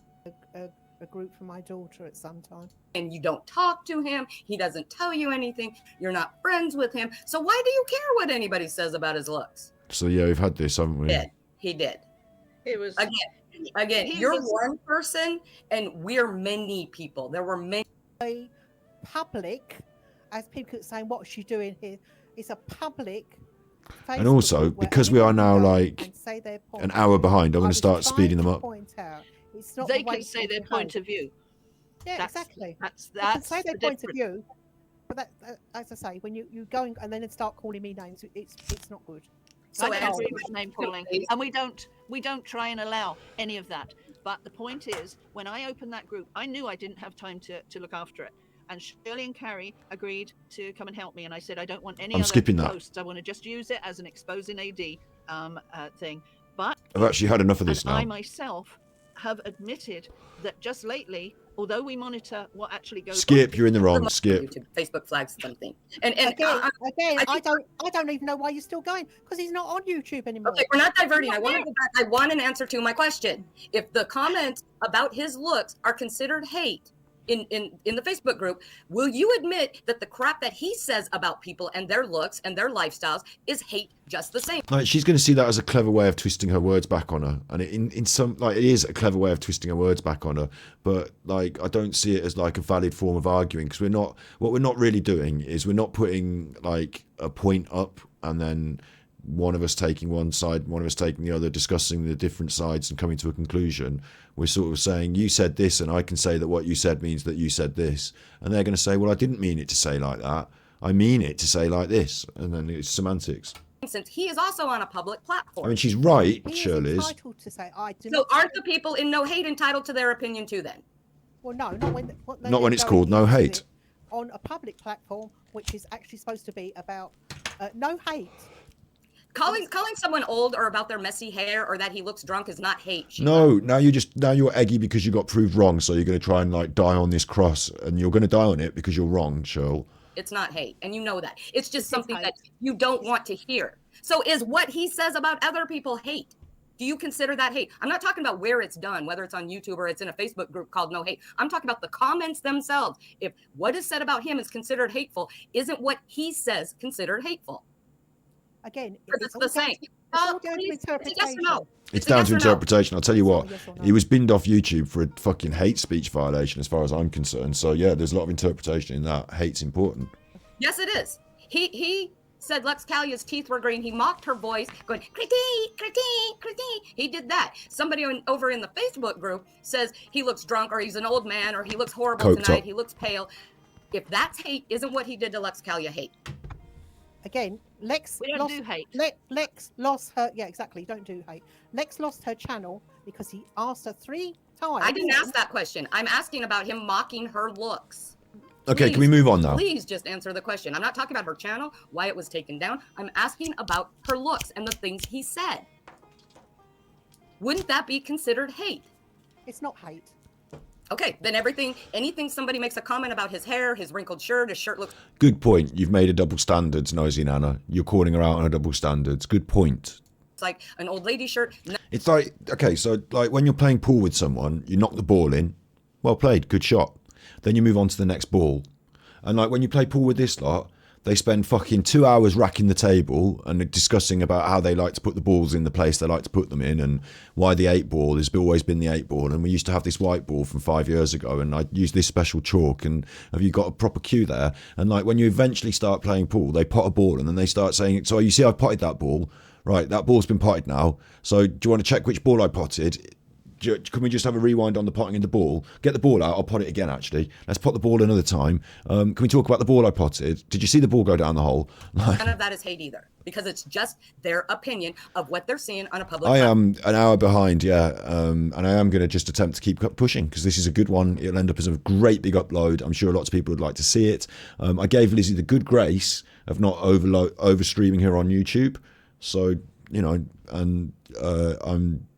A group for my daughter at some time. and you don't talk to him. He doesn't tell you anything. You're not friends with him. So why do you care what anybody says about his looks? So yeah, we've had this, haven't we? He did. It was again. he You're was- one person, and we're many people. There were many. Public, as people keep saying, what's she doing here? It's a public. And also, because we are now like say their point. an hour behind, I'm going I to was start trying speeding them to up. point out, it's not They the way can say people their point behave. of view. Yeah, That's- exactly. That's They can that's say their the point of difference. view, but that, as I say, when you go and then start calling me names, it's not good. So I That's all. agree with name calling, and we don't try and allow any of that. But the point is, when I opened that group, I knew I didn't have time to look after it. And Shirley and Carrie agreed to come and help me, and I said I don't want any I'm other skipping that. posts. I want to just use it as an exposing AD thing. But I've actually had enough of this I now. myself have admitted that just lately, although we monitor what actually goes Skip, you're in the wrong. Skip. YouTube, Facebook flags something. And Again, I I don't even know why you're still going because he's not on YouTube anymore. Okay, we're not diverting. I Not want to yet. go back. I want an answer to my question. If the comments about his looks are considered hate in the Facebook group, will you admit that the crap that he says about people and their looks and their lifestyles is hate just the same? Like, she's going to see that as a clever way of twisting her words back on her, and in some, like, it is a clever way of twisting her words back on her. But like, I don't see it as like a valid form of arguing, because what we're not really doing is we're not putting like a point up and then one of us taking one side, one of us taking the other, discussing the different sides and coming to a conclusion. We're sort of saying, you said this, and I can say that what you said means that you said this, and they're going to say, well, I didn't mean it to say like that. I mean it to say like this, and then it's semantics. Since he is also on a public platform. I mean, she's right, He is Shirley is. entitled to say I do. So not aren't the people in no hate entitled to their opinion too then? Well, no, not when. Not when it's called no hate. On a public platform, which is actually supposed to be about no hate. Calling someone old or about their messy hair or that he looks drunk is not hate. No, now you're eggy because you got proved wrong, so you're going to try and like die on this cross, and you're going to die on it because you're wrong, Cheryl. It's not hate, and you know that. It's just something that you don't want to hear. So is what he says about other people hate? Do you consider that hate? I'm not talking about where it's done, whether it's on YouTube or it's in a Facebook group called No Hate. I'm talking about the comments themselves. If what is said about him is considered hateful, isn't what he says considered hateful? Again, it's the same. It's all down to interpretation. It's down to interpretation. I'll tell you what, he was binned off YouTube for a fucking hate speech violation as far as I'm concerned. So yeah, there's a lot of interpretation in that. Hate's important. Yes, it is. He said Lex Callia's teeth were green. He mocked her voice, going, critique, critique, critique. He did that. Somebody over in the Facebook group says he looks drunk or he's an old man or he looks horrible Coked tonight. up. He looks pale. If that's hate, isn't what he did to Lex Callia hate? Again, Lex do hate. Lex lost her. Yeah, exactly. Don't do hate. Lex lost her channel because he asked her 3 times. I didn't ask that question. I'm asking about him mocking her looks. Okay, can we move on now? Please just answer the question. I'm not talking about her channel, why it was taken down. I'm asking about her looks and the things he said. Wouldn't that be considered hate? It's not hate. Okay, then anything somebody makes a comment about his hair, his wrinkled shirt, his shirt looks... Good point. You've made a double standards, Nosey Nana. You're calling her out on a double standards. Good point. It's like an old lady shirt. It's like, okay, so like when you're playing pool with someone, you knock the ball in. Well played, good shot. Then you move on to the next ball. And like when you play pool with this lot, they spend fucking 2 hours racking the table and discussing about how they like to put the balls in the place they like to put them in and why the 8 ball has always been the 8 ball. And we used to have this white ball from 5 years ago and I used this special chalk and have you got a proper cue there? And like when you eventually start playing pool, they pot a ball and then they start saying, so you see I potted that ball? Right, that ball's been potted now. So do you want to check which ball I potted? Can we just have a rewind on the potting in the ball? Get the ball out. I'll pot it again, actually. Let's pot the ball another time. Can we talk about the ball I potted? Did you see the ball go down the hole? None of that is hate either, because it's just their opinion of what they're seeing on a public I platform. am an hour behind, yeah. And I am going to just attempt to keep pushing because this is a good one. It'll end up as a great big upload. I'm sure lots of people would like to see it. I gave Lizzy the good grace of not over streaming her on YouTube. So, you know, and I'm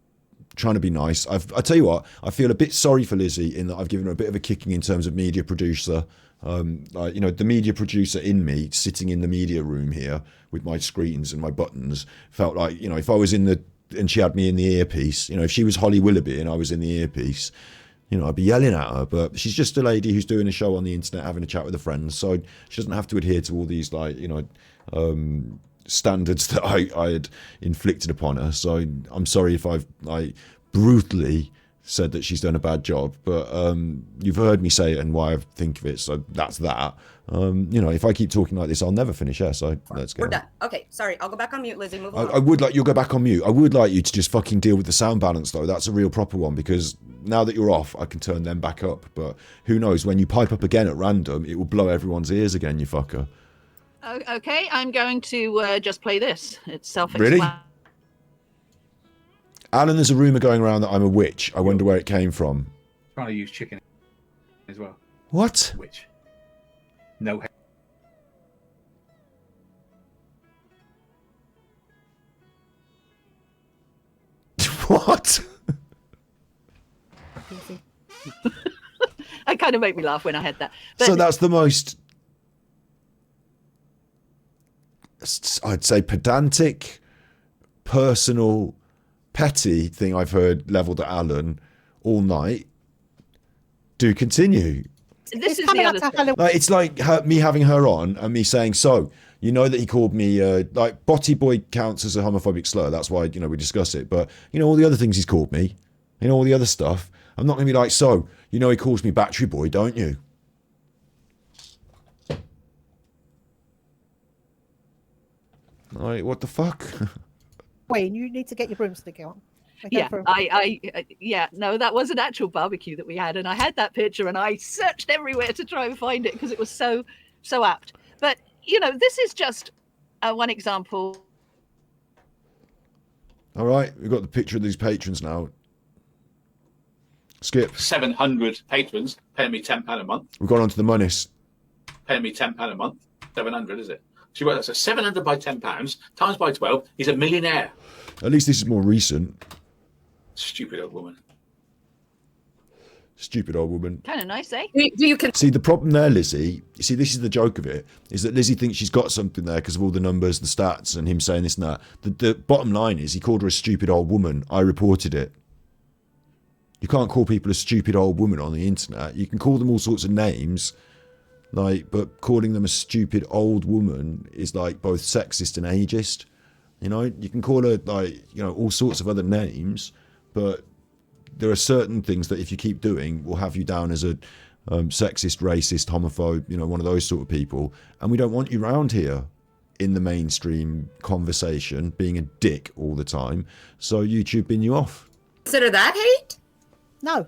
trying to be nice. I tell you what, I feel a bit sorry for Lizzy in that I've given her a bit of a kicking in terms of media producer. Like, you know, the media producer in me sitting in the media room here with my screens and my buttons felt like, you know, if I was in and she had me in the earpiece, you know, if she was Holly Willoughby and I was in the earpiece, you know, I'd be yelling at her. But she's just a lady who's doing a show on the internet, having a chat with her friends. So she doesn't have to adhere to all these, like, you know, standards that I had inflicted upon her. So I'm sorry if I brutally said that she's done a bad job, but you've heard me say it and why I think of it, so that's that. You know, if I keep talking like this, I'll never finish. Yeah, so let's go. We're done. Okay, sorry, I'll go back on mute, Lizzy. Move on. I would like you'll go back on mute. I would like you to just fucking deal with the sound balance though. That's a real proper one, because now that you're off, I can turn them back up. But who knows, when you pipe up again at random, it will blow everyone's ears again, you fucker. Okay, I'm going to just play this. It's self-explanatory. Really? Alan, there's a rumour going around that I'm a witch. I wonder where it came from. Trying to use chicken as well. What? Which? No. What? It kind of made me laugh when I had that. But So that's the most, I'd say, pedantic, personal, petty thing I've heard levelled at Alan all night. Do continue. this is the other thing. Like, it's like me having her on and me saying, so, you know that he called me, like, Botty Boy counts as a homophobic slur. That's why, you know, we discuss it. But, you know, all the other things he's called me, you know, all the other stuff. I'm not going to be like, so, you know he calls me Battery Boy, don't you? Like, what the fuck? Wayne, you need to get your broomstick out. Yeah, yeah, no, that was an actual barbecue that we had, and I had that picture, and I searched everywhere to try and find it because it was so apt. But you know, this is just one example. All right, we've got the picture of these patrons now. Skip. 700 patrons paying me £10 a month. We've gone on to the monies. Paying me £10 a month. 700, is it? So that's a 700 by £10 times by 12. He's a millionaire. At least this is more recent. Stupid old woman. Stupid old woman. Kind of nice, eh? See, the problem there, Lizzy, you see, this is the joke of it, is that Lizzy thinks she's got something there because of all the numbers, the stats, and him saying this and that. The bottom line is he called her a stupid old woman. I reported it. You can't call people a stupid old woman on the internet. You can call them all sorts of names, but calling them a stupid old woman is like both sexist and ageist. You know, you can call her all sorts of other names, but there are certain things that if you keep doing will have you down as a sexist, racist, homophobe, one of those sort of people. And we don't want you round here in the mainstream conversation being a dick all the time. So YouTube bin you off. Consider that hate? No.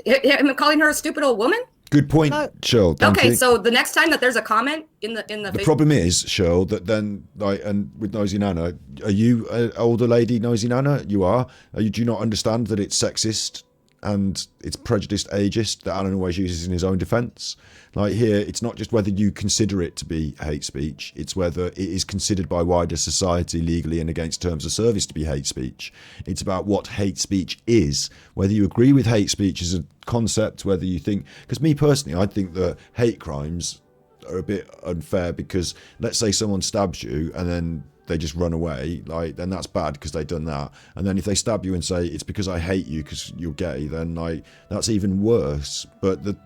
Am I calling her a stupid old woman? Good point, Cheryl. Thank you. So the next time that there's a comment in the The problem is, Cheryl, that then, and with Nosey Nana, are you an older lady, Nosey Nana? You are. Do you not understand that it's sexist and it's prejudiced, ageist that Alan always uses in his own defence? Like here, it's not just whether you consider it to be hate speech, it's whether it is considered by wider society legally and against terms of service to be hate speech. It's about what hate speech is, whether you agree with hate speech as a concept, whether you think, because me personally, I think that hate crimes are a bit unfair because let's say someone stabs you and then they just run away, then that's bad because they've done that. And then if they stab you and say it's because I hate you because you're gay, then that's even worse. But the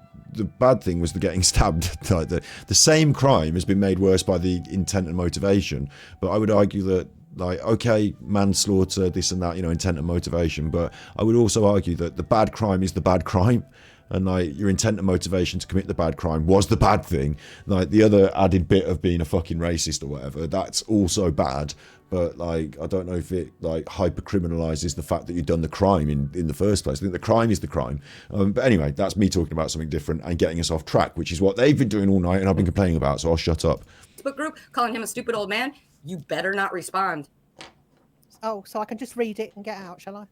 bad thing was the getting stabbed. The same crime has been made worse by the intent and motivation. But I would argue that okay, manslaughter, this and that, intent and motivation. But I would also argue that the bad crime is the bad crime. And your intent and motivation to commit the bad crime was the bad thing. The other added bit of being a fucking racist or whatever, that's also bad. But I don't know if it hyper criminalizes the fact that you've done the crime in the first place. I think the crime is the crime. But anyway, that's me talking about something different and getting us off track, which is what they've been doing all night and I've been complaining about. So I'll shut up. Facebook group calling him a stupid old man. You better not respond. Oh, so I can just read it and get out, shall I?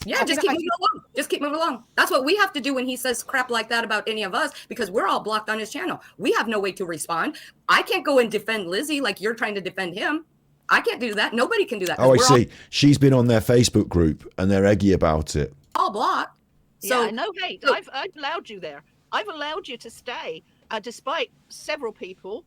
Yeah, just keep moving along. Just keep moving along. That's what we have to do when he says crap like that about any of us, because we're all blocked on his channel. We have no way to respond. I can't go and defend Lizzy like you're trying to defend him. I can't do that. Nobody can do that. Oh, I see. She's been on their Facebook group and they're eggy about it. All blocked. So yeah, no hate. I've allowed you there. I've allowed you to stay, despite several people.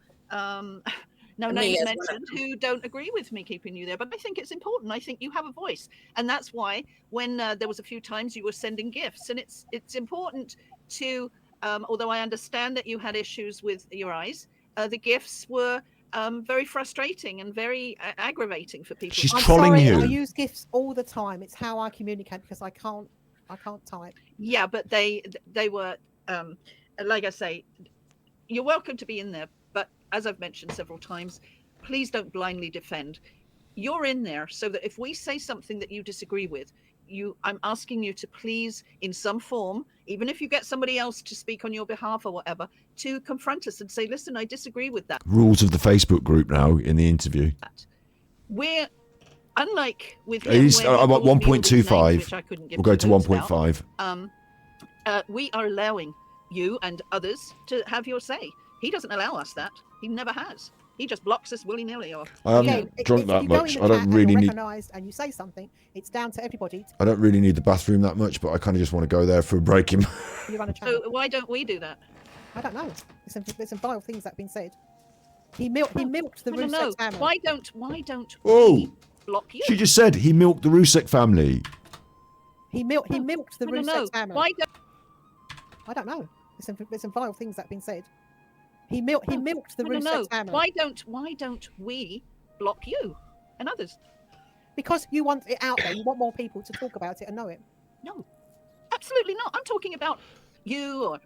No names mentioned who don't agree with me keeping you there, but I think it's important. I think you have a voice, and that's why when there was a few times you were sending gifts, and it's important to. Although I understand that you had issues with your eyes, the gifts were very frustrating and very aggravating for people. She's trolling you. I use gifts all the time. It's how I communicate because I can't type. Yeah, but they were like I say, you're welcome to be in there. As I've mentioned several times, please don't blindly defend. You're in there so that if we say something that you disagree with, I'm asking you to please, in some form, even if you get somebody else to speak on your behalf or whatever, to confront us and say, listen, I disagree with that. Rules of the Facebook group now in the interview. We're, unlike with him, I'm at 1.25. We'll go to 1.5. We are allowing you and others to have your say. He doesn't allow us that. He never has. He just blocks us willy-nilly. I haven't drunk that much. I don't really need. And you say something, it's down to everybody. I don't really need the bathroom that much, but I kind of just want to go there for a break. You run a channel. So why don't we do that? I don't know. There's some vile things that have been said. He milked the Rusek family. Why don't we block you? She just said he milked the Rusek family. He milked the Rusek family. Why don't? I don't know. There's some vile things that have been said. He milked the Rusek family. Why don't we block you and others? Because you want it out there. You want more people to talk about it and know it. No, absolutely not. I'm talking about you, or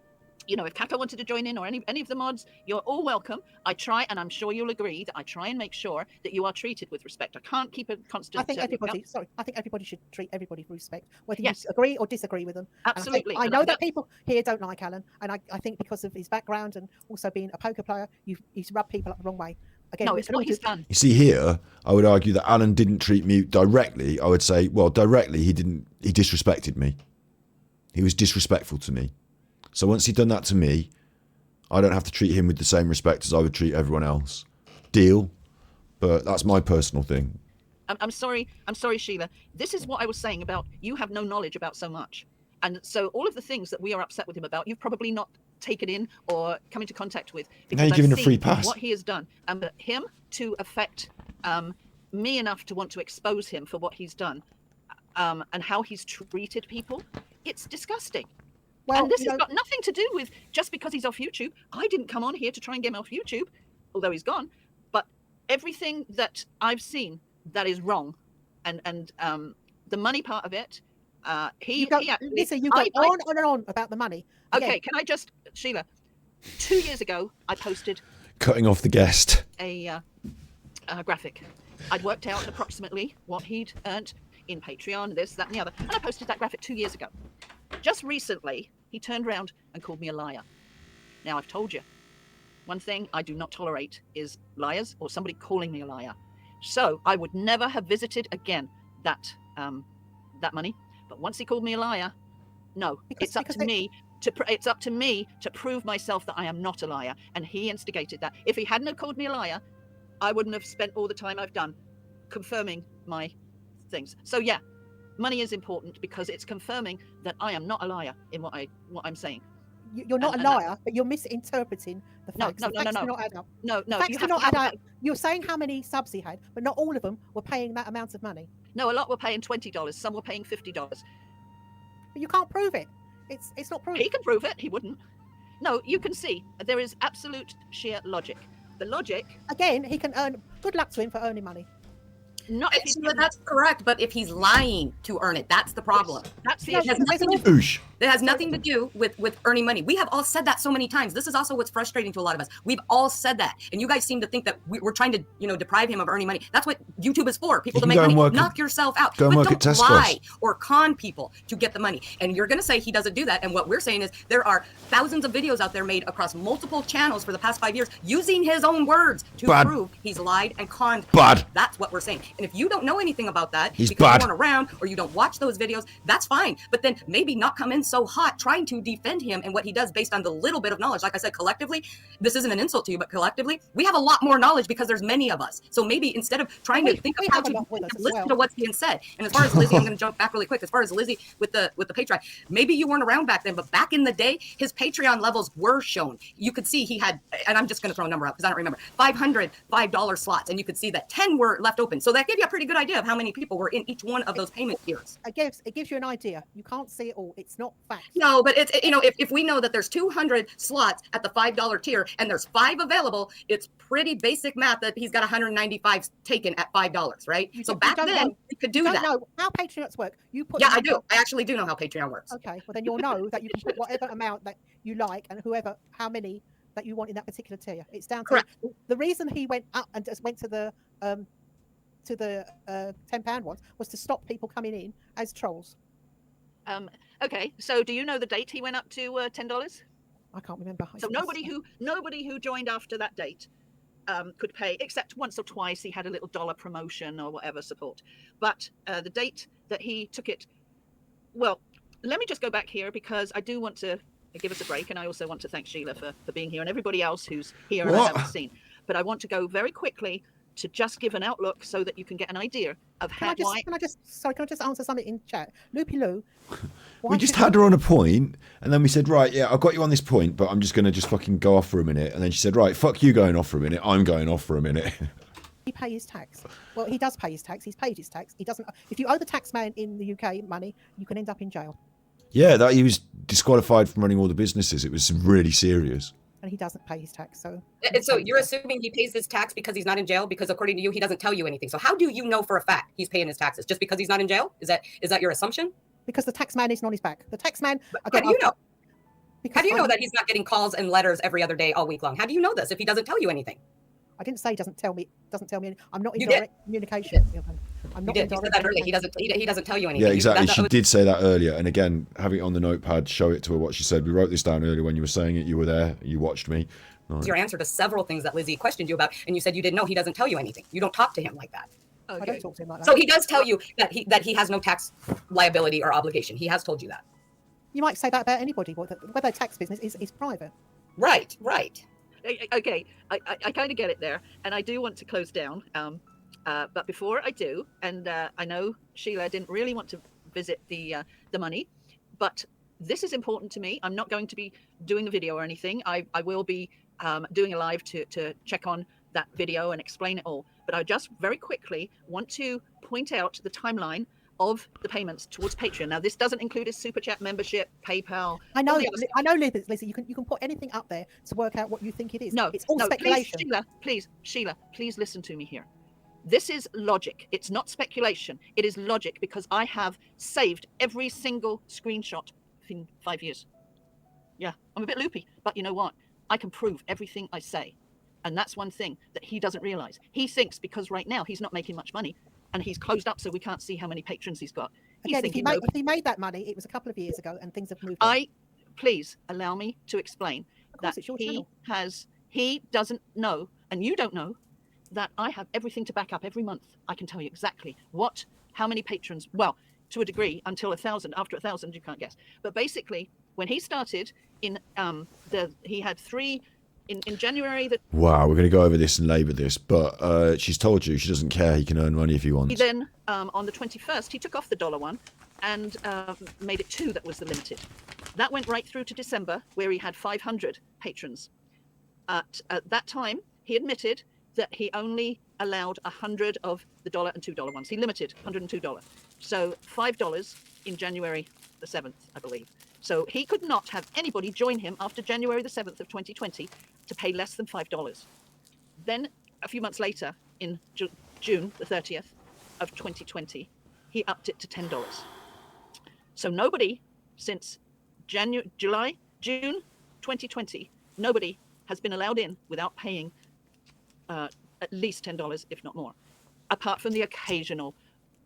if Kaka wanted to join in, or any of the mods, you're all welcome. I try, and I'm sure you'll agree that I try and make sure that you are treated with respect. I can't keep a constant. I think everybody should treat everybody with respect, whether you agree or disagree with them. Absolutely. I know that people here don't like Alan, and I think because of his background and also being a poker player, he's rubbed people up the wrong way. Again, no, it's what he's done. You see here, I would argue that Alan didn't treat me directly. I would say, well, directly he didn't. He disrespected me. He was disrespectful to me. So once he'd done that to me, I don't have to treat him with the same respect as I would treat everyone else. Deal? But that's my personal thing. I'm sorry, Sheila. This is what I was saying about you have no knowledge about so much. And so all of the things that we are upset with him about, you've probably not taken in or come into contact with. Now you're I've giving a seen free pass. what he has done. And him to affect me enough to want to expose him for what he's done and how he's treated people, it's disgusting. Well, and this has got nothing to do with just because he's off YouTube. I didn't come on here to try and get him off YouTube, although he's gone. But everything that I've seen that is wrong, and the money part of it, Listen, you go on and on about the money. Okay, can I just, Sheila? 2 years ago, I posted Cutting off the guest. a graphic. I'd worked out approximately what he'd earned in Patreon, this, that, and the other, and I posted that graphic 2 years ago. Just recently, he turned around and called me a liar. Now, I've told you, one thing I do not tolerate is liars or somebody calling me a liar. So I would never have visited again that money. But once he called me a liar, no, it's up to me to prove myself that I am not a liar, and he instigated that. If he hadn't have called me a liar, I wouldn't have spent all the time I've done confirming my things. So yeah, money is important because it's confirming that I am not a liar in what I'm saying. You're not a liar, but you're misinterpreting the facts. No. The facts do not add up. No. The facts do not add up. You're saying how many subs he had, but not all of them were paying that amount of money. No, a lot were paying $20. Some were paying $50. But you can't prove it. It's not proven. He can prove it. He wouldn't. No, you can see there is absolute sheer logic. The logic. Again, he can earn. Good luck to him for earning money. Not if that's correct, but if he's lying to earn it, that's the problem. That's the issue. It has nothing to do with earning money. We have all said that so many times. This is also what's frustrating to a lot of us. We've all said that, and you guys seem to think that we're trying to, deprive him of earning money. That's what YouTube is for. People to make money. Knock yourself out. But don't lie or con people to get the money. And you're going to say he doesn't do that. And what we're saying is there are thousands of videos out there made across multiple channels for the past 5 years using his own words to prove he's lied and conned. That's what we're saying. And if you don't know anything about that because you weren't around or you don't watch those videos, that's fine. But then maybe not come in so hot trying to defend him and what he does based on the little bit of knowledge. Like I said, collectively, this isn't an insult to you, but collectively, we have a lot more knowledge because there's many of us. So maybe instead of trying to think of how to listen to what's being said. And as far as Lizzy, I'm going to jump back really quick. As far as Lizzy with the Patreon, maybe you weren't around back then, but back in the day, his Patreon levels were shown. You could see he had, and I'm just going to throw a number out because I don't remember, 500 $5 slots, and you could see that 10 were left open. So that gave you a pretty good idea of how many people were in each one of those payment tiers. It gives you an idea. You can't see it all. It's not fact. No, but it's if we know that there's 200 slots at the $5 tier and there's 5 available, it's pretty basic math that he's got 195 taken at $5, right? So back then we could do that. Know how Patreons work. You put. Yeah, I do. I actually do know how Patreon works. Okay, well then you'll know that you can put whatever amount that you like and how many that you want in that particular tier. It's down to the reason he went up and just went to the £10 ones was to stop people coming in as trolls. Okay, so do you know the date he went up to $10? I can't remember. So nobody who joined after that date could pay, except once or twice he had a little dollar promotion or whatever support. But the date that he took it, well, let me just go back here because I do want to give us a break, and I also want to thank Sheila for being here and everybody else who's here and I haven't seen. But I want to go very quickly to just give an outlook so that you can get an idea of how. Can I just answer something in chat? Loopy Lou. We just had her on a point, and then we said, right, yeah, I've got you on this point, but I'm just going to fucking go off for a minute. And then she said, right, fuck you going off for a minute. I'm going off for a minute. He pay his tax. Well, he does pay his tax. He's paid his tax. He doesn't. If you owe the tax man in the UK money, you can end up in jail. Yeah, that he was disqualified from running all the businesses. It was really serious. And he doesn't pay his tax. So you're assuming he pays his tax because he's not in jail, because according to you, he doesn't tell you anything. So how do you know for a fact he's paying his taxes? Just because he's not in jail? Is that your assumption? Because the tax man isn't on his back. The tax man. Again, how do you know? How do you know that he's not getting calls and letters every other day all week long? How do you know this if he doesn't tell you anything? I didn't say he doesn't tell me. I'm not in direct communication. I'm not. You said that earlier. He doesn't tell you anything. Yeah, exactly. She did say that earlier. And again, having it on the notepad, show it to her what she said. We wrote this down earlier when you were saying it. You were there. You watched me. Right. Your answer to several things that Lizzy questioned you about, and you said you didn't know. He doesn't tell you anything. You don't talk to him like that. Okay. I don't talk to him like that. So he does tell you that he has no tax liability or obligation. He has told you that. You might say that about anybody. Whether tax business is private. Right. Okay, I kind of get it there, and I do want to close down. But before I do, and I know Sheila didn't really want to visit the money, but this is important to me. I'm not going to be doing a video or anything. I will be doing a live to check on that video and explain it all. But I just very quickly want to point out the timeline of the payments towards Patreon. Now, this doesn't include his super chat membership, PayPal. I know, Lizzy. You can put anything up there to work out what you think it is. No, it's all speculation. Sheila, please listen to me here. This is logic. It's not speculation. It is logic because I have saved every single screenshot in 5 years. Yeah, I'm a bit loopy, but you know what? I can prove everything I say. And that's one thing that he doesn't realize. He thinks because right now he's not making much money and he's closed up so we can't see how many patrons he's got. Again, if he made that money, it was a couple of years ago and things have moved on. Please allow me to explain that he doesn't know, and you don't know, that I have everything to back up every month. I can tell you exactly how many patrons, well, to a degree, until 1,000. After 1,000, you can't guess. But basically, when he started in he had 3 in January. Wow, we're going to go over this and labour this, but she's told you she doesn't care. He can earn money if he wants. He then, on the 21st, he took off the dollar one and made it 2 that was the limited. That went right through to December, where he had 500 patrons. At that time, he admitted that he only allowed 100 of the $1 and $2 ones. He limited $102. So $5 in January the 7th, I believe. So he could not have anybody join him after January the 7th of 2020 to pay less than $5. Then a few months later, in June the 30th of 2020, he upped it to $10. So nobody since June 2020, nobody has been allowed in without paying at least $10, if not more, apart from the occasional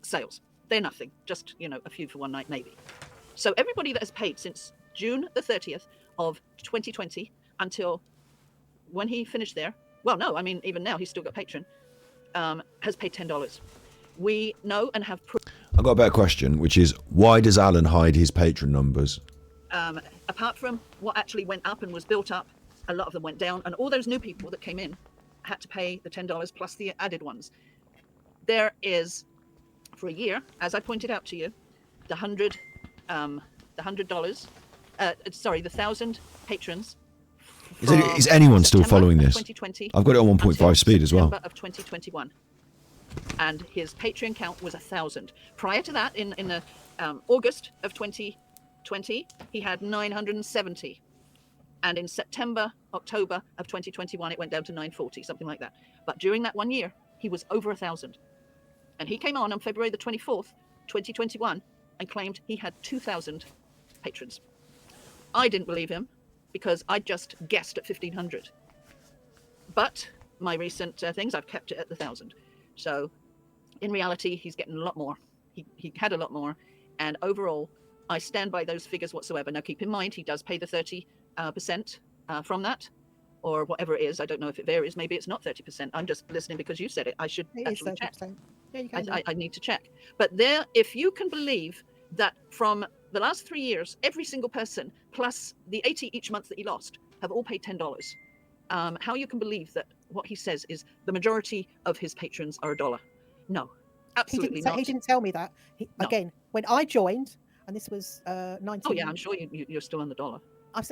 sales. They're nothing, just, a few for one night, maybe. So everybody that has paid since June the 30th of 2020 until when he finished there, well, no, I mean, even now he's still got Patreon, has paid $10. We know and have proof. I've got a better question, which is, why does Alan hide his patron numbers? Apart from what actually went up and was built up, a lot of them went down, and all those new people that came in had to pay the $10 plus the added ones. There is, for a year, as I pointed out to you, the $100, the 1,000 patrons. Is anyone still following this? 2020 I've got it on 1.5 speed as well. Of 2021, and his Patreon count was 1,000. Prior to that, in August of 2020, he had 970. And in September, October of 2021, it went down to 940, something like that. But during that 1 year, he was over 1,000. And he came on February the 24th, 2021, and claimed he had 2,000 patrons. I didn't believe him because I just guessed at 1,500. But my recent things, I've kept it at the 1,000. So in reality, he's getting a lot more. He had a lot more. And overall, I stand by those figures whatsoever. Now, keep in mind, he does pay the 30% from that, or whatever it is. I don't know if it varies. Maybe it's not 30%. I'm just listening because you said it. I should actually check. Yeah, you can. I need to check. But there, if you can believe that from the last 3 years, every single person plus the 80 each month that he lost have all paid $10. How you can believe that what he says is the majority of his patrons are $1? No, absolutely not. He didn't tell me that. Again, when I joined, and this was 19. Oh yeah, I'm sure you're still on the $1.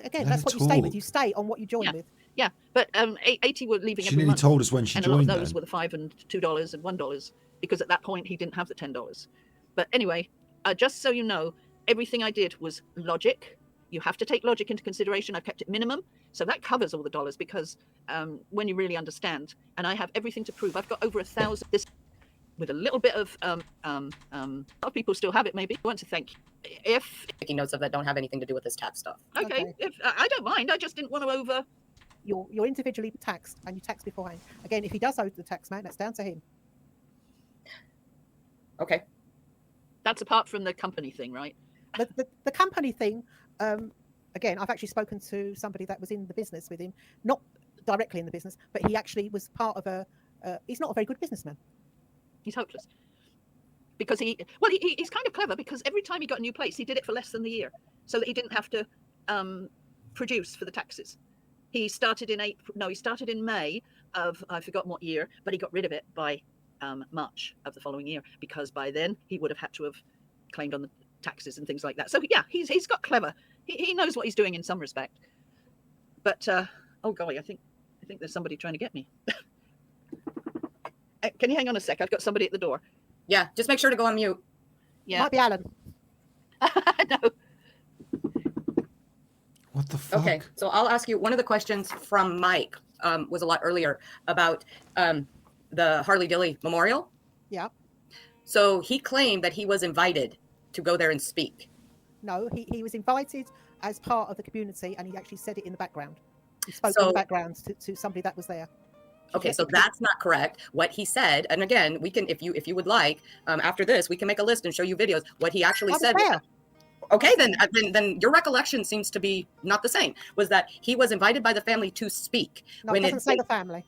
Again, that's what you stay with. You stay on what you join with. Yeah, but 80 were leaving She every nearly month. told us when she and joined a lot of those then. were the $5 and $2 and $1 because at that point he didn't have the $10. But anyway, just so you know, everything I did was logic. You have to take logic into consideration. I've kept it minimum, so that covers all the dollars because when you really understand, and I have everything to prove. I've got over 1,000. This with a little bit of a lot of people still have it. Maybe I want to thank you. If Taking notes of that don't have anything to do with this tax stuff. Okay. If I don't mind, I just didn't want to over. You're individually taxed, and you tax beforehand. Again, if he does owe the tax man, that's down to him. Okay. That's apart from the company thing, right? The company thing. Again, I've actually spoken to somebody that was in the business with him, not directly in the business, but he actually was part of a. He's not a very good businessman. He's hopeless. Because he's kind of clever because every time he got a new place, he did it for less than the year, so that he didn't have to produce for the taxes. He started in April. No, he started in May of, I've forgotten what year, but he got rid of it by March of the following year, because by then he would have had to have claimed on the taxes and things like that. So yeah, he's got clever. He knows what he's doing in some respect. But oh golly, I think there's somebody trying to get me. Can you hang on a sec? I've got somebody at the door. Yeah, just make sure to go on mute. Yeah, might be Alan. No. What the fuck? Okay, so I'll ask you, one of the questions from Mike was a lot earlier about the Harley Dilly Memorial. Yeah. So he claimed that he was invited to go there and speak. No, he was invited as part of the community, and he actually said it in the background. He spoke in the background to somebody that was there. Okay, so that's not correct. What he said, and again, we can, if you would like, after this, we can make a list and show you videos. What he actually said. Okay, then your recollection seems to be not the same. Was that he was invited by the family to speak? No, it doesn't say the family.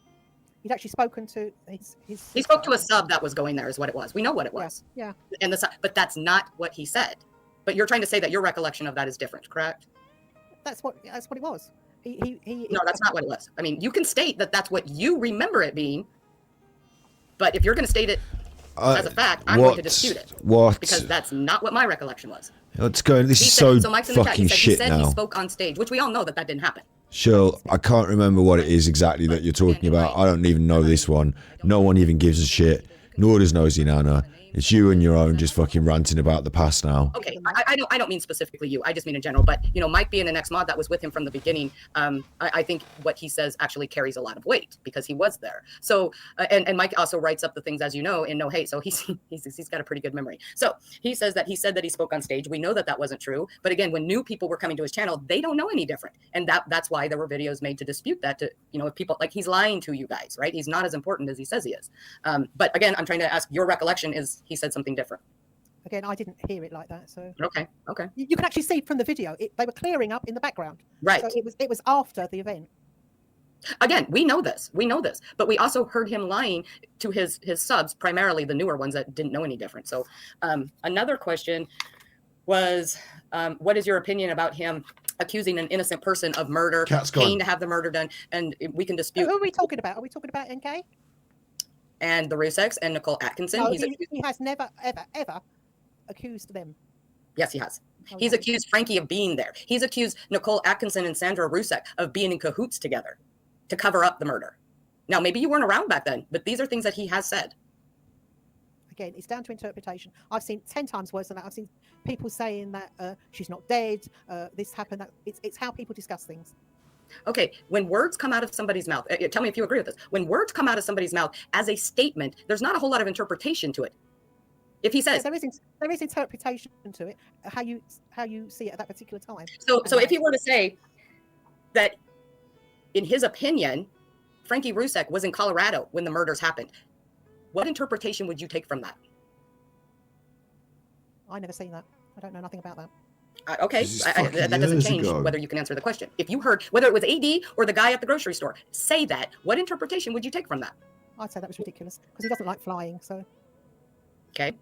He'd actually spoken to his. He spoke to a sub that was going there, is what it was. We know what it was. Yeah. And but that's not what he said. But you're trying to say that your recollection of that is different, correct? That's what it was. No, that's not what it was. I mean, you can state that that's what you remember it being, but if you're going to state it as a fact, I'm going to dispute it. What? Because that's not what my recollection was. Let's go. This is so fucking shit now. He spoke on stage, which we all know that didn't happen. Shirl, I can't remember what it is exactly that you're talking about. I don't even know this one. No one even gives a shit. Nor does Nosey Nana. It's you and your own just fucking ranting about the past now. Okay, I don't mean specifically you. I just mean in general. But Mike being an ex-mod that was with him from the beginning, I think what he says actually carries a lot of weight because he was there. So and Mike also writes up the things, as you know, in No Hate. So he's got a pretty good memory. So he says that he said that he spoke on stage. We know that wasn't true. But again, when new people were coming to his channel, they don't know any different, and that's why there were videos made to dispute that. To if people like he's lying to you guys, right? He's not as important as he says he is. But again, I'm trying to ask your recollection is. He said something different. Again, I didn't hear it like that. So okay. You can actually see from the video they were clearing up in the background. Right. So it was after the event. Again, we know this, but we also heard him lying to his subs, primarily the newer ones that didn't know any different. So another question was, what is your opinion about him accusing an innocent person of murder, paying to have the murder done, and we can dispute. Who are we talking about? Are we talking about NK? And the Ruseks and Nicole Atkinson. No, he has never, ever accused them. Yes, he has. Okay. He's accused Frankie of being there. He's accused Nicole Atkinson and Sandra Rusek of being in cahoots together to cover up the murder. Now, maybe you weren't around back then, but these are things that he has said. Again, it's down to interpretation. I've seen 10 times worse than that. I've seen people saying that she's not dead, this happened, that it's how people discuss things. Okay, when words come out of somebody's mouth, tell me if you agree with this. When words come out of somebody's mouth as a statement, there's not a whole lot of interpretation to it. If he says there is interpretation to it, how you see it at that particular time. So if he were to say that, in his opinion, Frankie Rusek was in Colorado when the murders happened, what interpretation would you take from that? I never seen that. I don't know nothing about that. Okay, that doesn't change whether you can answer the question. If you heard, whether it was AD or the guy at the grocery store, say that, what interpretation would you take from that? I'd say that was ridiculous because he doesn't like flying. So, okay.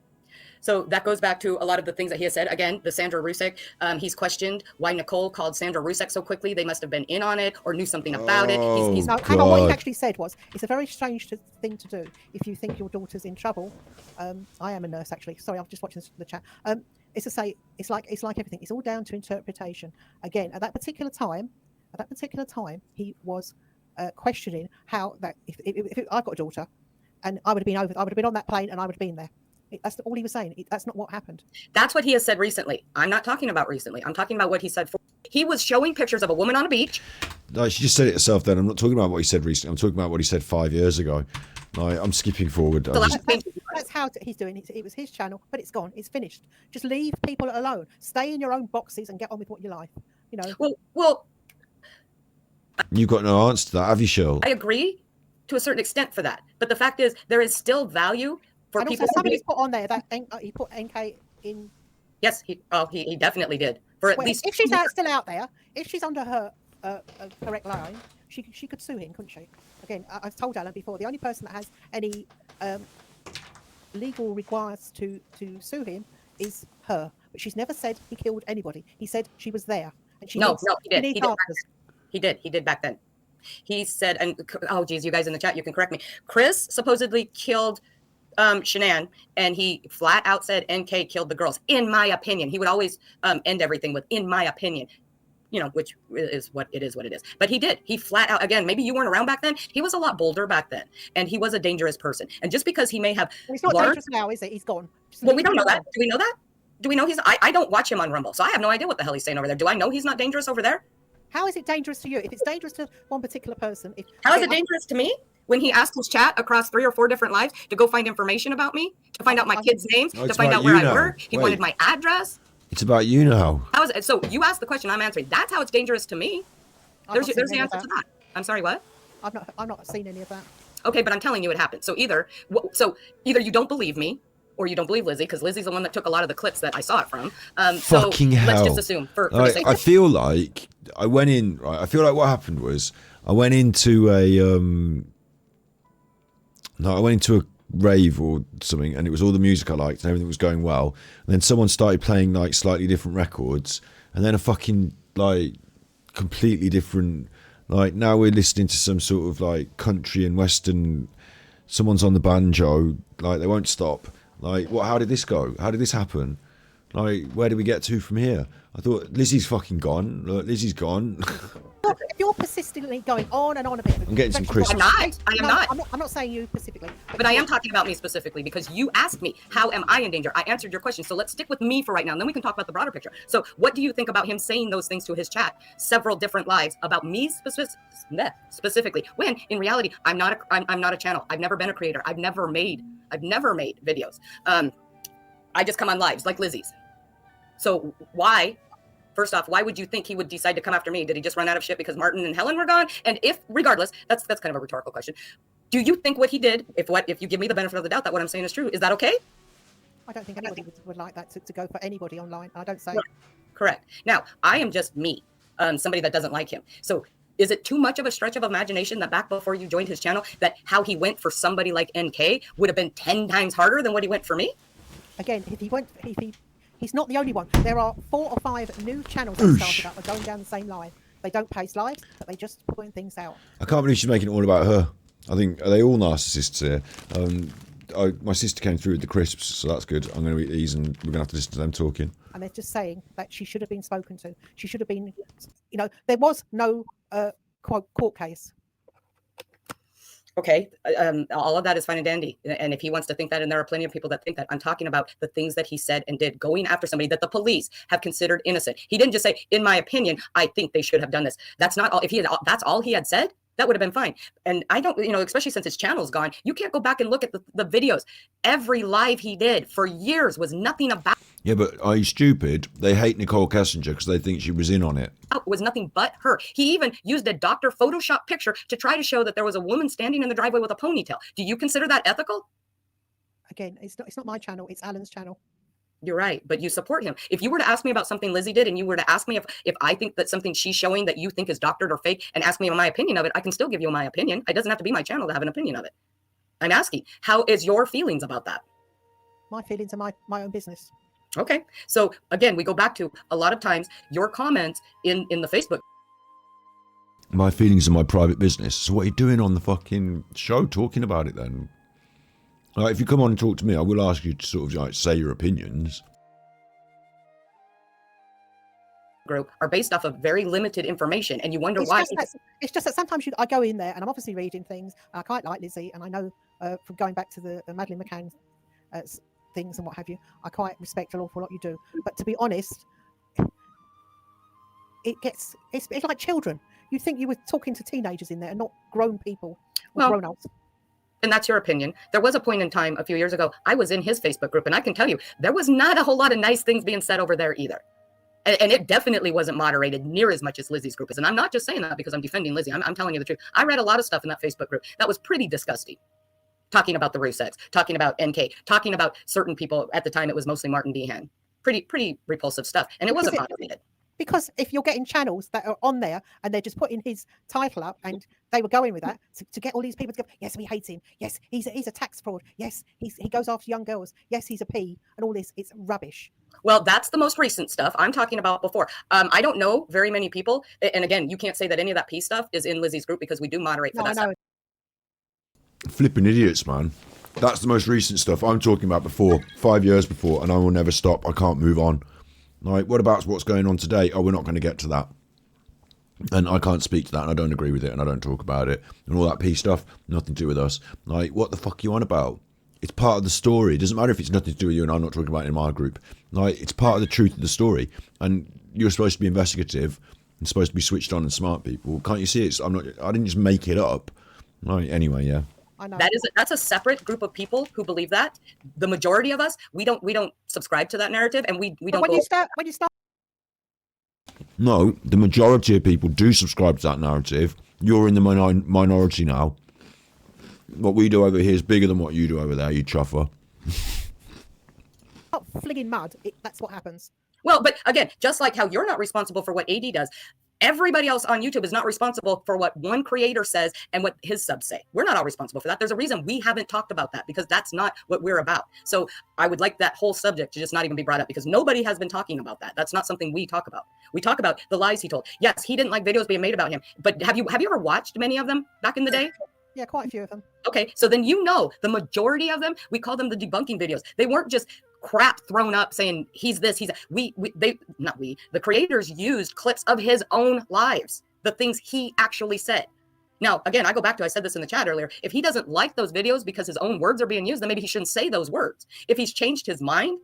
So that goes back to a lot of the things that he has said. Again, the Sandra Rusek, he's questioned why Nicole called Sandra Rusek so quickly. They must have been in on it or knew something about it. No, hang on, what he actually said was, it's a very strange thing to do if you think your daughter's in trouble. I am a nurse, actually. Sorry, I'm just watching the chat. It's to say, it's like everything. It's all down to interpretation. Again, at that particular time, he was questioning how that if I've got a daughter, and I would have been on that plane, and I would have been there. That's all he was saying. That's not what happened. That's what he has said recently. I'm not talking about recently. I'm talking about what he said. He was showing pictures of a woman on a beach. No, she just said it herself then. I'm not talking about what he said recently. I'm talking about what he said 5 years ago. No, I'm skipping forward. That's how he's doing it. It was his channel, but it's gone. It's finished. Just leave people alone. Stay in your own boxes and get on with what you like. You know. Well. You've got no answer to that, have you, Shirl? I agree to a certain extent for that, but the fact is, there is still value. And also, somebody's put on there that he put NK in. Yes, he definitely did. For at least, if she's still out there, if she's under her correct line, she could sue him, couldn't she? Again, I've told Alan before, the only person that has any legal requires to sue him is her. But she's never said he killed anybody. He said she was there, and she he did. He did back then. He said, and oh geez, you guys in the chat, you can correct me. Chris supposedly killed Shanann, and he flat out said NK killed the girls. In my opinion, he would always end everything with "in my opinion," you know, which is what it is. But he did. He flat out, again, maybe you weren't around back then. He was a lot bolder back then, and he was a dangerous person. And just because he may have, well, he's not dangerous now, is it? He's gone. Well, we don't know that. Do we know that? Do we know he's? I don't watch him on Rumble, so I have no idea what the hell he's saying over there. Do I know he's not dangerous over there? How is it dangerous to you? If it's dangerous to one particular person, How is it dangerous to me? When he asked his chat across 3 or 4 different lives to go find information about me, to find out my kids' names, to find out where I work. He wanted my address. It's about you now. How is it? So you asked the question, I'm answering. That's how it's dangerous to me. There's the answer to that. I'm sorry, what? I've not seen any of that. Okay, but I'm telling you it happened. So either you don't believe me, or you don't believe Lizzy, because Lizzy's the one that took a lot of the clips that I saw it from. Fucking hell. Let's just assume. I feel like I went in, right? I feel like what happened was I went into a rave or something, and it was all the music I liked and everything was going well. And then someone started playing like slightly different records, and then a fucking like completely different, like now we're listening to some sort of like country and western. Someone's on the banjo, like they won't stop. Like, what? How did this go? How did this happen? Like, where do we get to from here? I thought Lizzy's fucking gone. Look, Lizzy's gone. If you're persistently going on and on a bit, I'm getting some crisps. I am not. I'm not saying you specifically, but I am talking about me specifically because you asked me, how am I in danger? I answered your question. So let's stick with me for right now, and then we can talk about the broader picture. So what do you think about him saying those things to his chat, several different lives about me specifically, when in reality, I'm not a channel. I've never been a creator. I've never made videos. I just come on lives like Lizzy's. So why? First off, why would you think he would decide to come after me? Did he just run out of shit because Martin and Helen were gone? And if, regardless, that's kind of a rhetorical question. Do you think what he did, if you give me the benefit of the doubt that what I'm saying is true, is that okay? I don't think anybody would like that to go for anybody online. I don't say. Correct. Now, I am just me, somebody that doesn't like him. So is it too much of a stretch of imagination that back before you joined his channel, that how he went for somebody like NK would have been 10 times harder than what he went for me? Again, he's not the only one. There are 4 or 5 new channels that started up are going down the same line. They don't post lives, but they just putting things out. I can't believe she's making it all about her. I think, are they all narcissists here? My sister came through with the crisps, so that's good. I'm going to eat these, and we're going to have to listen to them talking. And they're just saying that she should have been spoken to. She should have been, there was no court case. Okay, all of that is fine and dandy. And if he wants to think that, and there are plenty of people that think that, I'm talking about the things that he said and did, going after somebody that the police have considered innocent. He didn't just say, in my opinion, I think they should have done this. That's not all. If that's all he had said, that would have been fine. And I don't, especially since his channel's gone, you can't go back and look at the videos. Every live he did for years was nothing about. Yeah, but are you stupid? They hate Nicole Kessinger because they think she was in on it. Was nothing but her. He even used a doctor Photoshop picture to try to show that there was a woman standing in the driveway with a ponytail. Do you consider that ethical? Again, it's not my channel. It's Alan's channel. You're right, but you support him. If you were to ask me about something Lizzy did, and you were to ask me if I think that something she's showing that you think is doctored or fake, and ask me my opinion of it, I can still give you my opinion. It doesn't have to be my channel to have an opinion of it. I'm asking, how is your feelings about that? My feelings are my own business. Okay, so again, we go back to a lot of times your comments in the Facebook. My feelings are my private business. So what are you doing on the fucking show talking about it then? Like, if you come on and talk to me, I will ask you to sort of say your opinions. Group are based off of very limited information, and you wonder why. It's just that sometimes I go in there and I'm obviously reading things. I quite like Lizzy, and I know from going back to the Madeleine McCann things and what have you, I quite respect an awful lot you do. But to be honest, it's like children. You'd think you were talking to teenagers in there and not grown people or grown-ups. And that's your opinion. There was a point in time a few years ago, I was in his Facebook group, and I can tell you, there was not a whole lot of nice things being said over there either. And it definitely wasn't moderated near as much as Lizzy's group is. And I'm not just saying that because I'm defending Lizzy. I'm telling you the truth. I read a lot of stuff in that Facebook group that was pretty disgusting. Talking about the Rusex, talking about NK, talking about certain people. At the time, it was mostly Martin Dehan. Pretty repulsive stuff. And it wasn't moderated. Because if you're getting channels that are on there and they're just putting his title up, and they were going with that to get all these people to go, yes, we hate him. Yes, he's a tax fraud. Yes, he goes after young girls. Yes, he's a P, and all this. It's rubbish. Well, that's the most recent stuff. I'm talking about before. I don't know very many people. And again, you can't say that any of that peace stuff is in Lizzy's group because we do moderate for that stuff. Flipping idiots, man. That's the most recent stuff I'm talking about before, 5 years before, and I will never stop. I can't move on. Like, what about what's going on today? Oh, we're not going to get to that. And I can't speak to that, and I don't agree with it, and I don't talk about it. And all that peace stuff, nothing to do with us. Like, what the fuck are you on about? It's part of the story. It doesn't matter if it's nothing to do with you, and I'm not talking about it in my group. Like, it's part of the truth of the story. And you're supposed to be investigative and supposed to be switched on and smart people. Can't you see it? I didn't just make it up. Right, anyway, yeah. That's a separate group of people who believe that. The majority of us, we don't subscribe to that narrative, and we don't. When you start. No, the majority of people do subscribe to that narrative. You're in the minority now. What we do over here is bigger than what you do over there, you chuffer. Flinging mud, that's what happens. Well, but again, just like how you're not responsible for what AD does, everybody else on YouTube is not responsible for what one creator says and what his subs say. We're not all responsible for that. There's a reason we haven't talked about that, because that's not what we're about. So I would like that whole subject to just not even be brought up, because nobody has been talking about that. That's not something we talk about. We talk about the lies he told. Yes, he didn't like videos being made about him, but have you ever watched many of them back in the day? Yeah, quite a few of them. Okay, so then you know the majority of them, we call them the debunking videos. They weren't just crap thrown up saying he's this, he's that. The creators used clips of his own lives, the things he actually said. Now, again, I go back to, I said this in the chat earlier, if he doesn't like those videos because his own words are being used, then maybe he shouldn't say those words. If he's changed his mind,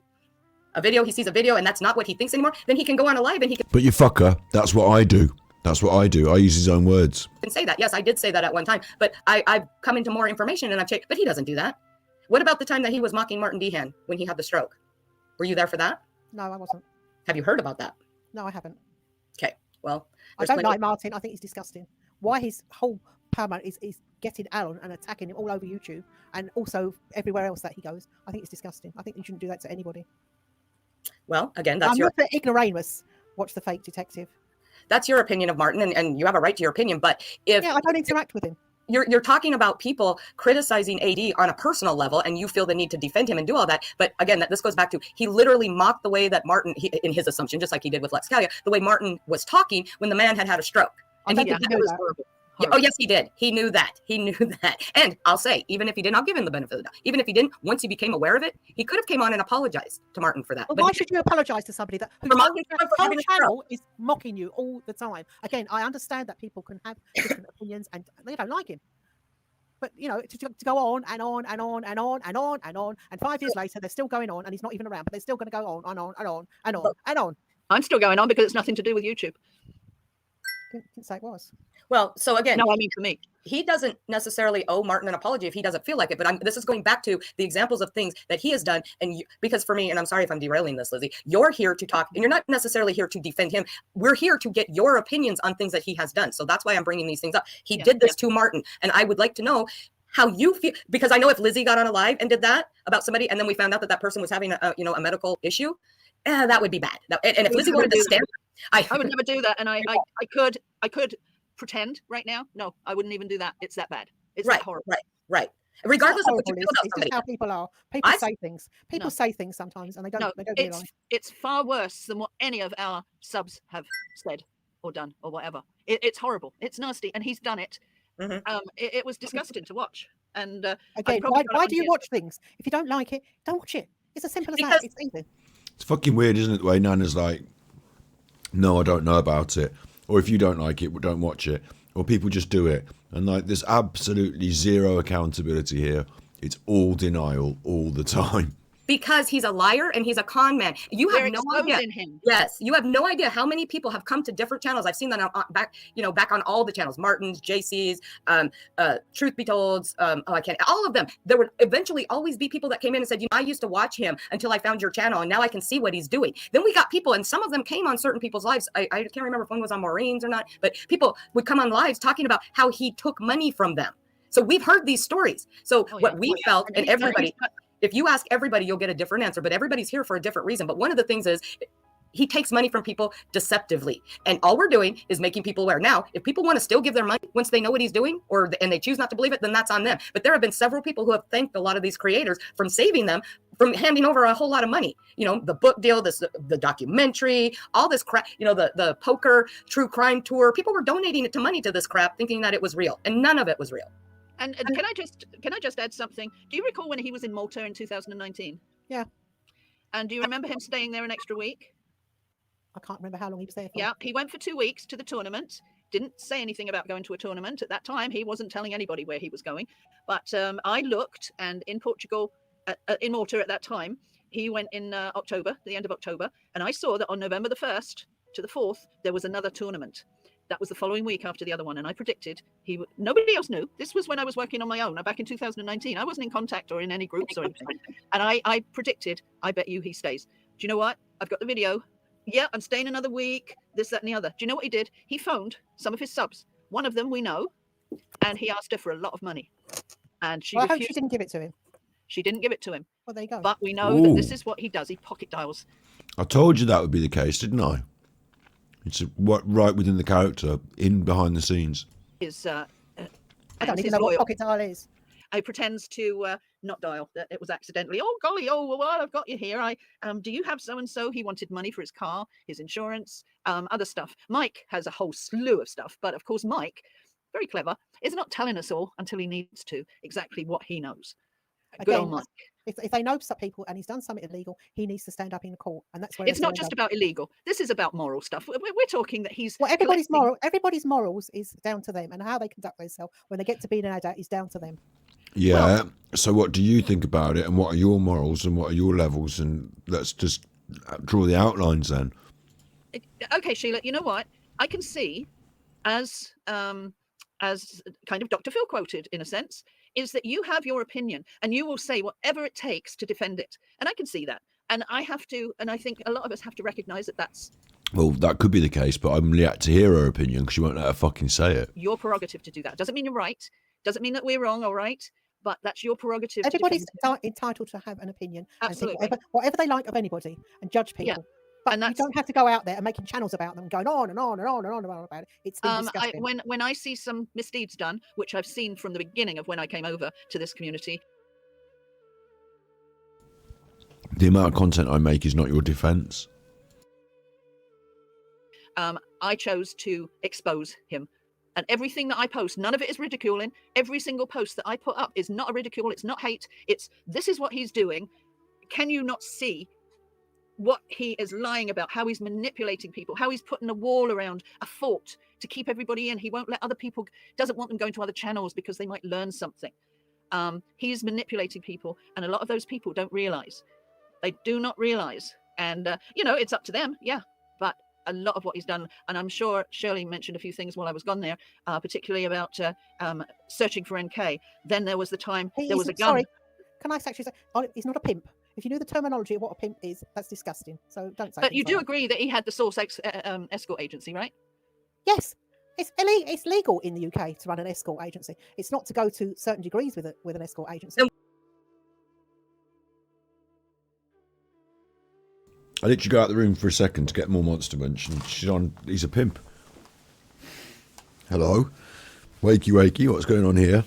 he sees a video and that's not what he thinks anymore, then he can go on a live and he can. But you fucker, that's what I do. That's what I do. I use his own words. Can say that. Yes, I did say that at one time, but I've come into more information and I've checked, but he doesn't do that. What about the time that he was mocking Martin Dehan when he had the stroke? Were you there for that? No, I wasn't. Have you heard about that? No, I haven't. Okay, well. I don't like Martin. I think he's disgusting. Why his whole power is getting Alan and attacking him all over YouTube and also everywhere else that he goes. I think it's disgusting. I think you shouldn't do that to anybody. Well, again, that's I'm not for ignoramus. Watch The Fake Detective. That's your opinion of Martin, and you have a right to your opinion. But if I don't interact with him. You're talking about people criticizing AD on a personal level, and you feel the need to defend him and do all that. But again, this goes back to, he literally mocked the way that Martin, in his assumption, just like he did with Lex Calia, the way Martin was talking when the man had a stroke. And he was horrible. Oh, yes, he did. He knew that. He knew that. And I'll say, even if he didn't, I'll give him the benefit of the doubt. Even if he didn't, once he became aware of it, he could have came on and apologized to Martin for that. Well, why should you apologize to somebody that whose whole channel is mocking you all the time? Again, I understand that people can have different opinions and they don't like him. But, to go on and on and on and on and on and on, and 5 years later, they're still going on, and he's not even around, but they're still going to go on and on and on and on and on. I'm still going on because it's nothing to do with YouTube. Didn't say it was. Well, so again, no, I mean for me, he doesn't necessarily owe Martin an apology if he doesn't feel like it. But this is going back to the examples of things that he has done. And because for me, and I'm sorry if I'm derailing this, Lizzy, you're here to talk, and you're not necessarily here to defend him. We're here to get your opinions on things that he has done. So that's why I'm bringing these things up. He did this to Martin, and I would like to know how you feel, because I know if Lizzy got on a live and did that about somebody, and then we found out that person was having a medical issue, that would be bad. And if Lizzy wanted to stand, I would never do that. And I could pretend right now. No, I wouldn't even do that. It's that bad. It's that horrible. Right. Regardless of what you feel about somebody. It's just how people are. People say things. People say things sometimes, and they don't realize. It's far worse than what any of our subs have said or done or whatever. It's horrible. It's nasty, and he's done it. Mm-hmm. It was disgusting to watch. And again, why do you watch things? If you don't like it, don't watch it. It's as simple as that. It's easy. It's fucking weird, isn't it? The way Nana's like, no, I don't know about it. Or if you don't like it, don't watch it. Or people just do it. And like, there's absolutely zero accountability here. It's all denial all the time. Because he's a liar and he's a con man. You have no idea. Him. Yes, you have no idea how many people have come to different channels. I've seen that back on all the channels, Martin's, JC's, Truth Be Told's, all of them. There would eventually always be people that came in and said, I used to watch him until I found your channel, and now I can see what he's doing. Then we got people, and some of them came on certain people's lives. I can't remember if one was on Maureen's or not, but people would come on lives talking about how he took money from them. So we've heard these stories. So what we felt, and everybody. If you ask everybody, you'll get a different answer, but everybody's here for a different reason. But one of the things is he takes money from people deceptively. And all we're doing is making people aware. Now, if people want to still give their money once they know what he's doing, and they choose not to believe it, then that's on them. But there have been several people who have thanked a lot of these creators from saving them from handing over a whole lot of money. You know, the book deal, the documentary, all this crap, you know, the poker true crime tour. People were donating it to money to this crap, thinking that it was real, and none of it was real. And can I just add something? Do you recall when he was in Malta in 2019? Yeah. And do you remember him staying there an extra week? I can't remember how long he was there for. Yeah, he went for 2 weeks to the tournament. Didn't say anything about going to a tournament at that time. He wasn't telling anybody where he was going. But I looked, and in Portugal, in Malta at that time, he went in October, the end of October, and I saw that on November the 1st to the 4th, there was another tournament. That was the following week after the other one, and I predicted nobody else knew. This was when I was working on my own. Back in 2019, I wasn't in contact or in any groups or anything. And I predicted, I bet you he stays. Do you know what? I've got the video. Yeah, I'm staying another week, this, that, and the other. Do you know what he did? He phoned some of his subs. One of them we know, and he asked her for a lot of money. And she I hope refused. she didn't give it to him. She didn't give it to him. Well, there you go. But we know that this is what he does. He pocket dials. I told you that would be the case, didn't I? It's right within the character, in behind the scenes. I don't even know what pocket dial is. He pretends to not dial, that it was accidentally. Oh, golly, well, I've got you here. Do you have so-and-so? He wanted money for his car, his insurance, other stuff. Mike has a whole slew of stuff. But, of course, Mike, very clever, is not telling us all until he needs to exactly what he knows. Good old Mike. If they know some people and he's done something illegal, he needs to stand up in the court, and that's where it's not just about illegal. This is about moral stuff. We're talking that he's everybody's morals is down to them, and how they conduct themselves when they get to be an adult is down to them. Yeah. So what do you think about it, and what are your morals, and what are your levels? And let's just draw the outlines then. Okay, Sheila. You know what? I can see, as kind of Dr. Phil quoted in a sense, is that you have your opinion and you will say whatever it takes to defend it. And I can see that. And I have to, and I think a lot of us have to recognize that that's... Well, that could be the case, but I'm yet to hear her opinion because you won't let her fucking say it. Your prerogative to do that. Doesn't mean you're right. Doesn't mean that we're wrong or right, but that's your prerogative. Everybody's entitled to have an opinion. Absolutely. And think whatever they like of anybody and judge people. Yeah. But you don't have to go out there and making channels about them, going on and on and on and on about it. It's disgusting. When I see some misdeeds done, which I've seen from the beginning of when I came over to this community. The amount of content I make is not your defense. I chose to expose him. And everything that I post, none of it is ridiculing. Every single post that I put up is not a ridicule. It's not hate. It's this is what he's doing. Can you not see what he is lying about, how he's manipulating people, how he's putting a wall around a fort to keep everybody in? He won't let other people, doesn't want them going to other channels because they might learn something. He's manipulating people, and a lot of those people don't realize. They do not realize. And, it's up to them, yeah. But a lot of what he's done, and I'm sure Shirley mentioned a few things while I was gone there, particularly about searching for NK. Then there was the time, there was a gun. Sorry, can I actually say, he's not a pimp. If you knew the terminology of what a pimp is, that's disgusting. So don't say. But you do agree that he had the source escort agency, right? Yes, it's legal in the UK to run an escort agency. It's not to go to certain degrees with an escort agency. I literally go out the room for a second to get more Monster Munch, and he's a pimp. Hello, wakey, what's going on here?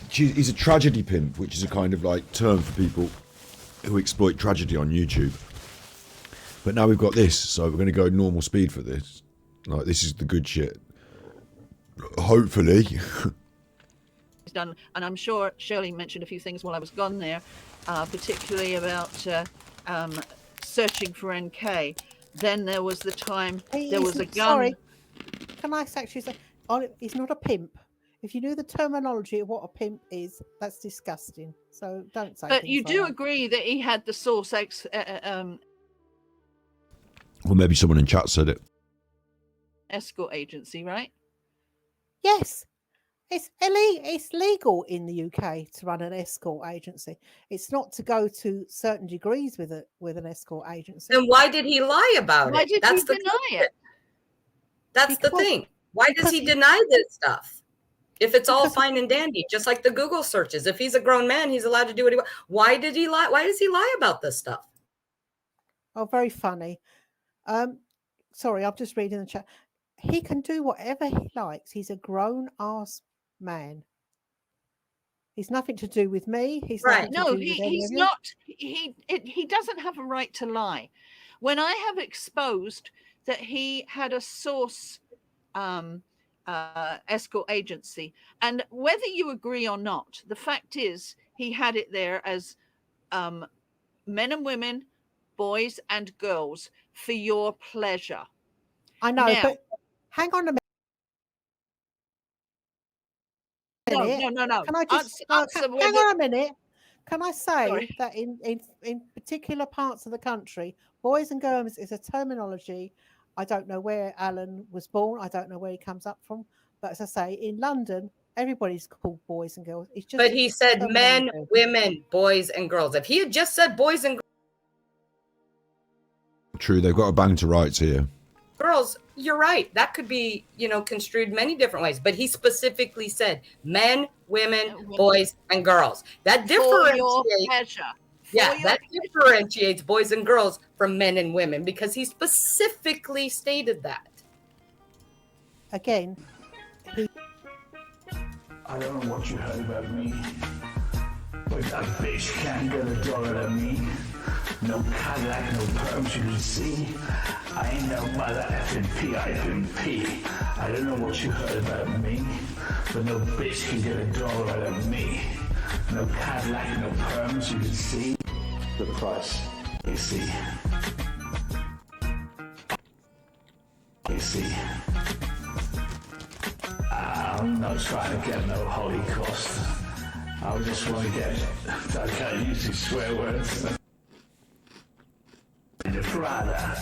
He's a tragedy pimp, which is a kind of like term for people who exploit tragedy on YouTube. But now we've got this, so we're going to go normal speed for this. Like, this is the good shit. Hopefully. He's done, and I'm sure Shirley mentioned a few things while I was gone there, particularly about searching for NK. Then there was the time there was a gun. Sorry, can I actually say, he's not a pimp. If you knew the terminology of what a pimp is, that's disgusting. So don't say. But you do agree that he had the source Or maybe someone in chat said it. Escort agency, right? Yes, it's legal in the UK to run an escort agency. It's not to go to certain degrees with an escort agency. Then why did he lie about it? Why did he deny it? That's the thing. Why does he deny this stuff? If it's all fine and dandy, just like the Google searches. If he's a grown man, he's allowed to do what he wants. Why did he lie? Why does he lie about this stuff? Oh, very funny. Sorry, I'm just reading the chat. He can do whatever he likes. He's a grown-ass man. He's nothing to do with me. He's Right. nothing to No, do with any he's of you. not. He doesn't have a right to lie. When I have exposed that he had a source escort agency, and whether you agree or not, the fact is he had it there as men and women, boys and girls, for your pleasure. I know, Now, but hang on a minute. No. Can I just Answer hang whether- on a minute? Can I say Sorry. that in particular parts of the country, boys and girls is a terminology. I don't know where Alan was born. I don't know where he comes up from. But as I say, in London, everybody's called boys and girls. It's just. But he said men, terminology. women, boys, and girls. If he had just said boys and True, they've got a bang to rights here. girls, you're right. That could be, construed many different ways. But he specifically said men, women, boys, and girls. That For your differentiates. pleasure. Yeah, that differentiates boys and girls from men and women because he specifically stated that. Again, I don't know what you heard about me, but that bitch can't get a dollar at me. No Cadillac, no perms you can see. I ain't no mother effing P.I.P. I don't know what you heard about me, but no bitch can get a dollar out of me. No Cadillac, no perms you can see. The price, you see. You see. I'm not trying to get no Holocaust. I just want to get, I can't use these swear words. The Prada,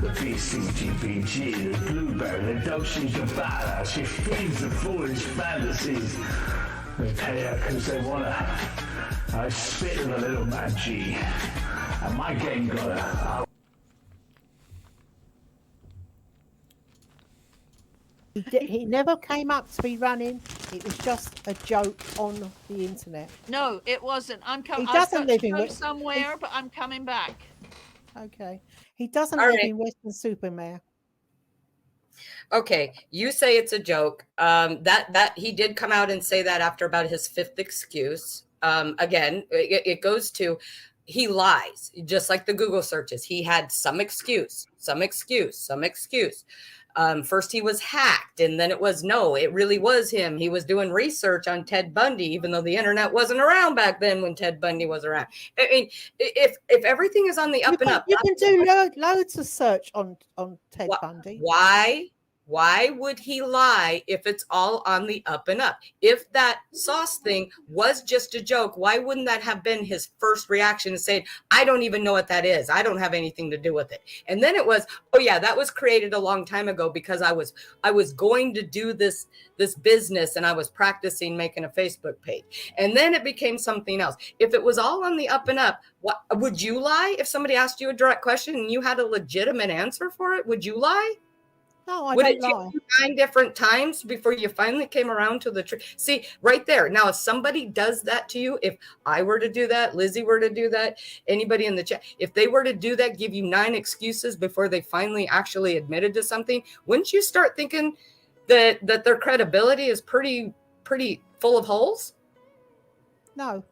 the BCGBG, the Blueberry, the Dolce & Gabbana, she feeds the foolish fantasies. They pay her because they want to. I spit in the little man G, and my game got her. He never came up to be running. It was just a joke on the internet. No, it wasn't. I'm coming. He doesn't live in somewhere, but I'm coming back. Okay. He doesn't All live right. in Western-super-Mare. Okay, you say it's a joke. That he did come out and say that after about his fifth excuse. Again, it goes to he lies, just like the Google searches. He had some excuse. First he was hacked, and then it was no, it really was him. He was doing research on Ted Bundy, even though the internet wasn't around back then when Ted Bundy was around. I mean, if everything is on the up and up, You can do loads of search on Ted Bundy. Why would he lie if it's all on the up and up? If that sauce thing was just a joke, why wouldn't that have been his first reaction to saying, I don't even know what that is. I don't have anything to do with it. And then it was, oh yeah, that was created a long time ago because I was going to do this business and I was practicing making a Facebook page. And then it became something else. If it was all on the up and up, what would you lie if somebody asked you a direct question and you had a legitimate answer for it? Would you lie? No, I Would don't it lie. take you 9 different times before you finally came around to the truth? See, right there. Now, if somebody does that to you, if I were to do that, Lizzy were to do that, anybody in the chat, if they were to do that, give you 9 excuses before they finally actually admitted to something, wouldn't you start thinking that their credibility is pretty full of holes? No.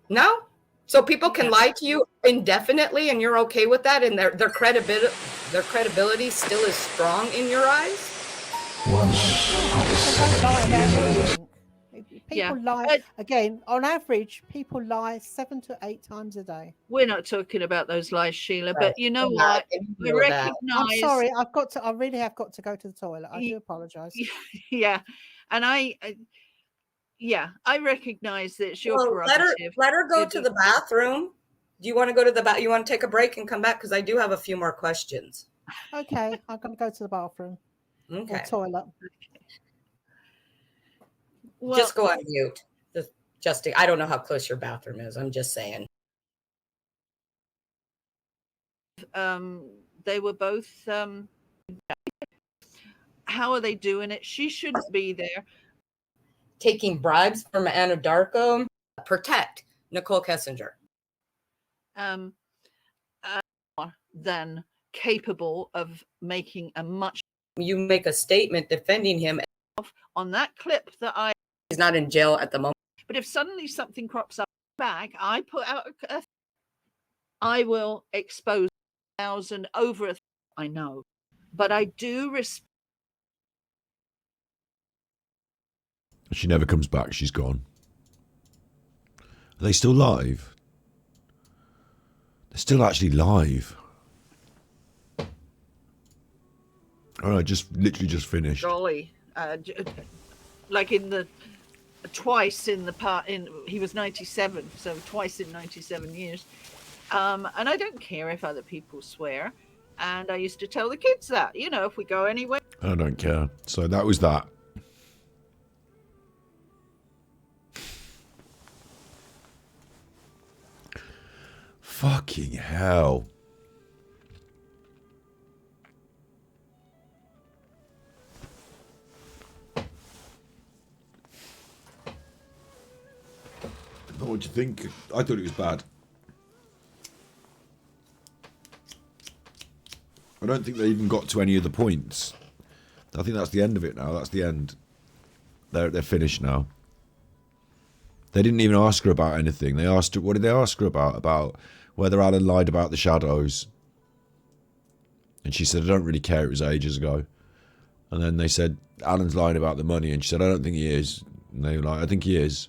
No? So people can lie to you indefinitely and you're okay with that, and their credibility still is strong in your eyes? People lie. Again, on average, people lie 7 to 8 times a day. We're not talking about those lies, Sheila, Right. but you know We're what? not. I recognize. I'm sorry. I really have got to go to the toilet. I do apologize. Yeah, and I recognize that it's your Well, prerogative. let her go to the bathroom. Do you want to go to the bath? You want to take a break and come back? Because I do have a few more questions. Okay, I'm going to go to the bathroom. Okay. Or toilet. Well, just go on mute. I don't know how close your bathroom is. I'm just saying. They were both. How are they doing it? She shouldn't be there. Taking bribes from Anadarko. Protect Nicole Kessinger. Than capable of making a much. You make a statement defending him on that clip that he's not in jail at the moment. But if suddenly something crops up back, I put out I will expose 1,000 over a. I know, but I do respect. She never comes back. She's gone. Are they still live? They're still actually live. Oh, no, literally just finished. Golly, like in the twice in the part in he was 97, so twice in 97 years. And I don't care if other people swear. And I used to tell the kids that, you know, if we go anywhere. I don't care. So that was that. Fucking hell. What do you think? I thought it was bad. I don't think they even got to any of the points. I think that's the end of it now. That's the end. They're finished now. They didn't even ask her about anything. They asked her, what did they ask her about? About whether Alan lied about the shadows. And she said, I don't really care, it was ages ago. And then they said, Alan's lying about the money. And she said, I don't think he is. And they were like, I think he is.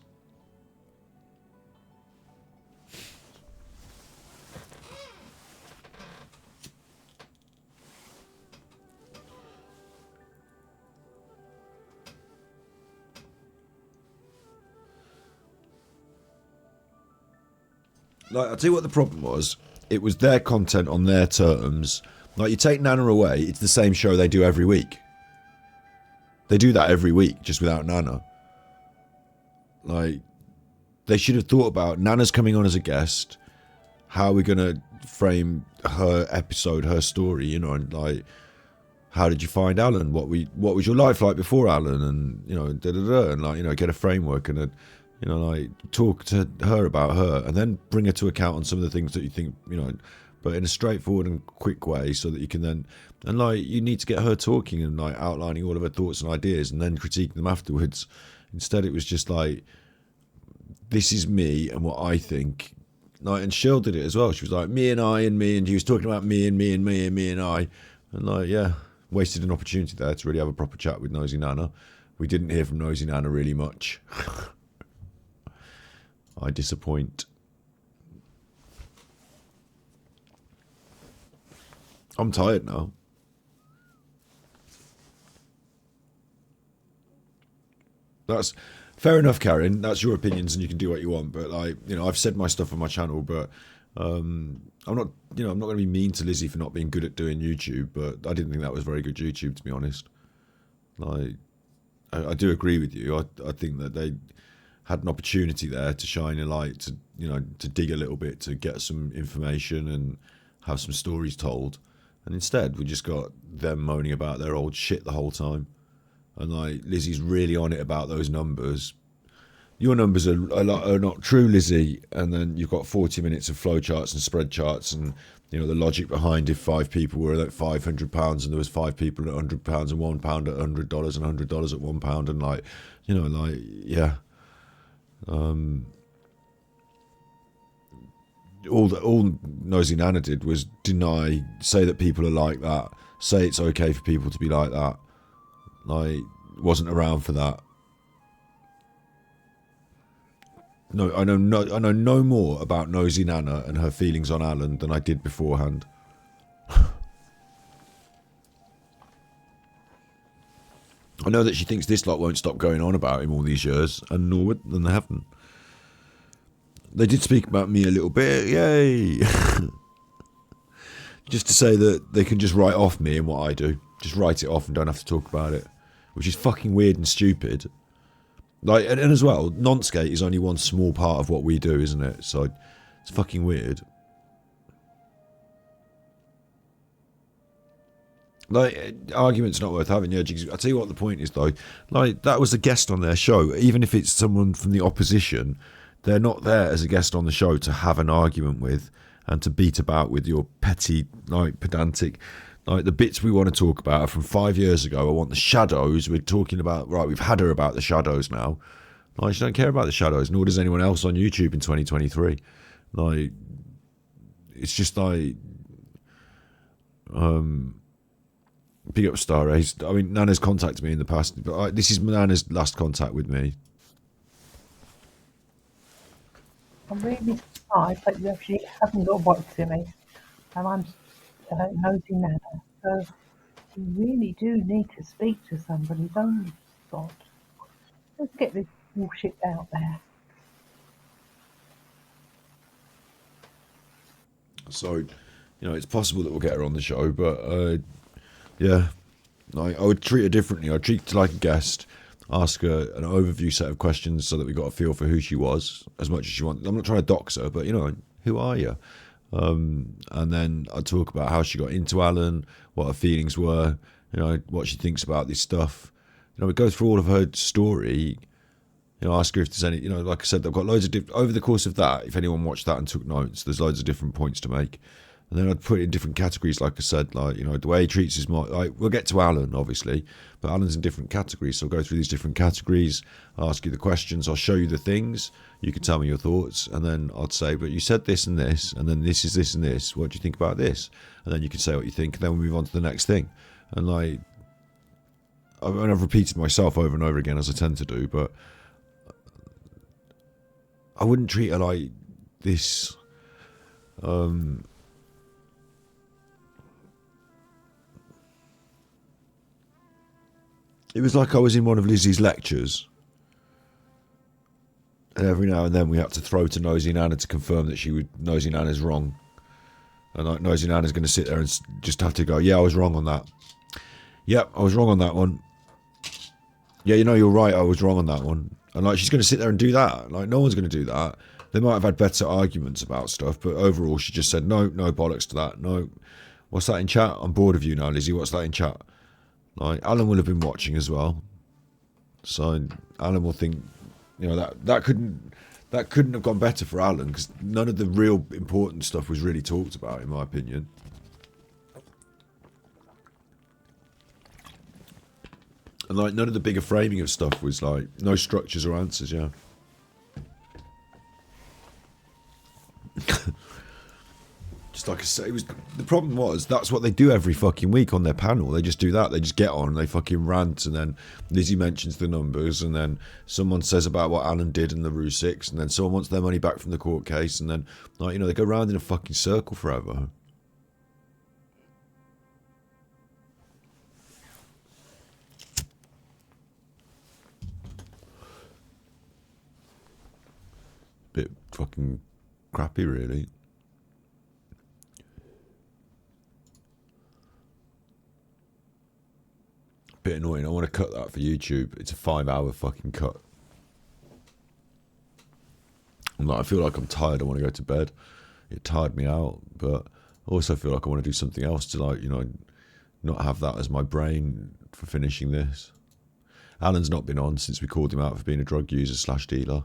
Like, I'll tell you what the problem was. It was their content on their terms. Like, you take Nana away, it's the same show they do every week. They do that every week, just without Nana. Like, they should have thought about, Nana's coming on as a guest. How are we going to frame her episode, her story, you know, and like, how did you find Alan? What was your life like before Alan? And, you know, and like, you know, get a framework and you know, like, talk to her about her and then bring her to account on some of the things that you think, you know, but in a straightforward and quick way so that you can then, and like, you need to get her talking and like outlining all of her thoughts and ideas and then critiquing them afterwards. Instead, it was just like, this is me and what I think. Like, and Cheryl did it as well. She was like, me, and he was talking about me and me and me and me and I. And like, yeah, wasted an opportunity there to really have a proper chat with Nosey Nana. We didn't hear from Nosey Nana really much. I disappoint. I'm tired now. That's fair enough, Karen. That's your opinions, and you can do what you want. But like, you know, I've said my stuff on my channel, but I'm not, you know, I'm not going to be mean to Lizzy for not being good at doing YouTube. But I didn't think that was very good YouTube, to be honest. Like, I do agree with you. I think that they had an opportunity there to shine a light, to, you know, to dig a little bit, to get some information and have some stories told. And instead, we just got them moaning about their old shit the whole time. And like, Lizzy's really on it about those numbers. Your numbers are not true, Lizzy. And then you've got 40 minutes of flowcharts and spread charts and, you know, the logic behind if 5 people were at £500 and there was 5 people at £100 and £1 at $100 and $100 at £1 and like, you know, like, yeah. All Nosey Nana did was say that people are like that, say it's okay for people to be like that. Like, wasn't around for that. No, I know no more about Nosey Nana and her feelings on Alan than I did beforehand. I know that she thinks this lot won't stop going on about him all these years, and they haven't. They did speak about me a little bit, yay! Just to say that they can just write off me and what I do. Just write it off and don't have to talk about it. Which is fucking weird and stupid. Like, and as well, Nonskate is only one small part of what we do, isn't it? So, it's fucking weird. Like, argument's not worth having. Yeah, I'll tell you what the point is, though. Like, that was a guest on their show. Even if it's someone from the opposition, they're not there as a guest on the show to have an argument with and to beat about with your petty, like, pedantic. Like, the bits we want to talk about are from 5 years ago. I want the shadows. We're talking about, right, we've had her about the shadows now. Like, she don't care about the shadows, nor does anyone else on YouTube in 2023. Like, it's just like, big up Star Ace. I mean, Nana's contacted me in the past, but this is Nana's last contact with me. I'm really surprised that you actually haven't got back to me, and I'm nosy Nana. So you really do need to speak to somebody, don't you? God, let's get this bullshit out there. So, you know, it's possible that we'll get her on the show, but yeah, I would treat her differently. I'd treat her like a guest, ask her an overview set of questions so that we got a feel for who she was as much as she wanted. I'm not trying to dox her, but, you know, who are you? And then I'd talk about how she got into Alan, what her feelings were, you know, what she thinks about this stuff. You know, we go through all of her story. You know, ask her if there's any, you know, like I said, I've got loads of over the course of that, if anyone watched that and took notes, there's loads of different points to make. And then I'd put it in different categories, like I said, like, you know, the way he treats his mom. Like, we'll get to Alan, obviously, but Alan's in different categories. So I'll go through these different categories, I'll ask you the questions, I'll show you the things, you can tell me your thoughts, and then I'd say, but you said this and this, and then this is this and this. What do you think about this? And then you can say what you think, and then we'll move on to the next thing. And like, I've repeated myself over and over again, as I tend to do, but I wouldn't treat her like this. It was like I was in one of Lizzy's lectures, and every now and then we had to throw to Nosey Nana to confirm that Nosey Nana's wrong, and like Nosey Nana's going to sit there and just have to go, yeah, I was wrong on that. Yep, I was wrong on that one. Yeah, you know, you're right, I was wrong on that one. And like, she's going to sit there and do that. Like, no one's going to do that. They might have had better arguments about stuff, but overall she just said, no bollocks to that. No, what's that in chat? I'm bored of you now, Lizzy. What's that in chat? Like, Alan will have been watching as well, so Alan will think, you know, that couldn't have gone better for Alan, because none of the real important stuff was really talked about, in my opinion. And like, none of the bigger framing of stuff was like, no structures or answers. Yeah. Just like I say, the problem was, that's what they do every fucking week on their panel. They just do that. They just get on and they fucking rant, and then Lizzy mentions the numbers, and then someone says about what Alan did in the Rue 6, and then someone wants their money back from the court case, and then, like, you know, they go round in a fucking circle forever. Bit fucking crappy, really. Bit annoying. I want to cut that for YouTube. It's a 5-hour fucking cut. I'm like, I feel like I'm tired. I want to go to bed. It tired me out, but I also feel like I want to do something else to, like, you know, not have that as my brain for finishing this. Alan's not been on since we called him out for being a drug user / dealer.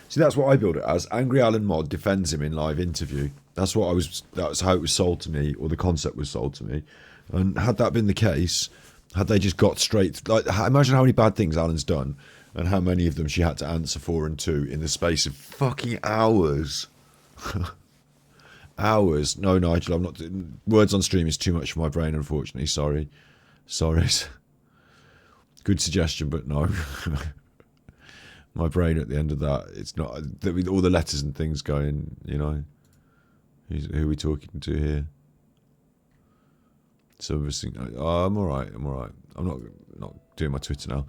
See, that's what I build it as. Angry Alan Mod defends him in live interview. That's how it was sold to me, or the concept was sold to me. And had that been the case, had they just got straight, like, imagine how many bad things Alan's done, and how many of them she had to answer for and to in the space of fucking hours. Hours. No, Nigel, I'm not. Words on stream is too much for my brain, unfortunately. Sorry. Good suggestion, but no. My brain at the end of that, it's not, all the letters and things going, you know, who are we talking to here? So I'm thinking, oh, I'm all right. I'm not doing my Twitter now.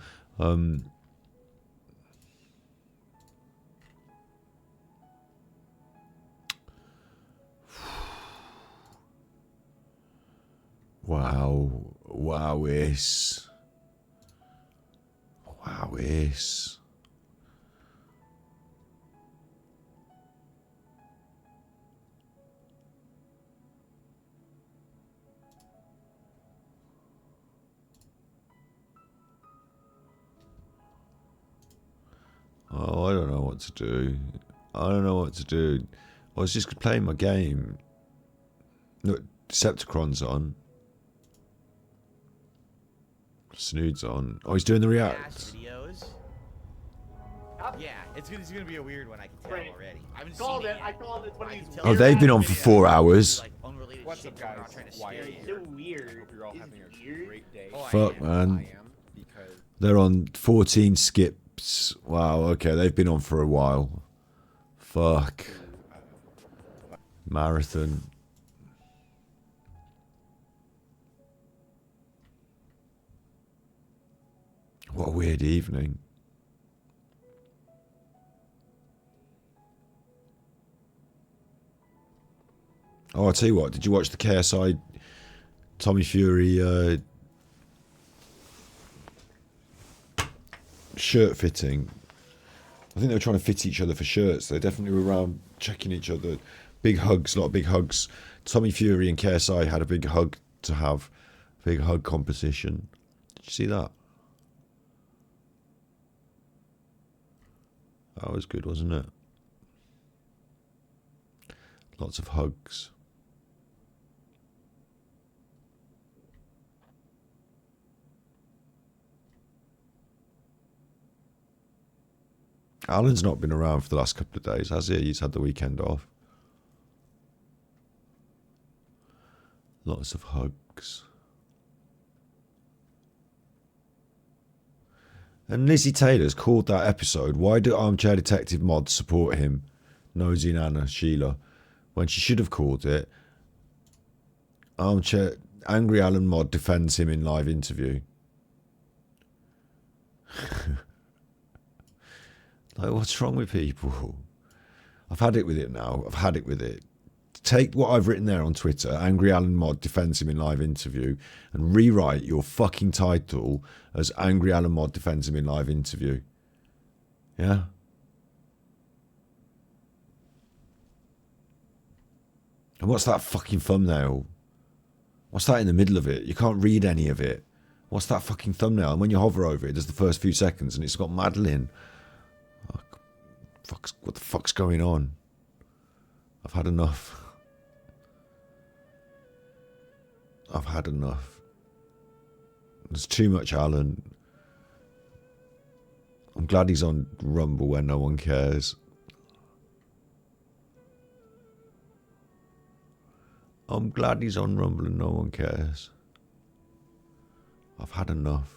Wowis. Oh, I don't know what to do. I was just playing my game. Look, Decepticon's on. Snood's on. Oh, he's doing the react. Videos. Yeah, it's gonna be a weird one. I can tell already. I haven't Called seen it. I called it. One of these Oh, they've been on for 4 hours. What's up, guys? Why are you so weird. Hope you're all having a great day. Fuck, man. They're on 14 skips. Wow, okay, they've been on for a while. Fuck. Marathon. What a weird evening. Oh, I'll tell you what, did you watch the KSI Tommy Fury shirt fitting? I think they were trying to fit each other for shirts. They definitely were around checking each other. Big hugs, a lot of big hugs. Tommy Fury and KSI had a big hug to have. Big hug competition. Did you see that? That was good, wasn't it? Lots of hugs. Alan's not been around for the last couple of days, has he? He's had the weekend off. Lots of hugs. And Lizzy Taylor's called that episode, "Why do Armchair Detective mods support him? Nosey and Anna, Sheila," when she should have called it, "Armchair Angry Alan mod defends him in live interview." Like, what's wrong with people? I've had it with it now. I've had it with it. Take what I've written there on Twitter, Angry Alan mod defends him in live interview, and rewrite your fucking title as Angry Alan mod defends him in live interview. Yeah? And what's that fucking thumbnail? What's that in the middle of it? You can't read any of it. What's that fucking thumbnail? And when you hover over it, there's the first few seconds and it's got Madeline. What the fuck's going on? I've had enough. I've had enough. There's too much Alan. I'm glad he's on Rumble where no one cares. I'm glad he's on Rumble and no one cares. I've had enough.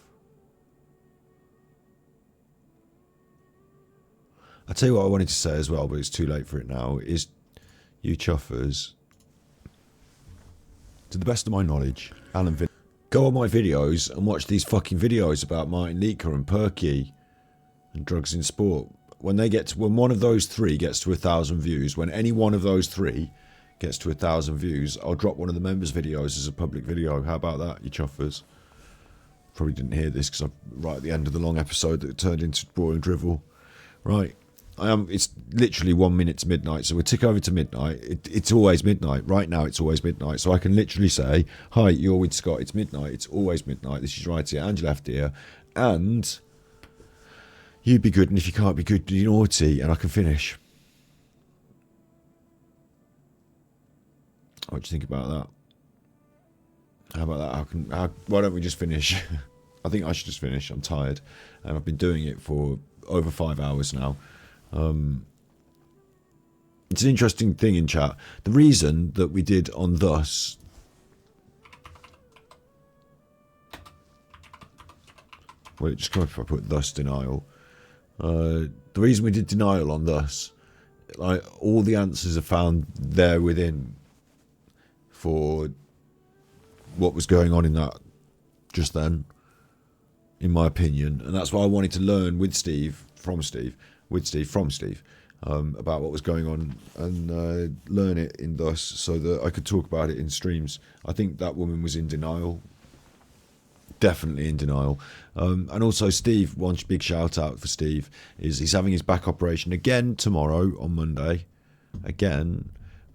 I'll tell you what I wanted to say as well, but it's too late for it now, is you chuffers, to the best of my knowledge, Alan Vin, go on my videos and watch these fucking videos about Martin Leaker and Perky and drugs in sport. When one of those three gets to 1,000 views, when any one of those three gets to 1,000 views, I'll drop one of the members' videos as a public video. How about that, you chuffers? Probably didn't hear this because I'm right at the end of the long episode that turned into boring drivel. Right. It's literally 1 minute to midnight, so we'll tick over to midnight. It's always midnight. Right now, it's always midnight. So I can literally say, "Hi, you're with Scott. It's midnight. It's always midnight. This is right here. And you left here. And you be good, and if you can't be good, be naughty." And I can finish. What do you think about that? How about that? Why don't we just finish? I think I should just finish. I'm tired, and I've been doing it for over 5 hours now. It's an interesting thing in chat. The reason that we did on Thus, well, it just come up if I put Thus denial. The reason we did denial on Thus, like, all the answers are found there within for what was going on in that just then, in my opinion, and that's why I wanted to learn with Steve from Steve about what was going on and learn it in Thus so that I could talk about it in streams. I think that woman was in denial, definitely in denial. And also Steve, one big shout out for Steve, is he's having his back operation again tomorrow on Monday, again,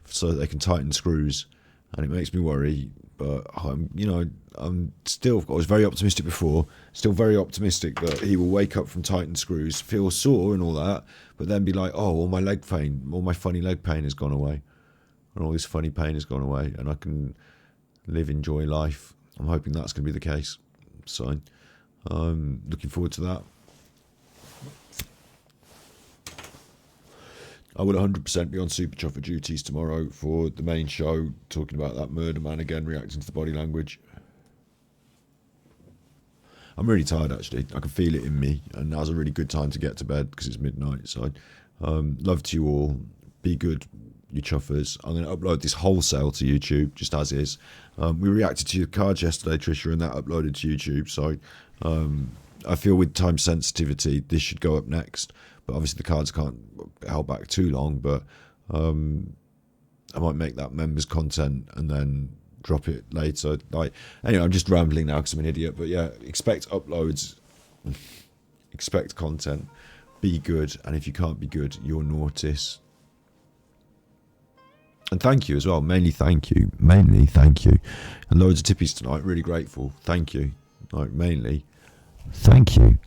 so that they can tighten screws, and it makes me worry. But I'm still, I was very optimistic before, still very optimistic that he will wake up from tightened screws, feel sore and all that, but then be like, oh, all my leg pain, all my funny leg pain has gone away, and all this funny pain has gone away, and I can live, enjoy life. I'm hoping that's going to be the case. So I'm looking forward to that. I will 100% be on Super Chuffer duties tomorrow for the main show, talking about that murder man again, reacting to the body language. I'm really tired, actually. I can feel it in me, and now's a really good time to get to bed because it's midnight. So love to you all. Be good, you chuffers. I'm going to upload this wholesale to YouTube, just as is. We reacted to your cards yesterday, Trisha, and that uploaded to YouTube. So I feel with time sensitivity, this should go up next. But obviously the cards can't be held back too long. But I might make that members content and then drop it later. Anyway, I'm just rambling now because I'm an idiot. But yeah, expect uploads, expect content, be good. And if you can't be good, you're naughtis. And thank you as well. Mainly thank you. And loads of tippies tonight. Really grateful. Thank you. Mainly thank you.